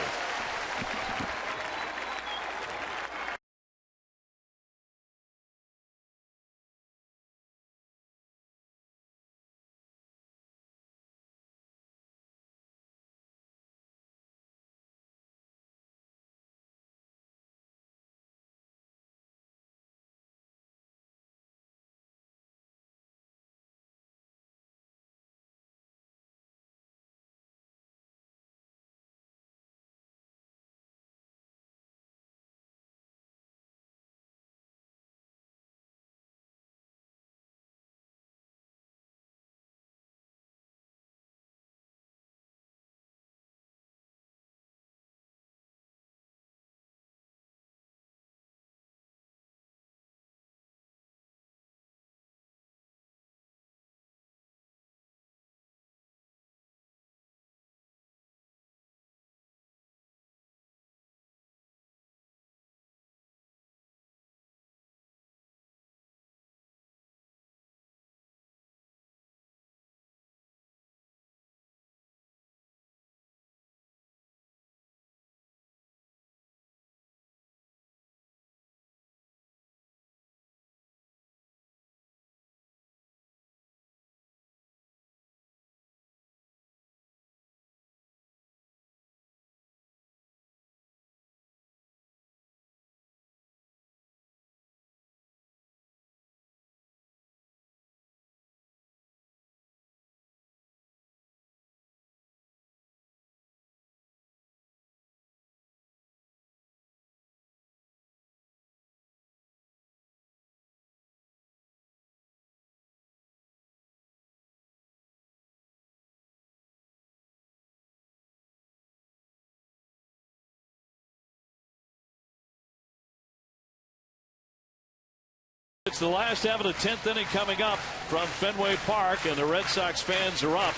It's the last half of the 10th inning coming up from Fenway Park, and the Red Sox fans are up.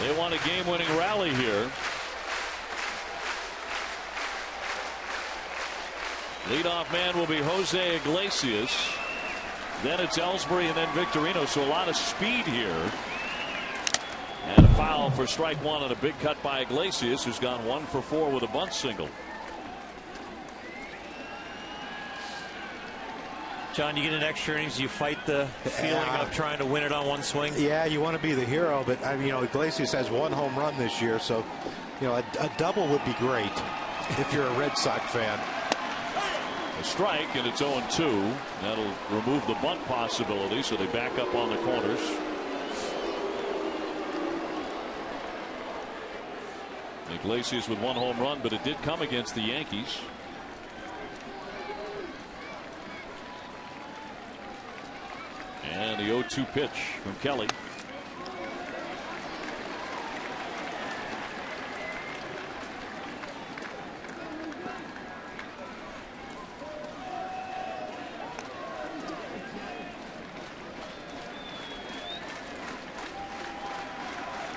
They want a game-winning rally here. Leadoff man will be Jose Iglesias. Then it's Ellsbury and then Victorino, so a lot of speed here. And a foul for strike one on a big cut by Iglesias, who's gone 1 for 4 with a bunt single. John, you get an extra innings, you fight the feeling of trying to win it on one swing. Yeah, you want to be the hero, but I mean, Iglesias has 1 home run this year, so a double would be great if you're a Red Sox fan. A strike, and it's 0-2. That'll remove the bunt possibility, so they back up on the corners. Iglesias with 1 home run, but it did come against the Yankees. And the 0-2 pitch from Kelly.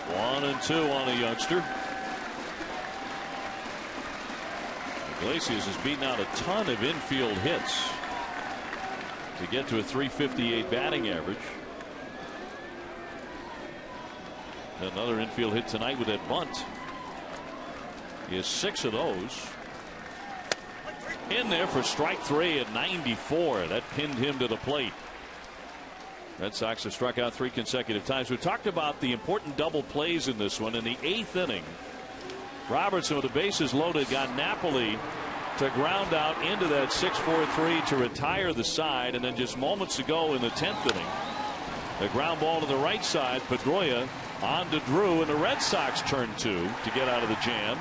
One and 2 on a youngster. Iglesias has beaten out a ton of infield hits to get to a .358 batting average. Another infield hit tonight with that bunt. He has 6 of those. In there for strike 3 at 94. That pinned him to the plate. Red Sox have struck out 3 consecutive times. We talked about the important double plays in this one. In the 8th inning, Robertson with the bases loaded got Napoli to ground out into that 6-4-3 to retire the side, and then just moments ago in the 10th inning, the ground ball to the right side. Pedroia on to Drew, and the Red Sox turn to get out of the jam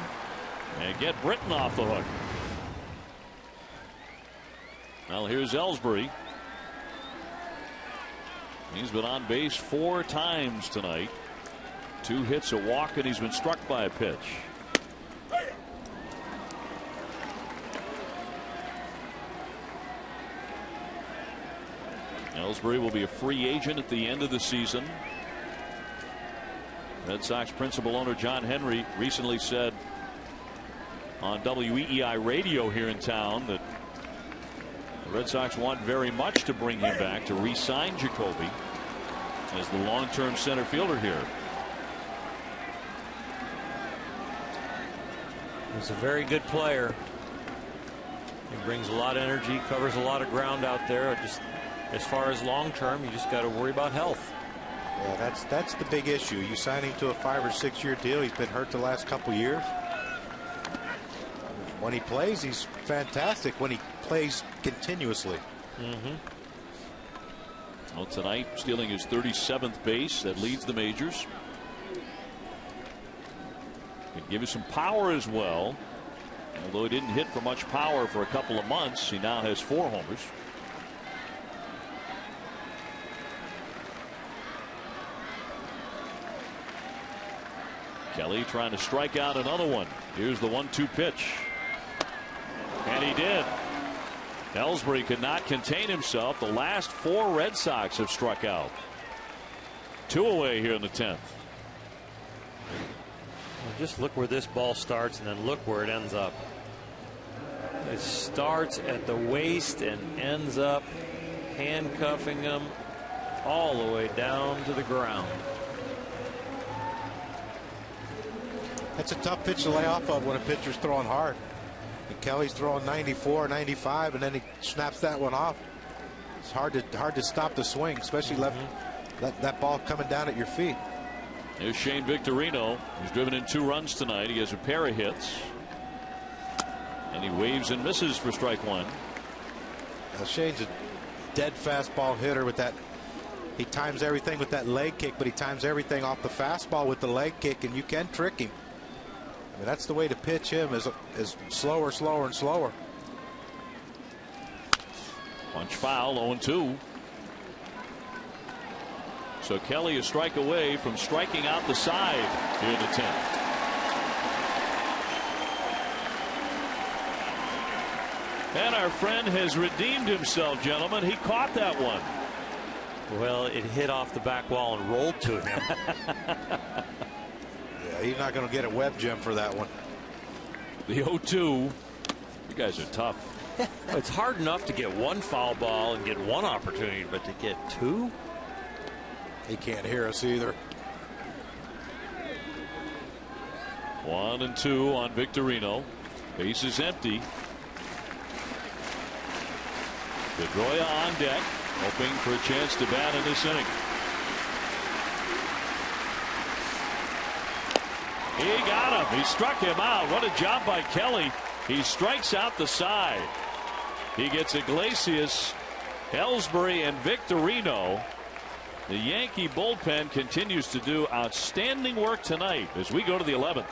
and get Britton off the hook. Well, here's Ellsbury. He's been on base 4 times tonight. 2 hits, a walk, and he's been struck by a pitch. Ellsbury will be a free agent at the end of the season. Red Sox principal owner John Henry recently said on WEEI radio here in town that the Red Sox want very much to bring him back, to re-sign Jacoby as the long-term center fielder here. He's a very good player. He brings a lot of energy, covers a lot of ground out there. Just as far as long-term, you just got to worry about health. Yeah, that's the big issue. You sign him to a 5 or 6 year deal. He's been hurt the last couple years. When he plays, he's fantastic. When he plays continuously. Well, tonight stealing his 37th base. That leads the majors. Can give you some power as well. Although he didn't hit for much power for a couple of months, he now has 4 homers. Kelly trying to strike out another one. Here's the 1-2 pitch. And he did. Ellsbury could not contain himself. The last 4 Red Sox have struck out. 2 away here in the 10th. Well, just look where this ball starts and then look where it ends up. It starts at the waist and ends up handcuffing him all the way down to the ground. That's a tough pitch to lay off of when a pitcher's throwing hard. And Kelly's throwing 94, 95, and then he snaps that one off. It's hard to stop the swing, especially let that ball coming down at your feet. Here's Shane Victorino. He's driven in 2 runs tonight. He has a pair of hits. And he waves and misses for strike 1. Now Shane's a dead fastball hitter with that. He times everything with that leg kick, but he times everything off the fastball with the leg kick, and you can trick him. I mean, that's the way to pitch him, is slower, slower, and slower. Punch foul, 0-2. So Kelly a strike away from striking out the side here in the 10th. And our friend has redeemed himself, gentlemen. He caught that one. Well, it hit off the back wall and rolled to him. Yeah, he's not going to get a web gem for that one. The 0-2. You guys are tough. It's hard enough to get one foul ball and get one opportunity, but to get two? He can't hear us either. 1-2 on Victorino. Base is empty. Pedroia on deck, hoping for a chance to bat in this inning. He got him. He struck him out. What a job by Kelly. He strikes out the side. He gets Iglesias, Ellsbury, and Victorino. The Yankee bullpen continues to do outstanding work tonight as we go to the 11th.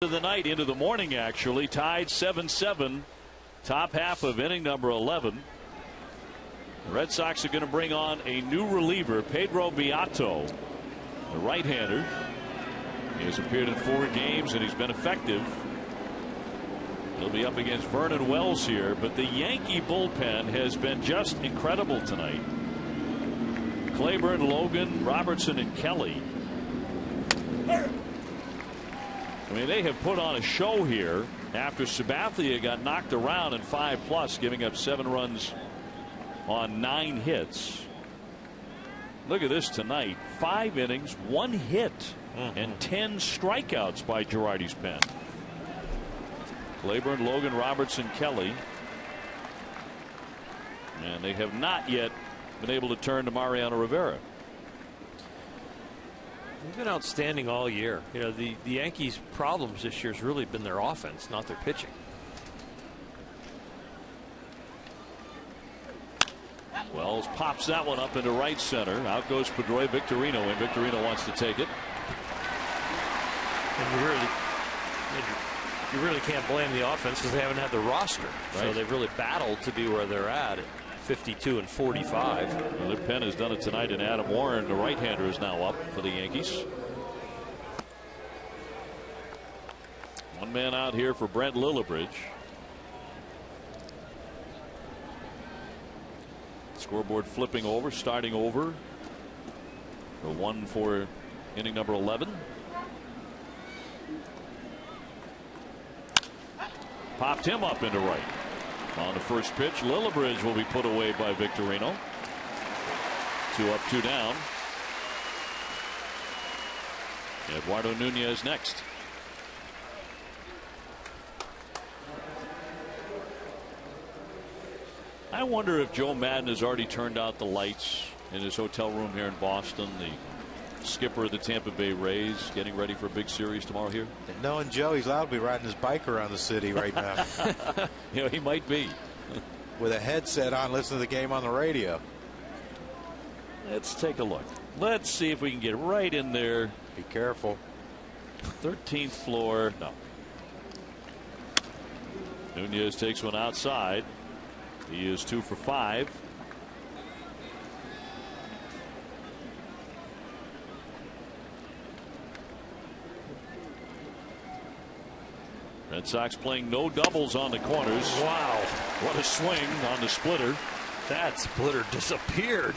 The night into the morning, actually tied 7-7, top half of inning number 11. The Red Sox are going to bring on a new reliever, Pedro Beato, the right-hander. He has appeared in 4 games and he's been effective. He'll be up against Vernon Wells here, but the Yankee bullpen has been just incredible tonight. Claiborne, Logan, Robertson, and Kelly. I mean, they have put on a show here after Sabathia got knocked around in 5+, giving up 7 runs on 9 hits. Look at this tonight. 5 innings, 1 hit, and 10 strikeouts by Girardi's pen. Claiborne, Logan, Robertson, Kelly. And they have not yet been able to turn to Mariano Rivera. They've been outstanding all year. You know, the Yankees' problems this year has really been their offense, not their pitching. Wells pops that one up into right center. Out goes Pedroia. Victorino, and Victorino wants to take it. And you really can't blame the offense because they haven't had the roster. Right. So they've really battled to be where they're at 52 and 45. Well, their pen has done it tonight, and Adam Warren, the right-hander, is now up for the Yankees. One man out here for Brent Lillibridge. Scoreboard flipping over, starting over. The 1 for inning number 11. Popped him up into right. On the first pitch, Lillibridge will be put away by Victorino. 2 up, 2 down. Eduardo Nunez next. I wonder if Joe Madden has already turned out the lights in his hotel room here in Boston. The skipper of the Tampa Bay Rays getting ready for a big series tomorrow here. And knowing Joe, he's allowed to be riding his bike around the city right now. You know, he might be. With a headset on, listening to the game on the radio. Let's take a look. Let's see if we can get right in there. Be careful. 13th floor. No. Nunez takes one outside. He is 2 for 5. Red Sox playing no doubles on the corners. Wow. What a swing on the splitter. That splitter disappeared.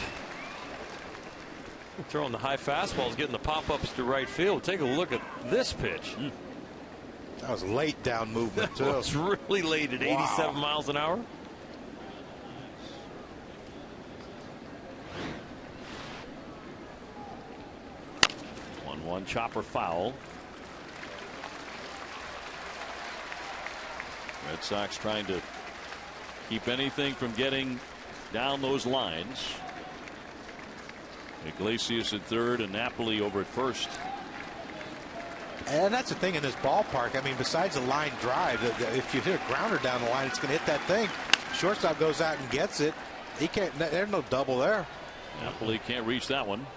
Throwing the high fastballs, getting the pop-ups to right field. Take a look at this pitch. That was late down movement, too. That was really late at 87 miles an hour. One chopper foul. Red Sox trying to keep anything from getting down those lines. Iglesias at third and Napoli over at first. And that's the thing in this ballpark. I mean, besides a line drive, if you hit a grounder down the line, it's going to hit that thing. Shortstop goes out and gets it. He can't. There's no double there. Napoli can't reach that one.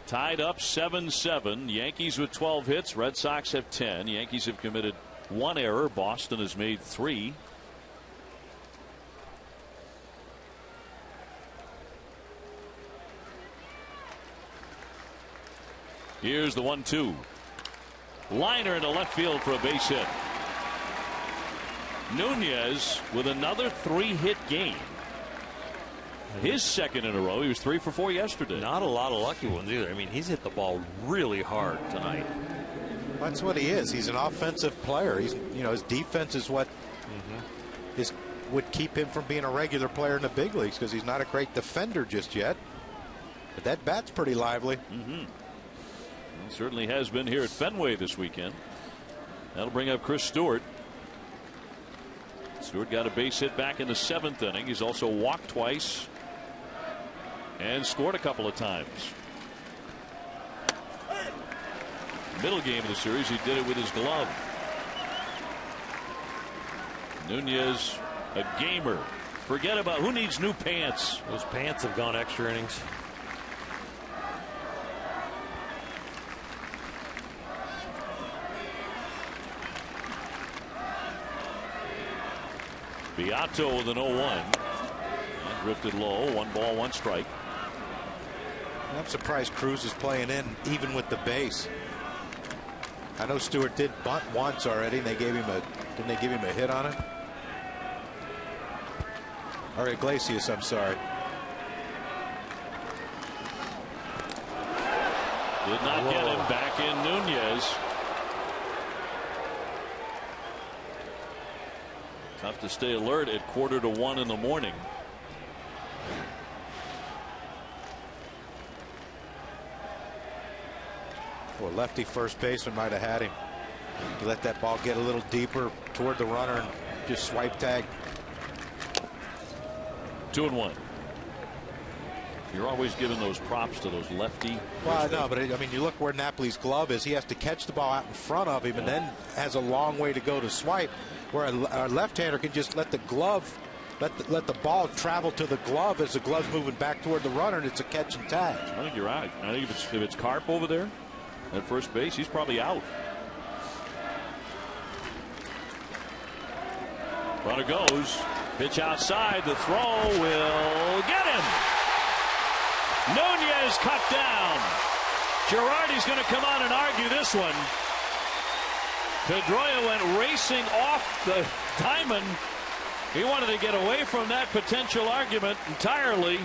Tied up 7-7. Yankees with 12 hits. Red Sox have 10. Yankees have committed 1 error. Boston has made 3. Here's the 1-2. Liner into left field for a base hit. Nunez with another 3-hit game. His second in a row. He was 3 for 4 yesterday. Not a lot of lucky ones either. I mean, he's hit the ball really hard tonight. That's what he is. He's an offensive player. He's, you know, his defense is what would keep him from being a regular player in the big leagues, because he's not a great defender just yet. But that bat's pretty lively. It certainly has been here at Fenway this weekend. That'll bring up Chris Stewart. Stewart got a base hit back in the 7th inning. He's also walked twice and scored a couple of times. Middle game of the series, he did it with his glove. Nunez, a gamer. Forget about who needs new pants. Those pants have gone extra innings. Beato with an 0-1. Drifted low. 1 ball, 1 strike. I'm surprised Cruz is playing in even with the base. I know Stewart did bunt once already, and they gave him a didn't they give him a hit on it? Or Iglesias, I'm sorry. Did not get him. Back in Nunez. Tough to stay alert at 1:45 in the morning. Well, lefty first baseman might have had him. He let that ball get a little deeper toward the runner and just swipe tag. 2-1. You're always giving those props to those lefty. Well, I know, but I mean, you look where Napoli's glove is. He has to catch the ball out in front of him and then has a long way to go to swipe. Where a left-hander can just let the glove, let the ball travel to the glove as the glove's moving back toward the runner, and it's a catch and tag. I think you're right. I think if it's Carp over there at first base, he's probably out. Runner goes. Pitch outside. The throw will get him. Nunez cut down. Girardi's going to come on and argue this one. Pedroia went racing off the diamond. He wanted to get away from that potential argument entirely.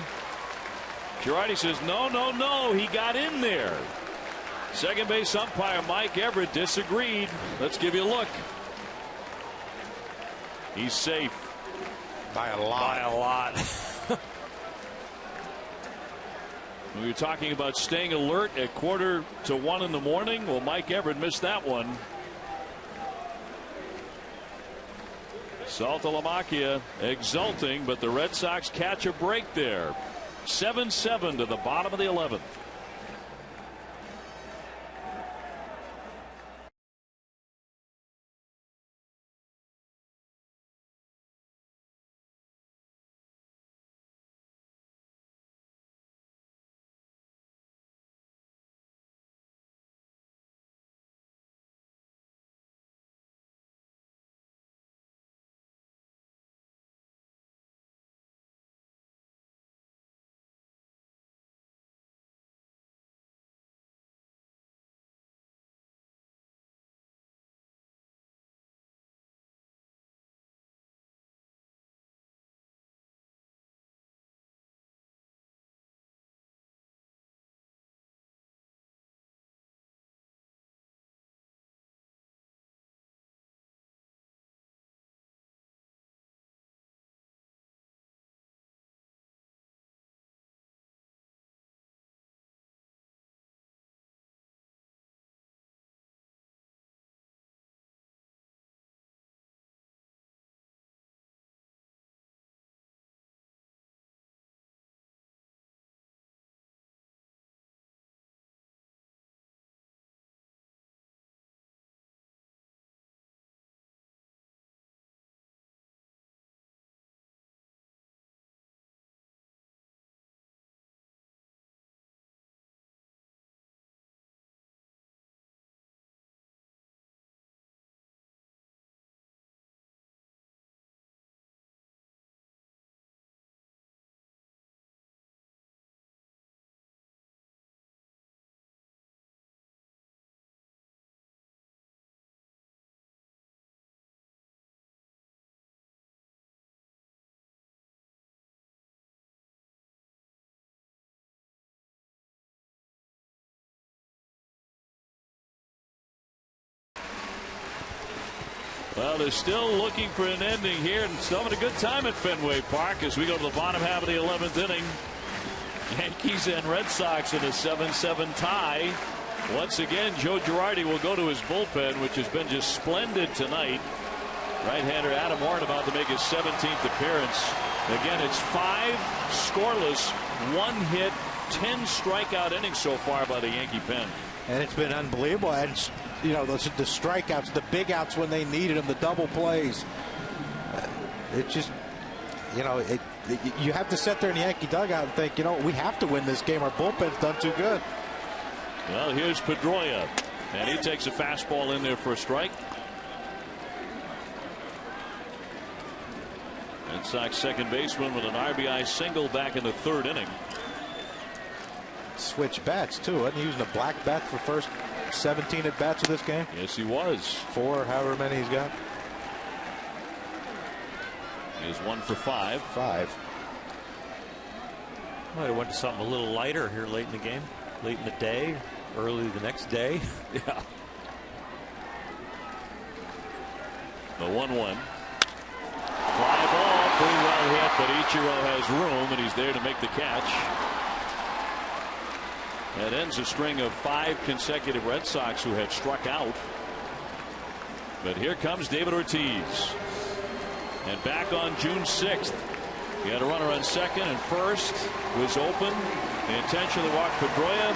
Girardi says, no, no, no. He got in there. Second base umpire Mike Everett disagreed. Let's give you a look. He's safe. By a lot. By a lot. We were talking about staying alert at 1:45 in the morning. Well, Mike Everett missed that one. Saltalamacchia exulting, but the Red Sox catch a break there. 7-7 to the bottom of the 11th. Well, they're still looking for an ending here and still having a good time at Fenway Park as we go to the bottom half of the 11th inning. Yankees and Red Sox in a 7-7 tie. Once again, Joe Girardi will go to his bullpen, which has been just splendid tonight. Right-hander Adam Warren about to make his 17th appearance. Again, it's 5 scoreless, 1 hit, 10 strikeout innings so far by the Yankee pen. And it's been unbelievable. And, you know, the strikeouts, the big outs when they needed them, the double plays. It just, you know, you have to sit there in the Yankee dugout and think, you know, we have to win this game. Our bullpen's done too good. Well, here's Pedroia. And he takes a fastball in there for a strike. Red Sox second baseman with an RBI single back in the 3rd inning. Switch bats too. Wasn't he using a black bat for first 17 at bats of this game? Yes, he was. 4, however many he's got. He is 1 for 5. 5. Might have went to something a little lighter here late in the game, late in the day, early the next day. Yeah. The 1-1. Fly ball, pretty well hit, but Ichiro has room, and he's there to make the catch. That ends a string of 5 consecutive Red Sox who had struck out. But here comes David Ortiz. And back on June 6th, he had a runner on second, and first was open. They intentionally walked Pedroia,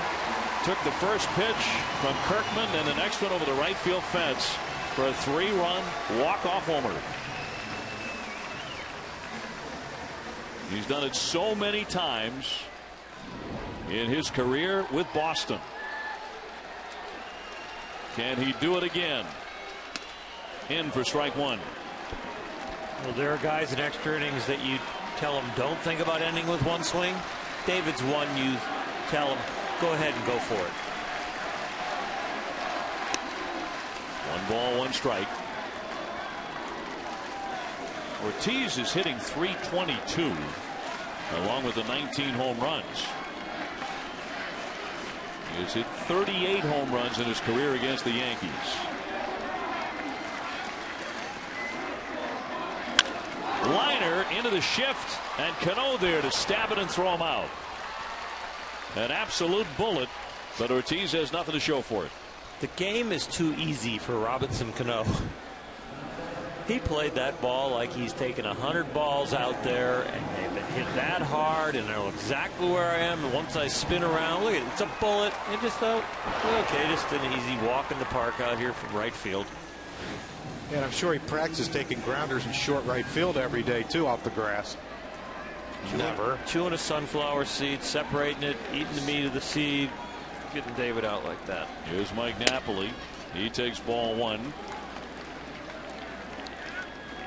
took the first pitch from Kirkman, and the next one over the right field fence for a 3-run walk-off homer. He's done it so many times in his career with Boston. Can he do it again? In for strike 1. Well, there are guys in extra innings that you tell them don't think about ending with 1 swing. David's one you tell him go ahead and go for it. 1 ball, 1 strike. Ortiz is hitting .322 along with the 19 home runs. He has hit 38 home runs in his career against the Yankees. Liner into the shift, and Cano there to stab it and throw him out. An absolute bullet, but Ortiz has nothing to show for it. The game is too easy for Robinson Cano. He played that ball like he's taken 100 balls out there, and they've been hit that hard, and I know exactly where I am. And once I spin around, look at it, it's a bullet. And just thought, okay, just an easy walk in the park out here from right field. And I'm sure he practices taking grounders in short right field every day too, off the grass. Chewing a sunflower seed, separating it, eating the meat of the seed, getting David out like that. Here's Mike Napoli. He takes ball 1.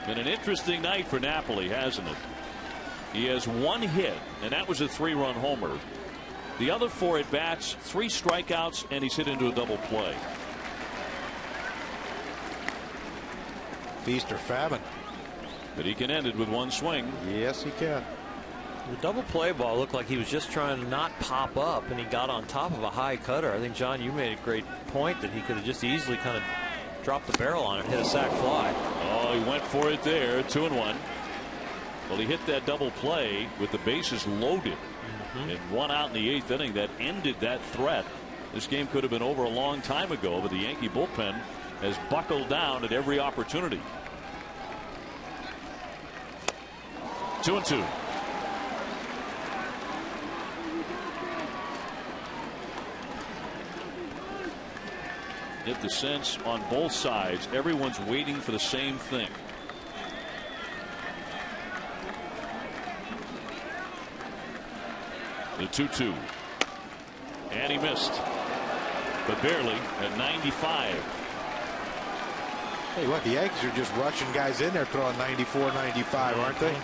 Been an interesting night for Napoli, hasn't it? He has 1 hit, and that was a 3-run homer. The other 4 at bats, 3 strikeouts, and he's hit into a double play. Feast or famine. But he can end it with 1 swing. Yes, he can. The double play ball looked like he was just trying to not pop up, and he got on top of a high cutter. I think, John, you made a great point that he could have just easily kind of dropped the barrel on it, hit a sac fly. Oh, he went for it there. 2-1. Well, he hit that double play with the bases loaded and 1 out in the 8th inning. That ended that threat. This game could have been over a long time ago, but the Yankee bullpen has buckled down at every opportunity. 2-2. Get the sense on both sides everyone's waiting for the same thing. The 2-2. And he missed, but barely, at 95. Hey, what, the Yankees are just rushing guys in there throwing 94, 95, aren't they?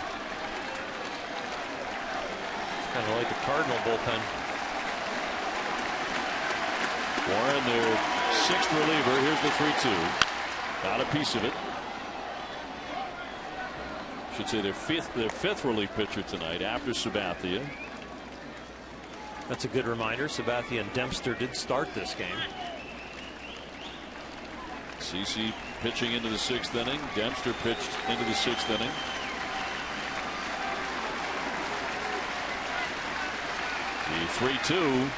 Kind of like the Cardinal bullpen. Warren, their 6th reliever. Here's the 3-2. Got a piece of it. Should say their fifth relief pitcher tonight after Sabathia. That's a good reminder. Sabathia and Dempster did start this game. CC pitching into the 6th inning. Dempster pitched into the 6th inning. The 3-2.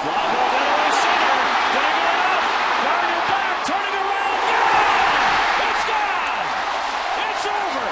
Fly ball down right center. Gonna get it off. Gardner back. Turning around. Yeah! It's gone. It's over.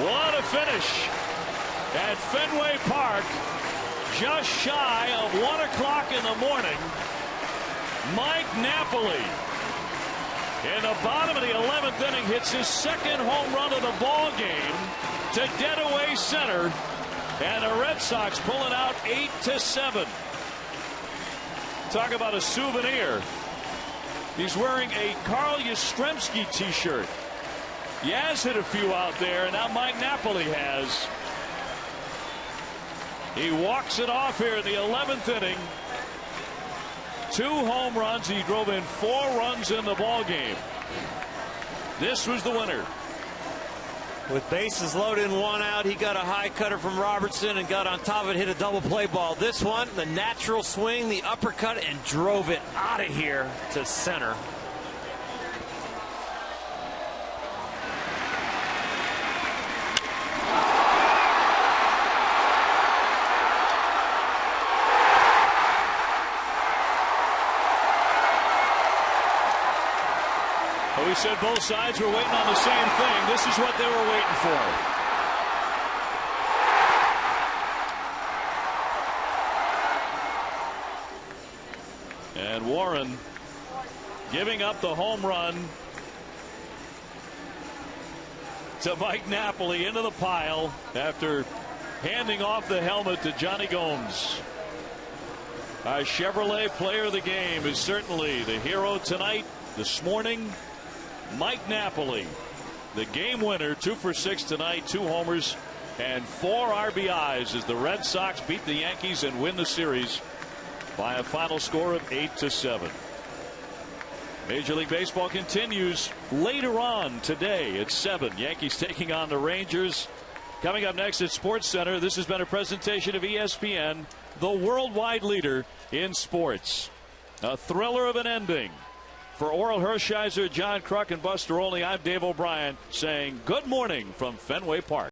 What a finish at Fenway Park. Just shy of 1 o'clock in the morning. Mike Napoli, in the bottom of the 11th inning, hits his 2nd home run of the ball game to dead away center, and the Red Sox pulling out 8-7. Talk about a souvenir. He's wearing a Carl Yastrzemski t-shirt. Yaz hit a few out there, and now Mike Napoli has. He walks it off here in the 11th inning. 2 home runs. He drove in 4 runs in the ball game. This was the winner. With bases loaded and 1 out, he got a high cutter from Robertson and got on top of it, hit a double play ball. This one, the natural swing, the uppercut, and drove it out of here to center. We said both sides were waiting on the same thing. This is what they were waiting for. And Warren giving up the home run to Mike Napoli into the pile after handing off the helmet to Johnny Gomes. Our Chevrolet player of the game is certainly the hero tonight, this morning. Mike Napoli, the game winner, 2 for 6 tonight, 2 homers and 4 RBIs as the Red Sox beat the Yankees and win the series by a final score of 8-7. Major League Baseball continues later on today at 7. Yankees taking on the Rangers. Coming up next at Sports Center, this has been a presentation of ESPN, the worldwide leader in sports. A thriller of an ending. For Oral Hershiser, John Kruk, and Buster Olney, I'm Dave O'Brien saying good morning from Fenway Park.